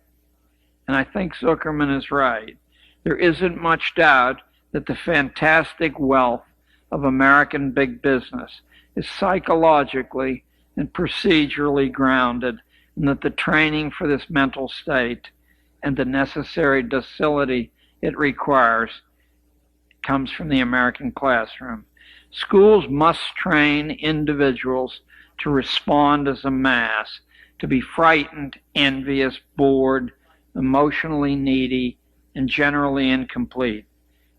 And I think Zuckerman is right. There isn't much doubt that the fantastic wealth of American big business is psychologically and procedurally grounded, and that the training for this mental state and the necessary docility it requires comes from the American classroom. Schools must train individuals to respond as a mass, to be frightened, envious, bored, emotionally needy, and generally incomplete.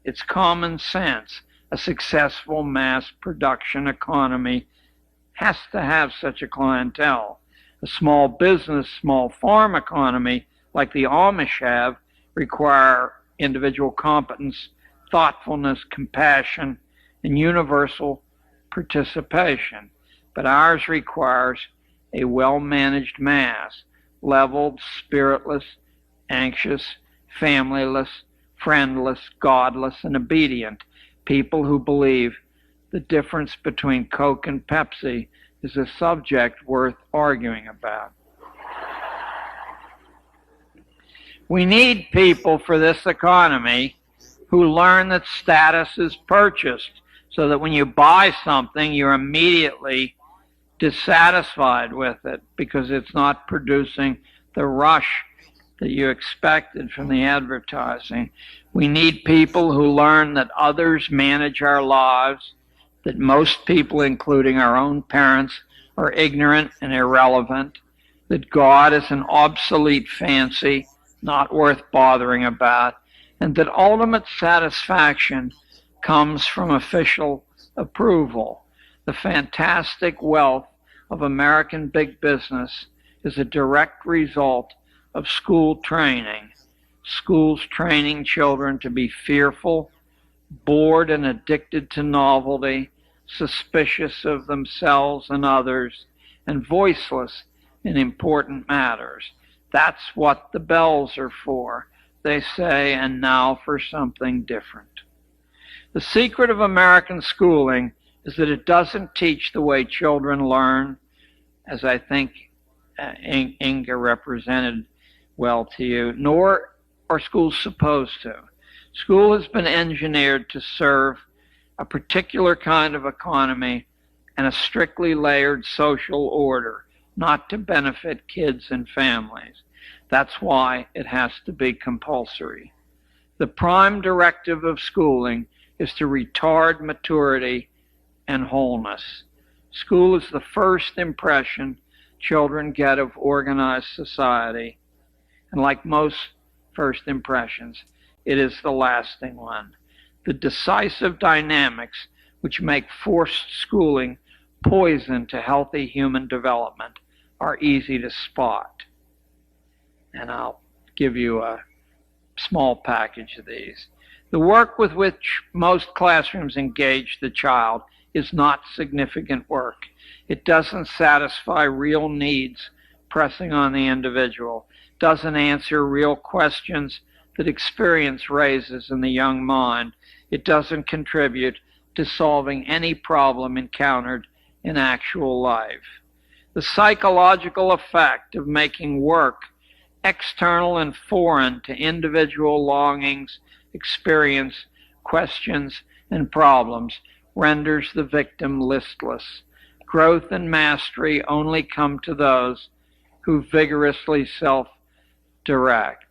It's common sense. A successful mass production economy has to have such a clientele. A small business, small farm economy like the Amish have require individual competence, thoughtfulness, compassion, and universal participation. But ours requires a well-managed mass, leveled, spiritless, anxious, familyless, friendless, godless, and obedient. People who believe the difference between Coke and Pepsi is a subject worth arguing about. We need people for this economy who learn that status is purchased, so that when you buy something, you're immediately dissatisfied with it because it's not producing the rush that you expected from the advertising. We need people who learn that others manage our lives, that most people, including our own parents, are ignorant and irrelevant, that God is an obsolete fancy, not worth bothering about, and that ultimate satisfaction comes from official approval. The fantastic wealth of American big business is a direct result of school training. Schools training children to be fearful, bored and addicted to novelty, suspicious of themselves and others, and voiceless in important matters. That's what the bells are for. They say, and now for something different. The secret of American schooling is that it doesn't teach the way children learn, as I think Inga represented well to you, nor are schools supposed to. School has been engineered to serve a particular kind of economy and a strictly layered social order, not to benefit kids and families. That's why it has to be compulsory. The prime directive of schooling is to retard maturity and wholeness. School is the first impression children get of organized society, and like most first impressions, it is the lasting one. The decisive dynamics which make forced schooling poison to healthy human development are easy to spot. And I'll give you a small package of these. The work with which most classrooms engage the child is not significant work. It doesn't satisfy real needs pressing on the individual, doesn't answer real questions that experience raises in the young mind. It doesn't contribute to solving any problem encountered in actual life. The psychological effect of making work external and foreign to individual longings, experience, questions, and problems renders the victim listless. Growth and mastery only come to those who vigorously self-direct.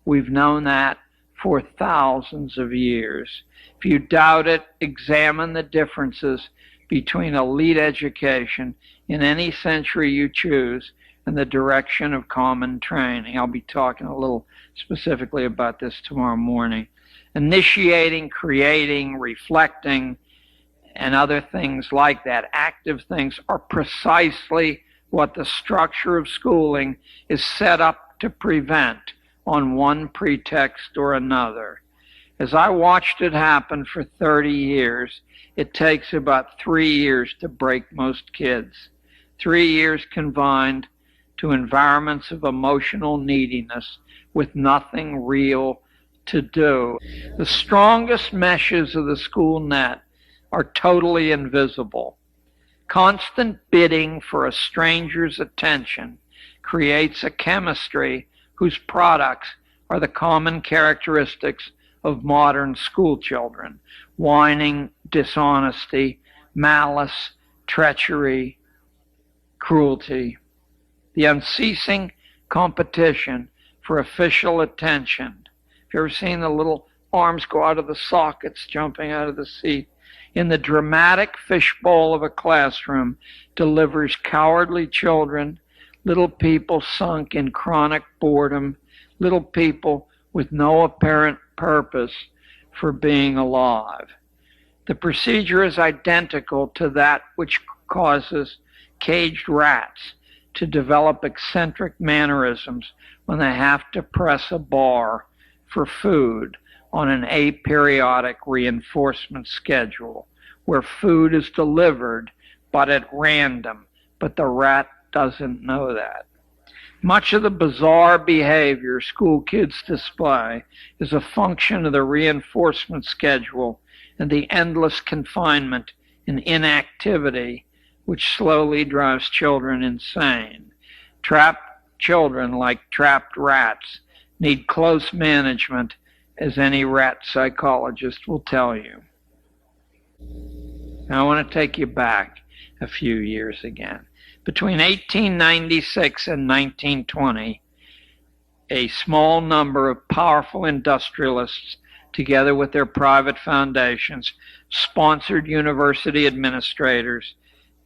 We've known that for thousands of years. If you doubt it, examine the differences between elite education in any century you choose and the direction of common training. I'll be talking a little specifically about this tomorrow morning. Initiating, creating, reflecting, and other things like that, active things, are precisely what the structure of schooling is set up to prevent on one pretext or another. As I watched it happen for 30 years, it takes about 3 years to break most kids. 3 years confined to environments of emotional neediness with nothing real to do. The strongest meshes of the school net are totally invisible. Constant bidding for a stranger's attention creates a chemistry whose products are the common characteristics of modern school children: whining, dishonesty, malice, treachery, cruelty. The unceasing competition for official attention. Have you ever seen the little arms go out of the sockets jumping out of the seat? In the dramatic fishbowl of a classroom delivers cowardly children, little people sunk in chronic boredom, little people with no apparent purpose for being alive. The procedure is identical to that which causes caged rats to develop eccentric mannerisms when they have to press a bar for food on an aperiodic reinforcement schedule, where food is delivered but at random, but the rat doesn't know that. Much of the bizarre behavior school kids display is a function of the reinforcement schedule and the endless confinement and inactivity which slowly drives children insane. Trapped children, like trapped rats, need close management, as any rat psychologist will tell you. Now I want to take you back a few years again. Between 1896 and 1920, a small number of powerful industrialists, together with their private foundations, sponsored university administrators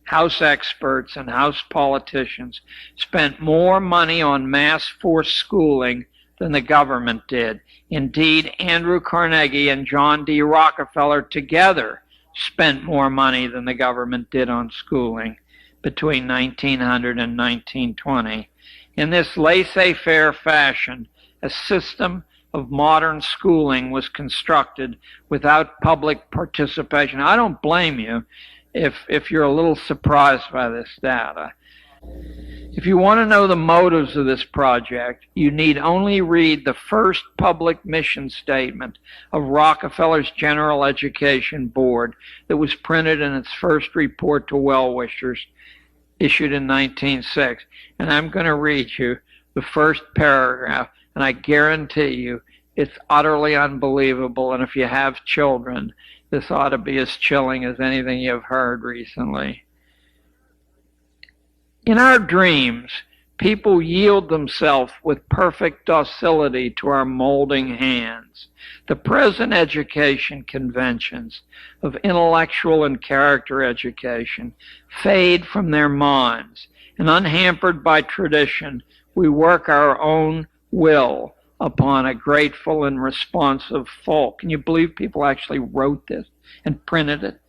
House experts and House politicians spent more money on mass forced schooling than the government did. Indeed, Andrew Carnegie and John D. Rockefeller together spent more money than the government did on schooling between 1900 and 1920. In this laissez-faire fashion, a system of modern schooling was constructed without public participation. I don't blame you if you're a little surprised by this data. If you want to know the motives of this project, you need only read the first public mission statement of Rockefeller's General Education Board that was printed in its first report to well-wishers, issued in 1906. And I'm going to read you the first paragraph, and I guarantee you it's utterly unbelievable. And if you have children, this ought to be as chilling as anything you've heard recently. In our dreams, people yield themselves with perfect docility to our molding hands. The present education conventions of intellectual and character education fade from their minds, and unhampered by tradition, we work our own will upon a grateful and responsive folk. Can you believe people actually wrote this and printed it?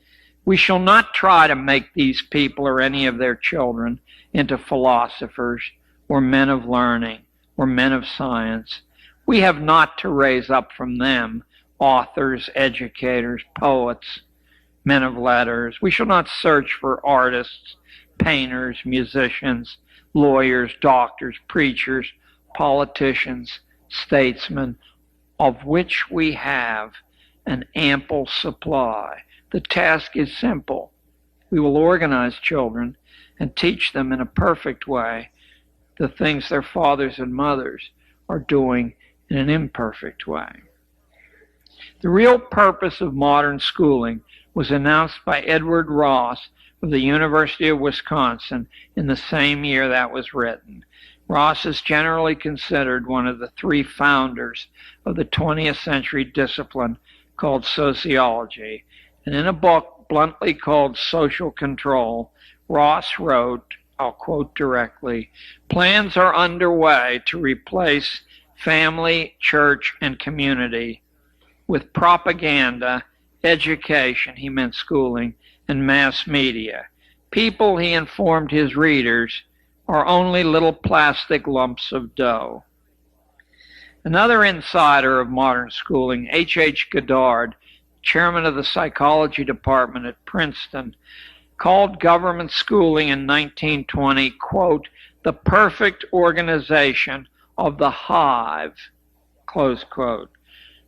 We shall not try to make these people or any of their children into philosophers or men of learning or men of science. We have not to raise up from them authors, educators, poets, men of letters. We shall not search for artists, painters, musicians, lawyers, doctors, preachers, politicians, statesmen, of which we have an ample supply. The task is simple. We will organize children and teach them in a perfect way the things their fathers and mothers are doing in an imperfect way. The real purpose of modern schooling was announced by Edward Ross of the University of Wisconsin in the same year that was written. Ross is generally considered one of the three founders of the 20th century discipline called sociology. And in a book bluntly called Social Control, Ross wrote, I'll quote directly, "Plans are underway to replace family, church, and community with propaganda, education," he meant schooling, "and mass media. People," he informed his readers, "are only little plastic lumps of dough." Another insider of modern schooling, H. Goddard, chairman of the psychology department at Princeton, called government schooling in 1920, quote, "the perfect organization of the hive," close quote.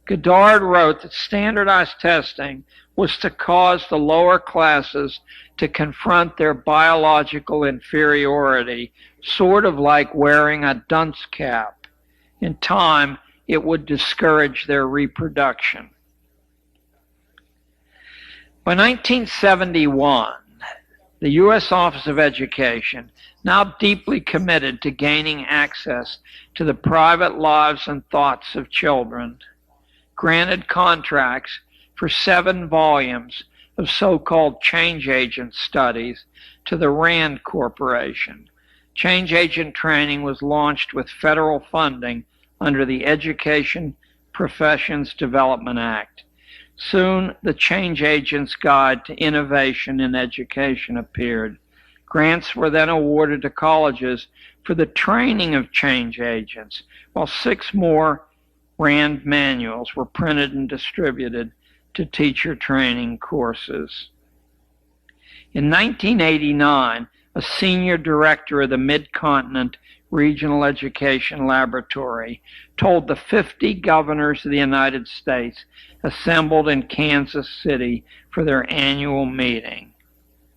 Goddard wrote that standardized testing was to cause the lower classes to confront their biological inferiority, sort of like wearing a dunce cap. In time, it would discourage their reproduction. By 1971, the U.S. Office of Education, now deeply committed to gaining access to the private lives and thoughts of children, granted contracts for 7 volumes of so-called change agent studies to the Rand Corporation. Change agent training was launched with federal funding under the Education Professions Development Act. Soon, the Change Agent's Guide to Innovation in Education appeared. Grants were then awarded to colleges for the training of change agents, while 6 more Rand manuals were printed and distributed to teacher training courses. In 1989, a senior director of the Mid-Continent Regional Education Laboratory told the 50 governors of the United States assembled in Kansas City for their annual meeting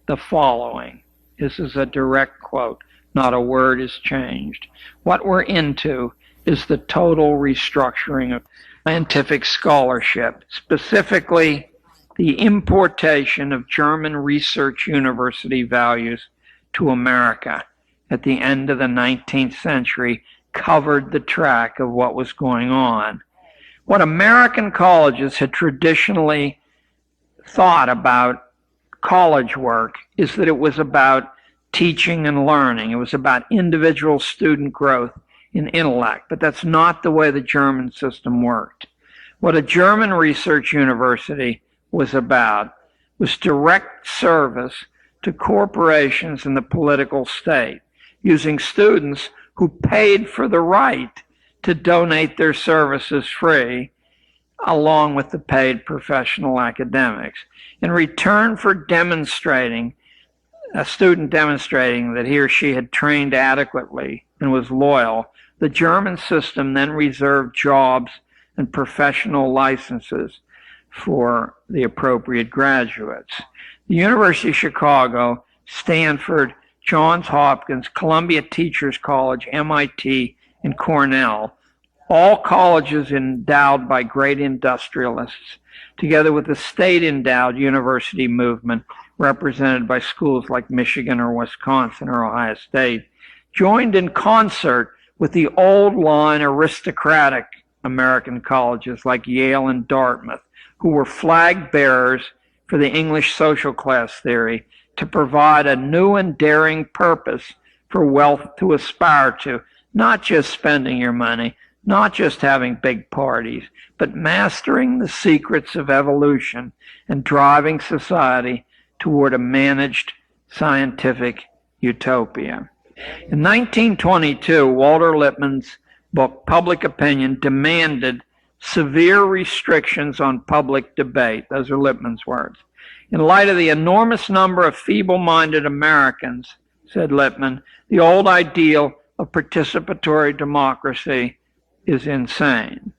the following. This is a direct quote. Not a word is changed. "What we're into is the total restructuring of scientific scholarship, specifically the importation of German research university values to America at the end of the 19th century covered the track of what was going on. What American colleges had traditionally thought about college work is that it was about teaching and learning. It was about individual student growth in intellect, but that's not the way the German system worked. What a German research university was about was direct service to corporations and the political state, using students who paid for the right to donate their services free, along with the paid professional academics. In return for demonstrating, a student demonstrating that he or she had trained adequately and was loyal, the German system then reserved jobs and professional licenses for the appropriate graduates. The University of Chicago, Stanford, Johns Hopkins, Columbia Teachers College, MIT, and Cornell, all colleges endowed by great industrialists, together with the state-endowed university movement represented by schools like Michigan or Wisconsin or Ohio State, joined in concert with the old-line aristocratic American colleges like Yale and Dartmouth, who were flag bearers for the English social class theory to provide a new and daring purpose for wealth to aspire to, not just spending your money, not just having big parties, but mastering the secrets of evolution and driving society toward a managed scientific utopia. In 1922, Walter Lippmann's book, Public Opinion, demanded severe restrictions on public debate. Those are Lippmann's words. In light of the enormous number of feeble-minded Americans, said Lippmann, the old ideal of participatory democracy is insane.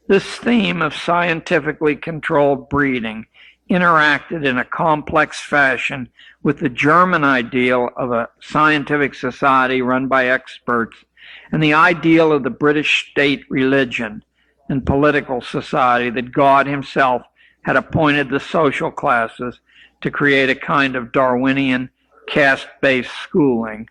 This theme of scientifically controlled breeding interacted in a complex fashion with the German ideal of a scientific society run by experts and the ideal of the British state religion and political society that God himself had appointed the social classes to create a kind of Darwinian caste-based schooling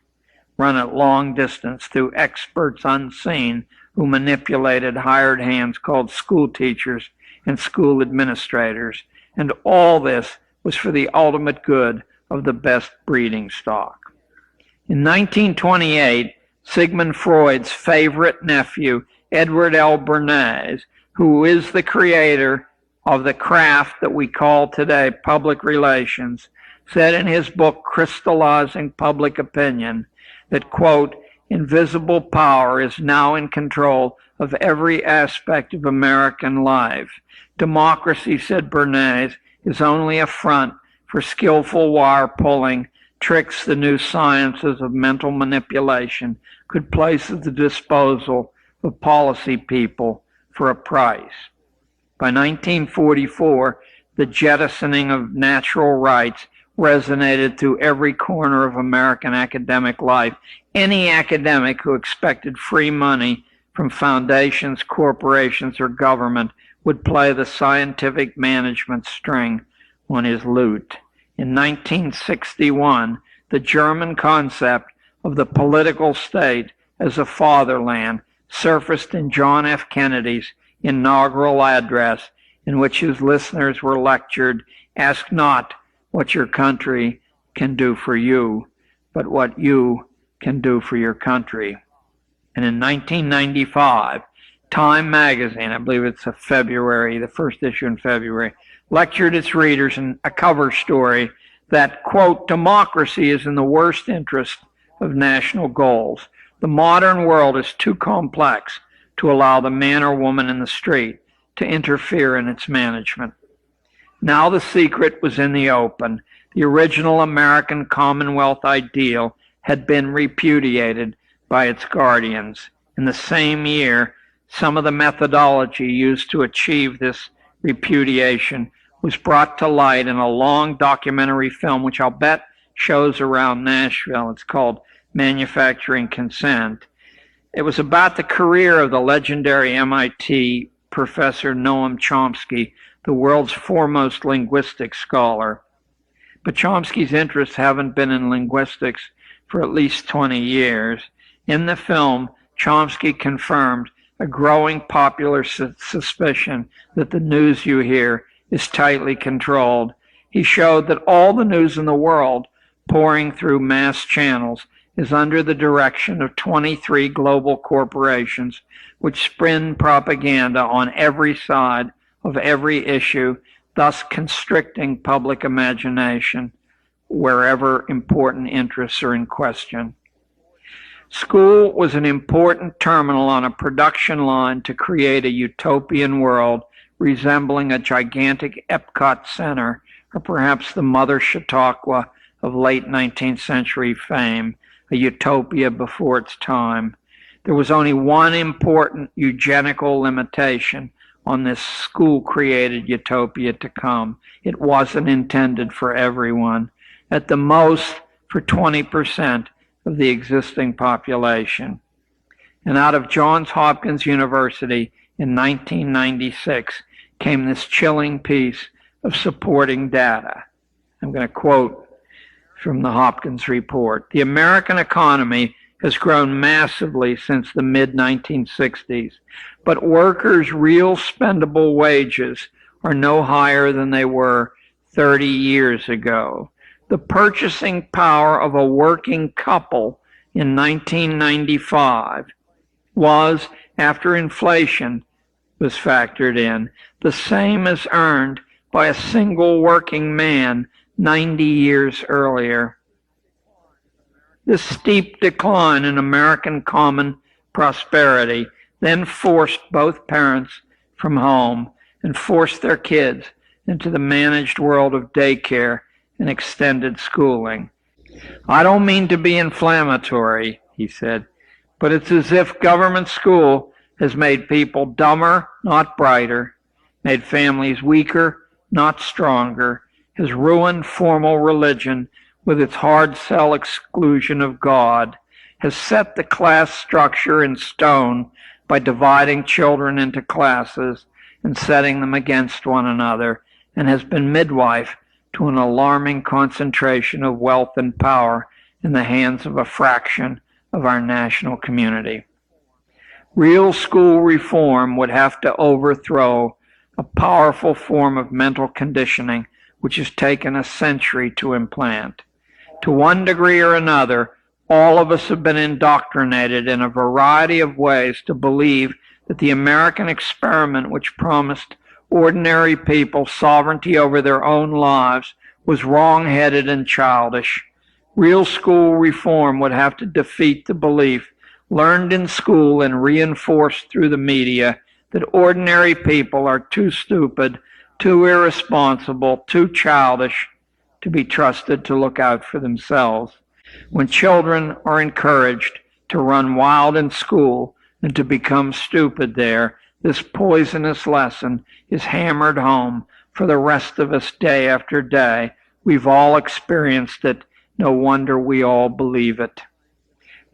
run at long distance through experts unseen who manipulated hired hands called school teachers and school administrators. And all this was for the ultimate good of the best breeding stock. In 1928, Sigmund Freud's favorite nephew, Edward L. Bernays, who is the creator of the craft that we call today public relations, said in his book, Crystallizing Public Opinion, that, quote, invisible power is now in control of every aspect of American life. Democracy, said Bernays, is only a front for skillful wire pulling tricks the new sciences of mental manipulation could place at the disposal of policy people for a price. By 1944, the jettisoning of natural rights resonated through every corner of American academic life. Any academic who expected free money from foundations, corporations, or government would play the scientific management string on his lute. In 1961, the German concept of the political state as a fatherland surfaced in John F. Kennedy's inaugural address, in which his listeners were lectured, "Ask not what your country can do for you, but what you can do for your country." And in 1995, Time magazine, I believe it's the first issue in February, lectured its readers in a cover story that, quote, democracy is in the worst interest of national goals. The modern world is too complex to allow the man or woman in the street to interfere in its management. Now the secret was in the open. The original American Commonwealth ideal had been repudiated by its guardians. In the same year, some of the methodology used to achieve this repudiation was brought to light in a long documentary film, which I'll bet shows around Nashville. It's called Manufacturing Consent. It was about the career of the legendary MIT professor Noam Chomsky, the world's foremost linguistics scholar. But Chomsky's interests haven't been in linguistics for at least 20 years. In the film, Chomsky confirmed a growing popular suspicion that the news you hear is tightly controlled he showed that all the news in the world pouring through mass channels is under the direction of 23 global corporations which spin propaganda on every side of every issue, thus constricting public imagination wherever important interests are in question. School was an important terminal on a production line to create a utopian world resembling a gigantic Epcot Center, or perhaps the Mother Chautauqua of late 19th century fame, a utopia before its time. There was only one important eugenical limitation on this school-created utopia to come. It wasn't intended for everyone, at the most for 20% of the existing population. And out of Johns Hopkins University in 1996 came this chilling piece of supporting data. I'm going to quote from the Hopkins report. The American economy has grown massively since the mid-1960s, but workers' real spendable wages are no higher than they were 30 years ago. The purchasing power of a working couple in 1995 was, after inflation was factored in, the same as earned by a single working man 90 years earlier. This steep decline in American common prosperity then forced both parents from home and forced their kids into the managed world of daycare and extended schooling. I don't mean to be inflammatory, he said, but it's as if government school has made people dumber, not brighter, made families weaker, not stronger, has ruined formal religion with its hard sell exclusion of God, has set the class structure in stone by dividing children into classes and setting them against one another, and has been midwife to an alarming concentration of wealth and power in the hands of a fraction of our national community. Real school reform would have to overthrow a powerful form of mental conditioning which has taken a century to implant. To one degree or another, all of us have been indoctrinated in a variety of ways to believe that the American experiment, which promised ordinary people sovereignty over their own lives, was wrong-headed and childish. Real school reform would have to defeat the belief, learned in school and reinforced through the media, that ordinary people are too stupid, too irresponsible, too childish to be trusted to look out for themselves. When children are encouraged to run wild in school and to become stupid there, this poisonous lesson is hammered home for the rest of us day after day. We've all experienced it. No wonder we all believe it.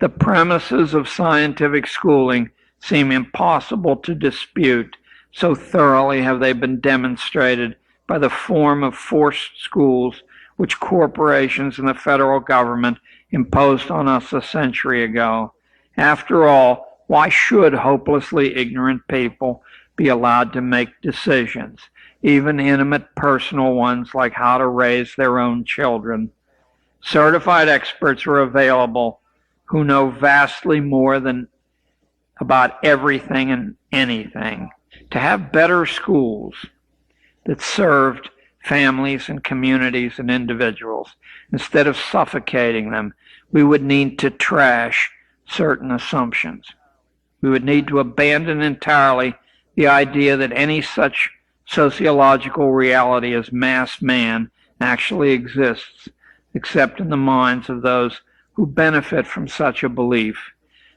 The premises of scientific schooling seem impossible to dispute, so thoroughly have they been demonstrated by the form of forced schools which corporations and the federal government imposed on us a century ago. After all, why should hopelessly ignorant people be allowed to make decisions, even intimate personal ones like how to raise their own children? Certified experts are available who know vastly more than about everything and anything. To have better schools that served families and communities and individuals, instead of suffocating them, we would need to trash certain assumptions. We would need to abandon entirely the idea that any such sociological reality as mass man actually exists, except in the minds of those who benefit from such a belief.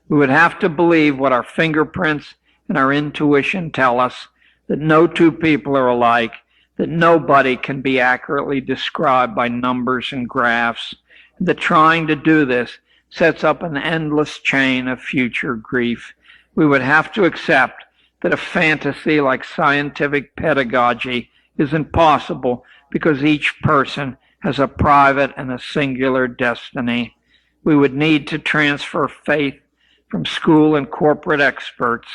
We would have to believe what our fingerprints and our intuition tell us, that no two people are alike, that nobody can be accurately described by numbers and graphs, that trying to do this sets up an endless chain of future grief. We would have to accept that a fantasy like scientific pedagogy is impossible because each person has a private and a singular destiny. We would need to transfer faith from school and corporate experts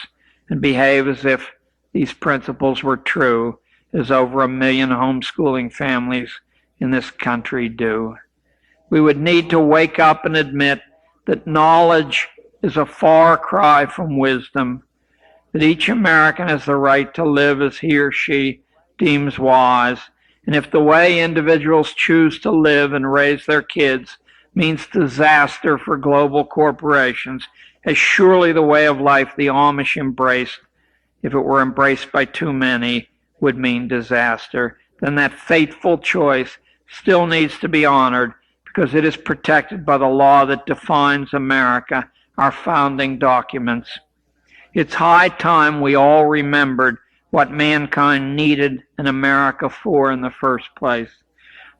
and behave as if these principles were true, as over 1 million homeschooling families in this country do. We would need to wake up and admit that knowledge is a far cry from wisdom, that each American has the right to live as he or she deems wise, and if the way individuals choose to live and raise their kids means disaster for global corporations, as surely the way of life the Amish embraced, if it were embraced by too many, would mean disaster, then that fateful choice still needs to be honored because it is protected by the law that defines America, our founding documents. It's high time we all remembered what mankind needed an America for in the first place.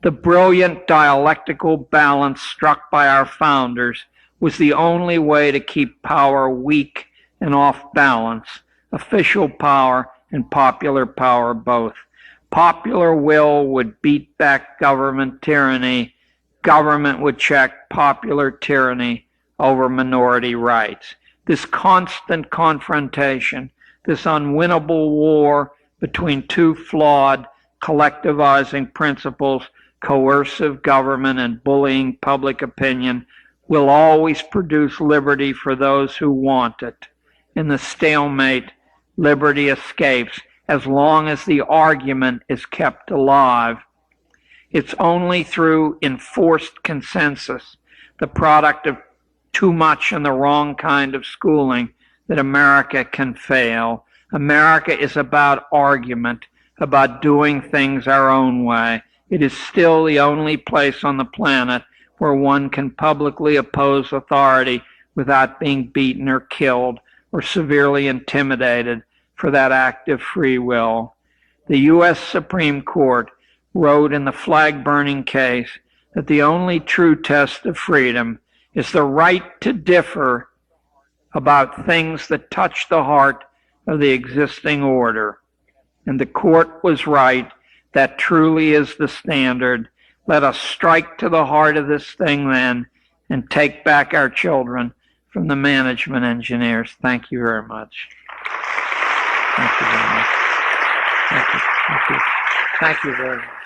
The brilliant dialectical balance struck by our founders was the only way to keep power weak and off balance, official power and popular power both. Popular will would beat back government tyranny. Government would check popular tyranny over minority rights. This constant confrontation, this unwinnable war between two flawed collectivizing principles, coercive government and bullying public opinion, will always produce liberty for those who want it. In the stalemate, liberty escapes as long as the argument is kept alive. It's only through enforced consensus, the product of too much and the wrong kind of schooling, that America can fail. America is about argument, about doing things our own way. It is still the only place on the planet where one can publicly oppose authority without being beaten or killed or severely intimidated for that act of free will. The U.S. Supreme Court wrote in the flag-burning case that the only true test of freedom is the right to differ about things that touch the heart of the existing order. And the court was right. That truly is the standard. Let us strike to the heart of this thing then and take back our children from the management engineers. Thank you very much. Thank you very much. Thank you. Thank you. Thank you very much.